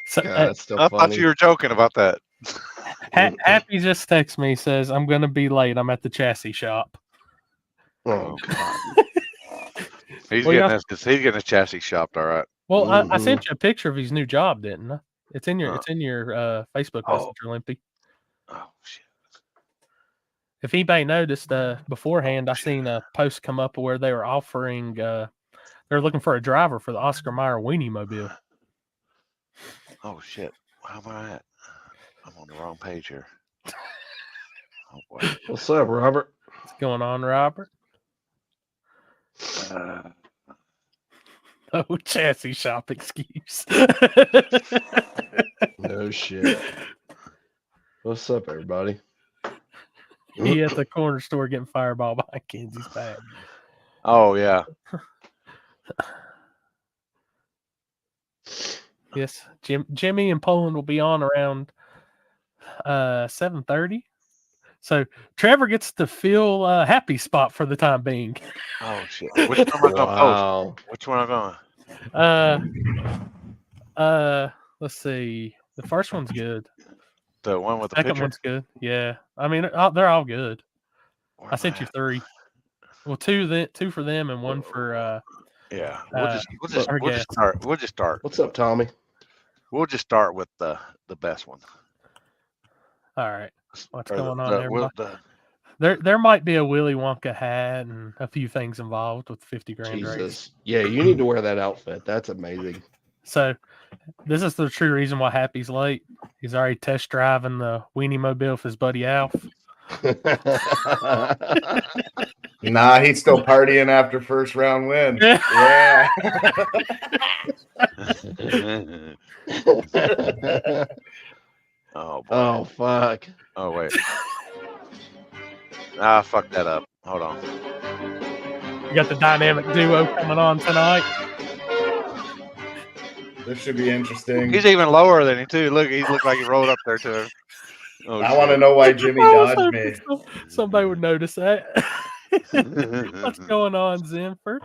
So, God, that's still I funny. thought you were joking about that. Happy just texts me, says, I'm going to be late. I'm at the chassis shop. Oh God. He's Well, getting his chassis shopped, all right. Well, I Mhm. sent you a picture of his new job, didn't I? It's in your Facebook Oh. Messenger, Limpy. Oh shit. If anybody noticed beforehand, I seen a post come up where they were offering they're looking for a driver for the Oscar Mayer Weenie Mobile. Oh shit. How am I at? I'm on the wrong page here. Oh boy. What's up, Robert? What's going on, Robert? Oh, chassis shop excuse. No shit. What's up, everybody? He at the corner store getting fireball behind Kenzie's back. Oh yeah. Yes, Jimmy and Poland will be on around 7:30. So Trevor gets to feel happy spot for the time being. Oh shit. Which one am I gonna post? Which one am I going? Let's see. The first one's good. The one with the Second picture. one's good. Yeah, I mean they're all good. I sent you 3. Well, 2 for them and 1 for yeah. We'll just start. We'll just start. What's up, Tommy? We'll just start with the best one. All right. What's Or going on, everybody? the- There might be a Willy Wonka hat and a few things involved with 50 grand race. Jesus. Yeah, you need to wear that outfit. That's amazing. So this is the true reason why Happy's late. He's already test driving the Weenie Mobile with his buddy Alf. Nah, he's still partying after first round win. Yeah. Oh boy. Oh fuck. Oh wait. I fucked that up. Hold on. You got the dynamic duo coming on tonight. This should be interesting. He's even lower than he too. Look, he looked like he rolled up there too. Oh, I want to know why Jimmy I was dodged me. hoping somebody would notice that. What's going on, Zimford?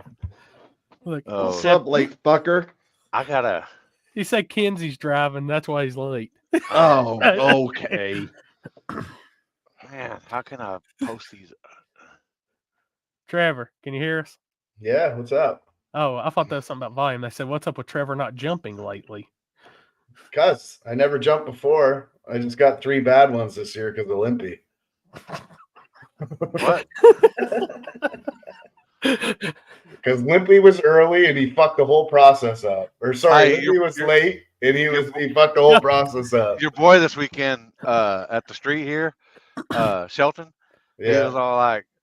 Look, Oh, What's up, late fucker? I gotta. he said Kenzie's driving. That's why he's late. Oh, okay. Man, how can I post these? Trevor, can you hear us? Yeah, what's up? Oh, I thought that was something about volume. They said, "What's up with Trevor not jumping lately?" Cuz I never jumped before. I just got 3 bad ones this year because of Limpy. What? Because Limpy was early and he fucked the whole process up. Or sorry, Limpy was late and he fucked the whole process up. Your boy this weekend at the street here, Shelton. Yeah.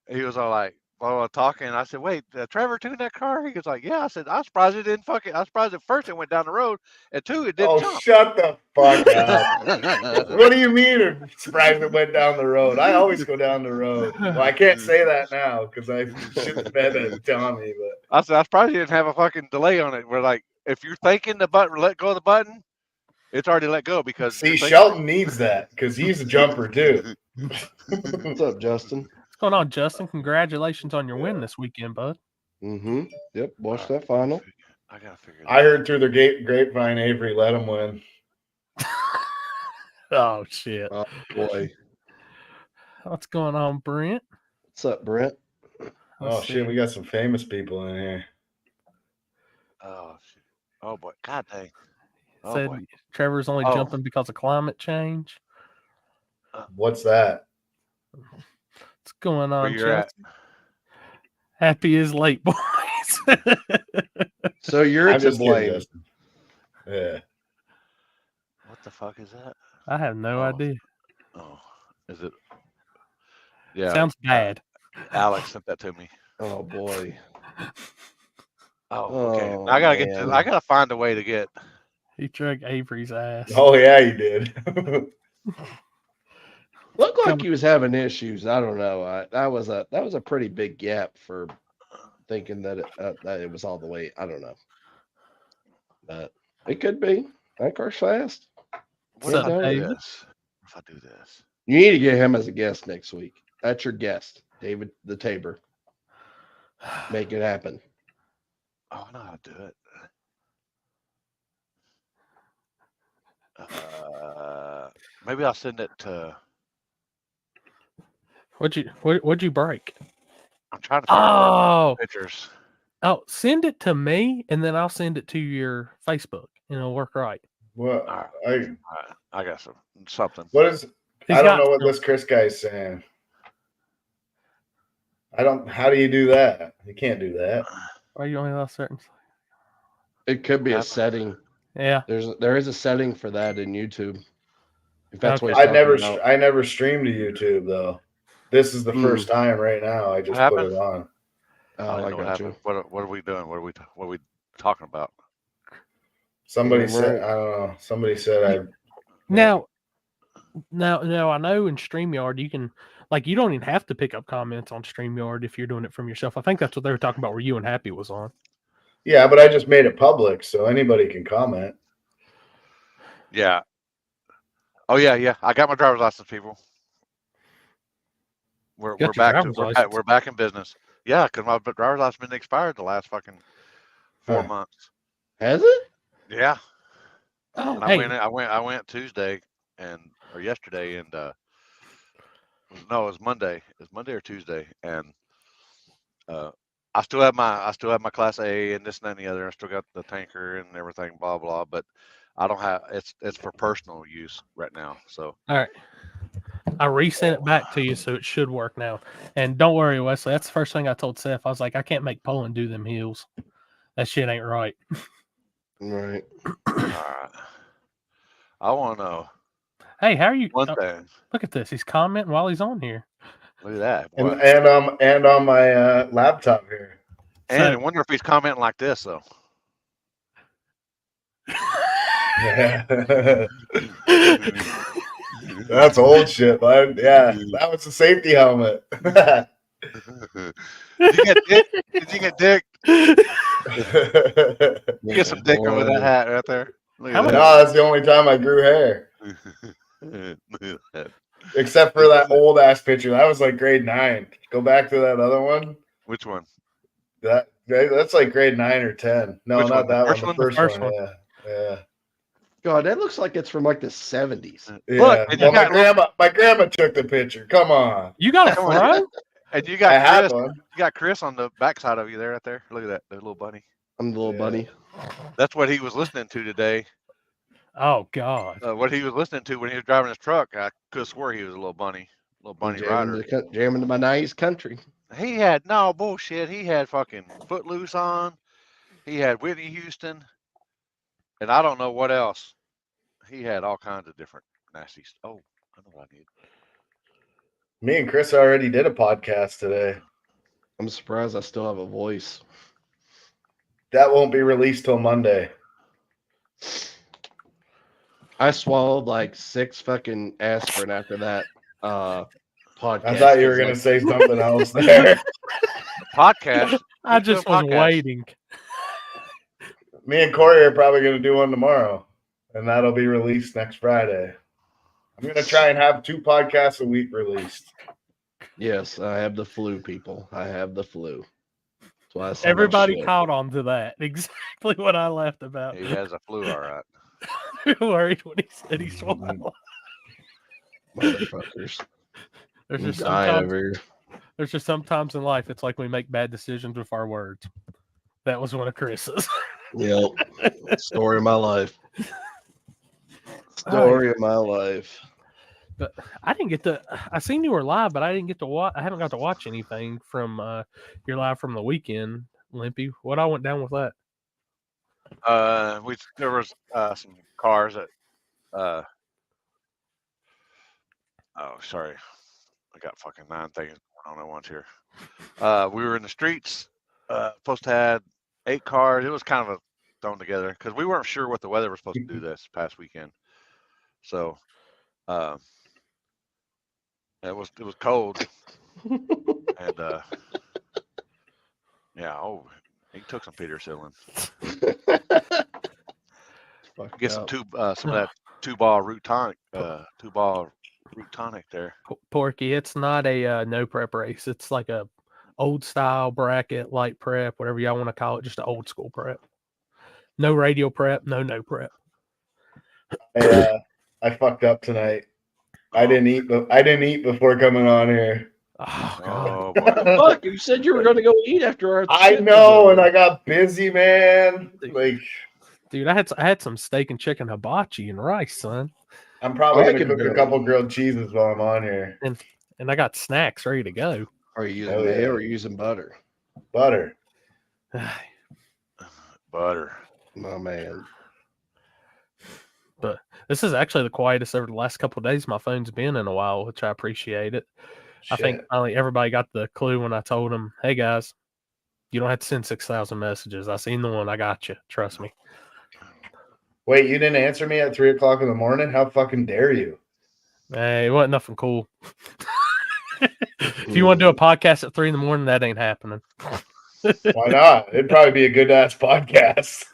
He was all like, while talking. I said, "Wait, Trevor tuned that car?" He was like, "Yeah." I said, "I'm surprised it didn't fuck it. I'm surprised at first it went down the road, and 2 it didn't jump." Shut the fuck up. What do you mean? I'm surprised it went down the road. I always go down the road. Well, I can't say that now because I shouldn't have been at Tommy. But I said, "I'm surprised you didn't have a fucking delay on it." We're like, if you're thinking the button, let go of the button, it's already let go because. See, Shelton needs that because he's a jumper too. What's up, Justin? What's going on, Justin? Congratulations on your win this weekend, bud. Mm-hmm. Yep. Watch that final. I gotta figure. I heard through the grapevine Avery let him win. Oh shit! Oh boy. What's going on, Brent? What's up, Brent? Let's Shit, see. we got some famous people in here. Oh shit! Oh boy! God dang! Oh Said boy! Trevor's only jumping because of climate change. What's that? What's going on, Where you're at? Chelsea? Happy is late, boys. So you're I'm to just kidding, blame. Justin. Yeah. What the fuck is that? I have no idea. Oh, is it? Yeah. Sounds bad. Alex sent that to me. Oh boy. Oh, okay. Oh, I gotta man. I gotta find a way to get. He drug Avery's ass. Oh yeah, you did. Looked like he was having issues. I don't know. That was a pretty big gap for thinking that it was all the way. I don't know, but it could be. That car's fast. What if I do David? this? What if I do this? You need to get him as a guest next week. That's your guest, David the Tabor. Make it happen. Oh, I know how to do it. Maybe I'll send it to. What'd you break? I'm trying to find Oh, pictures. send it to me, and then I'll send it to your Facebook, and it'll work right. What? All I I got something. what is? He's I don't got know what some- this Chris guy's saying. I don't. How do you do that? You can't do that. Are you only allow certain? It could be a Happened. setting. Yeah. There is a setting for that in YouTube. If that's what Okay. he's talking about. I never stream to YouTube though. This is the first time right now. I just put happened? it on. Oh, I I didn't know what got you. happened. What are we doing? What are we talking about? Somebody Remember said it? I don't know. Somebody said I. Now, I know in StreamYard you can, like, you don't even have to pick up comments on StreamYard if you're doing it from yourself. I think that's what they were talking about where you and Happy was on. Yeah, but I just made it public, so anybody can comment. Yeah. Oh yeah. I got my driver's license, people. We're Got your back driver's license? we're back in business. Yeah, because my driver's license been expired the last fucking 4 Huh. months. Has it? Yeah. Oh, And hey, I went Tuesday or yesterday and no, it was Monday. It was Monday or Tuesday, and I still have my Class A and this and that and the other. I still got the tanker and everything, blah blah. But I don't have it's for personal use right now. So all right. I resent it back to you, so it should work now. And don't worry, Wesley. That's the first thing I told Seth. I was like, I can't make Poland do them heels. That shit ain't right. Right. all right. I want to know Hey, how are you? one thing. Look at this. He's commenting while he's on here. Look at that. And Boy. and on my laptop here. And I wonder if he's commenting like this though. That's old shit, bud. Yeah, that was a safety helmet. Did you get dick? Did you get dick? Get some dick over that hat right there. Look How at much- No, that's the only time I grew hair. that. Except for that old ass picture. That was like grade 9. Go back to that other one. Which one? That's like grade 9 or 10. No, Which not one? The that first one. one? The The first, first one. one. Yeah. God, that looks like it's from like the 70s. Yeah. Look, and you Well, got my grandma took the picture. Come on. You got a Come on. fro? And you I got had Chris. one. You got Chris on the backside of you there, right there. Look at that, the little bunny. I'm the little Yeah. bunny. That's what he was listening to today. Oh God. What he was listening to when he was driving his truck. I could have swore he was a little bunny rider. Jamming to my nice country. He had no bullshit. He had fucking Footloose on. He had Whitney Houston, and I don't know what else. He had all kinds of different nasty. Oh, I know what I need. Me and Chris already did a podcast today. I'm surprised I still have a voice. That won't be released till Monday. I swallowed like 6 fucking aspirin after that podcast. I thought you were gonna say something else there. Podcast. I Who's doing just was podcast? waiting. Me and Corey are probably gonna do one tomorrow, and that'll be released next Friday. I'm gonna try and have 2 podcasts a week released. Yes, I have the flu, people. I have the flu. That's why I sound like Everybody shit. caught on to that. Exactly what I laughed about. He has a flu, all right. Worried when he said he swallowed. Motherfuckers. There's I'm just dying sometimes, over here. there's just sometimes in life it's like we make bad decisions with our words. That was one of Chris's. Yep. Story of my life. Story of my life. But I didn't get to. I seen you were live, but I didn't get to watch. I haven't got to watch anything from your live from the weekend, Limpy. What all went down with that? There was some cars that. Oh, sorry, I got fucking 9 things going on at once here. We were in the streets. Supposed to have 8 cars. It was kind of a thrown together because we weren't sure what the weather was supposed to do this past weekend. So, it was cold, and yeah. Oh, he took some Peter Cillin. Get some some of that 2-ball root tonic. 2-ball root tonic there. Porky, it's not a no prep race. It's like a old style bracket, light prep, whatever y'all want to call it. Just an old school prep. No radio prep, no prep. I fucked up tonight. I didn't eat before coming on here. Oh god. Oh boy. Fuck, you said you were going to go eat after our. I shit was know, and over. I got busy, man. Like, Dude, I had some steak and chicken hibachi and rice, son. I'm probably I gonna can cook a barely couple eat. grilled cheeses while I'm on here. And I got snacks ready to go. Are you using Hell mayo yeah. or using butter? Butter. Butter. My man. But this is actually the quietest over the last couple of days my phone's been in a while, which I appreciate it. I think Shit. finally everybody got the clue when I told them, hey guys, you don't have to send 6,000 messages. I seen the one. I got you. Trust me. Wait, you didn't answer me at 3 o'clock in the morning? How fucking dare you? Hey, it wasn't nothing cool. If you want to do a podcast at 3 in the morning, that ain't happening. Why not? It'd probably be a good ass podcast.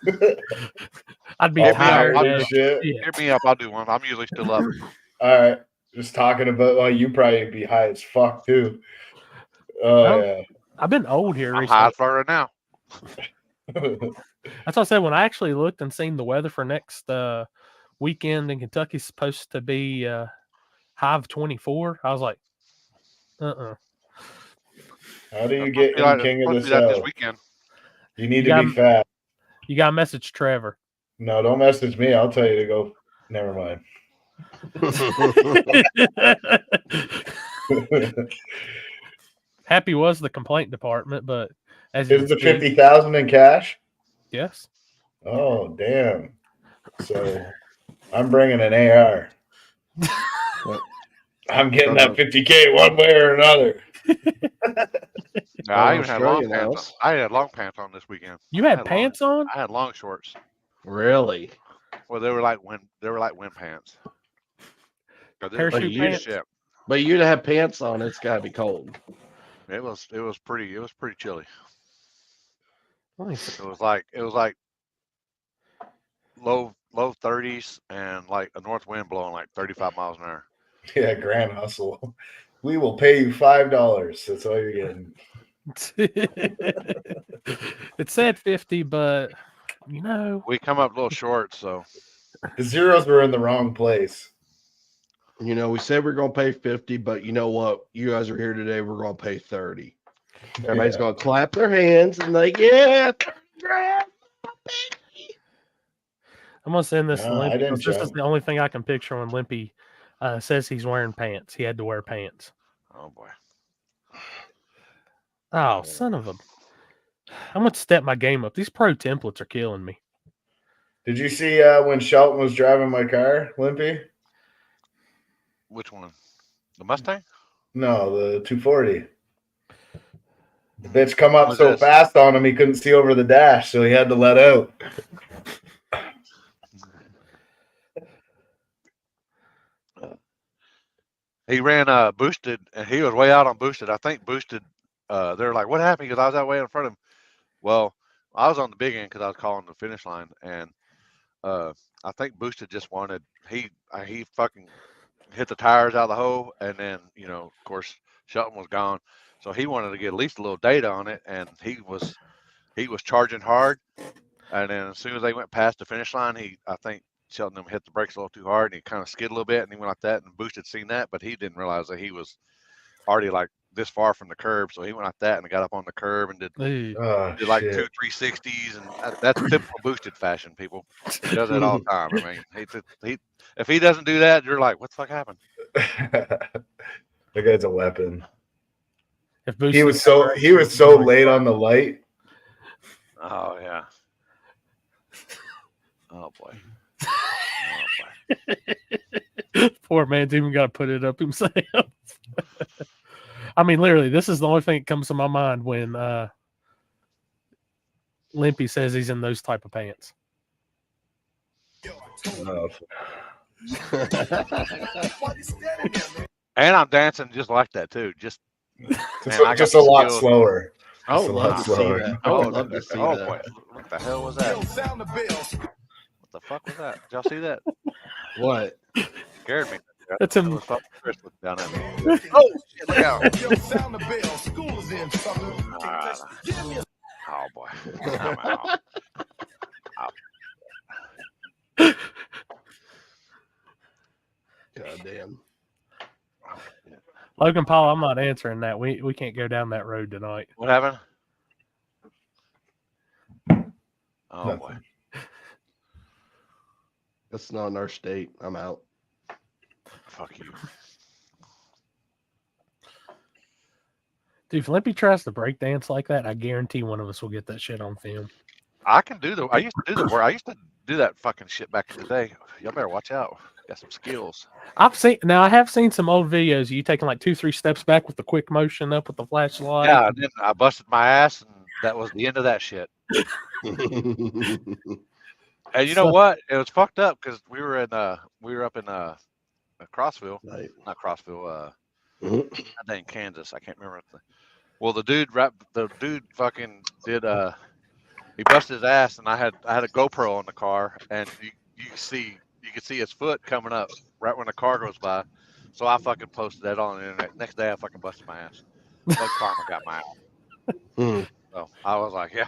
I'd be Hit me up. tired. I'll and do shit. Yeah. Hit me up. I'll do one. I'm usually still up. All right. Just talking about, well, you probably be high as fuck too. Oh, Well, yeah. I've been old here I'm recently. high for her now. That's what I said when I actually looked and seen the weather for next weekend in Kentucky is supposed to be high of 24. I was like, How do you It's get supposed in King of the to be that this South? weekend. You need You to be got- fat. you got to message Trevor. No, don't message me. I'll tell you to go. Never mind. Happy was the complaint department, but as Is you the can see, 50,000 in cash? yes. Oh, damn. So I'm bringing an AR. I'm getting that 50K one way or another. No, I even had long Australian pants. house. I had long pants on this weekend. You I had had pants on? I had long shorts. Really? Well, they were like wind pants. 'Cause it was Parachute huge pants? shit. But you to have pants on, it's got to be cold. It was pretty chilly. Nice. It was like low 30s and like a north wind blowing like 35 miles an hour. Yeah, Grand Hustle. We will pay you $5. That's all you're getting. It said 50, but you know, We come up a little short, so The zeros were in the wrong place. You know, we said we're going to pay 50, but you know what? You guys are here today. We're going to pay 30. Everybody's Yeah. going to clap their hands and like, yeah, 30 grand. I'm gonna send this to No, I Limpy didn't because this is jump. the only thing I can picture when Limpy says he's wearing pants. He had to wear pants. oh boy. Oh, son of a! I'm gonna step my game up. These pro templates are killing me. Did you see when Shelton was driving my car, Limpy? Which one? The Mustang? No, the 240. The bitch come up What so was this? fast on him, he couldn't see over the dash, so he had to let out. He ran boosted, and he was way out on boosted. I think boosted. They were like, "What happened?" Because I was that way in front of him. Well, I was on the big end because I was calling the finish line, and I think boosted just wanted he fucking hit the tires out of the hole, and then of course Shelton was gone, so he wanted to get at least a little data on it, and he was charging hard, and then as soon as they went past the finish line, I think Shelton hit the brakes a little too hard, and he kind of skid a little bit, and he went like that, and boosted seen that, but he didn't realize that he was already like this far from the curb, so he went like that and got up on the curb and did Oh, like shit. 2 360s, and that's typical boosted fashion, people. He does that all the time. I mean, he if he doesn't do that, you're like, what the fuck happened? That guy's a weapon. If He was so late on the light. Oh yeah. Oh boy. Poor man's even got to put it up himself. I mean, literally, this is the only thing that comes to my mind when Limpy says he's in those type of pants. Oh, And I'm dancing just like that too. Just just a lot slower. I would Just a love lot to see slower. that. I would love to see oh that. boy, what the hell was that? What the fuck was that? Did y'all see that? What? Scared me. That's That him. was fucking Chris looking down at me. Oh shit! Look out! Oh boy. I'm out. God damn. Logan Paul, I'm not answering that. We can't go down that road tonight. What happened? Oh Nothing. boy. That's not in our state. I'm out. Fuck you. Dude, if Limpy tries to break dance like that, I guarantee one of us will get that shit on film. I can do I used to do the work. I used to do that fucking shit back in the day. Y'all better watch out. Got some skills. I have seen some old videos of you taking like 2-3 steps back with the quick motion up with the flashlight. Yeah, and then I busted my ass, and that was the end of that shit. And you know what? It was fucked up because we were up in Crossville, not Crossville. I think Kansas. I can't remember. Well, the dude fucking did. He busted his ass, and I had a GoPro on the car, and you could see his foot coming up right when the car goes by. So I fucking posted that on the internet. Next day, I fucking busted my ass. Bug karma got my ass. So I was like, yeah,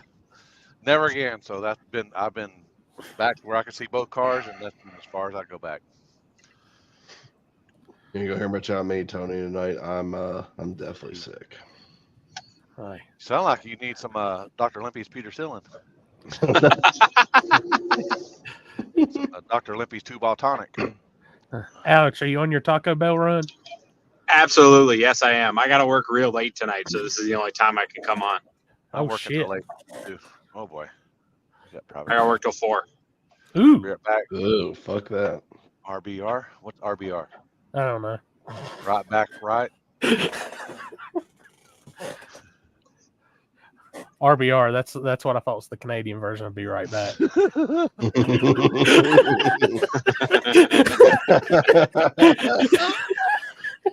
never again. So I've been back where I can see both cars, and that's as far as I go back. You go hear much out of me, Tony, tonight. I'm definitely sick. Hi. Sound like you need some Dr. Limpy's penicillin. Dr. Limpy's 2-ball tonic. Alex, are you on your Taco Bell run? Absolutely, yes, I am. I got to work real late tonight, so this is the only time I can come on. I'm Oh, working shit. till late. Too. Oh boy. Yeah, I probably. got to work till 4. Ooh, Be right back. Oh, fuck that. RBR? What's RBR? I don't know. Right back, right? RBR, that's what I thought was the Canadian version of Be Right Back.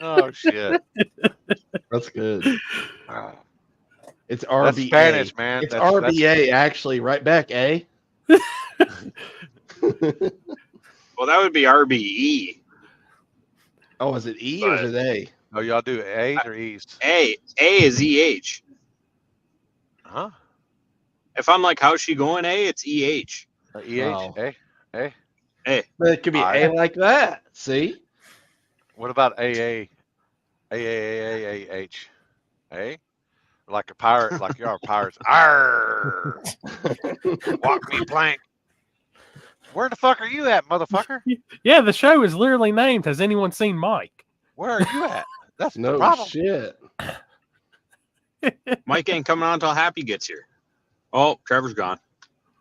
Oh shit. That's good. It's That's RBA. Spanish, man. It's That's RBA, actually. Right back, eh? Well, that would be RBE. Oh, is it E or is it A? Oh, y'all do A's or E's? A is EH. Huh? If I'm like, how's she going? it's EH. EH? Oh. A? But it could be A like that. See? What about AA? AAAAH? A? Like a pirate, like y'all are pirates. Arr! Walk me plank. Where the fuck are you at, motherfucker? Yeah, the show is literally named Has Anyone Seen Mike? Where are you at? That's the No problem. shit. Mike ain't coming on until Happy gets here. Oh, Trevor's gone.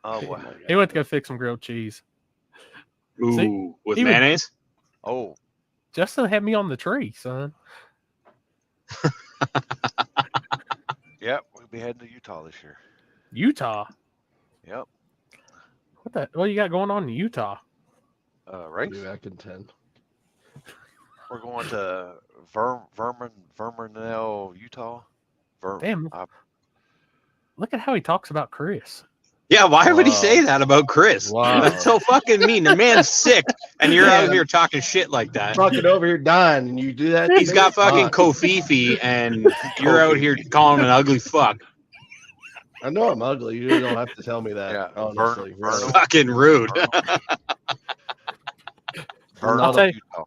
Oh boy. He went to go fix some grilled cheese. Ooh, See, with he would- mayonnaise? Oh. Justin had me on the tree, son. Yep, we'll be heading to Utah this year. Utah. Yep. What you got going on in Utah? Race. Be back in 10. We're going to Verminell, Utah. Damn. Look at how he talks about Chris. Yeah, why would he Wow. say that about Chris? Wow. That's so fucking mean. The man's sick, and you're out here talking shit like that. Fucking over here dying, and you do that? He's got Come fucking on. Kofifi, and you're out here calling him an ugly fuck. I know I'm ugly. You don't have to tell me that. Yeah, honestly. Vernal. Fucking rude. I'll tell you- Utah.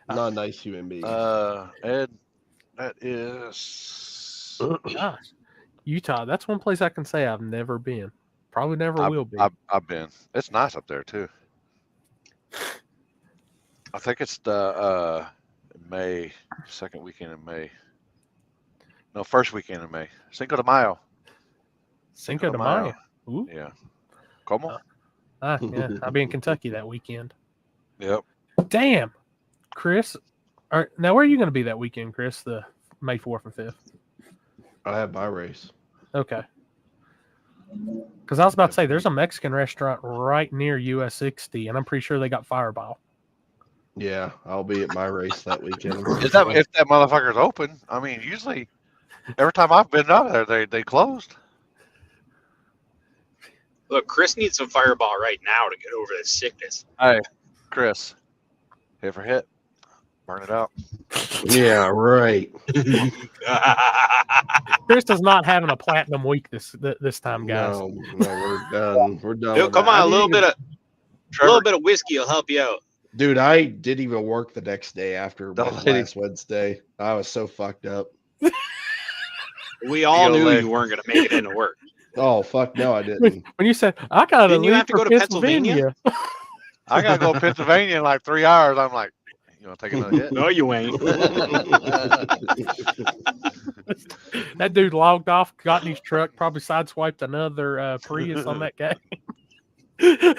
Not a nice human being. Ed, that is. Gosh, Utah. That's one place I can say I've never been. Probably never will be. I've been. It's nice up there too. I think it's the May, second weekend in May. No, first weekend in May. Cinco de Mayo. Cinco de Mayo. Ooh. Yeah. Como? Yeah, I'll be in Kentucky that weekend. Yep. Damn, Chris. Now, where are you going to be that weekend, Chris? The May 4th and 5th. I have my race. Okay. Because I was about to say, there's a Mexican restaurant right near US 60, and I'm pretty sure they got Fireball. Yeah, I'll be at my race that weekend. Is that if that motherfucker's open? I mean, usually every time I've been out there, they closed. Look, Chris needs some Fireball right now to get over this sickness. Hey, Chris, hit for hit, burn it out. Yeah, right. Chris is not having a platinum week this time, guys. No, we're done. We're done. Dude, with come that. on, I a little didn't bit of whiskey will help you out. Dude, I didn't even work the next day after No, last Wednesday. I was so fucked up. We all Yo, knew Lay. you weren't going to make it into work. Oh fuck no, I didn't. When you said I gotta Didn't you leave have to for go to Pennsylvania? I gotta go to Pennsylvania in like 3 hours. I'm like, you want to take another hit? No, you ain't. That dude logged off, got in his truck, probably sideswiped another Prius on that game.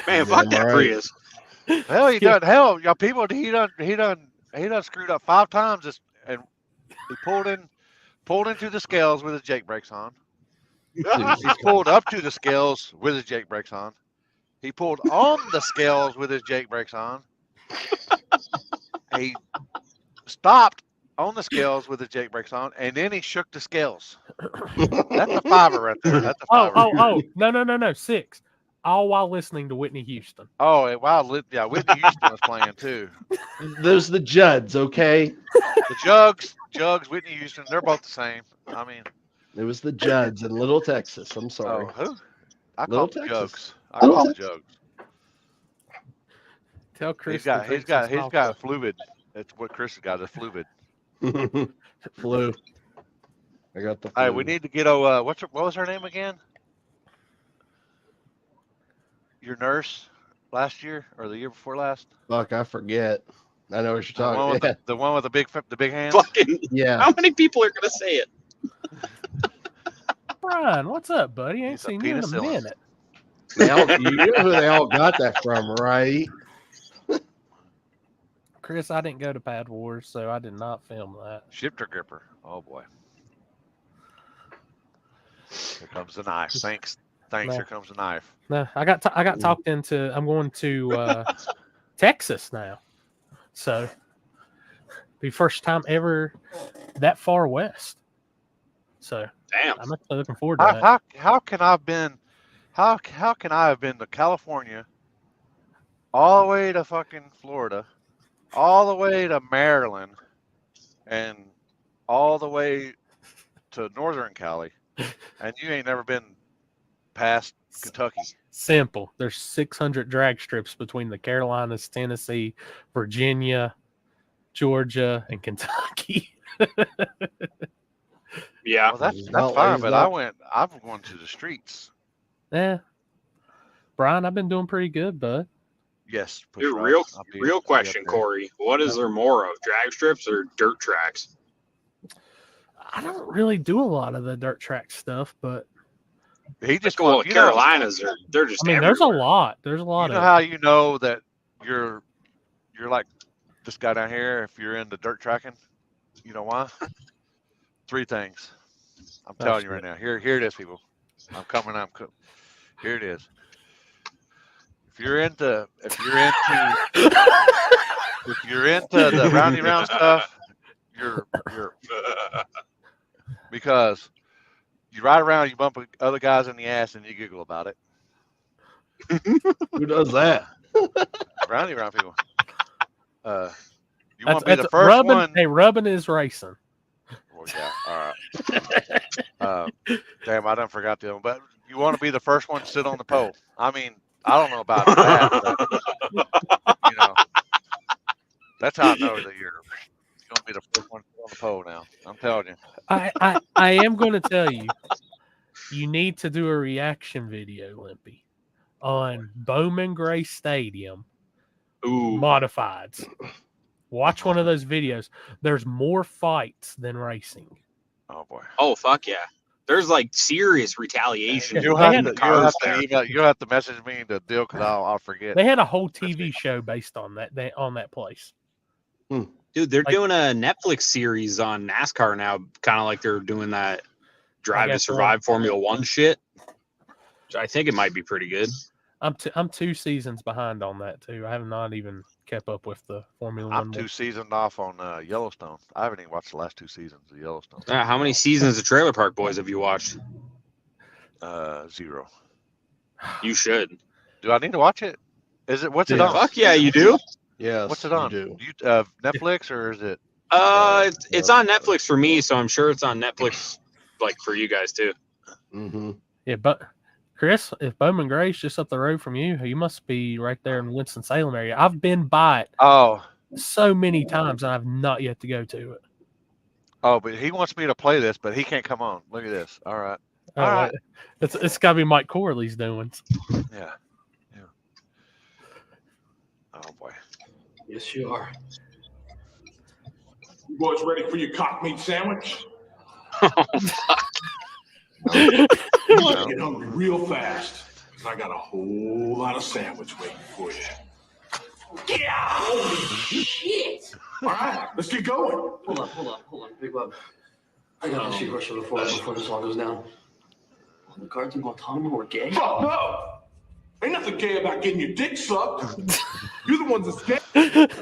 Man, fuck Damn that right. Prius. Hell, he done. Hell, y'all people, he done screwed up 5 times. And he pulled into the scales with his Jake brakes on. He pulled up to the scales with his Jake brakes on. He pulled on the scales with his Jake brakes on. He stopped on the scales with his Jake brakes on, and then he shook the scales. That's a 5er right there. That's a 5er. No, 6. All while listening to Whitney Houston. Oh, wow. Yeah, Whitney Houston was playing too. Those the Judds, okay? The Jugs, Whitney Houston, they're both the same. I mean, It was the Judds in Little Texas. I'm sorry. oh, who? I Little call them Texas. Jugs. I call them Jugs. Tell Chris He's got fluid. That's what Chris has got. Is fluid. Flu. I got the flu. Hey, we need to get what was her name again? Your nurse last year or the year before last? Fuck, I forget. I know what you're The one talking with about. the one with the big hands. Fucking, Yeah. how many people are going to say it? Brian, what's up, buddy? Ain't He's a seen you in a penicillin. minute. You know who they all got that from, right? Chris, I didn't go to Pad Wars, so I did not film that. Shifter gripper. Oh boy. Here comes the knife. Thanks. No. Here comes the knife. No, I got talked into. I'm going to Texas now, so the first time ever that far west. So Damn. I'm actually looking forward to that. How can I have been to California, all the way to fucking Florida, all the way to Maryland, and all the way to Northern Cali, and you ain't never been past Kentucky? Simple. There's 600 drag strips between the Carolinas, Tennessee, Virginia, Georgia, and Kentucky. Yeah. Well, that's not- fine, he's but not- I've gone to the streets. Yeah. Brian, I've been doing pretty good, bud. Yes. push Dude, right. I'll be real up question, there. Corey. What is there more of, drag strips or dirt tracks? I don't really do a lot of the dirt track stuff, but He just Well, wants, you know, Carolinas they're just I mean, everywhere. there's a lot. There's a lot you know of how you know that you're like this guy down here. If you're into dirt tracking, you know why? 3 things. I'm Oh, telling you right shit. now. Here it is, people. Here it is. If you're into the roundy round stuff, you're because you ride around, you bump other guys in the ass, and you giggle about it. Who does that? Roundy round people. You want to be the That's first rubbing, one. Hey, rubbing is racing. Well, yeah, all right. Damn, I done forgot the other one. But you want to be the first one to sit on the pole. I mean, I don't know about that, but, you know, that's how I know that you're going to be the first one to sit on the pole now. I'm telling you. I am going to tell you, you need to do a reaction video, Limpy, on Bowman Gray Stadium Ooh. modifieds. Watch one of those videos. There's more fights than racing. Oh, boy. Oh, fuck yeah. There's like serious retaliation. You'll They have had- to message me the deal because I'll forget. They had a whole TV show based on that place. Dude, they're Like- doing a Netflix series on NASCAR now, kind of like they're doing that Drive to guess so. Survive Formula One shit. Which I think it might be pretty good. I'm 2 seasons behind on that too. I have not even kept up with the Formula I'm One. 2 seasoned off on Yellowstone. I haven't even watched the last 2 seasons of Yellowstone. How many seasons of Trailer Park Boys have you watched? 0. You should. Do I need to watch it? What's it Yeah. on? Fuck yeah, you do. Yes. What's it on? You do. Netflix or is it? It's on Netflix for me, so I'm sure it's on Netflix like for you guys too. Mm-hmm. Yeah, but Chris, if Bowman Gray's just up the road from you, you must be right there in Winston-Salem area. I've been by it Oh, so many times, and I've not yet to go to it. but he wants me to play this, but he can't come on. Look at this. All right. Oh, All right. it's got to be Mike Corley's doings. Yeah. Oh boy. Yes, you are. You boys ready for your cock meat sandwich? No. Get hungry real fast, because I got a whole lot of sandwich waiting for you. Yeah! Holy shit! All right, let's get going. Hold on, Big Web. I gotta ask you a question before this all goes down. The cards in Guantanamo were gay? Fuck no! Ain't nothing gay about getting your dick sucked. You're the ones that's gay.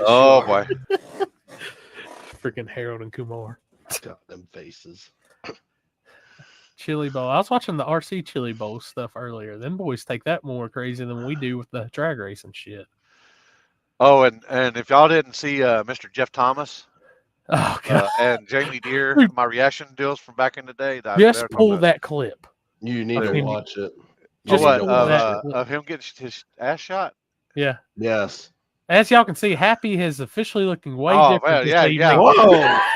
Oh boy. Freaking Harold and Kumar. Got them faces. Chili Bowl. I was watching the RC Chili Bowl stuff earlier. Them boys take that more crazy than we do with the drag race and shit. Oh, and if y'all didn't see Mr. Jeff Thomas Oh god! and Jamie Deere, my reaction deals from back in the day. Just pull that clip. You need to watch it. Just what, pull that of him getting his ass shot? Yeah. Yes. As y'all can see, Happy is officially looking way Oh, different. man, this yeah, evening. yeah. Whoa!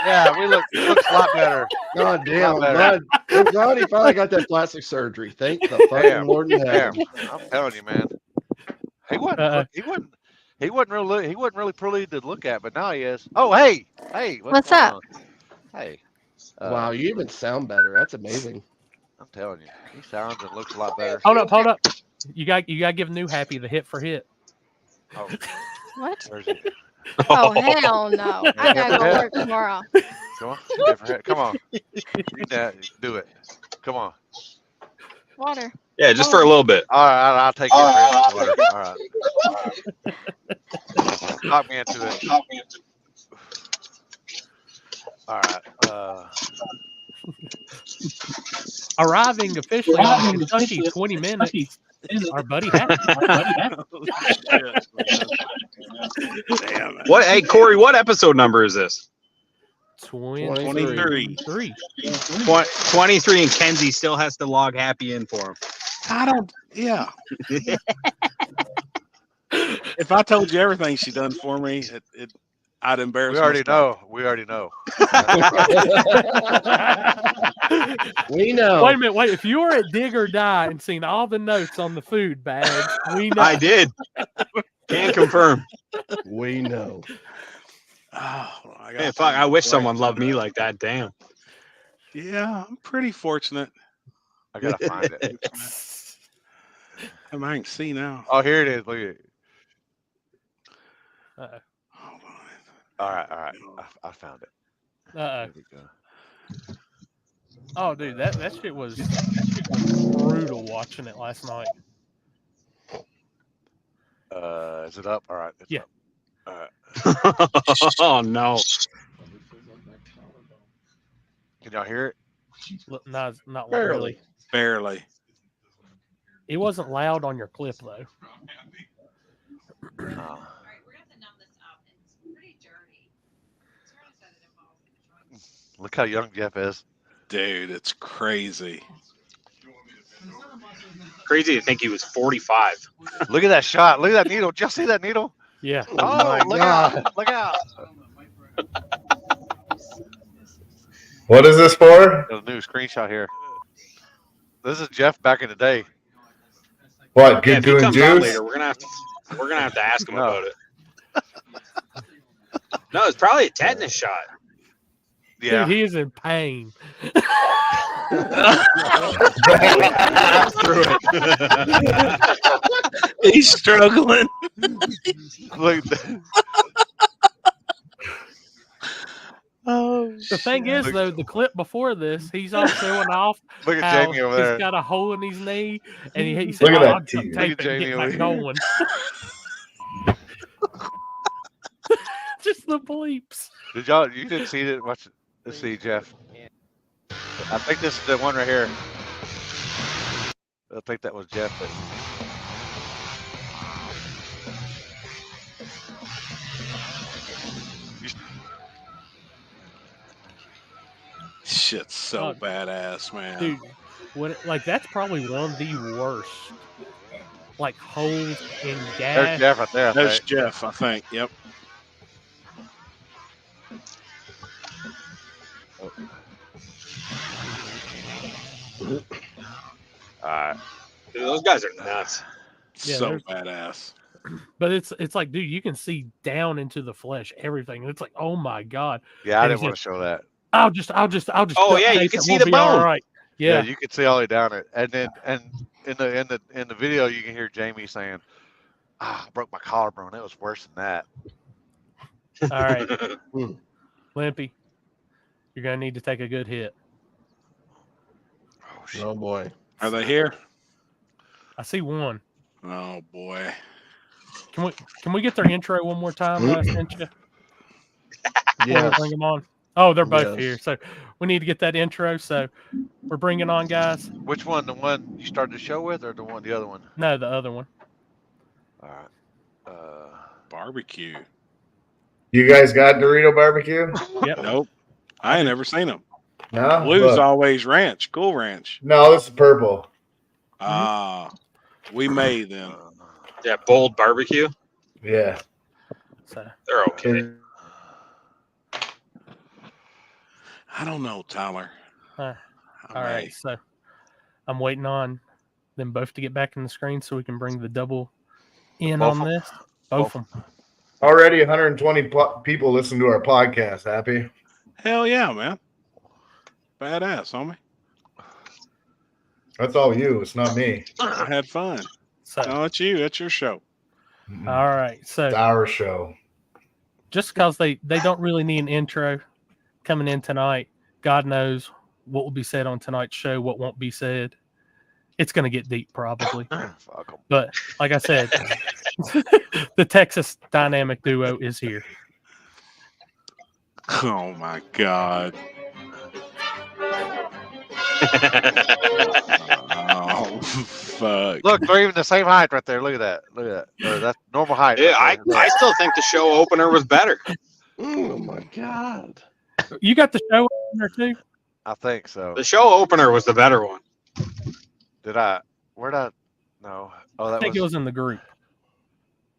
Yeah, he looks a lot better. God damn! Not better. I'm glad he finally got that plastic surgery. Thank the fucking Damn. Lord in Damn, heaven. I'm telling you, man. He wasn't really pretty to look at, but now he is. Oh, hey, What's going up? on? Hey. Wow, you even sound better. That's amazing. I'm telling you, he sounds and looks a lot better. Hold up. You got to give New Happy the hit for hit. Oh, What? where's he? Oh, hell no. I gotta go work tomorrow. Come on, different head. Come on, do it. Come on. Water. Yeah, just for a little bit. All right, I'll take it. All right. Talk me into it. All right. Arriving officially on Kentucky 20 minutes. Our buddy Happy. Damn. What? Hey, Corey, what episode number is this? 23. 23, and Kenzie still has to log Happy in for him. I don't. Yeah. If I told you everything she done for me, I'd embarrass. We already know. We know. We know. Wait a minute. If you were at Dig or Die and seen all the notes on the food bags, we know. I did. Can confirm. We know. Oh, Man, fuck! I wish someone loved me like that. Damn. Yeah, I'm pretty fortunate. I gotta find it. I can see now. Oh, here it is. Look at it. Uh-oh. All right. I found it. Uh-oh. There we go. Oh, dude, that shit was brutal watching it last night. Is it up? All right. It's Yeah. up. All right. Oh no. Can y'all hear it? No, not Barely. Barely. It wasn't loud on your clip though. Look how young Jeff is. Dude, it's crazy. Crazy to think he was 45. Look at that shot. Look at that needle. Did y'all see that needle? Yeah. Oh, look out. Look out. What is this for? Got a new screenshot here. This is Jeff back in the day. What? Yeah, Good if he doing comes on juice? later, we're gonna have to ask him No. about it. No, it's probably a tetanus shot. Yeah. Dude, he is in pain. He's struggling. Look, Oh, The thing is, though, the clip before this, he's all showing off look at how Jamie over he's there. got a hole in his knee, and he said, Look at "Oh, that I'll duct teeth. tape Look at it and Jamie get over back going." Just the bleeps. Did y'all? You didn't see it much. Let's see, Jeff. I think this is the one right here. I think that was Jeff. But shit's so Oh, badass, man. Dude, like that's probably one of the worst, like holes in There's gas. Jeff right there. I There's think. Jeff, I think. Yep. All right. Dude, those guys are nuts. Yeah, So there's- badass. But it's like, dude, you can see down into the flesh, everything. It's like, oh my god. Yeah, I And didn't he want to show that. I'll just. Oh, duct yeah, you tape can it, see we'll the be all bone. right. Yeah, Yeah. you can see all the way down it, and then in the video you can hear Jamie saying, "Ah, I broke my collarbone. It was worse than that." All right, Limpy, you're gonna need to take a good hit. Oh shit! Oh boy. Are they here? I see one. Oh boy. Can we get their intro one more time that I sent you? Before we Yes. bring them on. Oh, they're both Yes. here. So we need to get that intro. So we're bringing on guys. Which one? The one you started the show with, or the other one? No, the other one. All right. Barbecue. You guys got Dorito barbecue? Yep. Nope. I ain't never seen them. No. Blue's Look. always ranch. Cool ranch. No, this is purple. Ah, we made them. Yeah, bold barbecue. Yeah. So They're okay. I don't know, Tyler. all I right. may. So I'm waiting on them both to get back in the screen so we can bring the double in Both on of 'em. this. Both of them. Already 120 people listen to our podcast. Happy? Hell yeah, man. Badass, homie. That's all you. It's not me. I had fun. So No, it's you. That's your show. all right. So It's our show. just because they don't really need an intro coming in tonight, God knows what will be said on tonight's show, what won't be said. It's going to get deep probably. Fuck 'em. But like I said, the Texas dynamic duo is here. Oh my God. Oh fuck. Look, they're even the same height right there. Look at that. Look at that. That's normal height. Yeah, right there. I still think the show opener was better. Oh my God. You got the show in there too? I think so. The show opener was the better one. Did I? Where'd I? No. Oh, I that think was. it was in the group.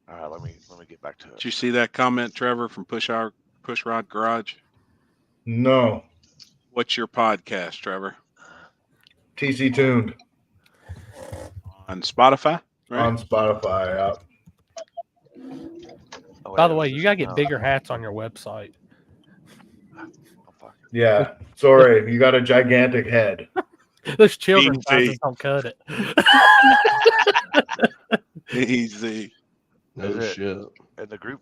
All right, let me get back to Did it. you see that comment, Trevor, from Push Rod Garage? No. What's your podcast, Trevor? TC Tuned On Spotify? Right? on Spotify. Yeah. Oh, By wait, the way, it was you got to just- get bigger hats on your website. Oh, fuck. Yeah. Sorry, you got a gigantic head. Those children Easy. sizes don't cut it. Easy. No Is it? shit. In the group.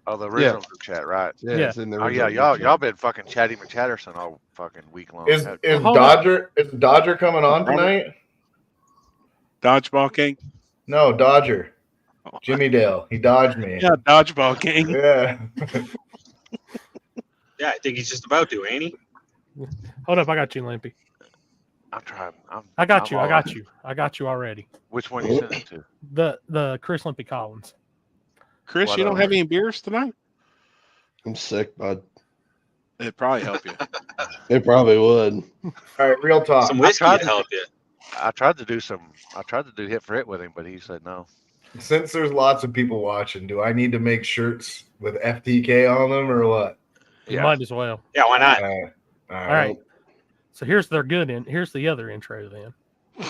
Oh, the original group chat, right? Yeah. Yeah. It's in the Oh yeah, original y'all been fucking chatty McChatterson all fucking week long. Is haven't is you? Hold on. Dodger coming on tonight? Dodgeball King? No, Dodger. Jimmy Dale. He dodged me. Yeah, Dodgeball King. Yeah. Yeah, I think he's just about to, ain't he? Hold up, I got you, Limpy. I'm trying. I got you. all I got right. you. I got you already. Which one you sent it to? The Chris Limpy Collins. Chris, you don't have any beers tonight? I'm sick, bud. It'd probably help you. It probably would. All right, real talk. Some whiskey tried to to- help you. I tried to do hit for hit with him, but he said no. Since there's lots of people watching, do I need to make shirts with FTK on them or what? You Yeah. might as well. Yeah, why not? All All right. So here's their good in. Here's the other intro then.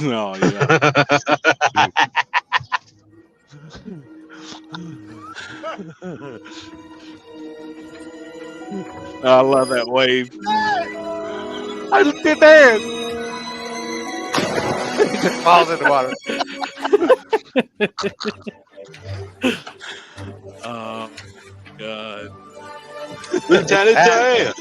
Oh, yeah. I love that wave. I just did that. He just falls in the water. Oh, God. Lieutenant Dan.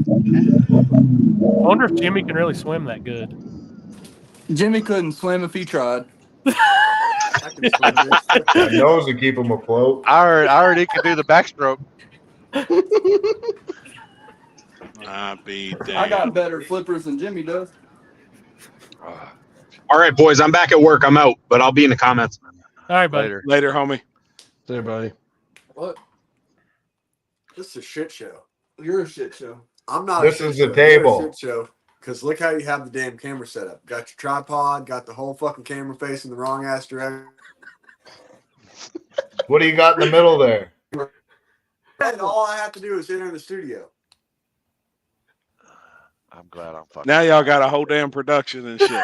I wonder if Jimmy can really swim that good. Jimmy couldn't swim if he tried. My nose would keep them afloat. I already can do the backstroke. I be damned. I got better flippers than Jimmy does. All right, boys, I'm back at work. I'm out, but I'll be in the comments. All right, buddy. Later. Later, homie. There, buddy. What? This is a shit show. You're a shit show. I'm not. This a shit is the show. You're a table. shit show. Because look how you have the damn camera set up. Got your tripod. Got the whole fucking camera facing the wrong ass direction. What do you got in the middle there? And all I have to do is enter the studio. I'm glad I'm fucking. Now y'all got a whole damn production and shit.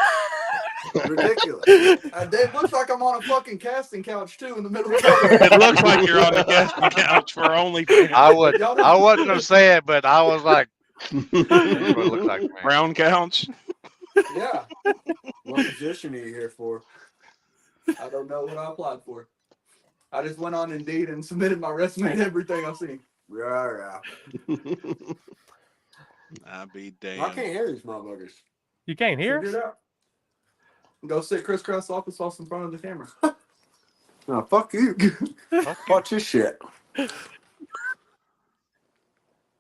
Ridiculous. It looks like I'm on a fucking casting couch too in the middle of It looks like you're on the casting couch for OnlyFans. I wasn't gonna say it, but I was like, that's what it looks like to me. Brown couch. Yeah. What position are you here for? I don't know what I applied for. I just went on Indeed and submitted my resume and everything I've seen. Yeah. I be damned. I can't hear these motherfuckers. You can't hear us? Figure it out. Go sit crisscross office sauce in front of the camera. No, fuck you. Watch this shit.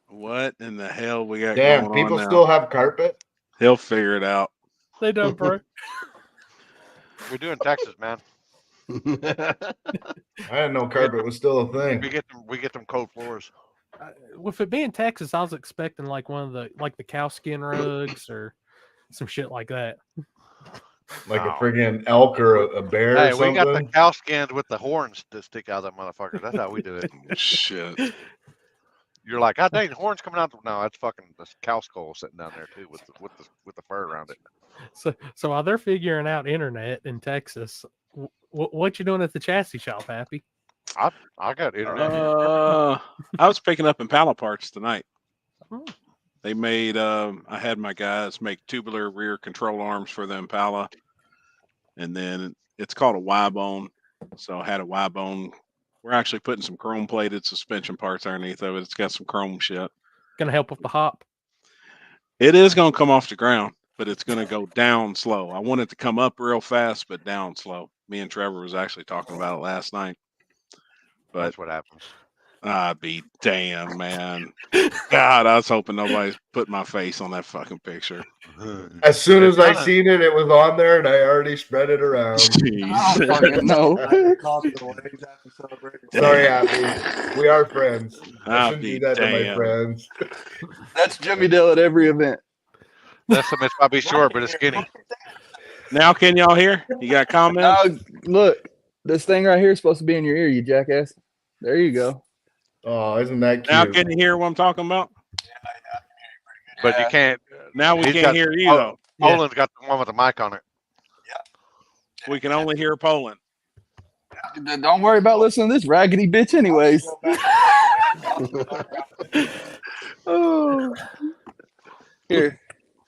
What in the hell we got Damn, going people on now? still have carpet? He'll figure it out. They done broke. We're doing Texas, man. I didn't know carpet was still a thing. We get them cold floors. With it being Texas, I was expecting like one of the cow skin rugs or some shit like that. Like a friggin' elk or a bear Hey, or something. we got the cow skins with the horns that stick out of that motherfucker. That's how we do it. Shit. You're like, God dang, the horns coming out. No, that's fucking this cow skull sitting down there too with the fur around it. So while they're figuring out internet in Texas, what you doing at the chassis shop, Happy? I got internet. I was picking up Impala parts tonight. Oh. They made. I had my guys make tubular rear control arms for the Impala, and then it's called a Y-bone. So I had a Y-bone. We're actually putting some chrome plated suspension parts underneath of it. It's got some chrome shit. Gonna help with the hop. It is gonna come off the ground, but it's gonna go down slow. I want it to come up real fast, but down slow. Me and Trevor was actually talking about it last night. But that's what happens. I'd be damn, man. God, I was hoping nobody's put my face on that fucking picture. As soon as I seen it, it was on there, and I already spread it around. No. Sorry, Happy. We are friends. I shouldn't do that to my damn. friends. That's Jimmy Dill at every event. That's something that's probably short, but it's skinny. Now can y'all hear? You got comments? Look, this thing right here is supposed to be in your ear, you jackass. There you go. Oh, isn't that cute? Now can you hear what I'm talking about? But you can't. Now we He's can't got- hear you though. Poland's got the one with the mic on it. We can only hear Poland. Don't worry about listening to this raggedy bitch anyways. Oh. Here.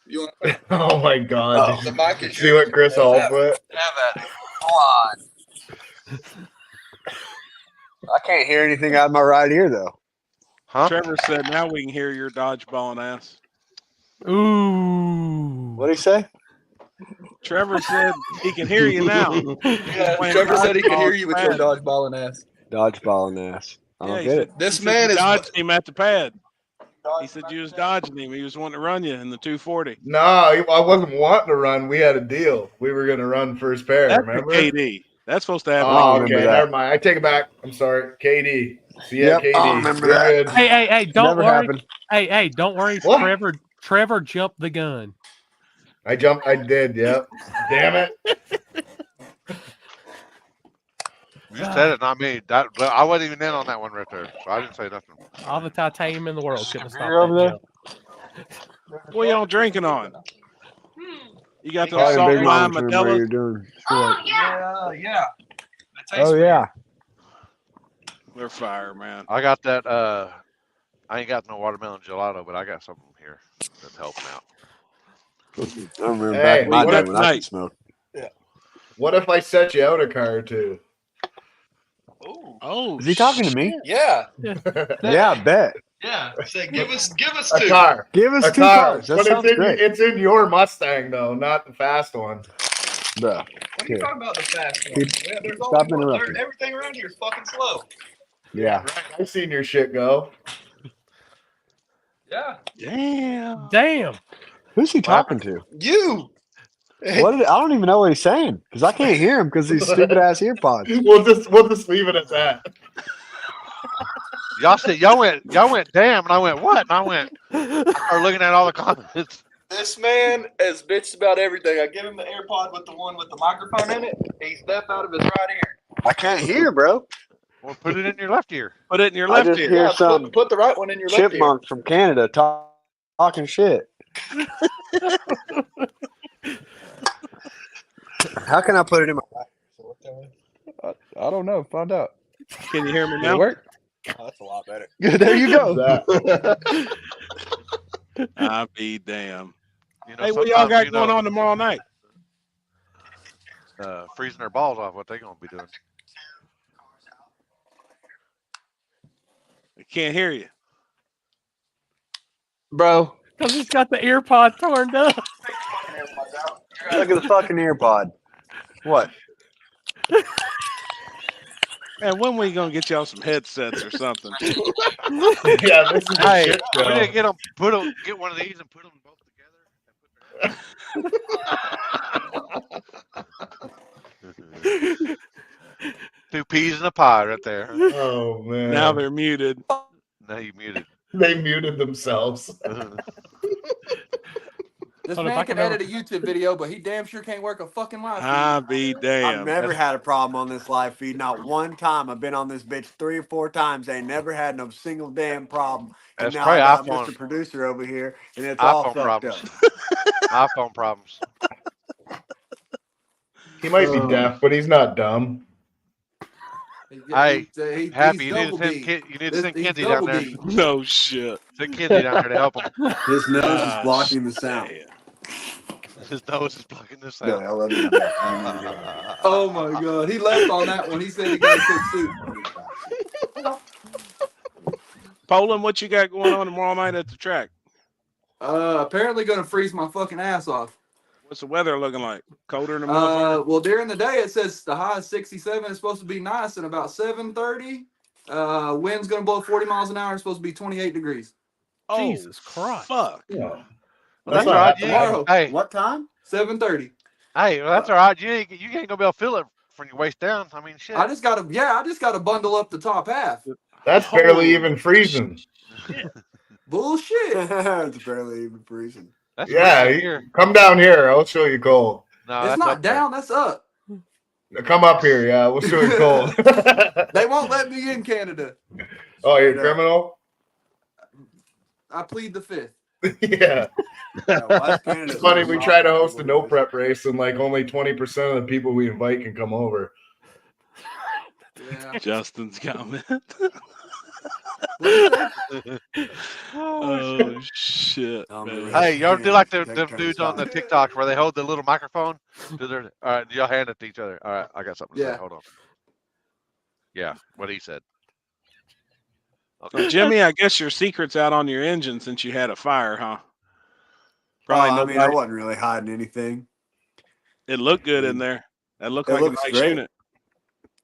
You Oh my God! the mic is See what Chris Hall put? Have at it. Come on. I can't hear anything out of my right ear though. Huh? Trevor said now we can hear your dodgeballing ass. Ooh. What'd he say? Trevor said he can hear you now. Yeah, Trevor said he could hear you with your dodgeballing ass. Dodgeballing ass. I don't Yeah, he get said- it. This he said man you is dodged him at the pad. He said you was dodging him. He was wanting to run you in the 240. No, I wasn't wanting to run. We had a deal. We were going to run first pair. That's remember? the KD. That's supposed to happen. Oh, remember okay. that. Never mind. I take it back. I'm sorry. KD. See ya, Yep, KD. I remember You're that. good. Hey, don't Never worry. happened. Hey, don't worry. What? Trevor jumped the gun. I jumped. I did. Yep. Damn it. You said it, not me. But I wasn't even in on that one right there, so I didn't say nothing. All the titanium in the world couldn't stop You're over that there? jump. What y'all drinking on? You got those Probably salt big lime mama turn where you're Modelo's? doing. yeah. Oh yeah. They're fire, man. I got that. I ain't got no watermelon gelato, but I got something here that's helping out. I remember Hey, back in my what day if- when I could smoke. What if I set you out a car or two? Oh, Is he talking to me? Yeah. Yeah, I bet. Yeah. Say, give us A two. car. Give us A 2 car. cars. That But sounds great. it's in your Mustang though, not the fast one. Bro. What are you talking about the fast one? Keep- Yeah, there's stop only one. interrupting. Everything around here is fucking slow. Yeah. I've seen your shit go. Yeah. Damn. Who's he talking to? You. What? I don't even know what he's saying because I can't hear him because these stupid ass earpods. We'll just leave it at that. Y'all said y'all went damn, and I went what? And I started looking at all the comments. This man is bitched about everything. I give him the AirPod with the one with the microphone in it. He's deaf out of his right ear. I can't hear, bro. Well, put it in your left ear. Put it in your I left just ear. hear Yeah, some put the right one in your left ear. chipmunks from Canada talking shit. How can I put it in my right ear? I don't know. Find out. Can you hear me Did it now? work? Oh, that's a lot better. There you go. I'll be damn. You know, Hey, what y'all sometimes, got you going know, on tomorrow night? freezing their balls off. What they gonna be doing? I can't hear you. Bro, Because he's got the ear pod turned up. look at the fucking earpod. What? Man, when we gonna get y'all some headsets or something? Yeah, this is a Hey, shit we show. need to get one of these and put them both together. Two peas in a pie, right there. Oh man. Now they're muted. Now you muted. They muted themselves. This Hold up, I man can can edit a YouTube video, but he damn sure can't work a fucking live feed. I'll be I've damn. never had a problem on this live feed. Not one time. I've been on this bitch 3 or 4 times. I ain't never had no single damn problem. And That's now I probably got iPhone Mr. Producer over here, and it's all iPhone fucked problems. up. iPhone problems. He might be deaf, but he's not dumb. Hey, Happy, he's you need to double send D. you need to send He's Kenzie down double there. D. No shit. Send Kenzie down there to help him. His nose is Gosh, blocking the sound. His nose is blocking the No, sound. I love you. Oh my god, he left on that one. He said he got to cook soup. Poland, what you got going on tomorrow night at the track? Apparently gonna freeze my fucking ass off. What's the weather looking like? Colder than a motherfucker? Well, during the day it says the high is 67. It's supposed to be nice, and about 7:30, wind's gonna blow 40 miles an hour. It's supposed to be 28 degrees. Oh, Jesus Christ. fuck. Yeah. Well, that's not all right. that You bad. Tomorrow, hey, What time? 7:30. hey, well, that's all right. You ain't gonna be able to feel it from your waist down. I mean, shit. I just gotta bundle up the top half. That's barely even freezing. Bullshit. It's barely even freezing. That's Yeah, freezing here. come down here. I'll show you cold. No, It's that's not up there. down. That's up. Come up here. Yeah, we'll show you cold. They won't let me in Canada. Oh, you're a Straight up. criminal? I plead the fifth. Yeah. West It's Canada's funny. a We lot try to of host a people no prep race, and like only 20% of the people we invite can come over. Yeah. Justin's comment. Oh, Oh, shit. man. hey, y'all do like them Take turns dudes on the talking. TikToks where they hold the little microphone? All right, y'all hand it to each other. All right, I got something to say. Yeah. Hold on. Yeah, what he said. Well, Jimmy, I guess your secret's out on your engine since you had a fire, huh? I mean, I nobody- wasn't really hiding anything. It looked good in there. That looked It like a looks nice great. unit.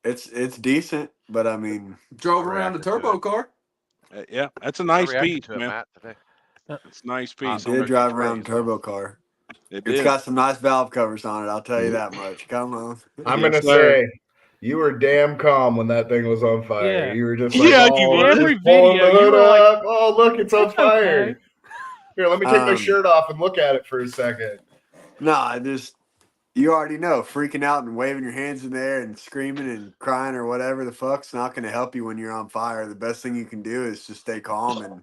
It's decent, but I mean, Drove around a turbo car. Yeah, that's a I nice reacted piece, to it, man. Matt, today. It's a nice I piece. did drive around a turbo car. It It's did. got some nice valve covers on it. I'll tell you that much. Come on. I'm Yes, gonna sir. say you were damn calm when that thing was on fire. Yeah. You were just like, Yeah, you oh, were. we're Every just pulling video, the you hood were like, up. Oh, look, it's on "It's fire. okay." Here, let me take my Um, shirt off and look at it for a second. No, you already know, freaking out and waving your hands in the air and screaming and crying or whatever the fuck's not going to help you when you're on fire. The best thing you can do is just stay calm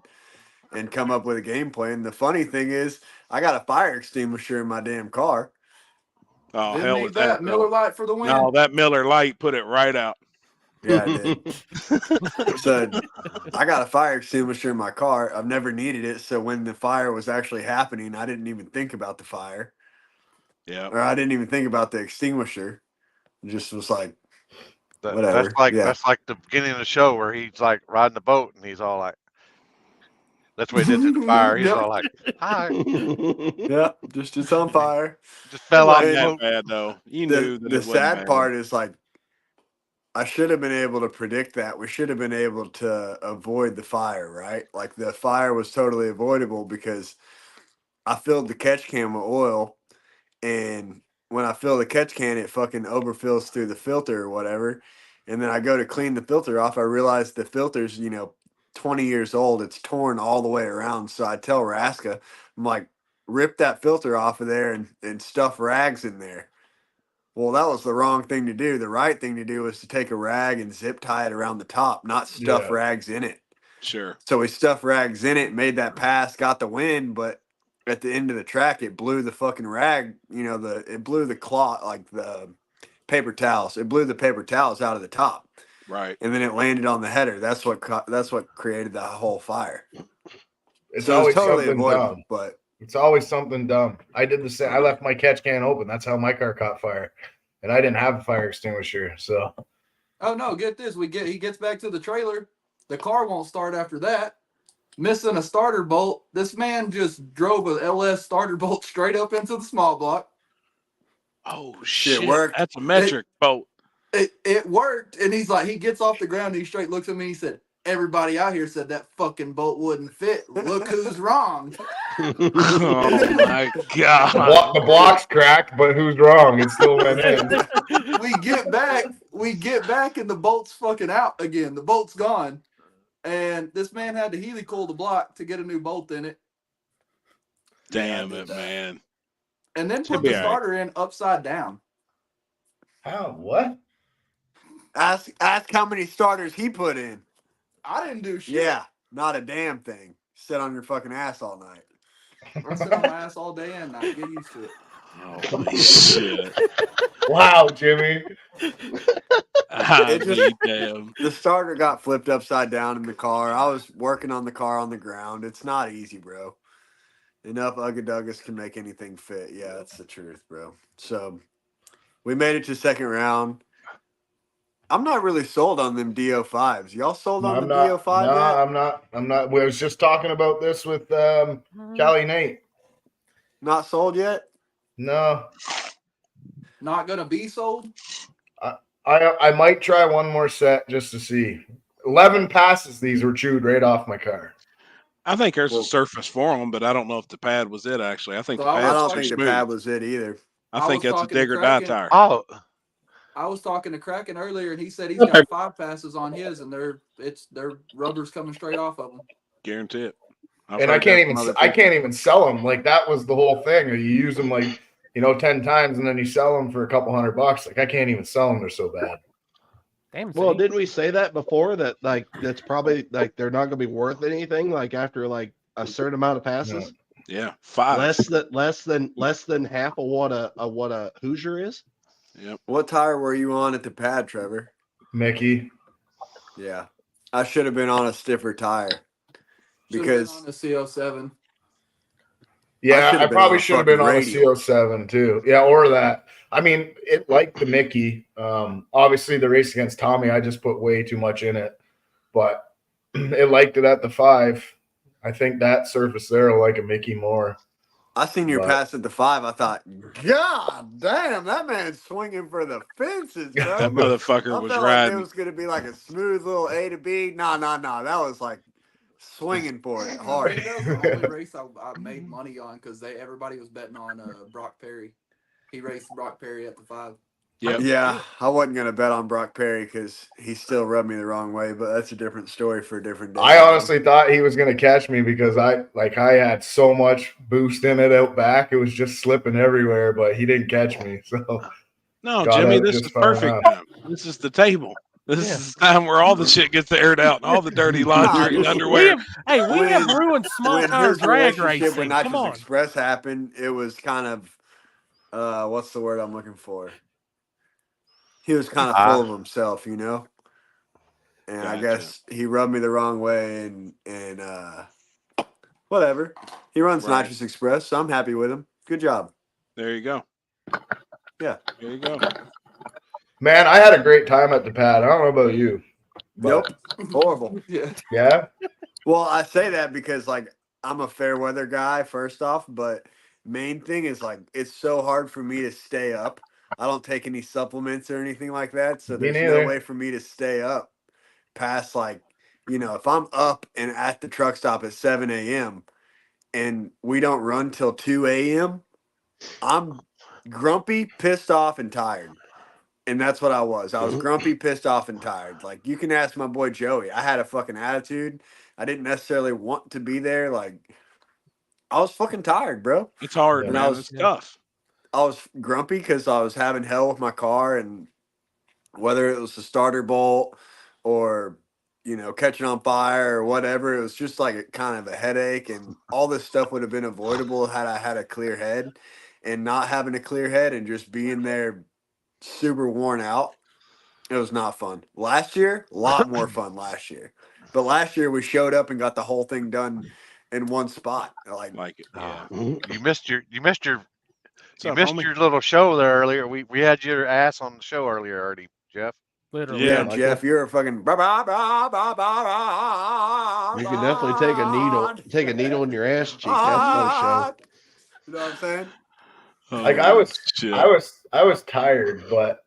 and come up with a game plan. The funny thing is, I got a fire extinguisher in my damn car. Oh, Didn't hell need with that. that. Miller though. Lite for the win. No, that Miller Lite put it right out. Yeah, I did. So I got a fire extinguisher in my car. I've never needed it. So when the fire was actually happening, I didn't even think about the fire. Yeah. Or I didn't even think about the extinguisher. It just was like, whatever. That's like the beginning of the show where he's like riding the boat and he's all like, that's what he did to the fire. He's Yep. all like, hi. Yeah, just it's on fire. Just fell It off wasn't the that boat. bad, though. You knew that The it wasn't sad bad. part is like I should have been able to predict that. We should have been able to avoid the fire, right? Like the fire was totally avoidable because I filled the catch can with oil, and when I fill the catch can, it fucking overfills through the filter or whatever. And then I go to clean the filter off. I realize the filter's, 20 years old. It's torn all the way around. So I tell Raska, I'm like, rip that filter off of there and stuff rags in there. Well, that was the wrong thing to do. The right thing to do was to take a rag and zip tie it around the top, not stuff rags in it. Sure. So we stuffed rags in it, made that pass, got the win, but at the end of the track, it blew the fucking rag, it blew the cloth, like the paper towels. It blew the paper towels out of the top. Right. And then it landed on the header. That's what created the whole fire. It's So always totally something avoidable, dumb. but It's always something dumb. I did the same. I left my catch can open. That's how my car caught fire, and I didn't have a fire extinguisher. So, Oh no, get this. He gets back to the trailer. The car won't start after that. Missing a starter bolt. This man just drove a LS starter bolt straight up into the small block. Oh shit! Worked. That's a metric bolt. It worked, and he's like, he gets off the ground and he straight looks at me. He said, "Everybody out here said that fucking bolt wouldn't fit. Look who's wrong." Oh my god! the block's cracked, but who's wrong? It still went in. we get back, and the bolt's fucking out again. The bolt's gone, and this man had to helicoil the block to get a new bolt in it. Damn it, man! And then put the starter in upside down. How? What? Ask how many starters he put in. I didn't do shit. Yeah, not a damn thing. Sit on your fucking ass all night. I sit on my ass all day and night. Get used to it. Holy shit! Wow, Jimmy. The starter got flipped upside down in the car. I was working on the car on the ground. It's not easy, bro. Enough Ugga-Duggas can make anything fit. Yeah, that's the truth, bro. So we made it to second round. I'm not really sold on them DO5s. Y'all sold on the DO5 yet? I'm not. We was just talking about this with Callie Nate. Not sold yet? No. Not gonna be sold? I might try one more set just to see. 11 passes these were chewed right off my car. I think there's a surface for them, but I don't know if the pad was it. Actually, I think I don't think the pad was it either. I think it's a digger die tire. Oh, I was talking to Kraken earlier, and he said he's got 5 passes on his, and their rubber's coming straight off of them. Guarantee it. And I can't even sell them. Like that was the whole thing. Or you use them 10 times, and then you sell them for a couple $100. Like I can't even sell them. They're so bad. Damn. Well, didn't we say that before? That that's probably they're not going to be worth anything. Like after a certain amount of passes. Yeah, 5. Less than half of what a Hoosier is. Yep. What tire were you on at the pad, Trevor? Mickey. Yeah, I should have been on a stiffer tire because on the CO7. Yeah, I probably should have been on a CO7 too. Yeah, or that. I mean, it like the Mickey. Obviously, the race against Tommy, I just put way too much in it, but it liked it at the 5. I think that surface there will like a Mickey more. I seen your pass at the 5. I thought, God damn, that man's swinging for the fences, bro. That motherfucker was riding. riding. Like it was going to be like a smooth little A to B. No. That was like swinging for it hard. That was the only race I made money on because everybody was betting on Brock Perry. He raced Brock Perry at the 5. Yep. Yeah, I wasn't going to bet on Brock Perry because he still rubbed me the wrong way, but that's a different story for a different day. I honestly thought he was going to catch me because I had so much boost in it out back. It was just slipping everywhere, but he didn't catch me. So no, Jimmy, this is perfect time. This is the table. This is the time where all the shit gets aired out and all the dirty laundry and underwear. We have ruined small tire drag racing. When Come on. Nitrous Express happened, it was kind of what's the word I'm looking for? He was kind of full of himself, And gotcha. I guess he rubbed me the wrong way, and whatever. He runs Nitrous Express, so I'm happy with him. Good job. There you go. Yeah. There you go. Man, I had a great time at the pad. I don't know about you. Nope. Horrible. Yeah. Well, I say that because I'm a fair weather guy, first off, but main thing is it's so hard for me to stay up. I don't take any supplements or anything like that, so there's no way for me to stay up past if I'm up and at the truck stop at 7 a.m. and we don't run till 2 a.m., I'm grumpy, pissed off, and tired. And that's what I was. I was grumpy, pissed off, and tired. You can ask my boy Joey. I had a fucking attitude I didn't necessarily want to be there. Like, I was fucking tired, bro. It's hard, And man. It's tough. I was grumpy because I was having hell with my car, and whether it was the starter bolt or, catching on fire or whatever, it was just like kind of a headache, and all this stuff would have been avoidable had I had a clear head. And not having a clear head and just being there super worn out, it was not fun. Last year, a lot more fun last year. But last year we showed up and got the whole thing done in one spot. Like it, yeah. You missed your little show there earlier. We had your ass on the show earlier already, Jeff. Literally. Yeah, Jeff, you're a fucking. You can definitely take a needle in your ass cheek. That's no show. You know what I'm saying? Like I was tired, but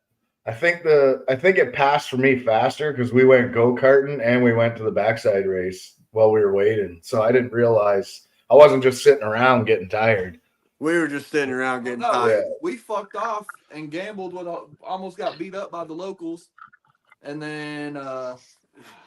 I think it passed for me faster because we went go-karting and we went to the backside race while we were waiting. So I didn't realize I wasn't just sitting around getting tired. We were just sitting around getting tired. We fucked off and gambled with almost got beat up by the locals. And then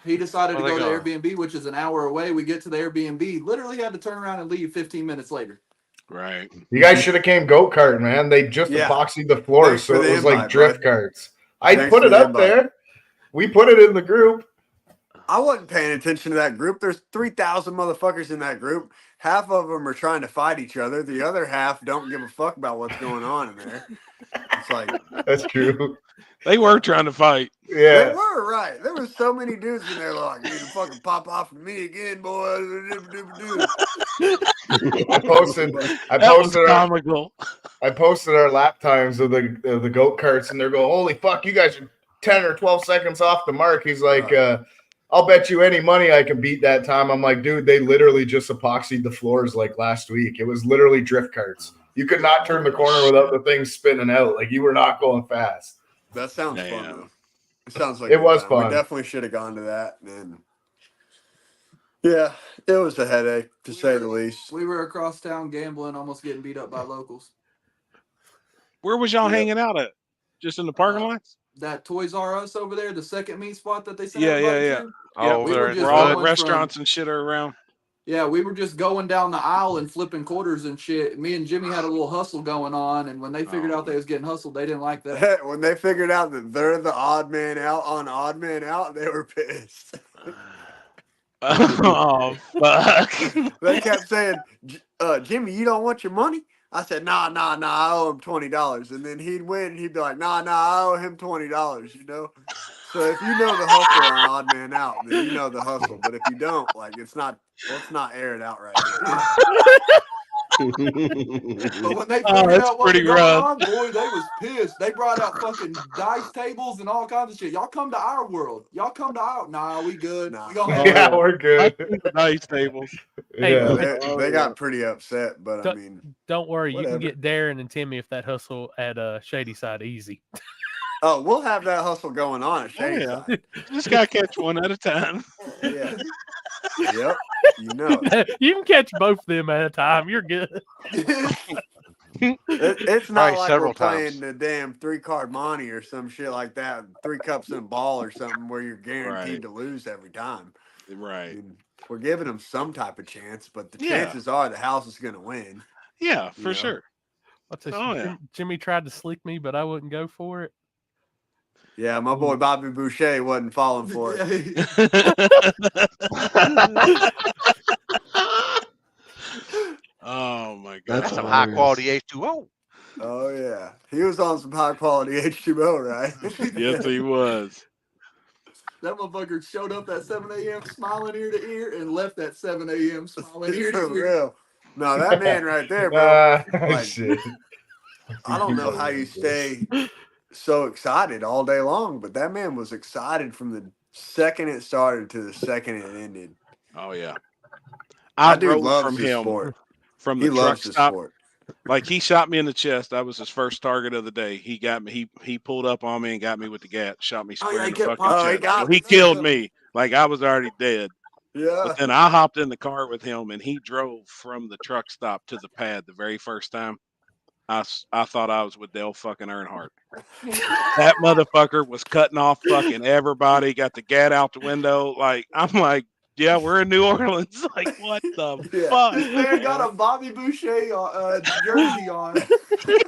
he decided to go to Airbnb, which is an hour away. We get to the Airbnb, literally had to turn around and leave 15 minutes later. Right. You guys should have came go-karting, man. They just epoxied the floors, so it was like drift carts. I put it up there. We put it in the group. I wasn't paying attention to that group. There's 3,000 motherfuckers in that group. Half of them are trying to fight each other. The other half don't give a fuck about what's going on in there. It's like, that's true. They were trying to fight. Yeah. They were, right. There was so many dudes in there like, you can fucking pop off with me again, boy. I posted our lap times of the go-karts, and they're going, holy fuck, you guys are 10 or 12 seconds off the mark. He's like, I'll bet you any money I can beat that time. I'm like, dude, they literally just epoxied the floors like last week. It was literally drift carts. You could not turn the corner without the thing spinning out. Like, you were not going fast. That sounds fun, though. It sounds like it was fun. We definitely should have gone to that. And yeah, it was a headache, to say the least. We were across town gambling, almost getting beat up by locals. Where was y'all hanging out at? Just in the parking lots? That Toys R Us over there, the second meat spot that they sent Yeah. Oh, where all the restaurants and shit are around. Yeah, we were just going down the aisle and flipping quarters and shit. Me and Jimmy had a little hustle going on, and when they figured out they was getting hustled, they didn't like that. When they figured out that they're the odd man out on Odd Man Out, they were pissed. Oh, fuck. They kept saying, Jimmy, you don't want your money? I said, nah, I owe him $20. And then he'd win, and he'd be like, nah, I owe him $20, you know? So if you know the hustle on Odd Man Out, then you know the hustle. But if you don't, like, let's not air it out right now. But when they figured out what was going on, boy, they was pissed. They brought out fucking dice tables and all kinds of shit. Y'all come to our world. Y'all come to our. Nah, we good. Nah. Yeah, we're good. Dice tables. Yeah. They got pretty upset, but I mean, don't worry. whatever. You can get Darren and Timmy if that hustle at Shady Side easy. Oh, we'll have that hustle going on at Shady Side. Just gotta catch one at a time. Yeah. Yep. You know it. You can catch both of them at a time. You're good. It's not like several we're playing times. the damn 3-card Monte or some shit like that, 3 cups in a ball or something where you're guaranteed to lose every time. Right. I mean, we're giving them some type of chance, but the chances are the house is going to win. Yeah, for sure. Jimmy tried to slick me, but I wouldn't go for it. Yeah, my boy Bobby Boucher wasn't falling for it. Oh my god, that's some high quality H2O. Oh yeah, he was on some high quality H2O, right? Yes, he was. That motherfucker showed up at 7 a.m. smiling ear to ear and left at 7 a.m. smiling ear to ear. For real. No, that man right there, bro. Like, shit. I don't know how you stay so excited all day long, but that man was excited from the second it started to the second it ended. Oh yeah, I do rode love from his him sport. from He the truck loves his stop. sport. Like he shot me in the chest. That was his first target of the day. He got me. He pulled up on me and got me with the gat. Shot me square in the fucking chest. He killed me. Like I was already dead. Yeah. But then I hopped in the car with him and he drove from the truck stop to the pad the very first time. I thought I was with Dale fucking Earnhardt. That motherfucker was cutting off fucking everybody. Got the gat out the window. Like I'm like, Yeah, we're in New Orleans. Like, what the fuck? This man got a Bobby Boucher jersey on,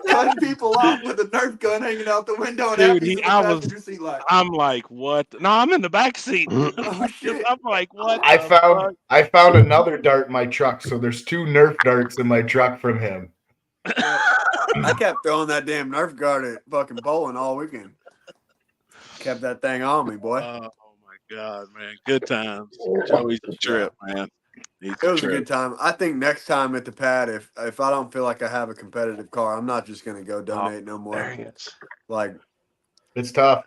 cutting people off with a Nerf gun hanging out the window, and Dude, Happy's in the passenger seat like. I'm like, what? No, I'm in the back seat. Oh shit! I'm like, what? I the fuck? found another dart in my truck, so there's 2 Nerf darts in my truck from him. I kept throwing that damn Nerf guard at fucking bowling all weekend. Kept that thing on me, boy. Oh my god, man! Good times. Joey's a trip, man. It was a good time. I think next time at the pad, if I don't feel like I have a competitive car, I'm not just gonna go donate no more. There he is. Like, it's tough.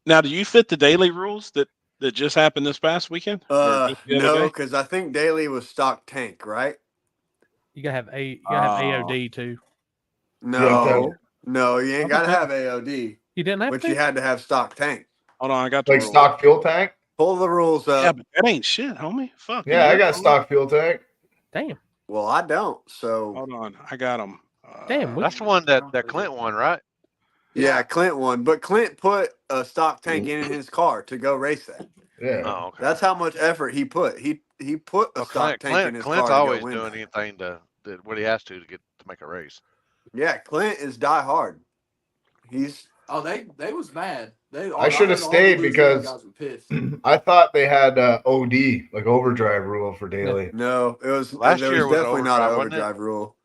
Now, do you fit the daily rules that just happened this past weekend? No, because I think daily was stock tank, right? You gotta have AOD too. No, you ain't gotta have AOD. You didn't have but to? you had to have stock tank. Hold on, I got like stock fuel tank. Pull the rules up. Yeah, but that ain't shit, homie. Fuck. Yeah, I got stock fuel tank. Damn. Well, I don't. So hold on, I got them. Damn, that's the one that Clint won, right? Yeah, Clint won, but Clint put a stock tank in his car to go race that. Yeah, oh, okay. That's how much effort he put. He put a stock tank in his Clint's car. always to go doing anything to what he has to get to make a race. Yeah, Clint is die hard. He's they was mad. I should have stayed because I thought they had OD, like overdrive rule for daily. No, it was last year was definitely not an wasn't it? overdrive rule.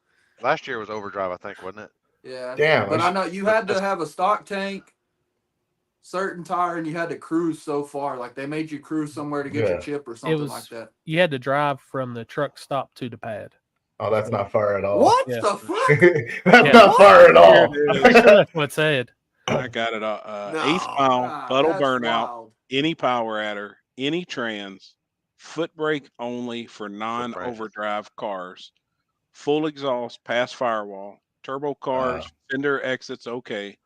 Last year was overdrive, I think, wasn't it? Yeah. Damn. But I know you had to have a stock tank, certain tire, and you had to cruise so far. Like they made you cruise somewhere to get your chip or something like that. You had to drive from the truck stop to the pad. Oh, that's not far at all. What Yeah. the fuck? That's not far at all. That's what it said. I got it. No, Eighth mile, puddle that's burnout, wild. any power adder, any trans, foot brake only for non-overdrive cars, full exhaust, pass firewall, turbo cars, fender exits okay,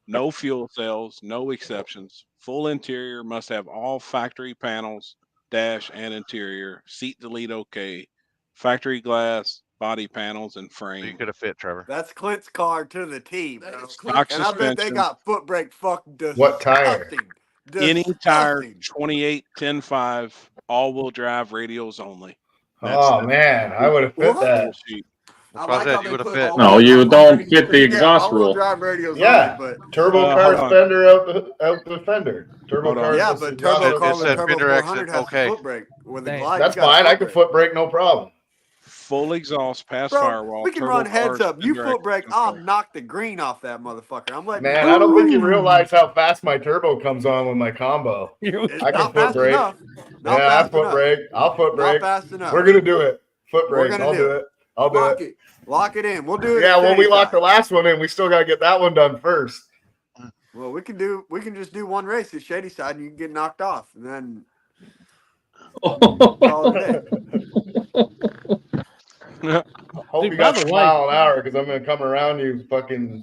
no fuel cells, no exceptions, full interior, must have all factory panels, dash and interior, seat delete okay, factory glass, body panels, and frame. You could have fit, Trevor. That's Clint's car to the T, bro. Stock And I bet they suspension. got foot brake fucking disgusting. What tire? Any tire, Disgusting. 28, 10.5, all-wheel drive, radials only. Oh man, I would have fit What? that. I That's why I like said how you they would have put fit. all No, the- you don't fit the exhaust all-wheel rule. drive radios Yeah, only, but turbo hold car on. fender out the fender. Turbo Hold on. car. yeah, just but is not- turbo car it with said turbo fender 400 exit, has okay. a foot brake. With the Damn. glide, That's you got a fine. I can brake. foot brake, no problem. Full exhaust, pass Bro, firewall. we can turbo run heads cars, up. You fender foot brake, exits, I'll okay. knock the green off that motherfucker. I'm letting Man, you I don't think you know. realize how fast my turbo comes on with my combo. It's I can not foot fast brake. enough. Not Yeah, I fast foot enough. brake. I'll foot Not brake. fast enough. We're gonna do it. Foot We're brake. gonna I'll do do it. it. I'll do Lock it. it. Lock it in. We'll do it. Yeah, at when we Shady lock the Side. last one in, we still gotta get that one done first. Well, we can just do one race at Shady Side and you can get knocked off. And then call it a day. Hope Dude, you by got the some way- mile an hour because I'm gonna come around you fucking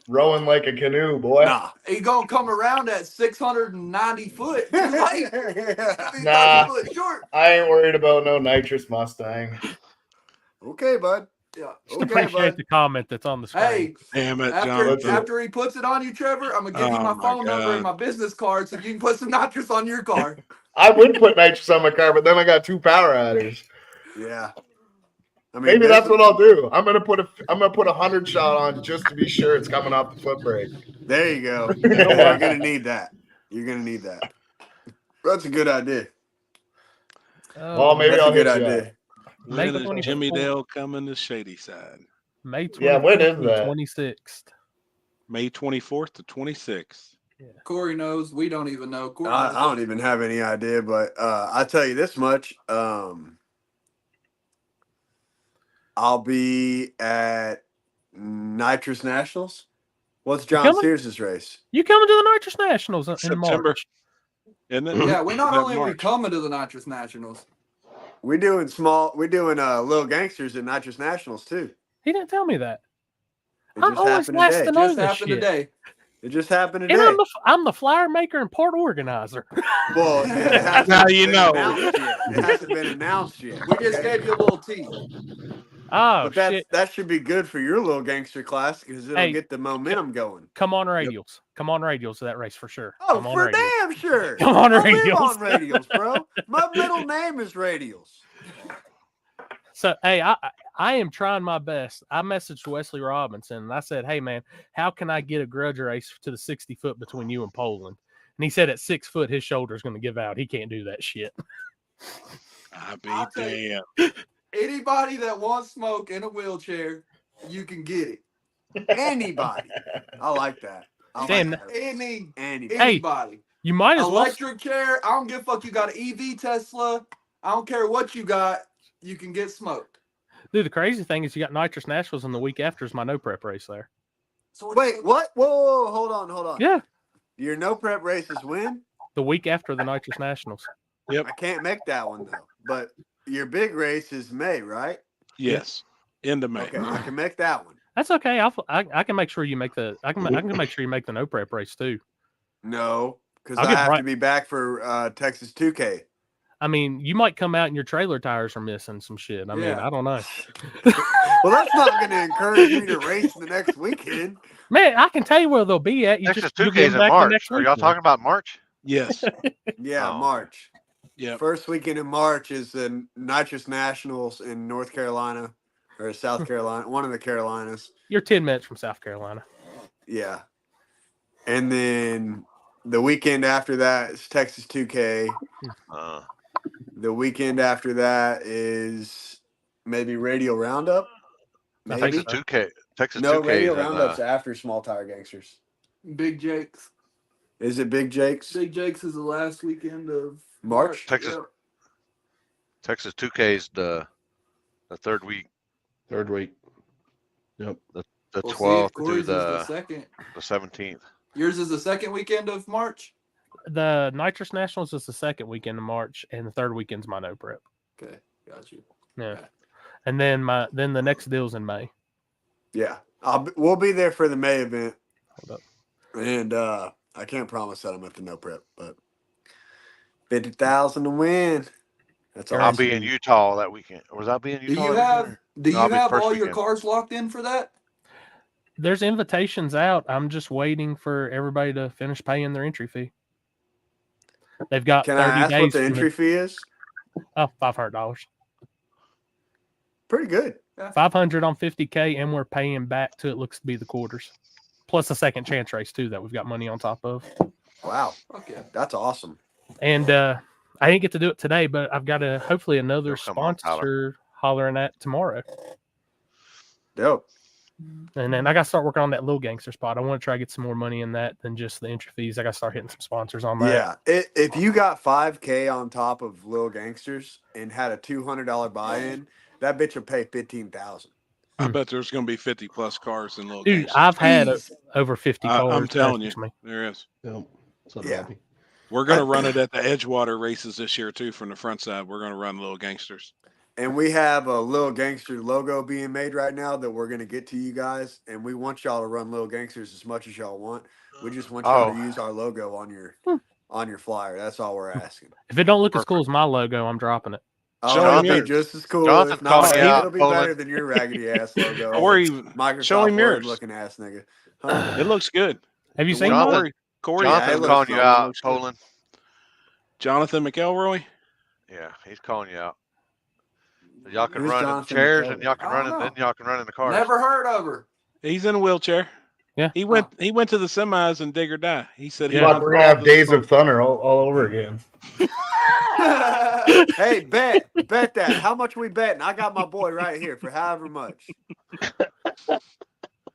rowing like a canoe, boy. Nah. He gonna come around at 690 foot. Too late. He's Nah. 30 foot short. I ain't worried about no nitrous Mustang. Okay, bud. Yeah. Okay, Appreciate bud. the comment that's on the screen. Hey, Damn it, after Jonathan. after he puts it on you, Trevor, I'm gonna give you Oh my my phone number God. and my business card so you can put some nitrous on your car. I would put nitrous on my car, but then I got 2 power adders. Yeah. I mean, Maybe this that's is- what I'll do. I'm gonna put a 100 shot on just to be sure it's coming off the foot brake. There you go. You're gonna need that. You're gonna need that. That's a good idea. Well, maybe That's I'll a good hit you idea. up. When May is 24th. Jimmy Dale coming to Shady Side? May 24th Yeah, when is and that? 26th. May 24th to 26th. Corey knows. We don't even know. Corey I knows. don't even have any idea, but I'll tell you this much. I'll be at Nitrous Nationals. What's John coming? Sears' race? You coming to the Nitrous Nationals in September. March? Isn't it? Yeah, we not That only we March. coming to the Nitrous Nationals. We're doing Little Gangsters at Nitrous Nationals too. He didn't tell me that. It I'm just always happened last today. to know Just this happened shit. today. It just happened And today. I'm the flyer maker and part organizer. Well, it hasn't Now you been know. announced yet. It hasn't been announced yet. We just gave you a little tease. Oh, But shit. that should be good for your little gangster class because it'll Hey, get the momentum going. Come on radials. Come on radials to that race for sure. Oh, Come on for radials. damn sure. Come on I radials. live on radials, bro. My middle name is Radials. So, hey, I am trying my best. I messaged Wesley Robinson and I said, hey, man, how can I get a grudge race to the 60 foot between you and Poland? And he said at 6 foot, his shoulder's going to give out. He can't do that shit. I'll be damn. Anybody that wants smoke in a wheelchair, you can get it. Anybody. I like that. Anybody. Hey, you might as Electric chair. I don't give a fuck. You got an EV Tesla. I don't care what you got. You can get smoked. Dude, the crazy thing is you got Nitrous Nationals and the week after is my no prep race there. So wait, what? Whoa, hold on. Yeah. Your no prep race is when? The week after the Nitrous Nationals. Yep. I can't make that one though. But your big race is May, right? Yes. End of May. Okay, I can make that one. That's okay. I can make sure you make the I can make sure you make the no prep race too. No, because I have to be back for Texas 2K. I mean, you might come out and your trailer tires are missing some shit. I mean, I don't know. Well, that's not going to encourage me to race the next weekend. Man, I can tell you where they'll be at. You Texas just 2K is in March. Are y'all talking about March? Yes. Yeah, March. Yeah. First weekend in March is the Nitrous Nationals in North Carolina or South Carolina, one of the Carolinas. You're 10 minutes from South Carolina. Yeah. And then the weekend after that is Texas 2K. The weekend after that is maybe Radio Roundup. Maybe. Texas 2K. Texas no, 2K Radio is Roundup's after Small Tire Gangsters. Big Jake's. Is it Big Jake's? Big Jake's is the last weekend of March. Texas. Yep. Texas 2K is the third week. Third week. Yep. The Well, 12th Corey's through is the the second. 17th. Yours is the second weekend of March. The Nitrous Nationals is the second weekend of March, and the third weekend's my no prep. Okay, got you. Yeah, and then the next deal's in May. Yeah, we'll be there for the May event. And I can't promise that I'm at the no prep, but 50,000 to win. That's all. I'll be in Utah that weekend. Or was I be in Utah? Do you have all your cars locked in for that? There's invitations out. I'm just waiting for everybody to finish paying their entry fee. They've got Can 30 I ask days. what the entry fee is? Oh, $500. Pretty good. $500 on 50K, and we're paying back to it looks to be the quarters, plus a second chance race too that we've got money on top of. Wow. Okay, that's awesome. And I didn't get to do it today, but I've got hopefully another sponsor hollering at tomorrow. Dope. And then I got to start working on that little gangster spot. I want to try to get some more money in that than just the entry fees. I got to start hitting some sponsors on that. Yeah. If you got 5K on top of Little Gangsters and had a $200 buy-in, that bitch will pay $15,000. I bet there's going to be 50 plus cars in Little Dude, Gangsters. I've had over 50 cars. I'm telling you, there is. Yeah. We're going to run it at the Edgewater races this year too. From the front side, we're going to run Little Gangsters. And we have a Little Gangster logo being made right now that we're going to get to you guys. And we want y'all to run Little Gangsters as much as y'all want. We just want y'all to use our logo on your flyer. That's all we're asking. If it don't look as cool as my logo, I'm dropping it. Oh, it'll be just as cool. If not, it'll be better than your raggedy ass logo. Or even Microsoft Word looking ass nigga. Huh? It looks good. Have you seen Corey? Jonathan's calling you out, Poland. Jonathan McElroy? Yeah, he's calling you out. Y'all can run in the chairs and y'all can run in, then y'all can run in the cars. Never heard of her. He's in a wheelchair. Yeah. He went to the semis and Dig or Die. He said we're gonna have Days of Thunder all over again. Hey, bet that. How much we betting? I got my boy right here for however much.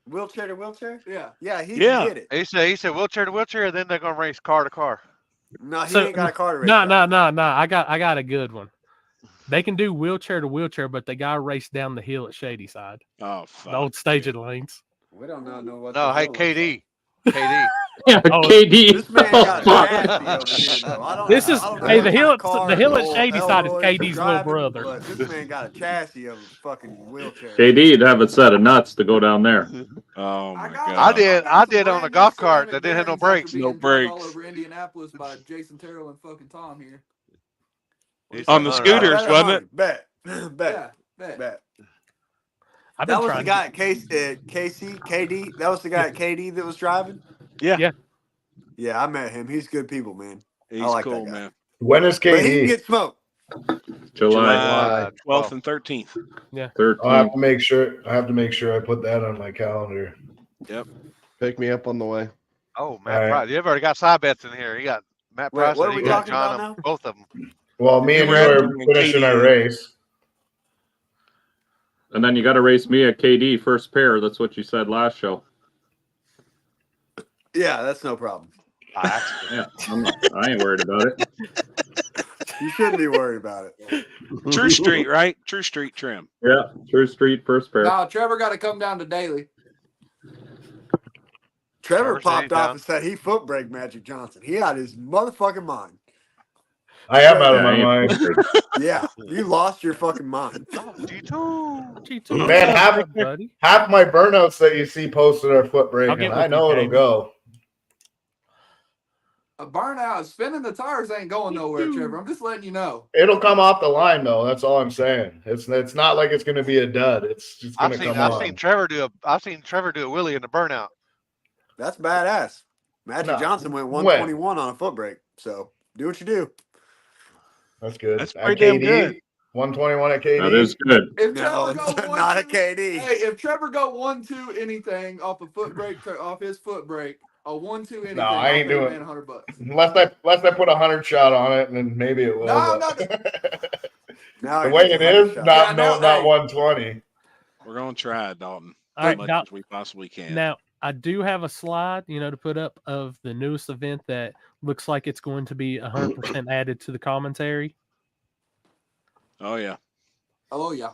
Wheelchair to wheelchair? Yeah, he can get it. He said wheelchair to wheelchair, and then they're gonna race car to car. No, he ain't got a car to race. No. I got a good one. They can do wheelchair to wheelchair, but they gotta race down the hill at Shady Side. Oh, fuck. The old staging lanes. We don't know what. No, hey, KD. Yeah, KD. This man got chassis over here, though. The hill at Shady Side is KD's little brother. But this man got a chassis of a fucking wheelchair. KD'd have a set of nuts to go down there. Oh my god! I did on a golf cart that didn't have no brakes. No brakes. All over Indianapolis by Jason Terrell and fucking Tom here. On the scooters, wasn't it? Bet. Yeah, bet. That was the guy at KD. That was the guy at KD that was driving. Yeah. Yeah, I met him. He's good people, man. He's I like cool, that guy. man. When is But he can KD? get smoked. July 12th and 13th. Yeah. 13th. I have to make sure I put that on my calendar. Yep. Pick me up on the way. Oh, All Matt right. Price. You've already got side bets in here. You got Matt Wait, Price what and are you we got talking John, about now? both of them. Well, me and you are finishing our race. And then you got to race me at KD first pair. That's what you said last show. Yeah, that's no problem. Yeah, I ain't worried about it. You shouldn't be worried about it. True Street, right? True Street trim. Yeah, True Street first pair. No, Trevor got to come down to Daily. Trevor popped off and said he foot brake Magic Johnson. He had his motherfucking mind. I am out of my mind. Yeah, you lost your fucking mind. G2. Man, half my burnouts that you see posted are foot braking. I know it'll go. A burnout, spinning the tires ain't going nowhere, Trevor. I'm just letting you know. It'll come off the line though. That's all I'm saying. It's not like it's going to be a dud. It's just going to come I've on. seen Trevor do a wheelie in the burnout. That's badass. Magic Johnson went 121 on a foot brake. So do what you do. That's good. That's At pretty damn KD, good. 121 at KD. That is good. If No, Trevor go not a KD. Hey, if Trevor go 1-2 anything off a foot brake, off his foot brake, a 1-2 anything, No, I ain't doing it. $100. Unless I put 100 shot on it, and then maybe it will. No, Now the way it is, not 120. We're going to try it, Dalton. All right, as much now- as we possibly can. Now, I do have a slide, to put up of the newest event that looks like it's going to be 100% added to the commentary. Oh, yeah. Oh, yeah.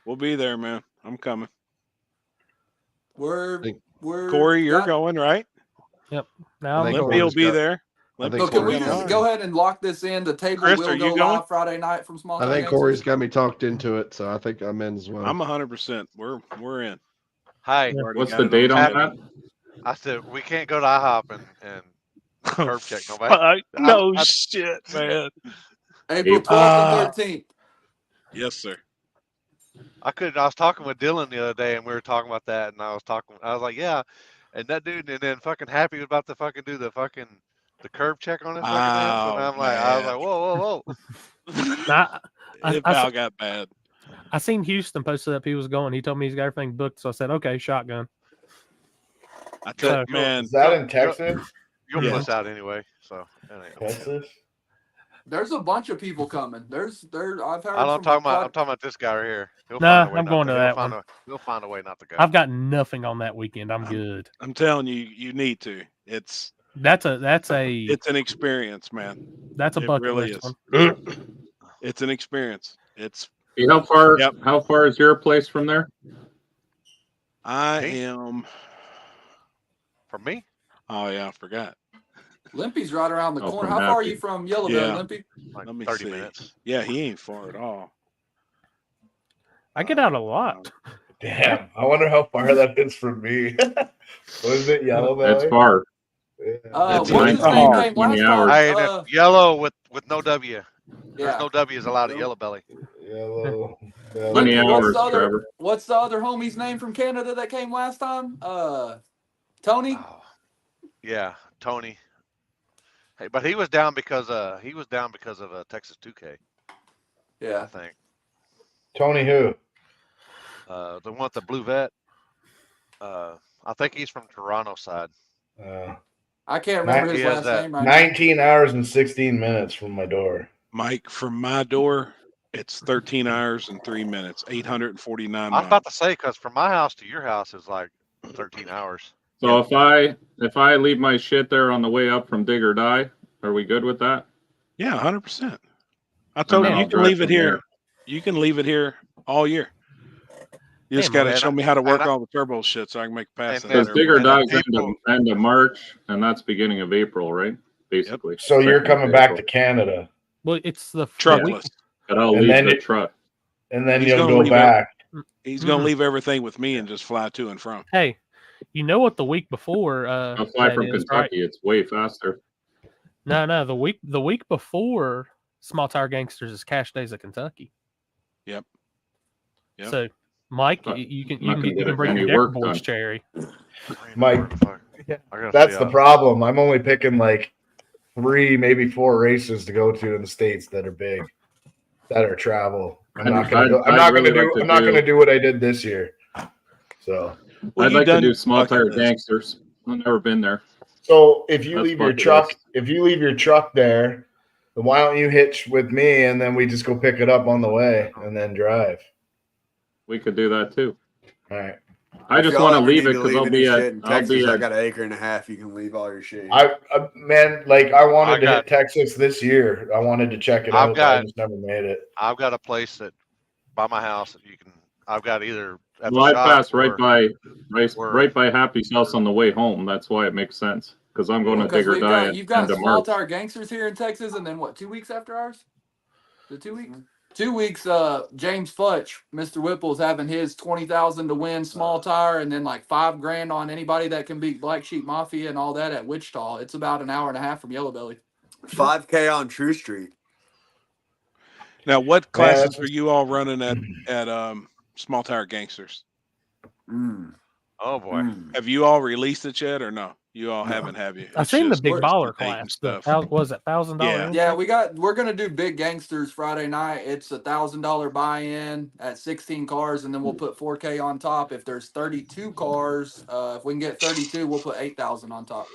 We'll be there, man. I'm coming. We're Corey, you're going, right? Yep. Now Limpy will be there. So can we just go ahead and lock this in? The table Chris, will are go you going? live Friday night from Small I Town think Gangsters. Corey's got me talked into it, so I think I'm in as well. I'm 100%. We're in. Hi. What's the date on that? I said we can't go to IHOP and curb check nobody. No shit, man. April 12th and 13th. Yes, sir. I was talking with Dylan the other day, and we were talking about that, and I was like, yeah, and that dude, and then fucking Happy was about to fucking do the curb check on his fucking ass, and I was like, whoa. I It got bad. I seen Houston posted up he was going. He told me he's got everything booked, so I said, okay, shotgun. I tell you, man. Is that in Texas? You'll puss out anyway, so. Texas? There's a bunch of people coming. I've heard. I'm talking about this guy right here. Nah, I'm going to that one. He'll find a way not to go. I've got nothing on that weekend. I'm good. I'm telling you, you need to. It's an experience, man. That's a it bucket really list is. one. It's an experience. It's How far is your place from there? I am from me. Oh yeah, I forgot. Limpy's right around the Oh, corner. from How far are Happy. you from Yellowbelly, Yeah. Limpy? Like Let me 30 see. minutes. Yeah, he ain't far at all. I get out a lot. Damn, I wonder how far that is from me. Was it Yellow Belly? That's far. What's his 19 name hours, came 20 last hours. time? Hey, and it's yellow with no W. Yeah. There's no W's allowed at Yellow Belly. Yellow Belly. 20 Limpy, hours, Trevor. what's the other homie's name from Canada that came last time? Tony? Oh, yeah, Tony. Hey, but he was down because of Texas 2K. I Yeah. think. Tony who? The one with the blue vet. I think he's from Toronto side. I can't remember his He has last name right 19 hours and 16 minutes from my door. Mike, from my door, it's 13 hours and 3 minutes, 849 I was miles. about to say, because from my house to your house is like 13 hours. So if I leave my shit there on the way up from Dig or Die, are we good with that? Yeah, 100%. I told you, I'll you can drive leave it from here. there. You can leave it here all year. You just Damn, got to man, show me how to work and I- all the turbo shit so I can make a pass. And in Because then- there. Dig or and Die then is end of March, and that's beginning of April, right? Basically. So you're Second of coming back to April. Canada, Well, it's the Truckless. But I'll And leave then the it- truck. and then He's you'll gonna go leave back. He's going to leave everything with me and just fly to and from. Hey, you know what the week before? I'll fly that from is, Kentucky. right? It's way faster. No, the week before Small Tower Gangsters is Cash Days of Kentucky. Yep. So Mike, you can bring your Decker Boys cherry. Mike, Yeah. That's the problem. I'm only picking like 3, maybe 4 races to go to in the States that are big, that are travel. I'm not gonna do what I did this year. So I'd like to do small tire gangsters. I've never been there. So if you leave your truck there, then why don't you hitch with me and then we just go pick it up on the way and then drive? We could do that too. All right. I just want to leave it because I'll be at Texas. I got an acre and a half. You can leave all your shit. I wanted to hit Texas this year. I wanted to check it out. I just never made it. I've got a place that by my house that you can. I've got either. Well, I pass right by Happy's house on the way home. That's why it makes sense because I'm going to Digger Die. You've got small tire gangsters here in Texas, and then what? 2 weeks after ours? The 2 weeks. 2 weeks. James Futch, Mr. Whipple's having his 20,000 to win small tire, and then like $5,000 on anybody that can beat Black Sheep Mafia and all that at Wichita. It's about an hour and a half from Yellow Belly. $5,000 on True Street. Now, what classes are you all running at Small Tire Gangsters? Oh boy, have you all released it yet, or no? You all haven't, have you? I've seen the big baller class. Was it $1,000? Yeah, we're gonna do big gangsters Friday night. It's $1,000 buy-in at 16 cars, and then we'll put $4,000 on top. If there's 32 cars, if we can get 32, we'll put $8,000 on top.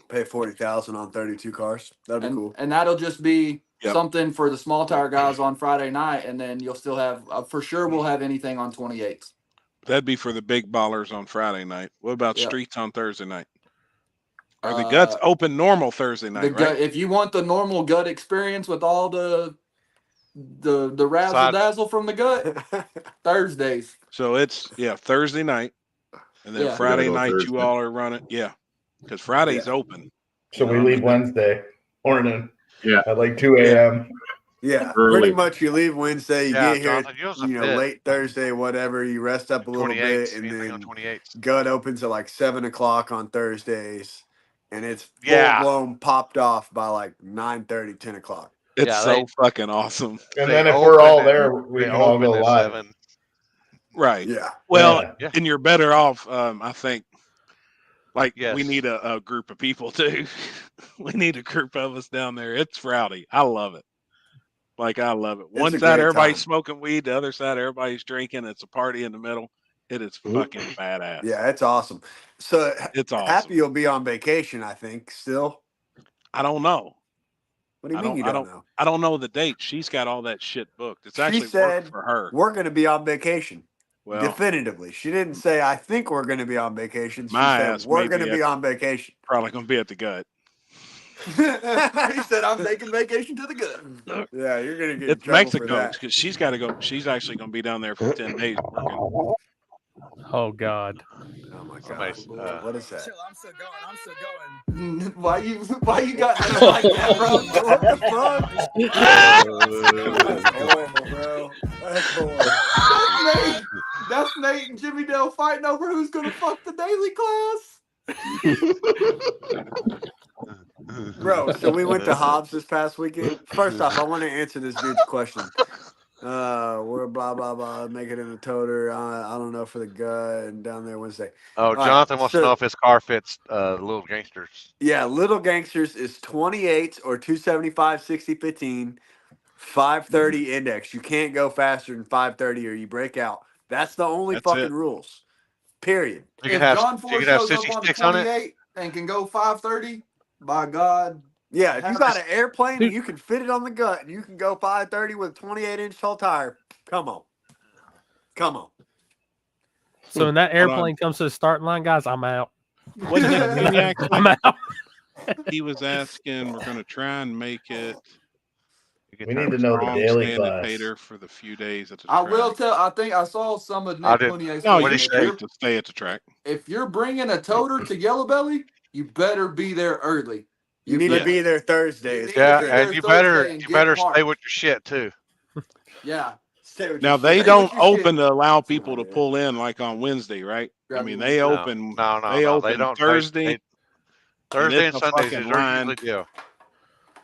Pay $40,000 on 32 cars. That'd be cool. And that'll just be something for the small tire guys on Friday night, and then you'll still have for sure we'll have anything on 28s. That'd be for the big ballers on Friday night. What about streets on Thursday night? Are the guts open normal Thursday night? Right? If you want the normal gut experience with all the razzle dazzle from the gut, Thursdays. So it's Thursday night, and then Friday night you all are running. Yeah, because Friday's open. So we leave Wednesday morning. Yeah, at like 2 a.m. Yeah, pretty much. You leave Wednesday, you get here, late Thursday, whatever. You rest up a little bit, and then gut opens at like 7 o'clock on Thursdays, and it's full blown popped off by like 9:30, 10 o'clock. It's so fucking awesome. And then if we're all there, we can all go live. Right. Yeah. Well, and you're better off. I think. Like we need a group of people too. We need a group of us down there. It's rowdy. I love it. I love it. One side everybody's smoking weed, the other side everybody's drinking. It's a party in the middle. It is fucking badass. Yeah, it's awesome. So it's awesome. Happy will be on vacation, I think. Still, I don't know. What do you mean you don't know? I don't know the date. She's got all that shit booked. It's actually work for her. We're going to be on vacation. Well, definitively. She didn't say, I think we're going to be on vacation. She said, we're going to be on vacation. Probably going to be at the gut. He said, I'm taking vacation to the gut. Yeah, you're going to get it's Mexico because she's got to go. She's actually going to be down there for 10 days working. Oh, God. Oh, my God. What is that? I'm still going. Why you got like that, bro? What the fuck? Bro. That's Nate. That's Nate and Jimmy Dale fighting over who's going to fuck the daily class. Bro, so we went to Hobbs this past weekend. First off, I want to answer this dude's question. We're blah blah blah, make it in the toter. I don't know for the gut and down there Wednesday. Oh, Jonathan wants to know if his car fits Little Gangsters. Yeah, Little Gangsters is 28 or 275 60-15, 530 index. You can't go faster than 530 or you break out. That's the only fucking rules. Period. If John Ford shows up on a 28 and can go 530, by God. Yeah, if you got an airplane and you can fit it on the gut and you can go 530 with a 28-inch tall tire, come on. Come on. So when that airplane comes to the starting line, guys, I'm out. What did that maniac say? I'm out. He was asking, we're going to try and make it. We need to know the daily class. For the few days at the I track. will tell. I think I saw some of Nick Cloutier's. No, you should to stay at the track. If you're bringing a toter to Yellow Belly, you better be there early. You need to be there Thursdays. Yeah, and you better stay with your shit too. Yeah. Now they don't open to allow people to pull in like on Wednesday, right? I mean they open. No, they open they don't. Thursday. Thursday and Sundays is their usually deal.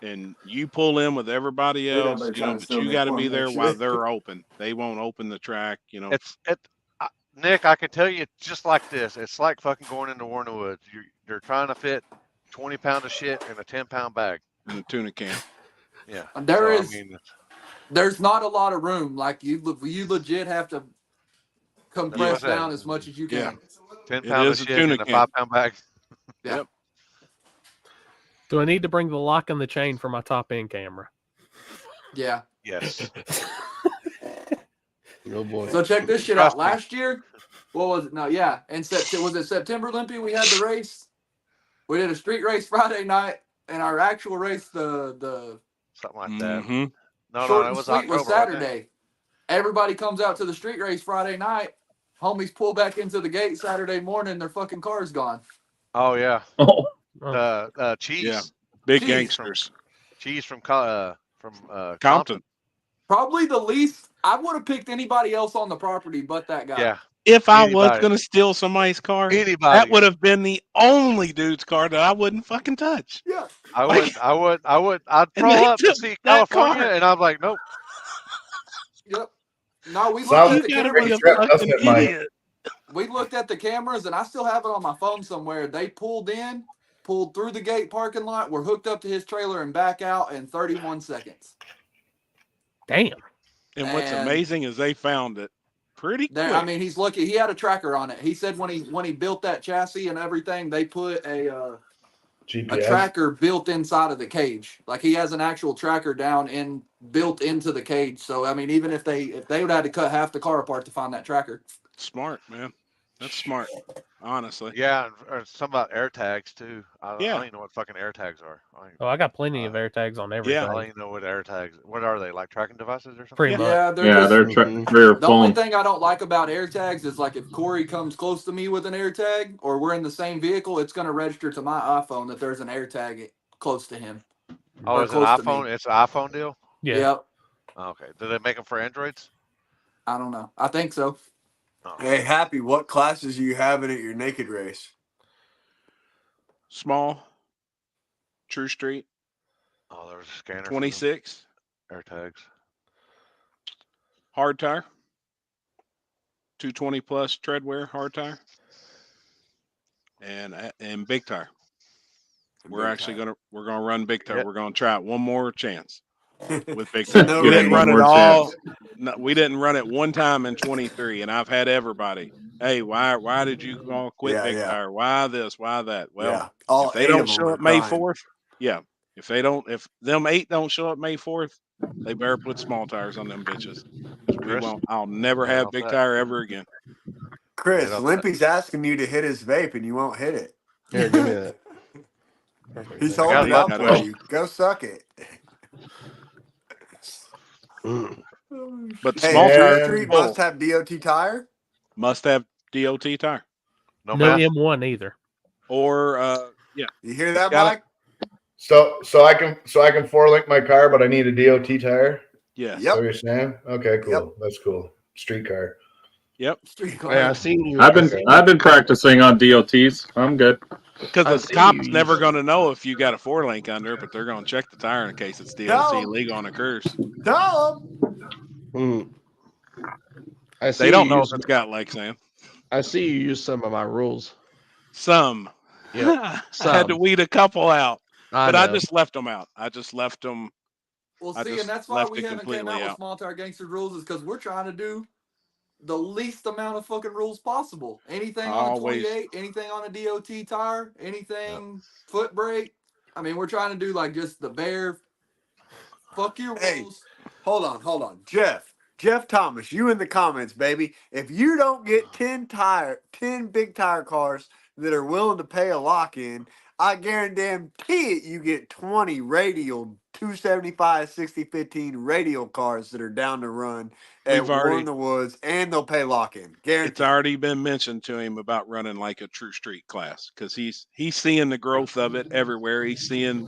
and you pull in with everybody else, you know, but you got to be there while they're open. They won't open the track, you know. Nick, I can tell you just like this. It's like fucking going into War in the Woods. You're trying to fit 20 pounds of shit in a 10-pound bag. In a tuna can. Yeah. There's not a lot of room. Like you legit have to compress down as much as you can. 10 pounds of shit in a 5-pound bag. Yeah. Yep. Do I need to bring the lock and the chain for my top end camera? Yeah. Yes. Oh boy. So check this shit out. Last year, what was it? No, yeah. And was it September Olympian? We had the race. We did a street race Friday night, and our actual race, the something like that. Mm-hmm. Short and sweet was Saturday. Everybody comes out to the street race Friday night. Homies pull back into the gate Saturday morning. Their fucking car's gone. Oh yeah. Oh. Cheese. Yeah. Big gangsters. Cheese from Compton. Probably the least. I would have picked anybody else on the property but that guy. Yeah. If I was going to steal somebody's car, that would have been the only dude's car that I wouldn't fucking touch. Yeah. I'd pull up to see California, and I'm like, nope. Yep. No, we looked at the cameras. We looked at the cameras, and I still have it on my phone somewhere. They pulled through the gate parking lot, were hooked up to his trailer, and back out in 31 seconds. Damn. And what's amazing is they found it pretty quick. I mean, he's lucky. He had a tracker on it. He said when he built that chassis and everything, they put a tracker built inside of the cage. Like he has an actual tracker built into the cage. So I mean, even if they would have had to cut half the car apart to find that tracker. Smart, man. That's smart. Honestly. Yeah, or something about air tags too. I don't even know what fucking air tags are. I got plenty of air tags on everything. I don't even know what air tags. What are they? Like tracking devices or something? Pretty much. Yeah, they're the only thing I don't like about air tags is like if Corey comes close to me with an air tag or we're in the same vehicle, it's going to register to my iPhone that there's an air tag close to him. Oh, it's an iPhone? It's an iPhone deal? Yeah. Yep. Okay. Do they make them for Androids? I don't know. I think so. Oh. Hey, Happy, what classes are you having at your naked race? Small. True Street. Oh, there's a scanner. 26. Air tags. Hard tire. 220 plus tread wear hard tire. And big tire. We're gonna run big tire. We're gonna try it one more chance with big tire. We didn't run it all. No, we didn't run it one time in 23, and I've had everybody. Hey, why did you all quit big tire? Why this? Why that? Well, if they don't show up May 4th, if them 8 don't show up May 4th, they better put small tires on them bitches. I'll never have big tire ever again. Chris, Limpy's asking you to hit his vape, and you won't hit it. Here, give me that. He's holding it up for you. Go suck it. But small tire Street must have DOT tire. Must have DOT tire. No M1 either. Or you hear that, Mike? So I can 4-link my car, but I need a DOT tire. Yeah. Yep. What you're saying? Okay, cool. Yep. That's cool. Street car. Yep. Street car. Yeah, I've seen you. I've been practicing on DOTs. I'm good. Because the cop's never going to know if you got a 4-link under, but they're going to check the tire in case it's DOT legal on a curse. Tell them. They don't know if it's got legs, Sam. I see you use some of my rules. Some. Yeah. I had to weed a couple out. I just left them out. I just left them. Well, see, and that's why we haven't came out with small tire gangster rules is because we're trying to do the least amount of fucking rules possible. Anything on a 28, anything on a DOT tire, anything foot brake. I mean, we're trying to do like just the bare fuck your rules. Hold on. Jeff Thomas, you in the comments, baby. If you don't get 10 big tire cars that are willing to pay a lock-in, I guarantee it you get 20 radial 275 6015 radial cars that are down to run at War in the Woods, and they'll pay lock-in. Guaranteed. It's already been mentioned to him about running like a true street class because he's seeing the growth of it everywhere. He's seeing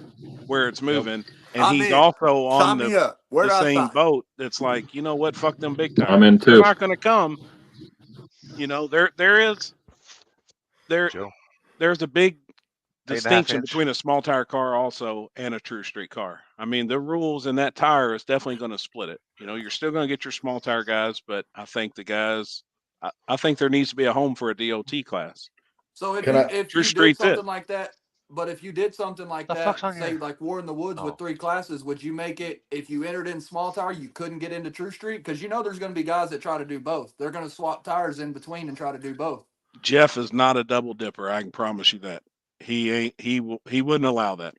where it's moving, and he's also on the same boat. That's like, you know what? Fuck them big tires. I'm in too. They're not going to come. You know, there's a big distinction between a small tire car also and a true street car. I mean, the rules in that tire is definitely going to split it. You know, you're still going to get your small tire guys, but I think the guys, I think there needs to be a home for a DOT class. So if True you did Street's something like that, but if you did something like that, say here? like War in the Woods with 3 classes, would you make it if you entered in small tire, you couldn't get into True Street? Because you know there's going to be guys that try to do both. They're going to swap tires in between and try to do both. Jeff is not a double dipper. I can promise you that. He ain't. He wouldn't allow that.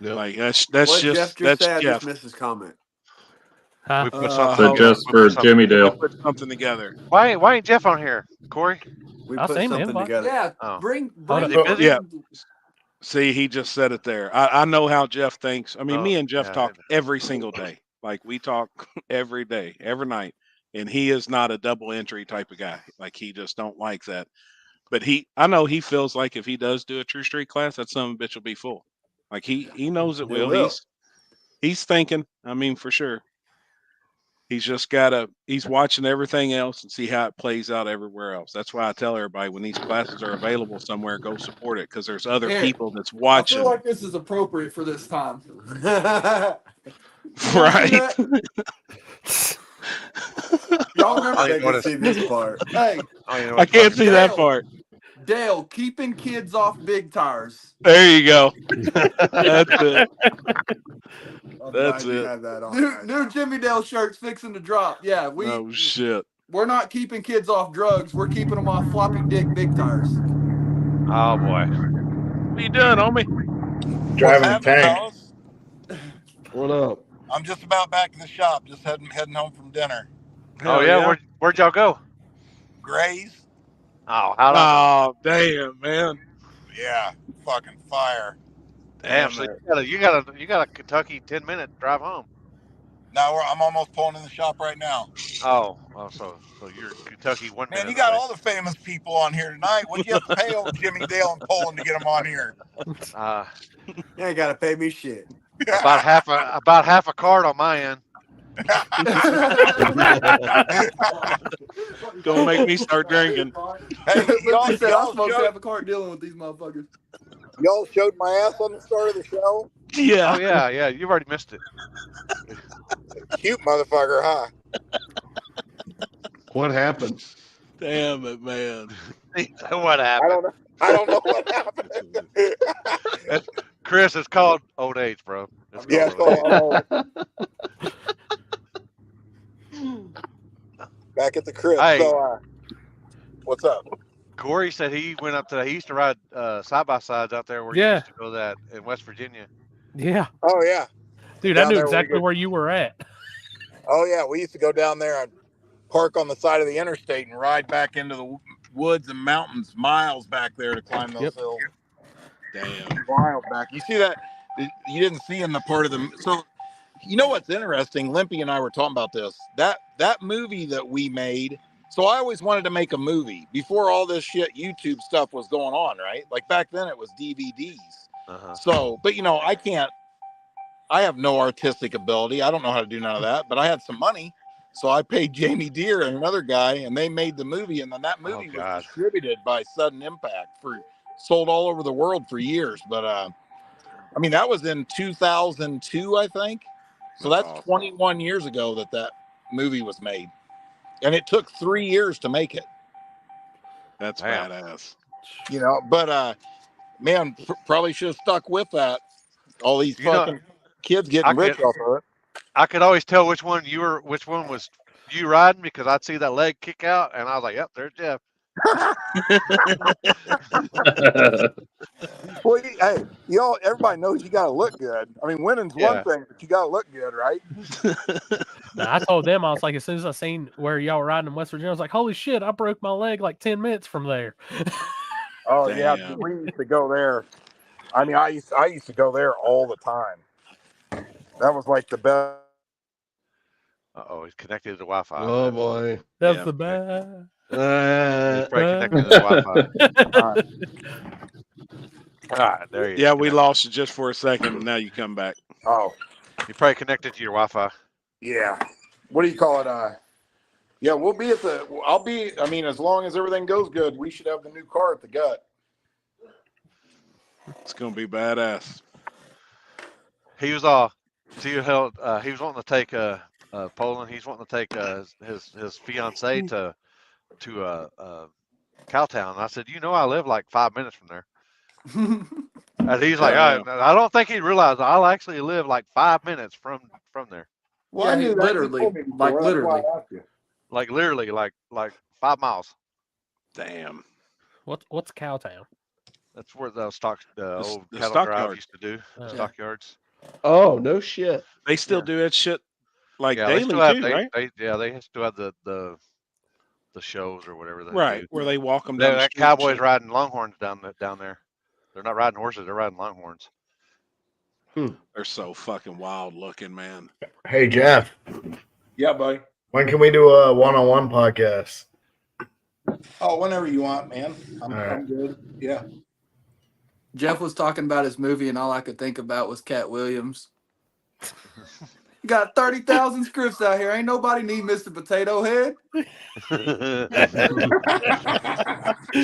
Yep. Like that's What just Jeff say? I Jeff. just missed his comment. We put So just for Jimmy Dale. Put something together. Why ain't Jeff on here, Corey? We I'll put send him something invite. together. Yeah, Oh. bring Is he busy? Yeah. See, he just said it there. I know how Jeff thinks. I mean, me and Jeff talk every single day. Like we talk every day, every night. And he is not a double entry type of guy. Like he just don't like that. But I know he feels like if he does do a True Street class, that son of a bitch will be full. Like he knows it will. He's thinking, I mean, for sure. He's just he's watching everything else and see how it plays out everywhere else. That's why I tell everybody when these classes are available somewhere, go support it because there's other people that's watching. I feel like this is appropriate for this time. Right. Y'all remember? I can see this part. Hey, I can't see that part. Dale, keeping kids off big tires. There you go. That's it. That's You it. have that on. New Jimmy Dale shirts fixing to drop. Yeah, Oh shit. We're not keeping kids off drugs. We're keeping them off floppy dick big tires. Oh boy. What you doing, homie? Driving a tank. What up? I'm just about back in the shop. Just heading home from dinner. Oh yeah. Where'd y'all go? Gray's. Oh, damn, man. Yeah, fucking fire. Damn. So you got a Kentucky 10-minute drive home. No, I'm almost pulling in the shop right now. Oh, so you're Kentucky 1 minute. Man, you got all the famous people on here tonight. What'd you have to pay old Jimmy Dale and Poland to get them on here? You ain't got to pay me shit. About half a card on my end. Don't make me start drinking. Hey, y'all said I'm supposed to have a card dealing with these motherfuckers. Y'all showed my ass on the start of the show. Yeah. Oh yeah. You've already missed it. Cute motherfucker, huh? What happened? Damn it, man. What happened? I don't know what happened. Chris, it's called old age, bro. It's called back at the crib. Hey. So, what's up? Corey said he went up to. He used to ride side by sides out there where you used to go that in West Virginia. Yeah. Oh yeah. Dude, Down I knew there exactly where you were at. Oh yeah, we used to go down there and park on the side of the interstate and ride back into the woods and mountains, miles back there to climb those hills. Damn. Wild back. You see that? You didn't see in the part of the. So, you know what's interesting? Limpy and I were talking about this. That movie that we made. So I always wanted to make a movie before all this shit YouTube stuff was going on, right? Like back then it was DVDs. So, but I have no artistic ability. I don't know how to do none of that, but I had some money. So I paid Jamie Deere and another guy, and they made the movie. And then that movie was distributed by Sudden Impact sold all over the world for years. But I mean, that was in 2002, I think. So that's 21 years ago that movie was made. And it took 3 years to make it. That's badass. You know, but man, probably should have stuck with that. All these fucking kids getting rich off of it. I could always tell which one was you riding because I'd see that leg kick out, and I was like, "Yep, there's Jeff." Well, hey, everybody knows you got to look good. I mean, winning's one thing, but you got to look good, right? I told them, I was like, as soon as I seen where y'all were riding in West Virginia, I was like, holy shit, I broke my leg like 10 minutes from there. Oh, yeah, we used to go there. I mean, I used to go there all the time. That was like the best. Uh-oh, he's connected to the Wi-Fi. Oh, boy. That's the best. He's probably connected to the Wi-Fi. All right, there you go. Yeah, we lost you just for a second, and now you come back. Oh. You probably connected to your Wi-Fi. Yeah. What do you call it? Yeah, we'll be at I mean, as long as everything goes good, we should have the new car at the gut. It's gonna be badass. He was he was wanting to take Poland. He's wanting to take his fiancee to Cowtown. And I said, I live like 5 minutes from there. And he's like, I don't think he realized I'll actually live like 5 minutes from there. Well, I knew that. Literally, like literally. Like literally, like 5 miles. Damn. What's Cowtown? That's where the old the cattle stock drive yard. used to do. Yeah. Stockyards. Oh, no shit. They still do that shit like Yeah, daily they still have, too, right? they still have the shows or whatever they Right, do. where they walk them down the That street. cowboys riding longhorns down there. They're not riding horses, they're riding longhorns. They're so fucking wild looking, man. Hey, Jeff. Yeah, buddy. When can we do a one-on-one podcast? Oh, whenever you want, man. All right. I'm good. Yeah. Jeff was talking about his movie, and all I could think about was Cat Williams. You got 30,000 scripts out here. Ain't nobody need Mr. Potato Head.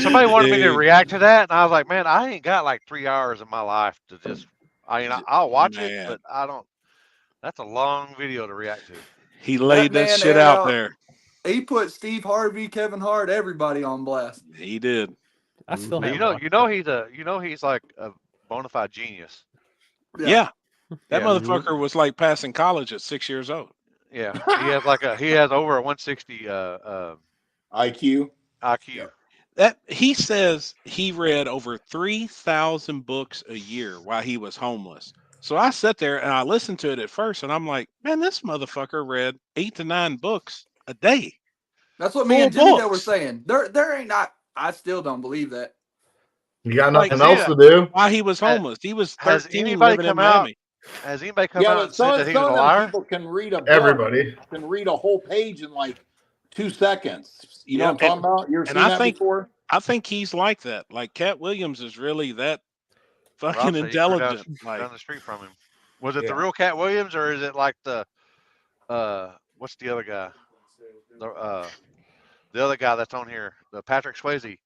Somebody wanted me to react to that, and I was like, man, I ain't got like 3 hours of my life to just. I'll watch it, but I don't. That's a long video to react to. He laid that man shit aired out there. He put Steve Harvey, Kevin Hart, everybody on blast. He did. I still have he's like a bona fide genius. Yeah. That motherfucker was like passing college at 6 years old. Yeah, he has over a 160 IQ. That he says he read over 3,000 books a year while he was homeless. So I sat there and I listened to it at first, and I'm like, man, this motherfucker read 8 to 9 books a day. That's what me and Jimmy were saying. There ain't not. I still don't believe that. You got nothing else to do? While he was homeless, he was 13 Has anybody living in come out? Miami. Has anybody come out but and said that he was a liar? People can read a book. Everybody can read a whole page in like 2 seconds. You know what I'm talking about? You've seen I that think before? I think he's like that. Like Cat Williams is really that fucking Rob said he grew intelligent. down the street from him. Was it the real Cat Williams, or is it like the what's the other guy? The other guy that's on here, the Patrick Swayze.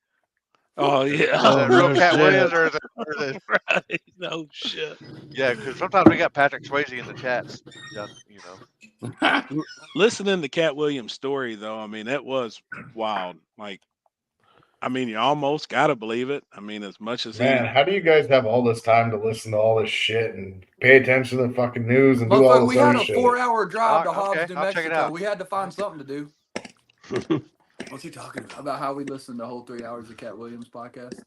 Oh yeah. Is it real Cat Williams, or is it right? No shit. Yeah, because sometimes we got Patrick Swayze in the chats. Listening to Cat Williams' story, though, I mean, it was wild. Like, I mean, you almost got to believe it. I mean, as much as how do you guys have all this time to listen to all this shit and pay attention to the fucking news and do all this we had other a shit? 4-hour drive to Hobbs, okay, New I'll check it Mexico. out. We had to find something to do. What's he talking about? About how we listened to the whole 3 hours of Cat Williams podcast?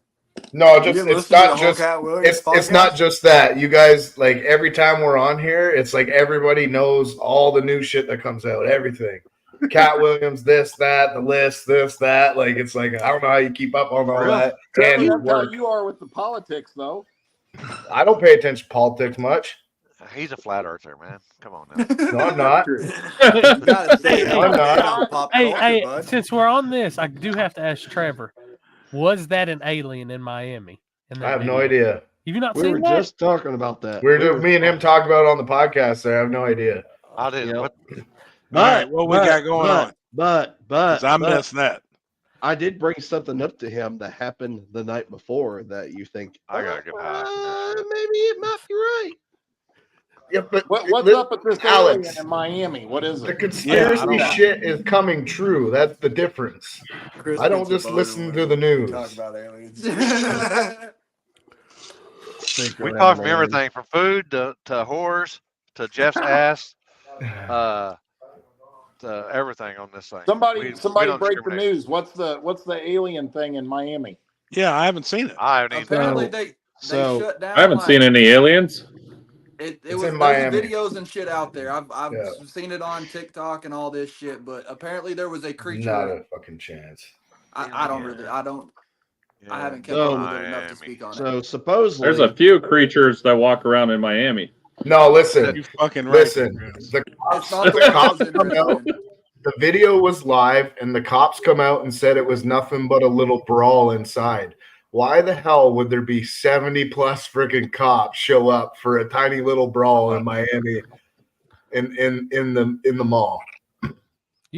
No, just it's not just that. You guys, like, every time we're on here, it's like everybody knows all the new shit that comes out, everything. Cat Williams, this, that, the list, this, that. Like, it's like, I don't know how you keep up on all that. Trevor, And that's how work. you are with the politics, though. I don't pay attention to politics much. He's a flat earther, man. Come on now. No, I'm not. I'm not. Hey, since we're on this, I do have to ask Trevor, was that an alien in Miami? I have no idea. Have you not We seen were that? just talking about that. Me and him talked about it on the podcast there. I have no idea. I didn't. Yep. What? All right, what we got going on? But 'Cause I missed that. I did bring something up to him that happened the night before that you think I gotta get high. maybe it might be right. Yeah, but What's up with this alien in Miami? What is it? The conspiracy shit is coming true. That's the difference. I don't just listen to the news. Talk about aliens. We talked from everything from food to whores to Jeff's ass, to everything on this thing. Somebody We don't break the discriminate. news. What's the alien thing in Miami? Yeah, I haven't seen it. I haven't even. Apparently, they shut down. I haven't seen any aliens. It It's was in there's Miami. videos and shit out there. I've Yeah. seen it on TikTok and all this shit. But apparently, there was a creature. Not a fucking chance. I haven't kept So- up with it enough to speak on it. So supposedly There's a few creatures that walk around in Miami. No, listen. You fucking right. Listen. The It's not the cops come out. The video was live, and the cops come out and said it was nothing but a little brawl inside. Why the hell would there be 70 plus freaking cops show up for a tiny little brawl in Miami in the mall?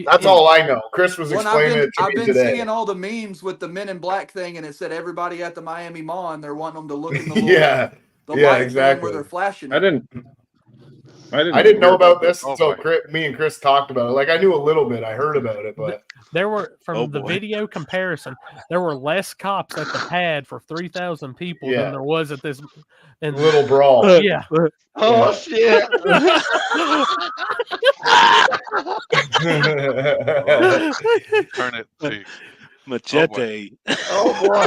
That's all I know. Chris was Well, explaining it to I've me been today. seeing all the memes with the Men in Black thing, and it said everybody at the Miami Mall, and they're wanting them to look in the little, Yeah, the yeah, light thing exactly. where they're flashing. I didn't know hear about this Oh, until boy. me and Chris talked about it. Like I knew a little bit. I heard about it, but There were from the boy. video comparison, there were less cops at the pad for 3,000 people Yeah. than there was at this and little brawl. Yeah. Oh shit! Turn it to Machete. Oh boy!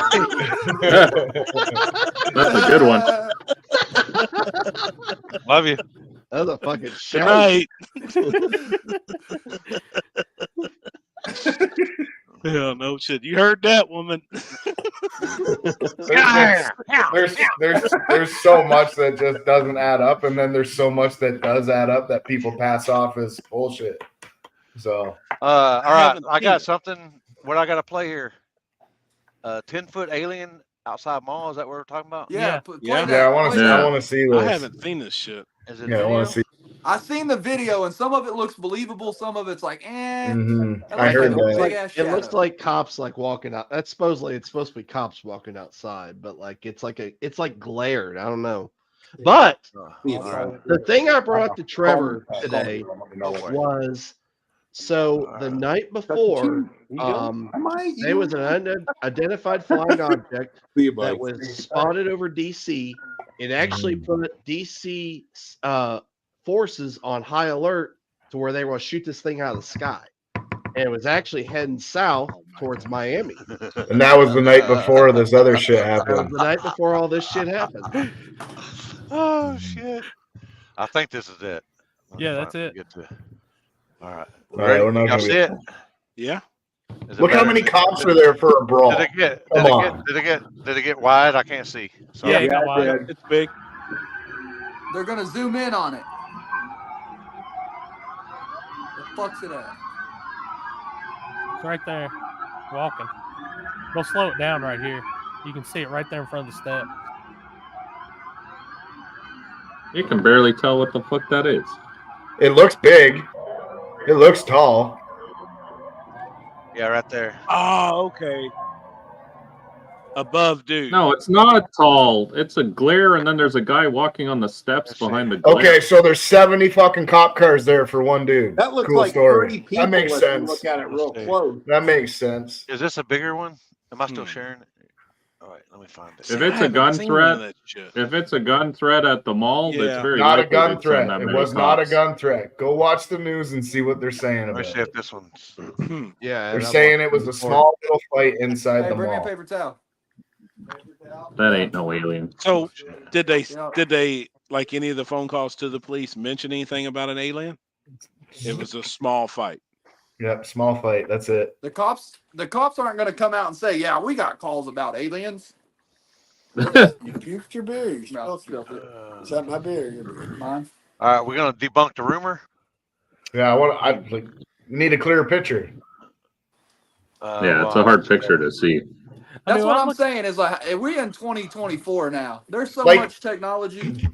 That's a good one. Love you. That's a fucking Good shout. night. Yeah, no shit. You heard that, woman. there's so much that just doesn't add up, and then there's so much that does add up that people pass off as bullshit. So, all right, I got something. What I got to play here? 10-foot alien outside mall. Is that what we're talking about? Yeah, I want to see this. I haven't seen this shit. Is it Yeah, I want to see. I've seen the video, and some of it looks believable. Some of it's like, eh. I heard that. It looks like cops like walking out. That's supposedly it's supposed to be cops walking outside, but like it's like glared. I don't know. But the thing I brought up to Trevor today was so the night before there was an unidentified flying object that was spotted over DC. It actually put DC forces on high alert to where they were going to shoot this thing out of the sky. And it was actually heading south towards Miami. And that was the night before this other shit happened. That was the night before all this shit happened. Oh shit! I think this is it. Yeah, that's it. All right. All right, we're not Y'all gonna see be- it? Yeah. Is it Look how better? many cops are there for a brawl. Did it Come on. get wide? I can't see. So Yeah, it got wide. It's big. They're gonna zoom in on it. The fuck's it at? It's right there, walking. We'll slow it down right here. You can see it right there in front of the step. You can barely tell what the fuck that is. It looks big. It looks tall. yeah, right there. Oh, okay. Above dude. No, it's not tall. It's a glare, and then there's a guy walking on the steps behind the glare. Okay, so there's 70 fucking cop cars there for one dude. That looks cool like story. 30 people. That makes if you sense. Look at it real close. That makes sense. Is this a bigger one? Am I still sharing it? All right, let me find it. If it's a gun threat, at the mall, it's very Not a likely gun they'd send threat. that It many was not a cops. gun threat. Go watch the news and see what they're saying Let me about see it. if this one's. Yeah, They're saying it was a small little fight inside Hey, the bring me a mall. paper towel. That ain't no alien. So did they like any of the phone calls to the police mention anything about an alien? It was a small fight. Yep, small fight. That's it. The cops aren't going to come out and say, "Yeah, we got calls about aliens." You puked your beer. You spilled it. Is that my beer? Your beer? Mine. All right, we're gonna debunk the rumor. Yeah, I need a clear picture. Yeah, it's a hard picture to see. That's mean, what I'm I'm saying is like we're in 2024 now. There's so Like- much technology.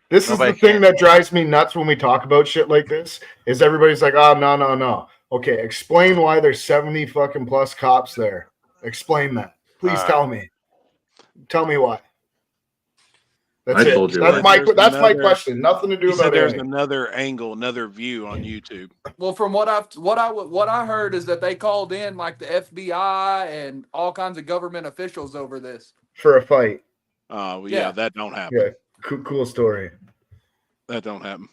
This is Nobody the thing that drives me nuts when we talk about shit like this. Is everybody's like, "Oh, no." Okay, explain why there's 70 fucking plus cops there. Explain that, please. Tell me. Tell me why. That's I it. told you That's why. my question. Nothing to do He said about there's it. another angle, another view on YouTube. Well, from what I heard is that they called in like the FBI and all kinds of government officials over this. For a fight. Well, Yeah. yeah, that don't happen. Yeah, cool story. That don't happen.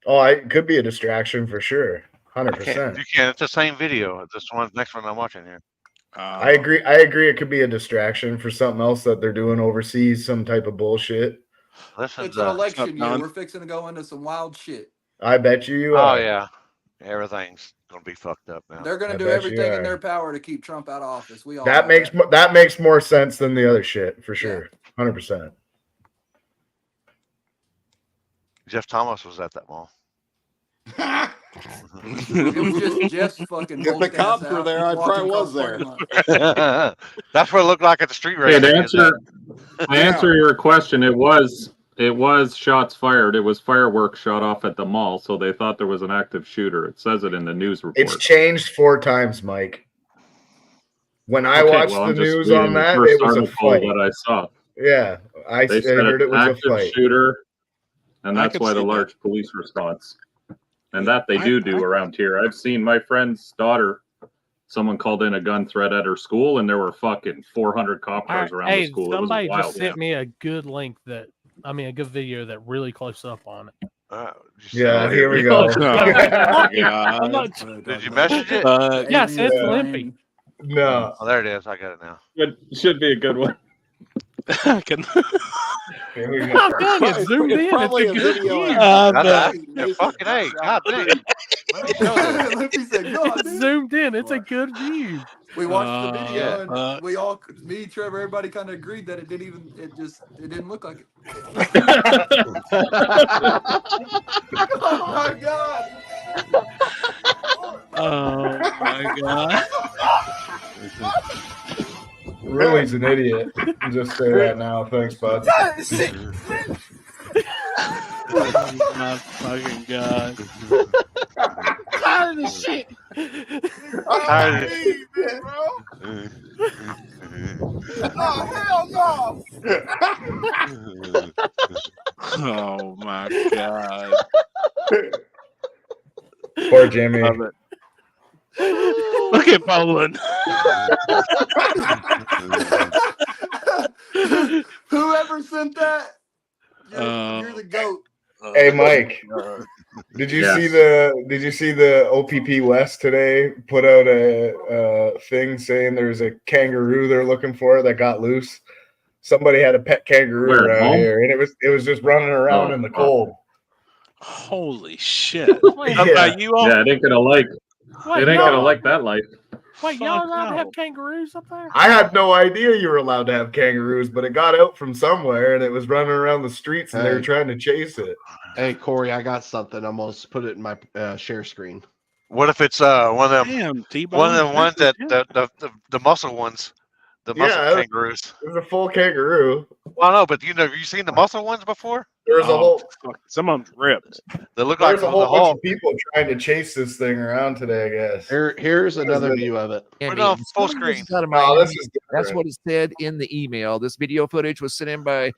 Oh, it could be a distraction for sure. You 100%. can. It's the same video. This one, next one I'm watching here. I agree. It could be a distraction for something else that they're doing overseas, some type of bullshit. It's an election year. We're fixing to go into some wild shit. I bet you. Oh yeah, everything's gonna be fucked up now. They're gonna I do bet you everything in are. their power to keep Trump out of office. We all That know makes more sense than the other shit for sure. 100%. Jeff Thomas was at that mall. It was just Jeff's fucking. If the cops were there, I probably was there. That's what it looked like at the street race. Hey, to answer your question, it was It was shots fired. It was fireworks shot off at the mall, so they thought there was an active shooter. It says it in the news report. It's changed 4 times, Mike. When I watched the news on that, it was a fight. That I saw. Yeah, I heard it was a fight. Shooter, and that's why the large police response. And that they do around here. I've seen my friend's daughter. Someone called in a gun threat at her school, and there were fucking 400 cop cars around the school. Somebody it was wild, just sent me a good link a good video that really close up on it. Yeah, here we go. Did you message it? Yeah, it's Limpy. No. Oh, there it is. I got it now. It should be a good one. How come it's zoomed in? It's a good view. Fucking A. God dang. It's zoomed in. It's a good view. We watched the video and we all, me, Trevor, everybody kind of agreed that it didn't look like it. Oh my God. Oh my God. Really's an idiot. Just say that now. Thanks, bud. Oh my fucking God. Tired of this shit. Tired of it, bro. Oh, hell no. Oh my God. Poor Jimmy. Look at Poland. Whoever sent that, you're the GOAT. Hey, Mike. Did you see the OPP West today put out a thing saying there's a kangaroo they're looking for that got loose? Somebody had a pet kangaroo around here, and it was just running around in the cold. Holy shit! Yeah, it ain't gonna like. It ain't gonna like that life. Wait, y'all allowed to have kangaroos up there? I had no idea you were allowed to have kangaroos, but it got out from somewhere and it was running around the streets and they were trying to chase it. Hey, Corey, I got something. I'm gonna put it in my share screen. What if it's one of them? Damn, one of them ones that the muscle ones, the muscle kangaroos. It was a full kangaroo. Well, no, but have you seen the muscle ones before? There's a whole. Some of them's ripped. They look like a whole bunch of people trying to chase this thing around today. I guess. Here's another view of it. Put it on full screen. That's what it said in the email. This video footage was sent in by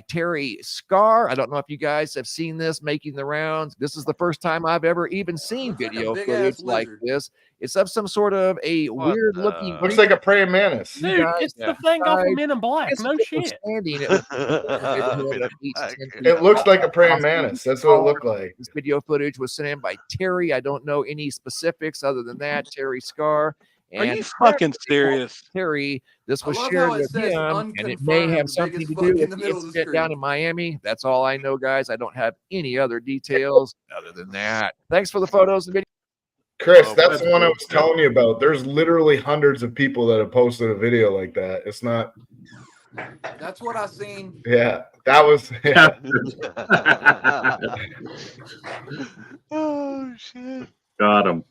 Terry Scar. I don't know if you guys have seen this making the rounds. This is the first time I've ever even seen video footage like this. It's of some sort of a weird looking. Looks like a praying mantis. Dude, it's the thing off of Men in Black. No shit. It looks like a praying mantis. That's what it looked like. This video footage was sent in by Terry. I don't know any specifics other than that. Terry Scar. Are you fucking serious? Terry, this was shared with him, and it may have something to do with the incident down in Miami. That's all I know, guys. I don't have any other details other than that. Thanks for the photos and video. Chris, that's the one I was telling you about. There's literally hundreds of people that have posted a video like that. It's not. That's what I seen. Yeah, that was. Yeah. Oh shit! Got him.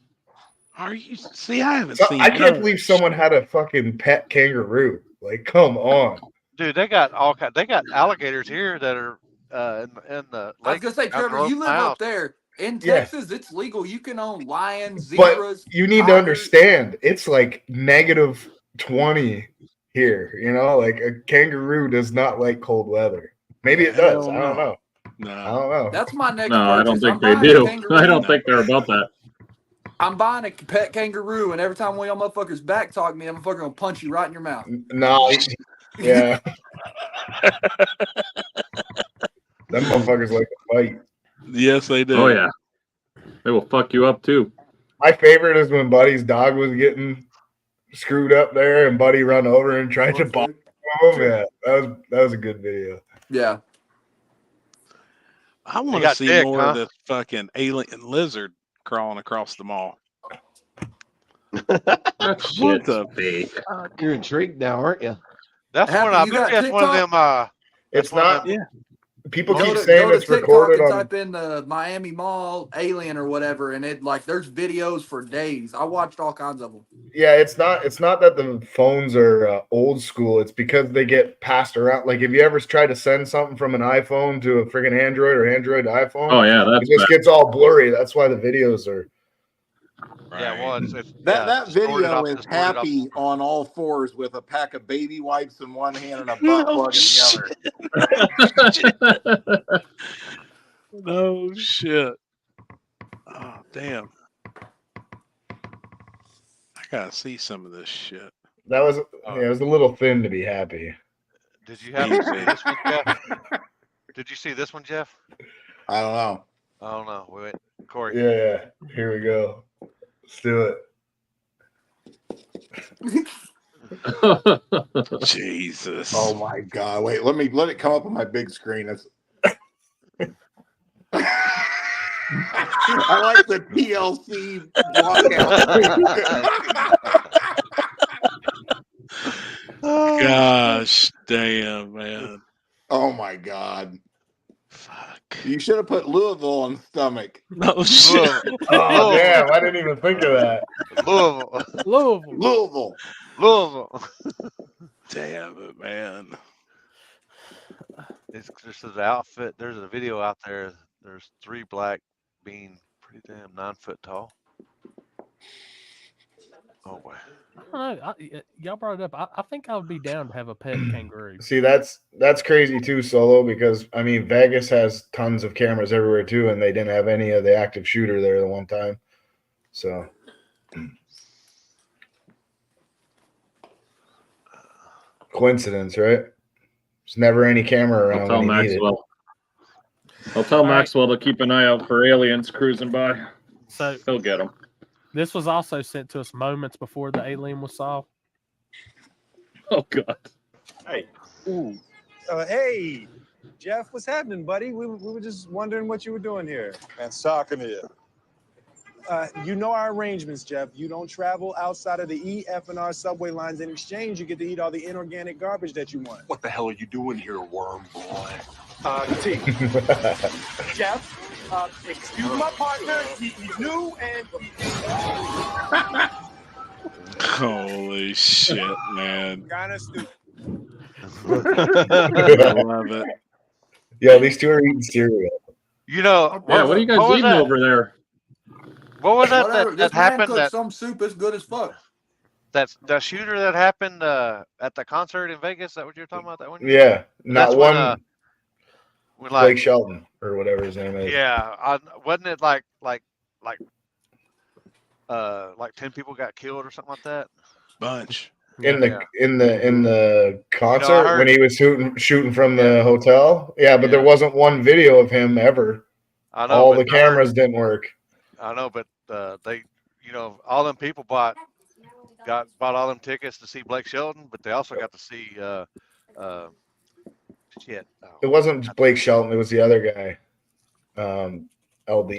Are you? See, I haven't seen. I can't believe someone had a fucking pet kangaroo. Like, come on, dude. They got all kind. They got alligators here that are in the lake. I was gonna say, Trevor, you live up there. In Texas, it's legal. You can own lions, zebras. But you need to understand, it's like -20 here. You know, like a kangaroo does not like cold weather. Maybe it does. I don't know. No, I don't know. That's my next. No, I don't think they do. I don't think they're about that. I'm buying a pet kangaroo, and every time one of y'all motherfuckers back talk me, I'm fucking gonna punch you right in your mouth. No, yeah. Them motherfuckers like to fight. Yes, they do. Oh yeah, they will fuck you up too. My favorite is when Buddy's dog was getting screwed up there, and Buddy run over and tried to bop him. Yeah, that was a good video. Yeah, I want to see more of this fucking alien lizard crawling across the mall. What the fake? You're intrigued now, aren't you? That's one. I bet that's one of them. It's not. Yeah. people Go keep to saying it's TikTok recorded and on. type in the Miami Mall alien or whatever, and it like there's videos for days. I watched all kinds of them. Yeah, it's not that the phones are old school. It's because they get passed around. Like, if you ever tried to send something from an iPhone to a friggin' Android or Android to iPhone, Oh yeah, it just gets all blurry. That's why the videos are. Yeah, well, it's that video is distorted happy on all fours with a pack of baby wipes in one hand and a butt plug in the other. No shit. Oh damn. I gotta see some of this shit. That was it was a little thin to be happy. Did you happen to see this one, Jeff? Did you see this one, Jeff? I don't know. I don't know. Wait, Corey. Yeah. Here we go. Let's do it. Jesus. Oh my God. Wait, let it come up on my big screen. That's I like the TLC walkout. Gosh damn, man. Oh my God. Fuck. You should have put Louisville on stomach. No shit. Oh damn, I didn't even think of that. Louisville. Damn it, man. It's just his outfit. There's a video out there. There's 3 black being pretty damn 9 foot tall. Oh boy. I don't know. Y'all brought it up. I think I would be down to have a pet kangaroo. See, that's crazy too, Solo, because I mean Vegas has tons of cameras everywhere too, and they didn't have any of the active shooter there the one time. So coincidence, right? There's never any camera around. I'll tell Maxwell. I'll tell Maxwell to keep an eye out for aliens cruising by. So he'll get them. This was also sent to us moments before the alien was solved. Oh God. Hey. Ooh. Hey, Jeff, what's happening, buddy? We were just wondering what you were doing here. Man, socking here. You know our arrangements, Jeff. You don't travel outside of the E, F, and R subway lines. In exchange, you get to eat all the inorganic garbage that you want. What the hell are you doing here, worm boy? T. Jeff, excuse my partner. He's new and... Holy shit, man. Kind of stupid. I love it. Yo, these two are eating cereal. You know, yeah, what are you guys eating over there? What was that Whatever. that This man happened? cooked That some soup is good as fuck. that's the shooter that happened at the concert in Vegas. Is that what you're talking about? That one? Yeah, not one. When, Blake Shelton or whatever his name is. Yeah, wasn't it like 10 people got killed or something like that? Bunch. In the concert when he was shooting from the hotel. Yeah, but there wasn't one video of him ever. I know. All the cameras didn't work. I know, but they, all them people bought all them tickets to see Blake Shelton, but they also got to see shit. It wasn't Blake Shelton. It was the other guy. LD.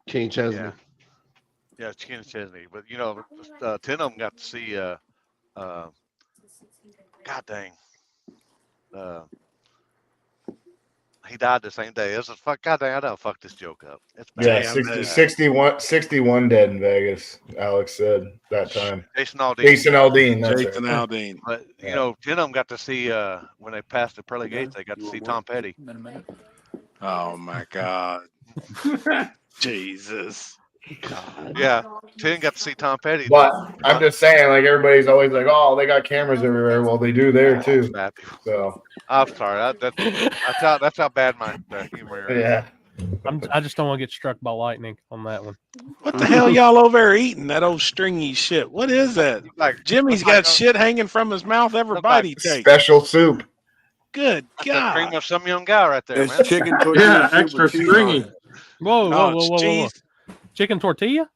King Chesney. Yeah, King Chesney. But 10 of them got to see. God dang. He died the same day. It was a fuck. God dang, I don't fuck this joke up. It's bad. Yeah, 61 dead in Vegas. Alex said that time. Jason Aldean. Jason Right. Aldean. But 10 of them got to see when they passed the pearly gates. They got to see Tom Petty. Oh my God. Jesus. Yeah, 10 got to see Tom Petty. But I'm just saying, like, everybody's always like, "Oh, they got cameras everywhere." Well, they do there too. So I'm sorry. That's how bad my humor is. Yeah. I just don't want to get struck by lightning on that one. What the hell y'all over there eating? That old stringy shit. What is that? Jimmy's got shit hanging from his mouth every bite he takes. Special soup. Good That's God. cream of some young guy right there, It's man. chicken tortilla soup extra with cheese on stringy. it. Whoa. Chicken tortilla?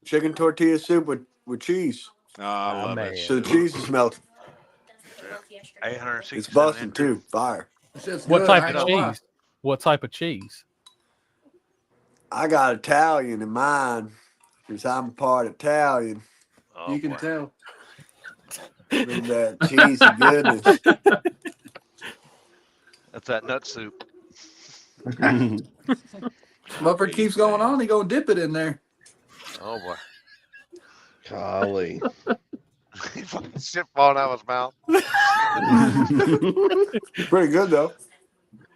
Chicken tortilla soup with cheese. Oh, I love it. So the cheese is melted. 860. It's busting too. Fire. What type of cheese? What type of cheese? I got Italian in mine because I'm part Italian. You can tell. With that cheesy goodness. That's that nut soup. Motherfucker keeps going on, he gonna dip it in there. Oh boy. Golly. He fucking shit falling out of his mouth. Pretty good though.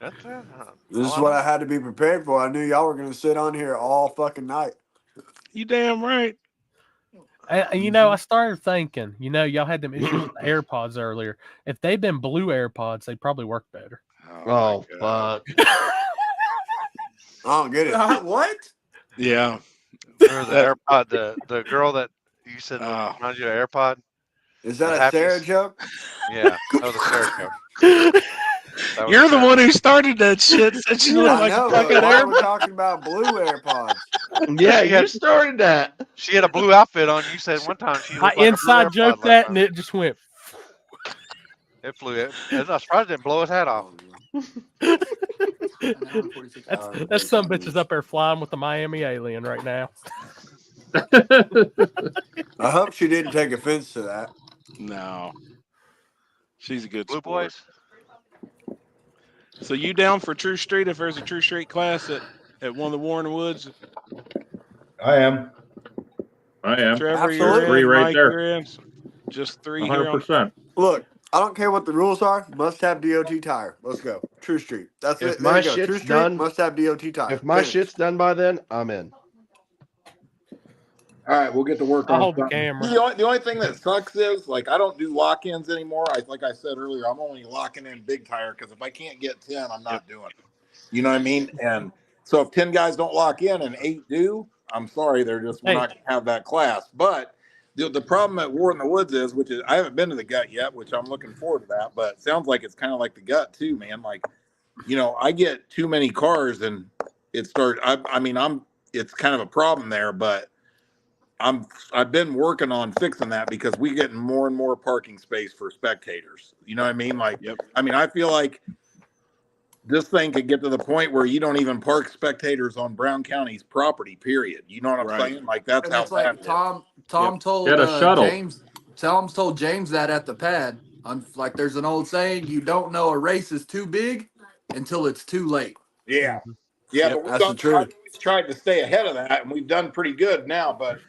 That's it. This is what I had to be prepared for. I knew y'all were gonna sit on here all fucking night. You damn right. You know, I started thinking, you know, y'all had them issues with the AirPods earlier. If they'd been blue AirPods, they'd probably work better. Oh fuck. I don't get it. What? Yeah. Or the AirPod, the girl that you said reminds you of AirPod. Is that a Sarah joke? Yeah, that was a Sarah joke. You're the one who started that shit. Since you I know, but why are we talking about blue AirPods? Yeah, you started that. She had a blue outfit on. You said one time she I looked like inside a blue joked AirPod that, and it just went. It flew. I'm surprised it didn't blow his hat off. That's some bitches up there flying with the Miami alien right now. I hope she didn't take offense to that. No. She's a good Blue sport. boys. So you down for True Street if there's a True Street class at one of the Warren Woods? I am. Trevor, Absolutely. you're Three in. right Mike, there. you're in. Just 3 here. 100%. Look, I don't care what the rules are. Must have DOT tire. Let's go. True Street. That's If it. my There you go. shit's True Street done- must have DOT tire. If my shit's done by then, I'm in. All right, we'll get to work I'll on hold the something. camera. The only thing that sucks is, like, I don't do lock-ins anymore. Like I said earlier, I'm only locking in big tire because if I can't get 10, I'm not doing it. You know what I mean? And so if 10 guys don't lock in and 8 do, I'm sorry, we're not going to have that class. But the problem at War in the Woods is, which is, I haven't been to the gut yet, which I'm looking forward to that, but it sounds like it's kind of like the gut too, man. Like, you know, I get too many cars and it's kind of a problem there, but I've been working on fixing that because we're getting more and more parking space for spectators. You know what I mean? Like, I mean, I feel like this thing could get to the point where you don't even park spectators on Brown County's property, period. You know what I'm saying? Like, that's And how it's like bad Tom told Get a shuttle. James. Tom's told James that at the pad. Like, there's an old saying: you don't know a race is too big until it's too late. Yeah. Yeah, but that's the truth. I've always tried to stay ahead of that, and we've done pretty good now. But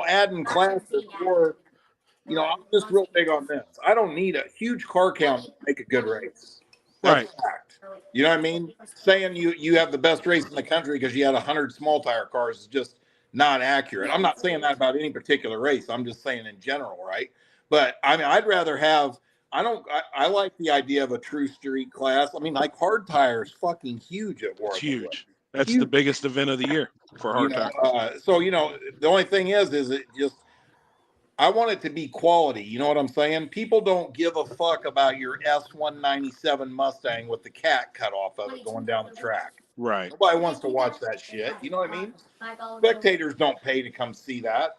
adding classes for, I'm just real big on this. I don't need a huge car count to make a good race. That's a fact. You know what I mean? Saying you have the best race in the country because you had 100 small tire cars is just not accurate. I'm not saying that about any particular race. I'm just saying in general, right? But I mean, I'd rather have. I like the idea of a true street class. I mean, like hard tire is fucking huge at Warren. It's huge. That's the biggest event of the year for hard tire. The only thing is it just, I want it to be quality. You know what I'm saying? People don't give a fuck about your S197 Mustang with the cat cut off of it going down the track. Right. Nobody wants to watch that shit. You know what I mean? Spectators don't pay to come see that.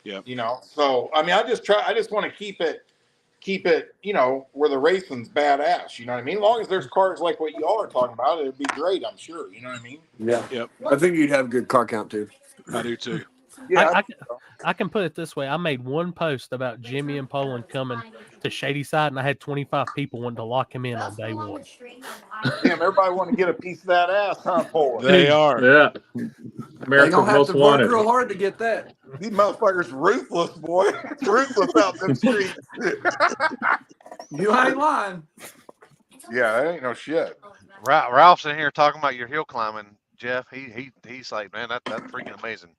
Yeah. So I mean, I just want to keep it, where the racing's badass. You know what I mean? As long as there's cars like what y'all are talking about, it'd be great, I'm sure. You know what I mean? Yeah. Yep. I think you'd have good car count too. I do too. Yeah. I can put it this way. I made one post about Jimmy and Poland coming to Shady Side, and I had 25 people wanting to lock him in on day one. Damn, everybody want to get a piece of that ass, huh, Poland? They are. Yeah. They're gonna have to work real hard to get that. These motherfuckers ruthless, boy. It's ruthless out them streets. You ain't lying. Yeah, that ain't no shit. Ralph's in here talking about your hill climbing, Jeff. He's like, man, that's freaking amazing.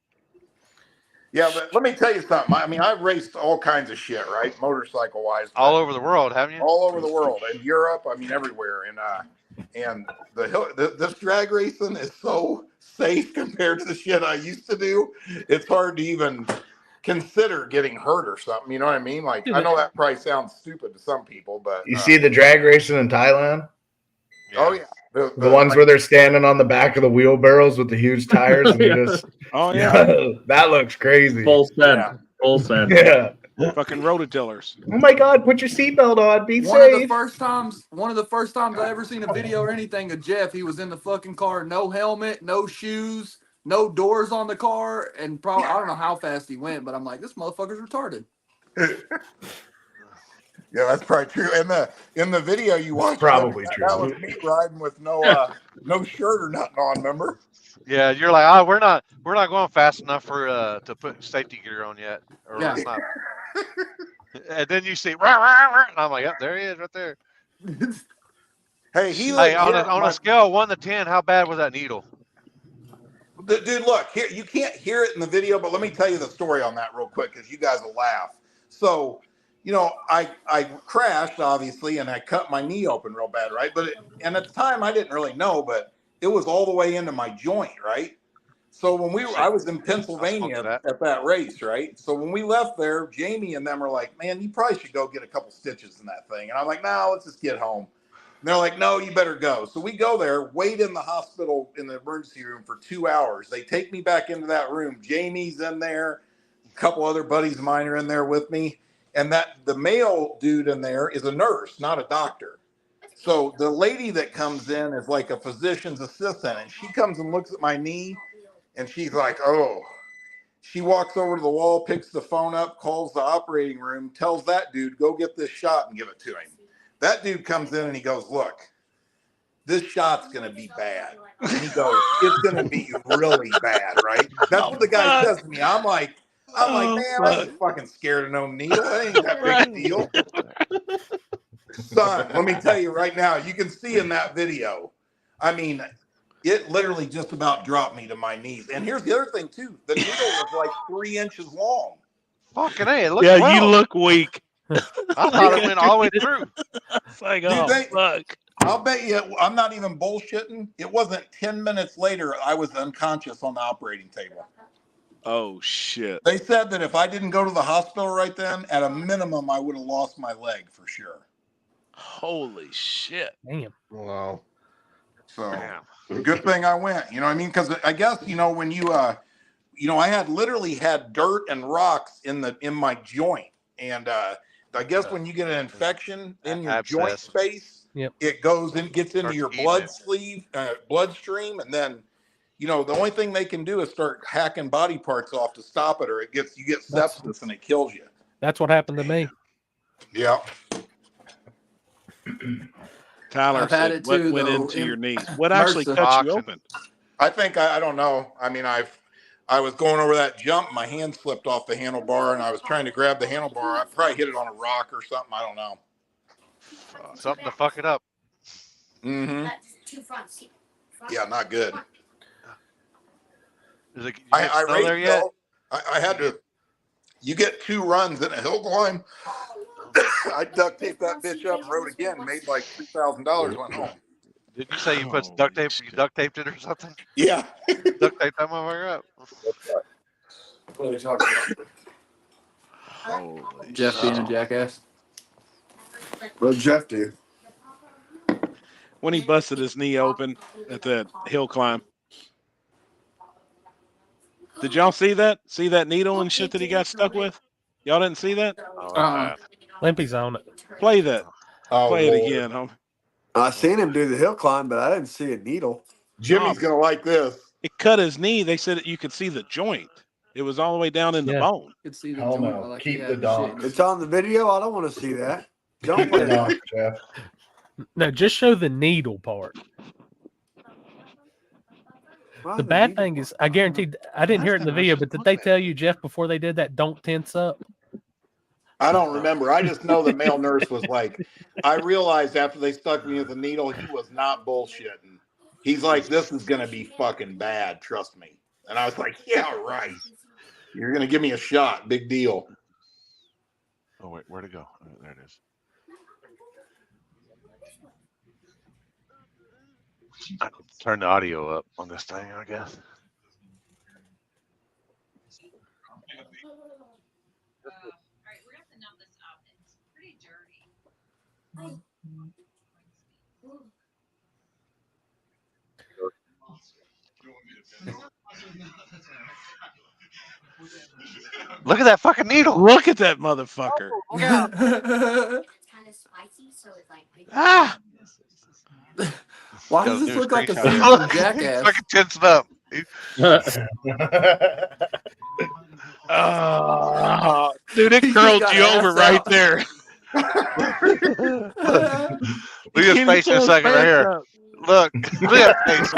Yeah, but let me tell you something. I mean, I've raced all kinds of shit, right? Motorcycle wise. All over the world, haven't you? All over the world. In Europe, I mean, everywhere. And this drag racing is so safe compared to the shit I used to do. It's hard to even consider getting hurt or something. You know what I mean? Like, I know that probably sounds stupid to some people, but You see the drag racing in Thailand? Oh yeah. The ones where they're standing on the back of the wheelbarrows with the huge tires and you just that looks crazy. Full send. Full send. Yeah. Fucking rototillers. Oh my God, put your seatbelt on. Be One safe. of the first times I ever seen a video or anything of Jeff, he was in the fucking car, no helmet, no shoes, no doors on the car, and probably I don't know how fast he went, but I'm like, this motherfucker's retarded. Yeah, that's probably true. In the video you watched, probably that, true. that was me riding with no shirt or nothing on. Remember? Yeah, you're like, oh, we're not going fast enough for to put safety gear on yet, or Yeah. it's not. And then you see, rah, rah, rah, and I'm like, yep, there he is, right there. Hey, he Hey, legit, on a scale of 1 to 10, how bad was that needle? Dude, look here. You can't hear it in the video, but let me tell you the story on that real quick because you guys will laugh. So, I crashed obviously, and I cut my knee open real bad, right? And at the time I didn't really know, but it was all the way into my joint, right? So when I was in Pennsylvania at that race, right? So when we left there, Jamie and them were like, "Man, you probably should go get a couple stitches in that thing." And I'm like, "No, let's just get home." And they're like, "No, you better go." So we go there, wait in the hospital in the emergency room for 2 hours. They take me back into that room. Jamie's in there, a couple other buddies of mine are in there with me, and the male dude in there is a nurse, not a doctor. So the lady that comes in is like a physician's assistant, and she comes and looks at my knee. And she's like, oh, she walks over to the wall, picks the phone up, calls the operating room, tells that dude, go get this shot and give it to him. That dude comes in and he goes, look, this shot's going to be bad. And he goes, it's going to be really bad, right? That's what the guy says to me. I'm like, man, I ain't fucking scared of no needle. That ain't that big a deal. Son, let me tell you right now, you can see in that video, I mean, it literally just about dropped me to my knees. And here's the other thing, too. The needle was like 3 inches long. Fucking A, it looks Yeah, you look weak. I thought it went all the way through. It's like, Dude, fuck. I'll bet you, I'm not even bullshitting. It wasn't 10 minutes later, I was unconscious on the operating table. Oh, shit. They said that if I didn't go to the hospital right then, at a minimum, I would have lost my leg for sure. Holy shit. Damn. Wow. So, good thing I went, you know what I mean? Because I guess, when you, I had literally had dirt and rocks in my joint. And I guess when you get an infection in your joint space, it goes and gets into your bloodstream. And then, the only thing they can do is start hacking body parts off to stop it, or you get sepsis and it kills you. That's what happened to me. Yeah. Tyler said, what went into your knees? What actually cut you open? I think, I don't know. I mean, I was going over that jump. My hand slipped off the handlebar, and I was trying to grab the handlebar. I probably hit it on a rock or something. I don't know. Something to fuck it up. Mm-hmm. Yeah, not good. Is it I raced there yet? I had to. You get 2 runs in a hill climb. I duct taped that bitch up and rode again. Made like $3,000. Went home. Did you say you put duct tape? You duct taped it or something? Yeah. Duct taped that motherfucker up. What are you talking about? Jeff being a jackass. What did Jeff do? When he busted his knee open at that hill climb. Did y'all see that? See that needle and shit that he got stuck with? Y'all didn't see that? Limpy's on it. Play that. Play it again, homie. I seen him do the hill climb, but I didn't see a needle. Jimmy's gonna like this. It cut his knee. They said you could see the joint. It was all the way down in the bone. You could see the Hell joint. no. Like Keep the dog. It's on the video. I don't want to see that. Don't play that. Jeff. No, just show the needle part. The bad thing is, I guarantee, I didn't hear it in the video, but did they tell you, Jeff, before they did that, don't tense up? I don't remember. I just know the male nurse was like, I realized after they stuck me with the needle, he was not bullshitting. He's like, this is going to be fucking bad. Trust me. And I was like, yeah, right. You're going to give me a shot. Big deal. Oh, wait, where'd it go? Oh, there it is. I can turn the audio up on this thing, I guess. Look at that fucking needle. Look at that motherfucker. Ah! Why does this look like a scene from Jackass? Fucking tensed up. Dude, it curled you over right there. Look at his face in a second right here. Look at face.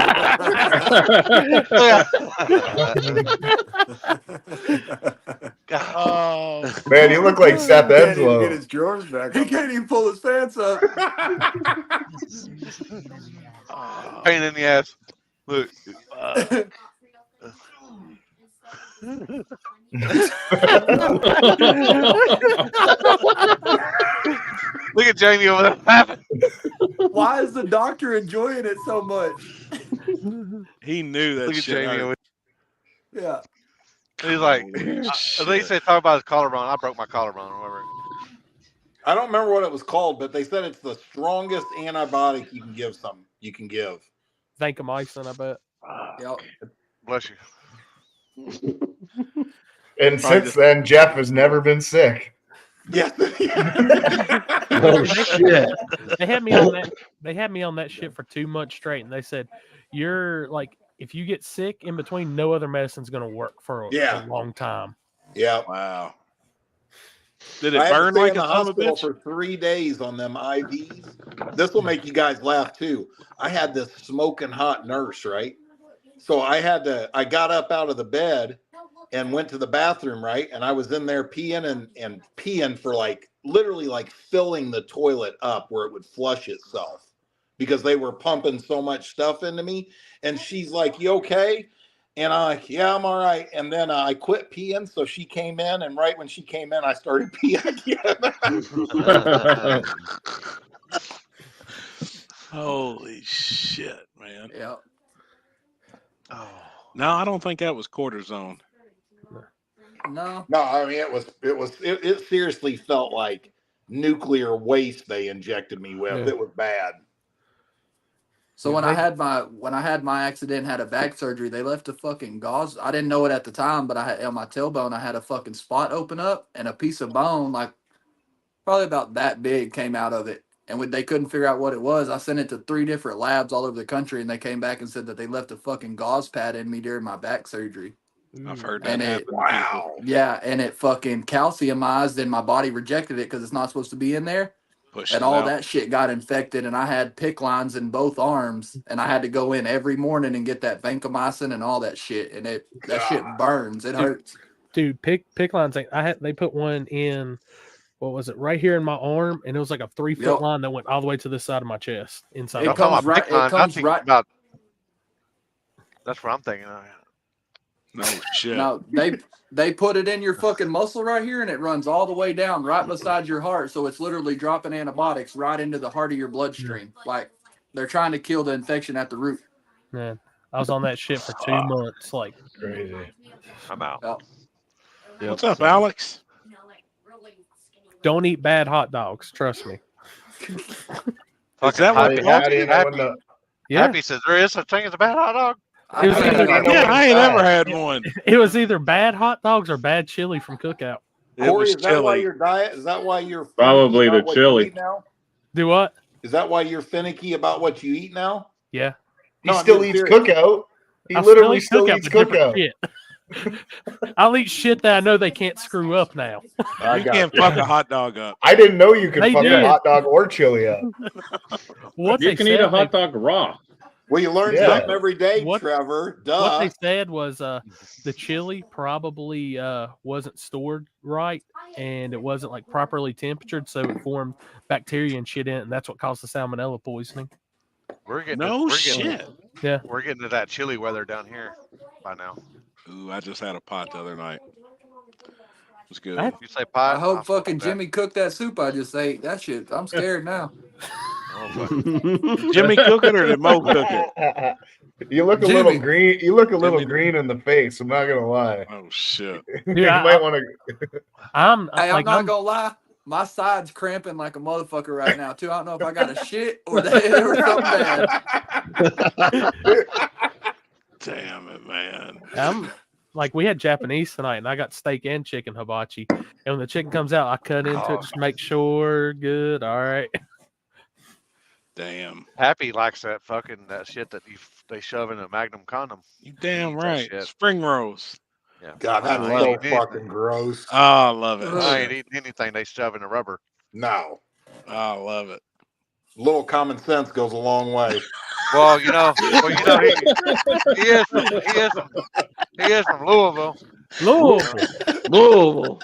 Oh man, you look like Seth He can't even Enslow. get his drawers back. He can't even pull his pants up. Pain in the ass. Look. Look at Jamie over there. Why is the doctor enjoying it so much? He knew that Look at shit Jamie hurt. over Yeah. He's like, at least they talk about his collarbone. I broke my collarbone or whatever. I don't remember what it was called, but they said it's the strongest antibiotic you can give. Vancomycin, I bet. Yep. Bless you. And since then, Jeff has never been sick. Yes. Oh shit. They had me on that. They had me on that shit for 2 months straight, and they said, "You're like, if you get sick in between, no other medicine's going to work for a long time." Yeah. Wow. Did it I had to burn stay like in a the son of a hospital bitch? for 3 days on them IVs. This will make you guys laugh too. I had this smoking hot nurse, right? So I got up out of the bed and went to the bathroom, right? And I was in there peeing and peeing for literally filling the toilet up where it would flush itself because they were pumping so much stuff into me. And she's like, "You okay?" And I'm like, "Yeah, I'm all right." And then I quit peeing. So she came in, and right when she came in, I started peeing again. Holy shit, man. Yeah. Oh. No, I don't think that was cortisone. No. No, I mean it seriously felt like nuclear waste they injected me with. Yeah. It was bad. So when I had my accident, had a back surgery, they left a fucking gauze. I didn't know it at the time, but I had on my tailbone, I had a fucking spot open up and a piece of bone, like probably about that big, came out of it. And when they couldn't figure out what it was, I sent it to 3 different labs all over the country, and they came back and said that they left a fucking gauze pad in me during my back surgery. I've heard that And happen. Wow. Yeah, and it fucking calciumized, and my body rejected it because it's not supposed to be in there. Pushed And it all out. that shit got infected, and I had PICC lines in both arms, and I had to go in every morning and get that vancomycin and all that shit, and that shit burns. It hurts. Dude, PICC lines. They put one in. What was it? Right here in my arm, and it was like a 3-foot line that went all the way to the side of my chest. Inside. It comes right. It comes right. About, that's what I'm thinking of. No shit. No, they put it in your fucking muscle right here, and it runs all the way down right beside your heart. So it's literally dropping antibiotics right into the heart of your bloodstream. Like they're trying to kill the infection at the root. Man, I was on that shit for 2 months. Like crazy. I'm out. Oh. What's up, Alex? Don't eat bad hot dogs. Trust me. Is that what? Happy says there is such thing as a bad hot dog. It was I ain't ever had one. It was either bad hot dogs or bad chili from Cookout. Corey, is that why your diet? Is that why you're probably the chili? Do what? Is that why you're finicky about what you eat now? Yeah. He still eats Cookout. He literally still eats Cookout. I'll eat shit that I know they can't screw up now. You can't fuck a hot dog up. I didn't know you could They fuck did. a hot dog or chili up. What You they can eat said, a hot dog raw. Well, you learn something every day, Trevor. Duh. What they said was the chili probably wasn't stored right, and it wasn't like properly temperatured, so it formed bacteria and shit in it, and that's what caused the salmonella poisoning. We're getting Yeah, we're getting to that chilly weather down here by now. Ooh, I just had a pot the other night. It was good. You say pot? I hope fucking Jimmy cooked that soup I just ate. That shit. I'm scared now. Jimmy cook it or did Mo cook it? You look a little green. You look a little green in the face. I'm not gonna lie. Oh shit! You might want to. I'm not gonna lie. My side's cramping like a motherfucker right now too. I don't know if I got a shit or something bad. Damn it, man. Like we had Japanese tonight, and I got steak and chicken hibachi. And when the chicken comes out, I cut into it just to make sure good. All right. Damn. Happy likes that shit that they shove in a Magnum condom. You damn right. Spring rolls. Yeah. God, that's so fucking gross. Oh, I love it. I ain't eating anything they shove in a rubber. No. I love it. A little common sense goes a long way. Well, he is from Louisville. Louisville.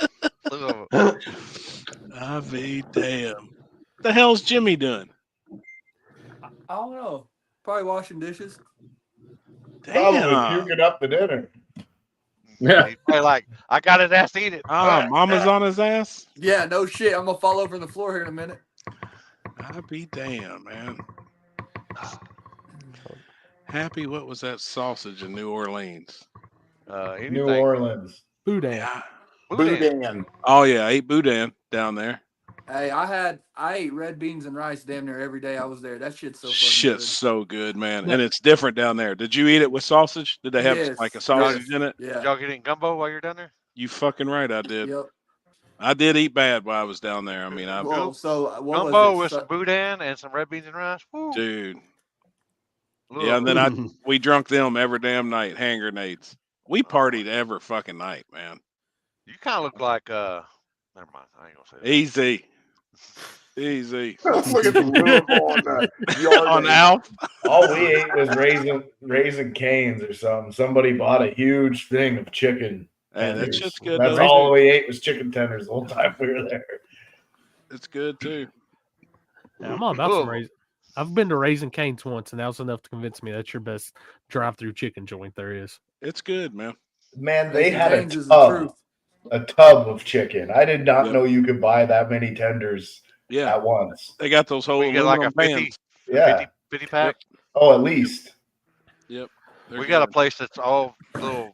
I be damn. The hell's Jimmy doing? I don't know. Probably washing dishes. Probably Damn. puking up the dinner. Yeah. He's probably like, I got his ass to eat it. Ah, mama's on his ass. Yeah, no shit. I'm gonna fall over on the floor here in a minute. I be damn, man. Happy, what was that sausage in New Orleans? New Orleans. Boudin. Yeah. Boudin. Oh yeah, I ate boudin down there. Hey, I ate red beans and rice damn near every day I was there. That shit's so fucking Shit's good. so good, man. And it's different down there. Did you eat it with sausage? Did they have Yes. like a sausage in it? Yeah. Y'all getting gumbo while you're down there? You fucking right, I did. Yep. I did eat bad while I was down there. I mean, Well, so what gumbo was with some boudin and some red beans and rice. Woo. dude. Yeah, and then we drunk them every damn night, hand grenades. We partied every fucking night, man. You kind of look like never mind. I ain't gonna say that. Easy. Easy. Look at the Louisville on the yard. On Alf. All we ate was raisin canes or something. Somebody bought a huge thing of chicken. Hey, that tenders. shit's good. That's though. all we ate was chicken tenders the whole time we were there. It's good too. Yeah, I'm all about some raisin. I've been to Raising Cane's once, and that was enough to convince me that's your best drive-through chicken joint there is. It's good, man. Man, they Raising had Cane's is the truth. a tub of chicken. I did not Yep. know you could buy that many tenders Yeah. at once. They got those whole We get like a aluminum 50, pans. Yeah. 50 pack. Oh, at least. Yep. We got a place that's all little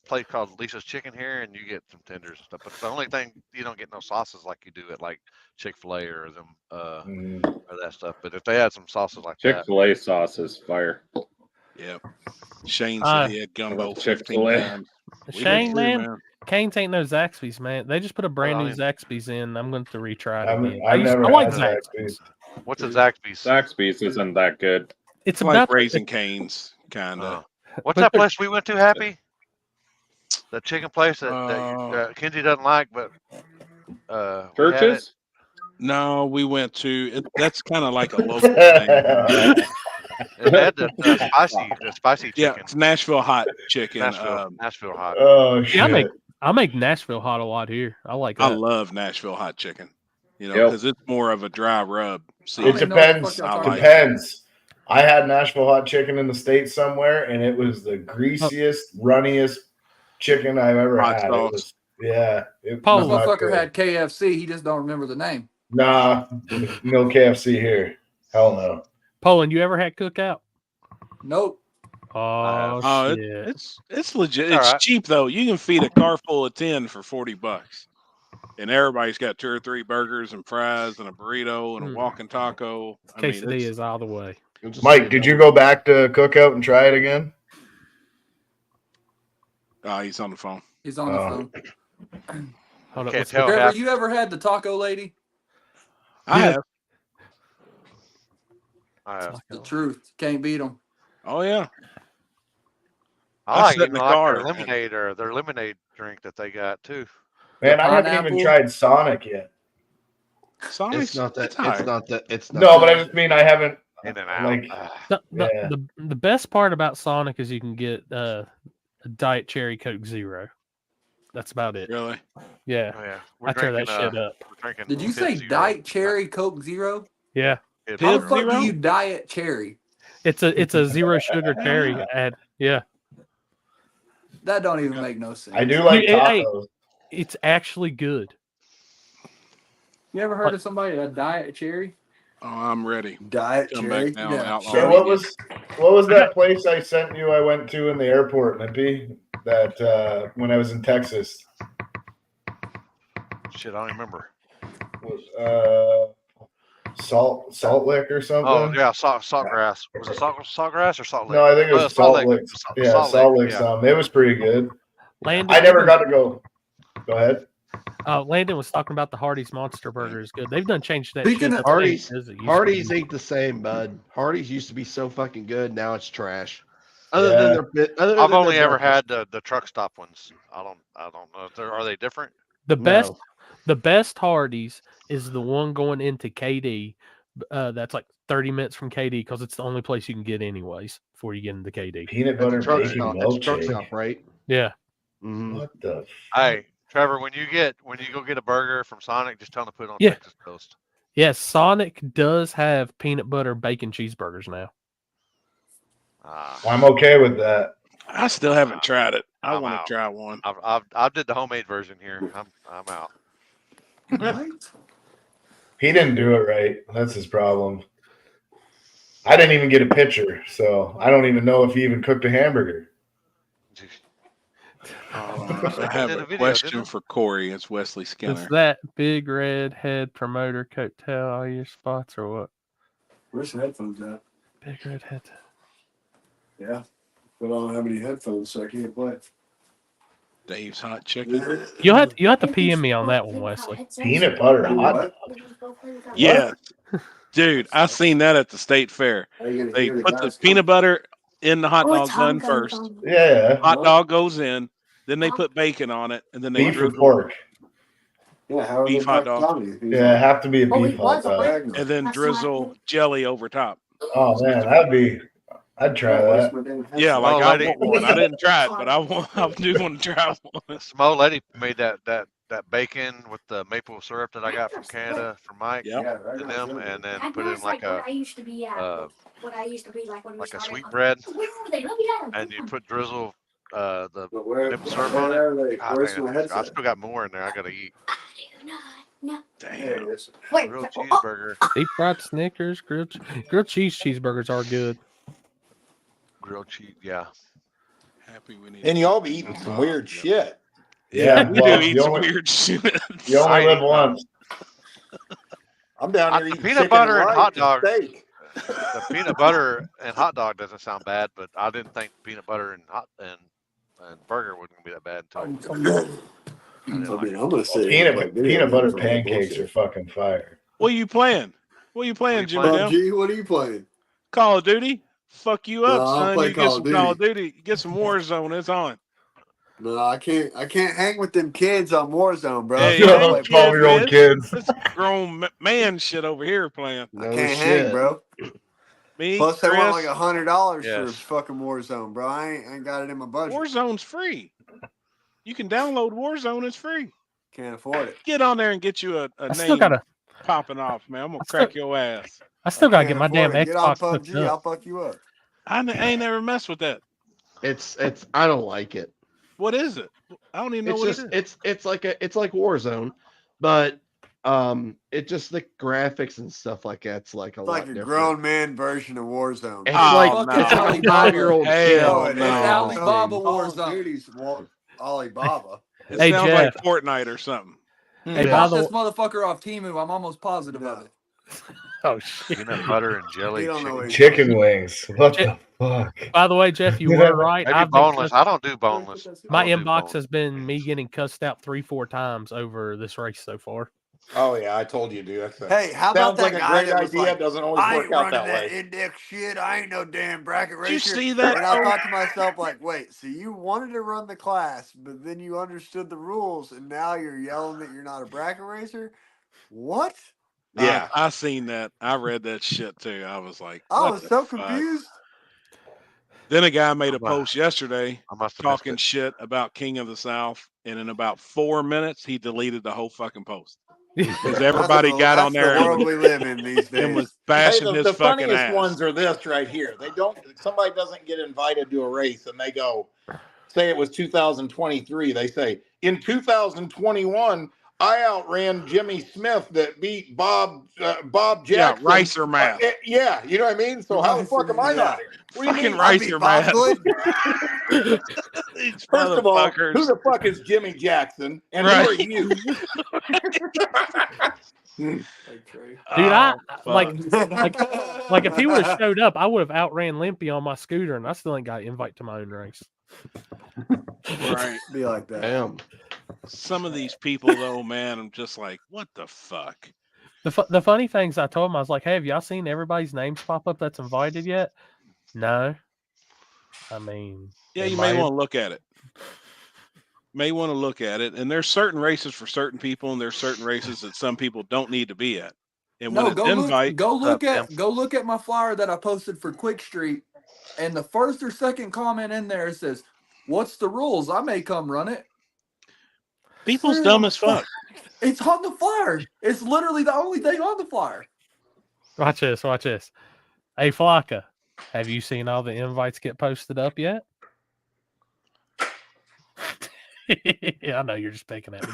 place called Lisa's Chicken here, and you get some tenders and stuff. But the only thing you don't get no sauces like you do at like Chick-fil-A or them or that stuff. But if they had some sauces like that, Chick-fil-A sauce is fire. Yep. Shane said he had gumbo 15 Chick-fil-A. times. We Shane, did too, man, Cane's ain't no Zaxby's, man. They just put a brand new Zaxby's in. I'm going to retry it again. I like Zaxby's. What's a Zaxby's? Zaxby's isn't that good. It's like about Raising Cane's, kind of. What's that place we went to, Happy? The chicken place that Kenzie doesn't like, but Churches? No, we went to. That's kind of like a local thing. It had the spicy chicken. Yeah, it's Nashville hot chicken. Nashville hot. Oh shit! Yeah, I make Nashville hot a lot here. I like that. I love Nashville hot chicken. You know, because it's more of a dry rub. It depends. Depends. I had Nashville hot chicken in the States somewhere, and it was the greasiest, runniest chicken I've ever had. It was, yeah. Paul motherfucker had KFC. He just don't remember the name. Nah, no KFC here. Hell no. Poland, you ever had Cookout? Nope. Oh, shit. It's legit. It's cheap though. You can feed a car full of 10 for $40, and everybody's got 2 or 3 burgers and fries and a burrito and a walking taco. Quesadilla is all the way. Mike, did you go back to Cookout and try it again? He's on the phone. He's on the phone. Hold up. Trevor, you ever had the taco lady? I have. The truth. Can't beat them. Oh yeah. I like sat in even the like car. their lemonade or their lemonade drink that they got too. Man, I haven't even tried Sonic yet. Sonic? It's not that. It's not that. It's not. No, but I just mean I haven't. In and out. Like, The best part about Sonic is you can get a Diet Cherry Coke Zero. That's about it. Really? Yeah. Oh, yeah. I tear that shit up. Did you say Diet Cherry Coke Zero? Yeah. How the fuck do you Diet Cherry? It's a zero sugar cherry ad. Yeah. That don't even make no sense. I do like tacos. It's actually good. You ever heard of somebody that Diet Cherry? Oh, I'm ready. Diet Come Cherry. back now. So what was that place I sent you? I went to in the airport, Limpy. That when I was in Texas. Shit, I don't remember. Salt Lick or something. Oh yeah, Saltgrass. Was it Saltgrass or Salt Lick? No, I think it was Salt Lick. Yeah, Salt Lick. Yeah. It was pretty good. Landon, I never got to go. Go ahead. Landon was talking about the Hardee's Monster Burger is good. They've done changed that. Speaking shit of up. Hardee's ain't the same, bud. Hardee's used to be so fucking good. Now it's trash. I've only ever had the truck stop ones. I don't know. Are they different? The The best Hardee's is the one going into KD. That's like 30 minutes from KD because it's the only place you can get anyways before you get into KD. Peanut butter bacon milkshake. Right? Yeah. What the? Hey, Trevor, when you go get a burger from Sonic, just tell them to put it on Yeah. Texas toast. Yes, Sonic does have peanut butter bacon cheeseburgers now. I'm okay with that. I still haven't tried it. I I'm want out. to try one. I did the homemade version here. I'm out. He didn't do it right. That's his problem. I didn't even get a picture, so I don't even know if he even cooked a hamburger. I have a question for Corey. It's Wesley Skinner. Is that big red head promoter coattail all your spots or what? Where's the headphones at? Big red head. Yeah, but I don't have any headphones, so I can't play. Dave's Hot Chicken. You'll have to PM me on that one, Wesley. Peanut butter hot dog. Yeah, dude, I seen that at the state fair. They put the peanut butter in the hot dog bun first. Yeah. Hot dog goes in, then they put bacon on it, and then they Beef or drizzle pork? Yeah, how beef hot dog. Yeah, have to be a beef hot dog. And then drizzle jelly over top. Oh man, I'd try that. Yeah, like Small I lady. want one. I didn't try it, but I do want to try one. Small lady made that bacon with the maple syrup that I got from Canada from Mike to them, and then put it in like a sweetbread, and you put drizzle the maple syrup on it. God, man, I still got more in there. I gotta eat. Damn. Grilled cheeseburger. Deep fried Snickers, grilled cheese cheeseburgers are good. Grilled cheese, yeah. Happy we need. And you all be eating some weird shit. Yeah, we do eat some weird shit. You only live once. I'm down here eating peanut butter and rice hot dog. steak. The peanut butter and hot dog doesn't sound bad, but I didn't think peanut butter and burger wasn't gonna be that bad until I'm gonna say peanut butter pancakes are fucking fire. What are you playing? What are you playing, Jimmy? PUBG, what are you playing? Call of Duty. Fuck you up, No, I'll son. play You get Call some of Call of Duty. Get some Warzone. It's on. No, I can't hang with them kids on Warzone, bro. Hey, I hey, 12-year-old kids. It's grown man shit over here playing. can't hang, bro. Me, Plus, they Chris, want like $100 Yes. for fucking Warzone, bro. I ain't got it in my budget. Warzone's free. You can download Warzone. It's free. Can't afford it. Get on there and get you a I still name gotta popping off, man. I'm gonna crack your ass. I still gotta get Can't my damn afford it. Get on Xbox hooked PUBG, I'll up. fuck you up. I ain't never messed with that. It's I don't like it. What is it? I don't even know It's what just it is. it's like Warzone, but it just the graphics and stuff like that's like a It's lot like a different. grown man version of Warzone. It's Oh, like no. it's like a 5-year-old kid. Hell it no. is. Alibaba Call of Warzone. Duty's Alibaba. It Hey, sounds Jeff. like Fortnite or something. Hey, Bought by the this motherfucker off Temu. I'm almost positive of it. oh shit. Peanut butter and jelly You don't know chicken. what Chicken wings. What the fuck? By the way, Jeff, you were right. Maybe I've been boneless. I don't do boneless. my I don't do inbox boneless. has been me getting cussed out 3-4 times over this race so far. Oh yeah, I told you, dude. That's Hey, how about sounds that like a guy great that was idea. like, Doesn't always I work ain't out running that that way. index shit. I ain't no damn bracket Did you racer. see that? And I thought to myself, like, wait, so you wanted to run the class, but then you understood the rules, and now you're yelling that you're not a bracket racer? What? Yeah. I seen that. I read that shit too. I was like, I what was the so fuck? confused. Then a guy made a Wow. post yesterday I must have talking missed shit about King of the South, and in about 4 minutes, he deleted the whole fucking post because everybody got on there That's the world we live in these and was days. bashing Hey, his the fucking funniest ass. ones are this right here. Somebody doesn't get invited to a race and they go, say it was 2023. They say, in 2021, I outran Jimmy Smith that beat Bob Yeah, Jackson. Ricer math. Yeah, you know what I mean? So how the fuck am I not here? What do you Fucking mean? I beat Ricer Bob math. Good. These First of all, motherfuckers. who the fuck is Jimmy Jackson? And Right. who are you? Dude, Oh, like fuck. like if he would have showed up, I would have outran Limpy on my scooter, and I still ain't got an invite to my own race. Right. Be like that. Damn. Some of these people, though, man, I'm just like, what the fuck? The funny things I told him, I was like, hey, have y'all seen everybody's names pop up that's invited yet? No. I mean, Yeah, they you may might- want to look at it. may want to look at it. And there's certain races for certain people, and there's certain races that some people don't need to be at. And when No, it's invite, go look at my flyer that I posted for Quick Street, and the first or second comment in there says, "What's the rules? I may come run it." People's dumb as fuck. It's on the flyer. It's literally the only thing on the flyer. Watch this. Watch this. Hey, Flocka, have you seen all the invites get posted up yet? Yeah, I know you're just picking at me.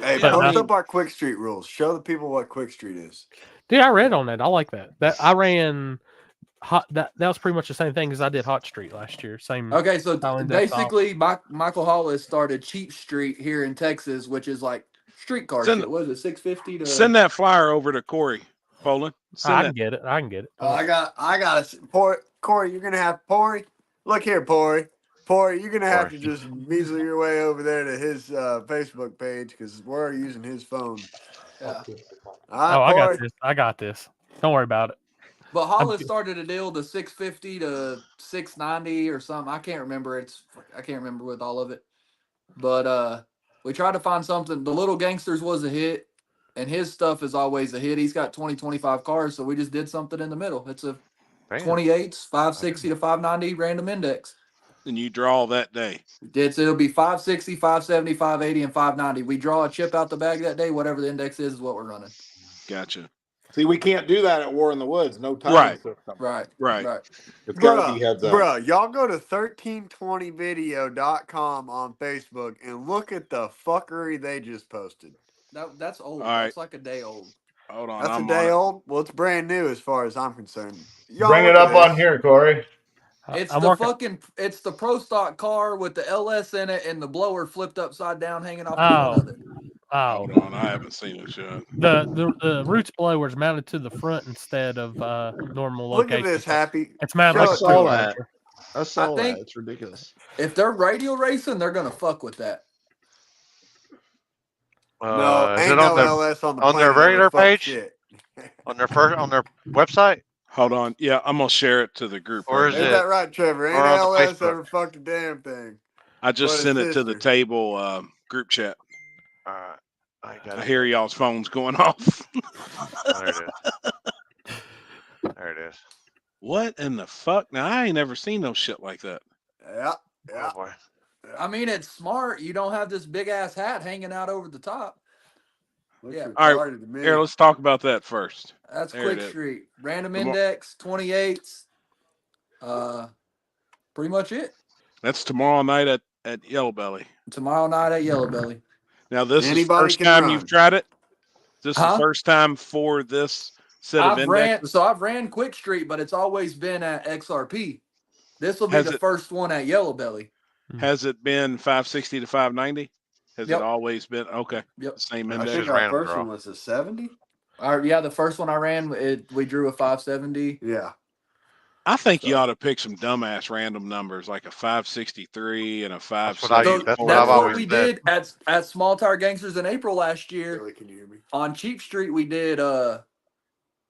Hey, post up our Quick Street rules. Show the people what Quick Street is. Dude, I read on that. I like that. I ran hot. That was pretty much the same thing as I did Hot Street last year. Same. Okay, so basically, Michael Hollis started Cheap Street here in Texas, which is like streetcar shit. What is it, $6.50 to send that flyer over to Corey Poland. I can get it. I can get it. Oh, I got it. Corey, you're gonna have Corey. Look here, Corey. Corey, you're gonna have to just measle your way over there to his Facebook page because we're using his phone. Yeah. All right, I got this. I got this. Don't worry about it. But Hollis started a deal to $6.50 to $6.90 or something. I can't remember. I can't remember with all of it. But we tried to find something. The Little Gangsters was a hit, and his stuff is always a hit. He's got 25 cars, so we just did something in the middle. It's a 28s, 560 to 590 random index. And you draw that day. It'll be 560, 570, 580, and 590. We draw a chip out the bag that day. Whatever the index is what we're running. Gotcha. See, we can't do that at War in the Woods. No time system. Right. It's got to be heads up. Bro, y'all go to 1320video.com on Facebook and look at the fuckery they just posted. That's old. Right. That's like a day old. Hold on. That's a day old? Well, it's brand new as far as I'm concerned. Y'all Bring it up on here, Corey. It's it's the pro stock car with the LS in it and the blower flipped upside down hanging off the front of it. Oh, hold on, I haven't seen it yet. The roots blower is mounted to the front instead of normal Look location. at this, Happy. It's mounted I like saw a that. trailer. I saw think- that. It's ridiculous. If they're radial racing, they're gonna fuck with that. No, Is ain't it no on their, LS on the on their planet regular that fuck page? shit. on their website? Hold on. Yeah, I'm gonna share it to the group. Or is Ain't it? that right, Trevor? Ain't or on the LS Facebook? ever fucked a damn thing. I just But sent his it to the sister. table group chat. All right. I got I it. hear y'all's phones going off. There it is. There it is. What in the fuck? Now I ain't never seen no shit like that. Yeah. Oh boy. I mean, it's smart. You don't have this big ass hat hanging out over the top. Yeah. All right, here, let's talk about that first. That's There it Quick is. Street. Random Come on. index, 28s. Pretty much it. That's tomorrow night at Yellow Belly. Tomorrow night at Yellow Belly. Now this is the Anybody first can time run. you've tried it. This is Huh? the first time for this set of I've indexes. ran Quick Street, but it's always been at XRP. This will be Has the it- first one at Yellow Belly. Has it been 560 to 590? Has Yep. it always been okay? Yep. Same I index. think our first one was a 70. Yeah, the first one I ran, we drew a 570. Yeah. I think you ought to pick some dumbass random numbers like a 563 and a what 570. that's what That's I've what always we said. did at Small Tire Gangsters in April last year. Really, can you hear me? On Cheap Street, we did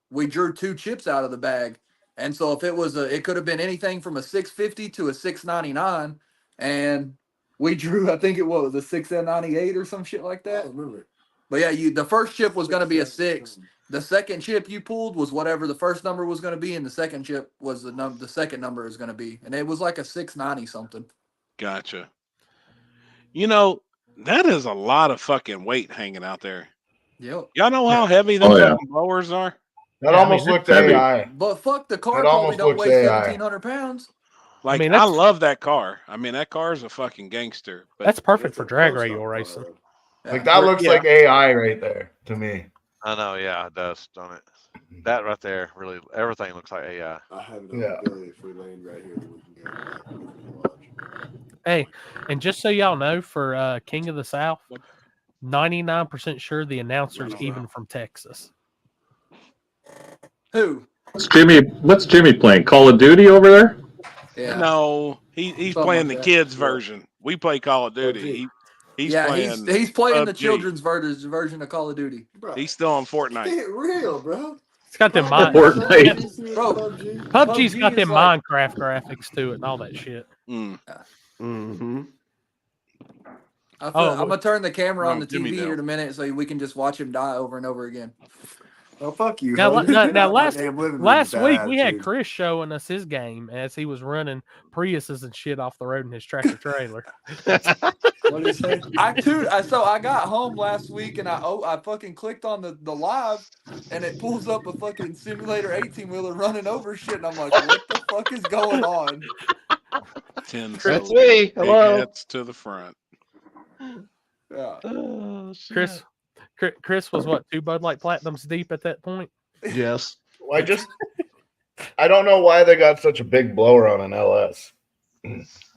we drew 2 chips out of the bag. And so if it was it could have been anything from a 650 to a 699. And we drew, I think it was a 698 or some shit like I that. remember. But yeah, the first chip was going to be a 6. The second chip you pulled was whatever the first number was going to be, and the second chip was the second number is going to be, and it was like a 690 something. Gotcha. You know, that is a lot of fucking weight hanging out there. Yep. Y'all know how heavy them fucking blowers are? That almost looked AI. But fuck, the car That probably almost don't looks weigh AI. 1,700 pounds. Like, mean, I that's- love that car. I mean, that car is a fucking gangster. But That's perfect for drag radial racing. Like that looks like AI right there to me. I know, yeah, it does, don't it? That right there, really, everything looks like AI. I have it Yeah. on Billy if we land right here. We can go. Hey, and just so y'all know, for King of the South, 99% sure the announcer's even from Texas. Who? What's Jimmy playing? Call of Duty over there? Yeah. no, he's Something playing like the that. kids' version. We play Call of Duty. He's playing. he's playing the PUBG. children's version of Call of Duty. Bro, He's still on Fortnite. get real, bro. It's got them Fortnite. Bro, PUBG's got is them like- Minecraft graphics to it and all that shit. Mm. Mm-hmm. I'm gonna turn the camera on the TV here in a minute so we can just watch him die over and over again. Well, fuck you. Now, Hogan. Get out of my last damn living room last with that week we had attitude. Chris showing us his game as he was running Priuses and shit off the road in his tractor trailer. What did he say? So I got home last week and I fucking clicked on the live and it pulls up a fucking simulator 18-wheeler running over shit and I'm like, what the fuck is going on? 10 That's soldiers, me. big Hello. hats to the front. Yeah. Oh, Chris was what, 2 Bud Light Platinums deep at that point? Yes. Well, I don't know why they got such a big blower on an LS.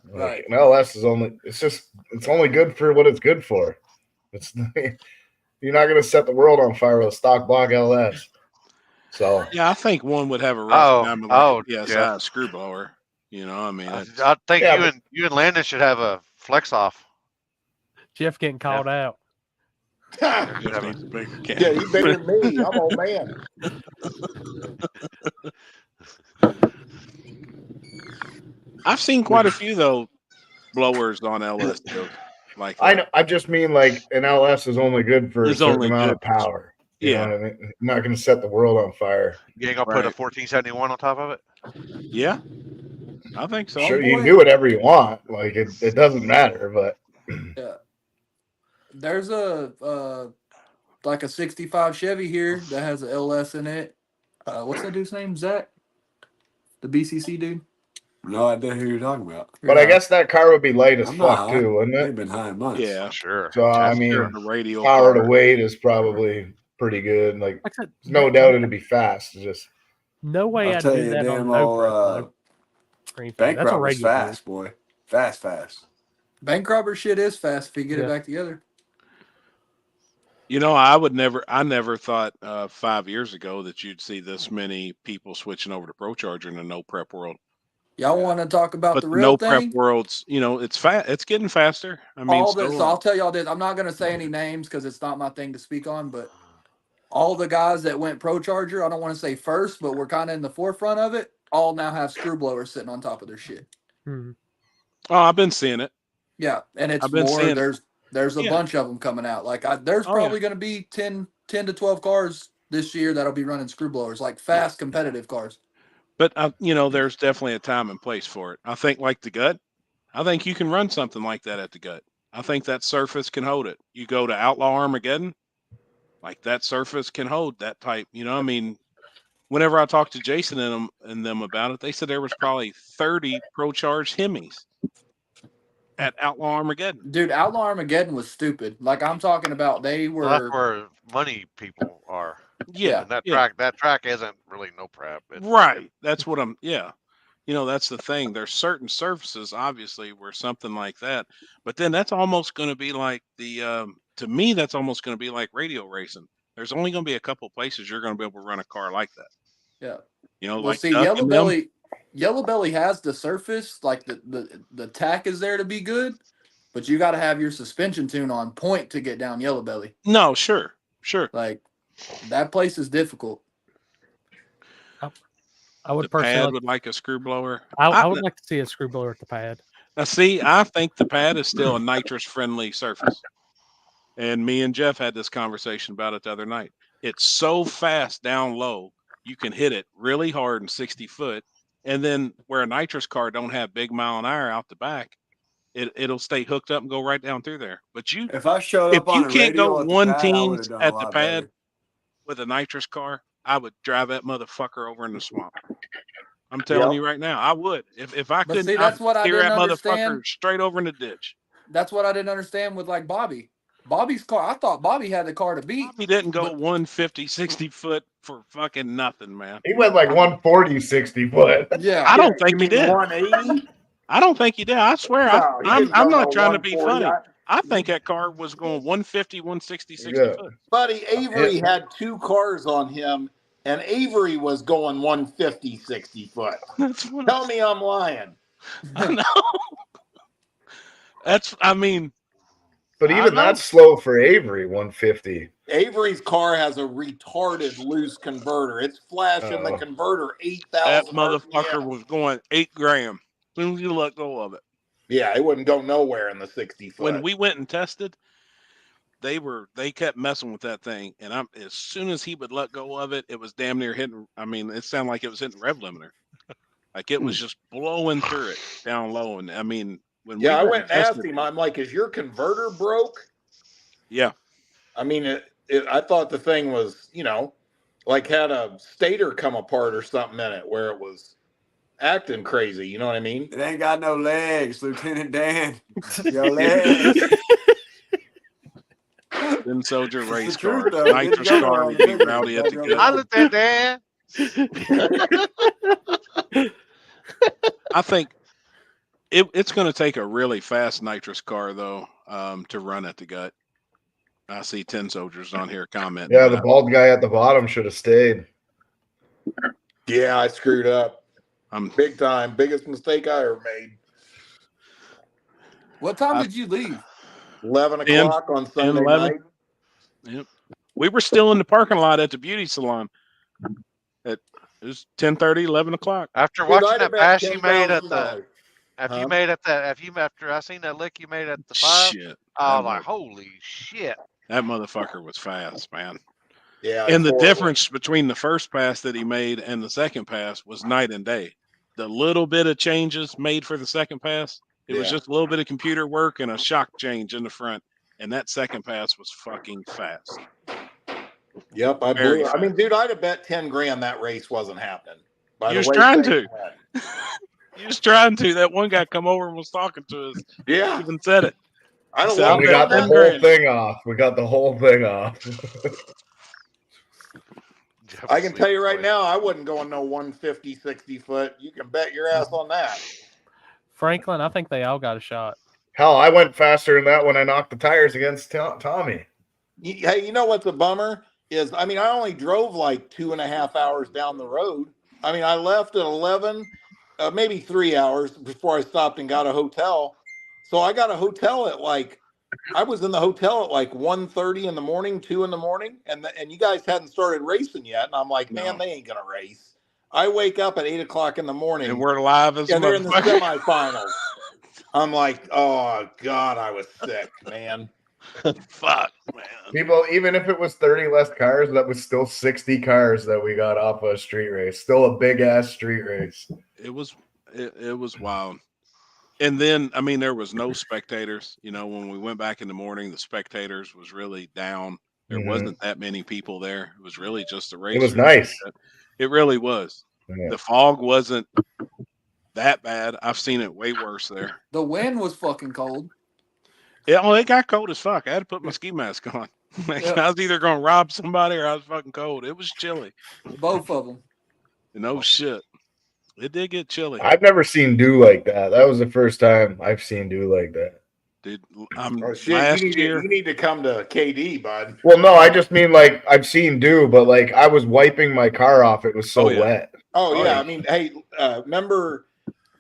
Right. An LS is it's only good for what it's good for. You're not going to set the world on fire with a stock block LS. So yeah, I think one would have a rough time with like a PSI Jeff. screw blower. You know, I mean, I think you and Landon should have a flex off. Jeff getting called out. Yeah, you bigger than me. I'm old man. I've seen quite a few though blowers on LS deals. Like I know. I just mean like an LS is only good for a certain amount of power. You know what I mean? I'm not going to set the world on fire. You ain't gonna put a 1471 on top of it? Yeah, I think so. Sure, you can do whatever you want. Like it doesn't matter. But yeah, there's a like a 65 Chevy here that has an LS in it. What's that dude's name? Zach, the BCC dude. No idea who you're talking about. But I guess that car would be light as I'm fuck not high. too, wouldn't They've it? been high in months. Yeah, sure. So I That's mean, sure the radial power car. to weight is probably pretty good. Like, I said, there's no doubt it'd be fast. It's just no way I'll I'd tell do you, that on damn no old prep. bank That's a robber's regular fast, boy. Fast. Bank robber shit is fast if you get it back together. You know, I never thought 5 years ago that you'd see this many people switching over to ProCharger in the no prep world. Y'all want to talk about But the the real no thing? prep world's, you know, it's getting faster. I mean, So I'll tell y'all this. I'm not going to say any names because it's not my thing to speak on, but all the guys that went ProCharger, I don't want to say first, but we're kind of in the forefront of it, all now have screw blowers sitting on top of their shit. Hmm. Oh, I've been seeing it. Yeah, and it's I've been more. seeing it. There's a bunch of them coming out. Like there's probably going to be 10 to 12 cars this year that'll be running screw blowers, like fast competitive cars. But you know, there's definitely a time and place for it. I think like the gut, I think you can run something like that at the gut. I think that surface can hold it. You go to Outlaw Armageddon, like that surface can hold that type. You know, I mean, whenever I talked to Jason and them about it, they said there was probably 30 ProCharge Hemis at Outlaw Armageddon. Dude, Outlaw Armageddon was stupid. Like I'm talking about, they were. Well, that's where money people are. Yeah, and that track isn't really no prep. Right. That's what I'm. Yeah. You know, that's the thing. There's certain surfaces, obviously, where something like that, but then that's almost going to be like the. To me, that's almost going to be like radio racing. There's only going to be a couple places you're going to be able to run a car like that. Yeah. You know, Well, like see, Yellow Belly has the surface, like the tack is there to be good, but you got to have your suspension tune on point to get down Yellow Belly. No, sure. Like that place is difficult. I would the personally pad would like a screw blower. I would like to see a screw blower at the pad. Now, see, I think the pad is still a nitrous friendly surface. And me and Jeff had this conversation about it the other night. It's so fast down low, you can hit it really hard in 60 foot. And then where a nitrous car don't have big mile an hour out the back, it'll stay hooked up and go right down through there. But if I showed up on you can't go at the one pad, I team would've done a at the lot pad better. with a nitrous car, I would drive that motherfucker over in the swamp. I'm telling you right now, I would. If I couldn't, see, that's what I steer didn't that understand. motherfucker straight over in the ditch. That's what I didn't understand with like Bobby. Bobby's car, I thought Bobby had the car to beat. He didn't go 150, 60 foot for fucking nothing, man. he went like 140, 60 foot. Yeah. I don't think he did. 180? I don't think he did. I swear. No, he didn't I'm go not no trying to be 140. funny. I think that car was going 150, 160, 60 foot. Buddy, Avery had 2 cars on him, and Avery was going 150, 60 foot. Tell me I'm lying. I know. I mean. But even that's slow for Avery, 150. Avery's car has a retarded loose converter. It's flashing the converter 8,000. That motherfucker was going 8 grams. As soon as you let go of it. Yeah, it wouldn't go nowhere in the 60 foot. When we went and tested, they kept messing with that thing, and as soon as he would let go of it, it was damn near hitting. I mean, it sounded like it was hitting rev limiter, like it was just blowing through it down low. And I mean, when I went went and asked him, I'm like, "Is your converter broke?" Yeah. I mean, I thought the thing was, like had a stator come apart or something in it where it was acting crazy. You know what I mean? It ain't got no legs, Lieutenant Dan. Your legs. Then soldier race truth, car, though. nitrous car would be rowdy at the good. I looked at that. I think it's going to take a really fast nitrous car though to run at the gut. I see 10 soldiers on here commenting. Yeah, the bald guy at the bottom should have stayed. Yeah, I screwed up. I'm big time. Biggest mistake I ever made. What time did you leave? 11 o'clock on Sunday 11. night. Yep. We were still in the parking lot at the beauty salon. It was 10:30, 11 o'clock. After watching that pass you made at the, after I seen that lick you made at the 5, shit, I was like, holy shit. That motherfucker was fast, man. Yeah. And the difference between the first pass that he made and the second pass was night and day. The little bit of changes made for the second pass, it was just a little bit of computer work and a shock change in the front. And that second pass was fucking fast. Yep, I blew it. I mean, dude, I'd have bet 10 grand that race wasn't happening. You was trying to. You was trying to. That one guy come over and was talking to us. Yeah. Even said it. I don't know. We got the whole thing off. We got the whole thing off. I can tell you right now, I wasn't going no 150, 60 foot. You can bet your ass on that. Franklin, I think they all got a shot. Hell, I went faster than that when I knocked the tires against Tommy. Hey, you know what's a bummer is, I mean, I only drove like 2.5 hours down the road. I mean, I left at 11, maybe 3 hours before I stopped and got a hotel. So I got a hotel at I was in the hotel at like 1:30 in the morning, 2 in the morning, and you guys hadn't started racing yet. And I'm like, man, they ain't gonna race. I wake up at 8 o'clock in the morning, and we're live as they're in the semifinals. I'm like, oh God, I was sick, man. Fuck, man. People, even if it was 30 less cars, that was still 60 cars that we got off a street race. Still a big ass street race. It was wild. And then, I mean, there was no spectators. You know, when we went back in the morning, the spectators was really down. There wasn't that many people there. It was really just a race. It was nice. It really was. Yeah. The fog wasn't that bad. I've seen it way worse there. The wind was fucking cold. Yeah, well, it got cold as fuck. I had to put my ski mask on. I was either going to rob somebody or I was fucking cold. It was chilly. Both of them. No shit. It did get chilly. I've never seen dew like that. That was the first time I've seen dew like that. Dude, last year you need to come to KD, bud. Well, no, I just mean like I've seen dew, but like I was wiping my car off. It was so wet. Oh yeah. I mean, hey, remember,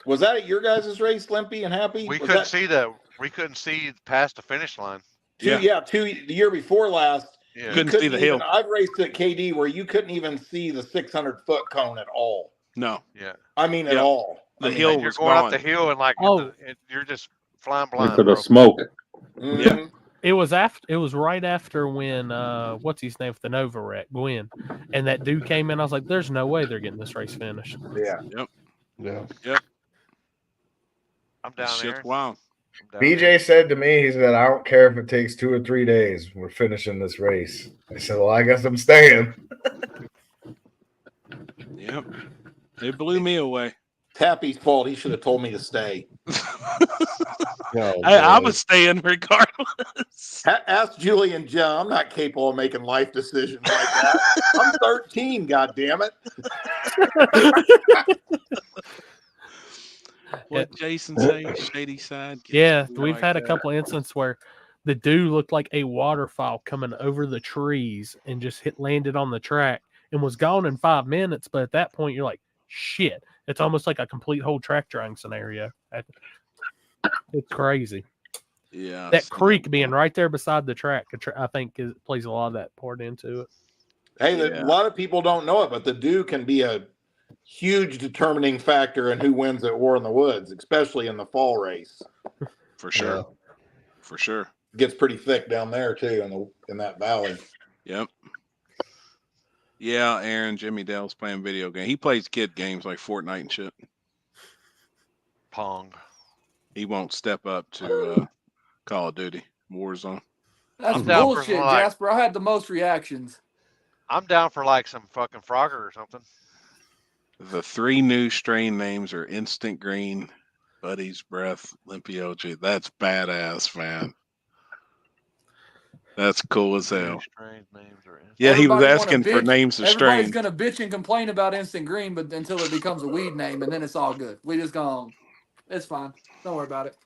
was that at your guys' race, Limpy and Happy? We couldn't see past the finish line. The year before last. Yeah. Couldn't see the hill. I've raced at KD where you couldn't even see the 600-foot cone at all. No. Yeah. I mean, at all. The hill you're was going gone. up the hill and you're just flying blind. Look at the smoke. Mm-hmm. Yeah. It was right after when what's his name for the Nova wreck, Gwen, and that dude came in. I was like, "There's no way they're getting this race finished." Yeah. Yep. Yeah. Yep. I'm down there. Shit's wild. BJ said to me, he said, "I don't care if it takes 2 or 3 days. We're finishing this race." I said, "Well, I guess I'm staying." Yep. They blew me away. Tappy's fault. He should have told me to stay. I was staying regardless. Ask Julie and Joe. I'm not capable of making life decisions like that. I'm 13, goddammit. What Jason say? Shady side. Yeah, we've had a couple of instances where the dude looked like a waterfowl coming over the trees and just landed on the track and was gone in 5 minutes. But at that point, you're like, shit. It's almost like a complete whole track drying scenario. It's crazy. Yeah. That creek being right there beside the track, I think plays a lot of that part into it. Hey, a lot of people don't know it, but the dew can be a huge determining factor in who wins at War in the Woods, especially in the fall race. For sure. For sure. It gets pretty thick down there too in that valley. Yep. Yeah, Aaron, Jimmy Dale's playing video game. He plays kid games like Fortnite and shit. Pong. He won't step up to Call of Duty, Warzone. That's I'm down for bullshit, some, like- Jasper. I had the most reactions. I'm down for like some fucking Frogger or something. The 3 new strain names are Instant Green, Buddy's Breath, Limpy OG. That's badass, man. That's cool as hell. Yeah, he was Everybody wanna asking for bitch- names of Everybody's strains. gonna bitch and complain about Instant Green, but until it becomes a weed name, and then it's all good. We just gonna, it's fine. Don't worry about it.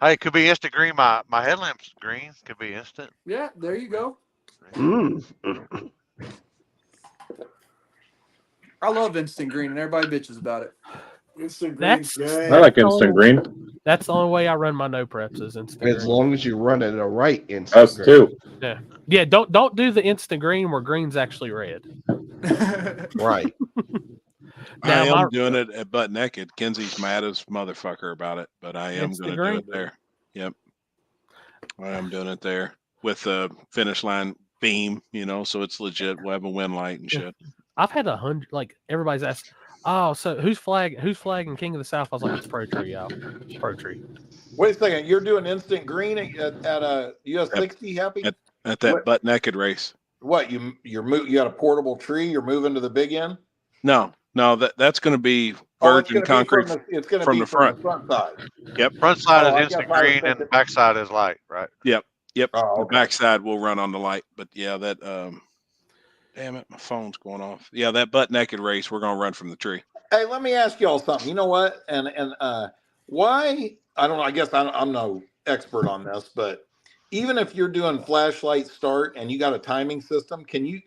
Hey, it could be instant green. My headlamp's green. Could be instant. Yeah, there you go. I love Instant Green, and everybody bitches about it. Instant That's I like instant green. That's the only way I run my no preps is instant As green. long as you run it a right instant. Us too. Yeah. Yeah, don't do the instant green where green's actually red. Right. I Now, am doing it at butt naked. Kenzie's mad as motherfucker about it, but I am Instant going to do green. it there. Yep. I am doing it there with the finish line beam, you know, so it's legit. We'll have a wind light and shit. I've had 100. Like everybody's asked, oh, so who's flagging King of the South? I was like, it's Pro Tree, y'all. Pro Tree. Wait a second, you're doing instant green at a US 60, Happy? At that butt naked race. What you got a portable tree? You're moving to the big end? No, that's going to be Oh, it's virgin gonna be concrete it's going to from be the from front. the front side. Yep. Front side Oh, I is instant guess I was green and thinking- the back side is light, right? Yep. Oh, The okay. backside will run on the light, but yeah, that damn it, my phone's going off. Yeah, that butt naked race, we're gonna run from the tree. Hey, let me ask y'all something. You know what? And why? I don't know. I guess I'm no expert on this, but even if you're doing flashlight start and you got a timing system, could you?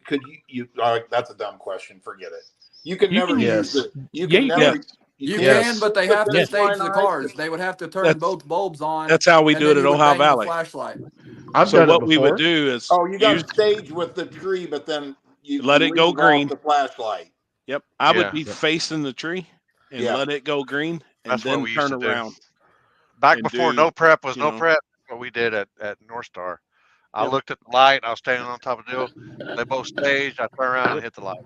All right, that's a dumb question. Forget it. You can You never can- use Yes. it. You Yeah, can you never. can. You can't- can, but they have to Finish stage line the eyes. cars. They would have to turn That's- both bulbs on. That's how we and do then it at you would Ohio bang the Valley. flashlight. I've So done what it we would before. do is Oh, you got use, to stage with the tree, but then you let you it go leave off green. the flashlight. Yep, I would Yeah. be facing the tree and Yeah. let it go green, and That's what then we used turn to do. around. Back and before do, no prep was you no know. prep, what we did at North Star. I Yep. looked at the light. I was standing on top of the deal. They both staged. I turned around and hit the light.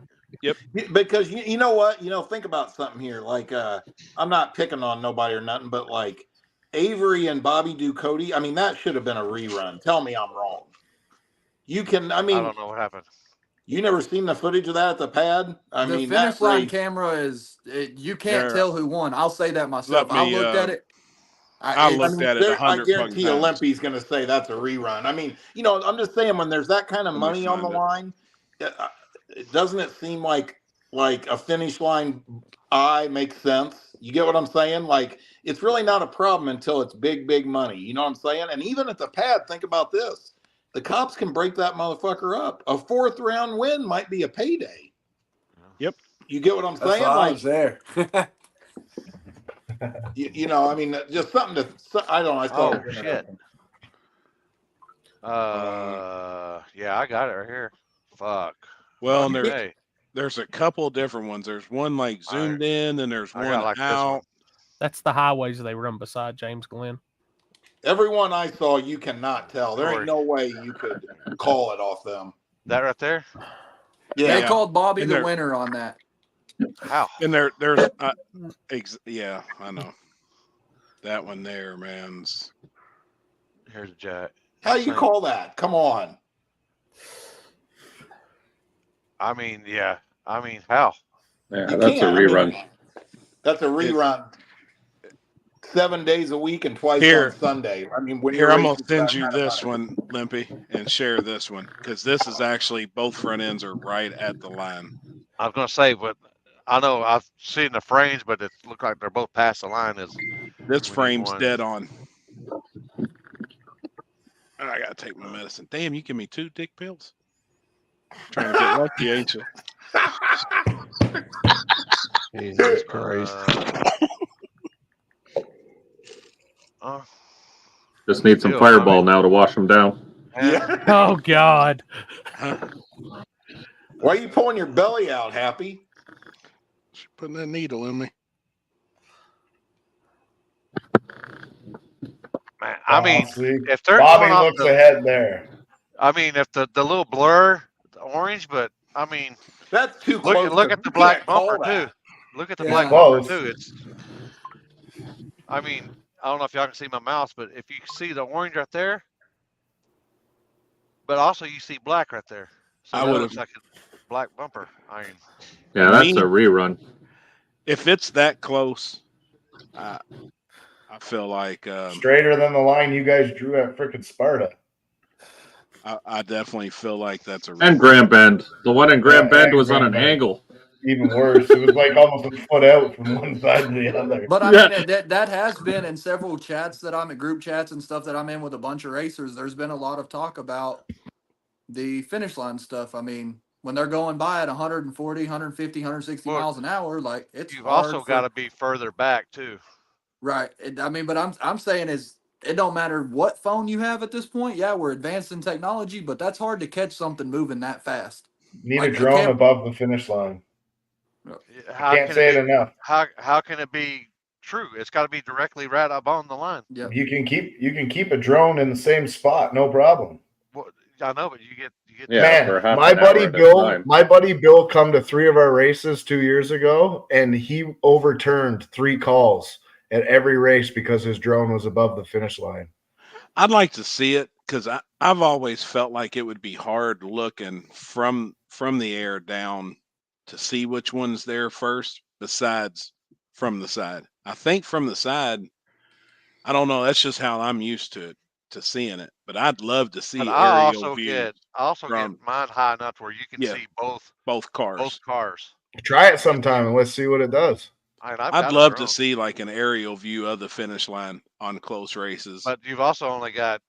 Because you know what? Think about something here. Like, I'm not picking on nobody or nothing, but like Avery and Bobby Ducote, I mean, that should have been a rerun. Tell me I'm wrong. I don't know what happened. You never seen the footage of that at the pad? I The mean, finish that line race, camera is you can't There- tell who won. I'll say that myself. Let I me, looked at it. I it's- looked at it I 100 guarantee you, fucking times. Limpy's going to say that's a rerun. I mean, I'm just saying when there's that kind of Let me money on the find it. line, doesn't it seem like a finish line eye makes sense? You get what I'm saying? Like, it's really not a problem until it's big, big money. You know what I'm saying? And even at the pad, think about this. The cops can break that motherfucker up. A 4th round win might be a payday. Yep. You get what I'm That's saying? why I Like, was there. I mean, just something to, I don't know. I thought, Oh shit. Yeah, I got it right here. Fuck. Well, and Hey, there's a couple different ones. There's one like zoomed in, and there's I one got like this one. out. That's the highways they run beside James Glenn. everyone I saw, you cannot tell. There ain't no way you could call it off them. That right there? Yeah. They called Bobby And the they're- winner on that. How? And there's yeah, I know that one there, man's. Here's a jack. How you call that? Come on. I mean, yeah. I mean, how? Yeah, You that's a can't. I mean, rerun. That's a rerun. 7 days a week and twice Here. on Sunday. I mean, when Here, you're I'm gonna racing for send that you kind of this money. one, Limpy, and share this one because this is actually both front ends are right at the line. I was gonna say, but I know I've seen the frames, but it looked like they're both past the line. This we need frame's one. dead on. I gotta take my medicine. Damn, you give me 2 dick pills. Trying to get lucky, ain't you? Jesus Christ. Just need some Fireball now to wash them down. Yeah. Oh God. Why are you pulling your belly out, Happy? putting that needle in me. Man, I mean, see, if they're Bobby going off looks ahead there. I mean, if the little blur, the orange, but I mean, That's too look close. look to, at the you black can't call bumper that. too. Look at the It's black close. bumper too. It's. I mean, I don't know if y'all can see my mouse, but if you see the orange right there, but also you see black right there, so I that would looks have. like a black bumper. I mean, Yeah, that's a rerun. If it's that close, I feel like Straighter than the line you guys drew at frickin' Sparta. I definitely feel like that's a rerun. And Grand Bend. The one in Grand Bend and was on Grand an Bend. angle. Even worse. It was like almost a foot out from one side to the other. But I mean, that has been in several chats that I'm in, group chats and stuff that I'm in with a bunch of racers. There's been a lot of talk about the finish line stuff. I mean, when they're going by at 140, 150, 160 miles an hour, like it's you've hard also got to be further back too. Right. I mean, but I'm saying is it don't matter what phone you have at this point. Yeah, we're advanced in technology, but that's hard to catch something moving that fast. Need Like a drone above the finish line. How Can't can say it it be, enough. How can it be true? It's got to be directly right up on the line. Yeah. You can keep a drone in the same spot, no problem. Well, I know, but you get Man, my buddy Bill come to 3 of our races 2 years ago, and he overturned 3 calls at every race because his drone was above the finish line. I'd like to see it because I've always felt like it would be hard looking from the air down to see which one's there first, besides from the side. I think from the side, I don't know. That's just how I'm used to seeing it. But I'd love to see But I aerial also view. get mine high enough to where you can see both cars. Both cars. Try it sometime and let's see what it does. I'd love to see like an aerial view of the finish line on close races. But you've also only got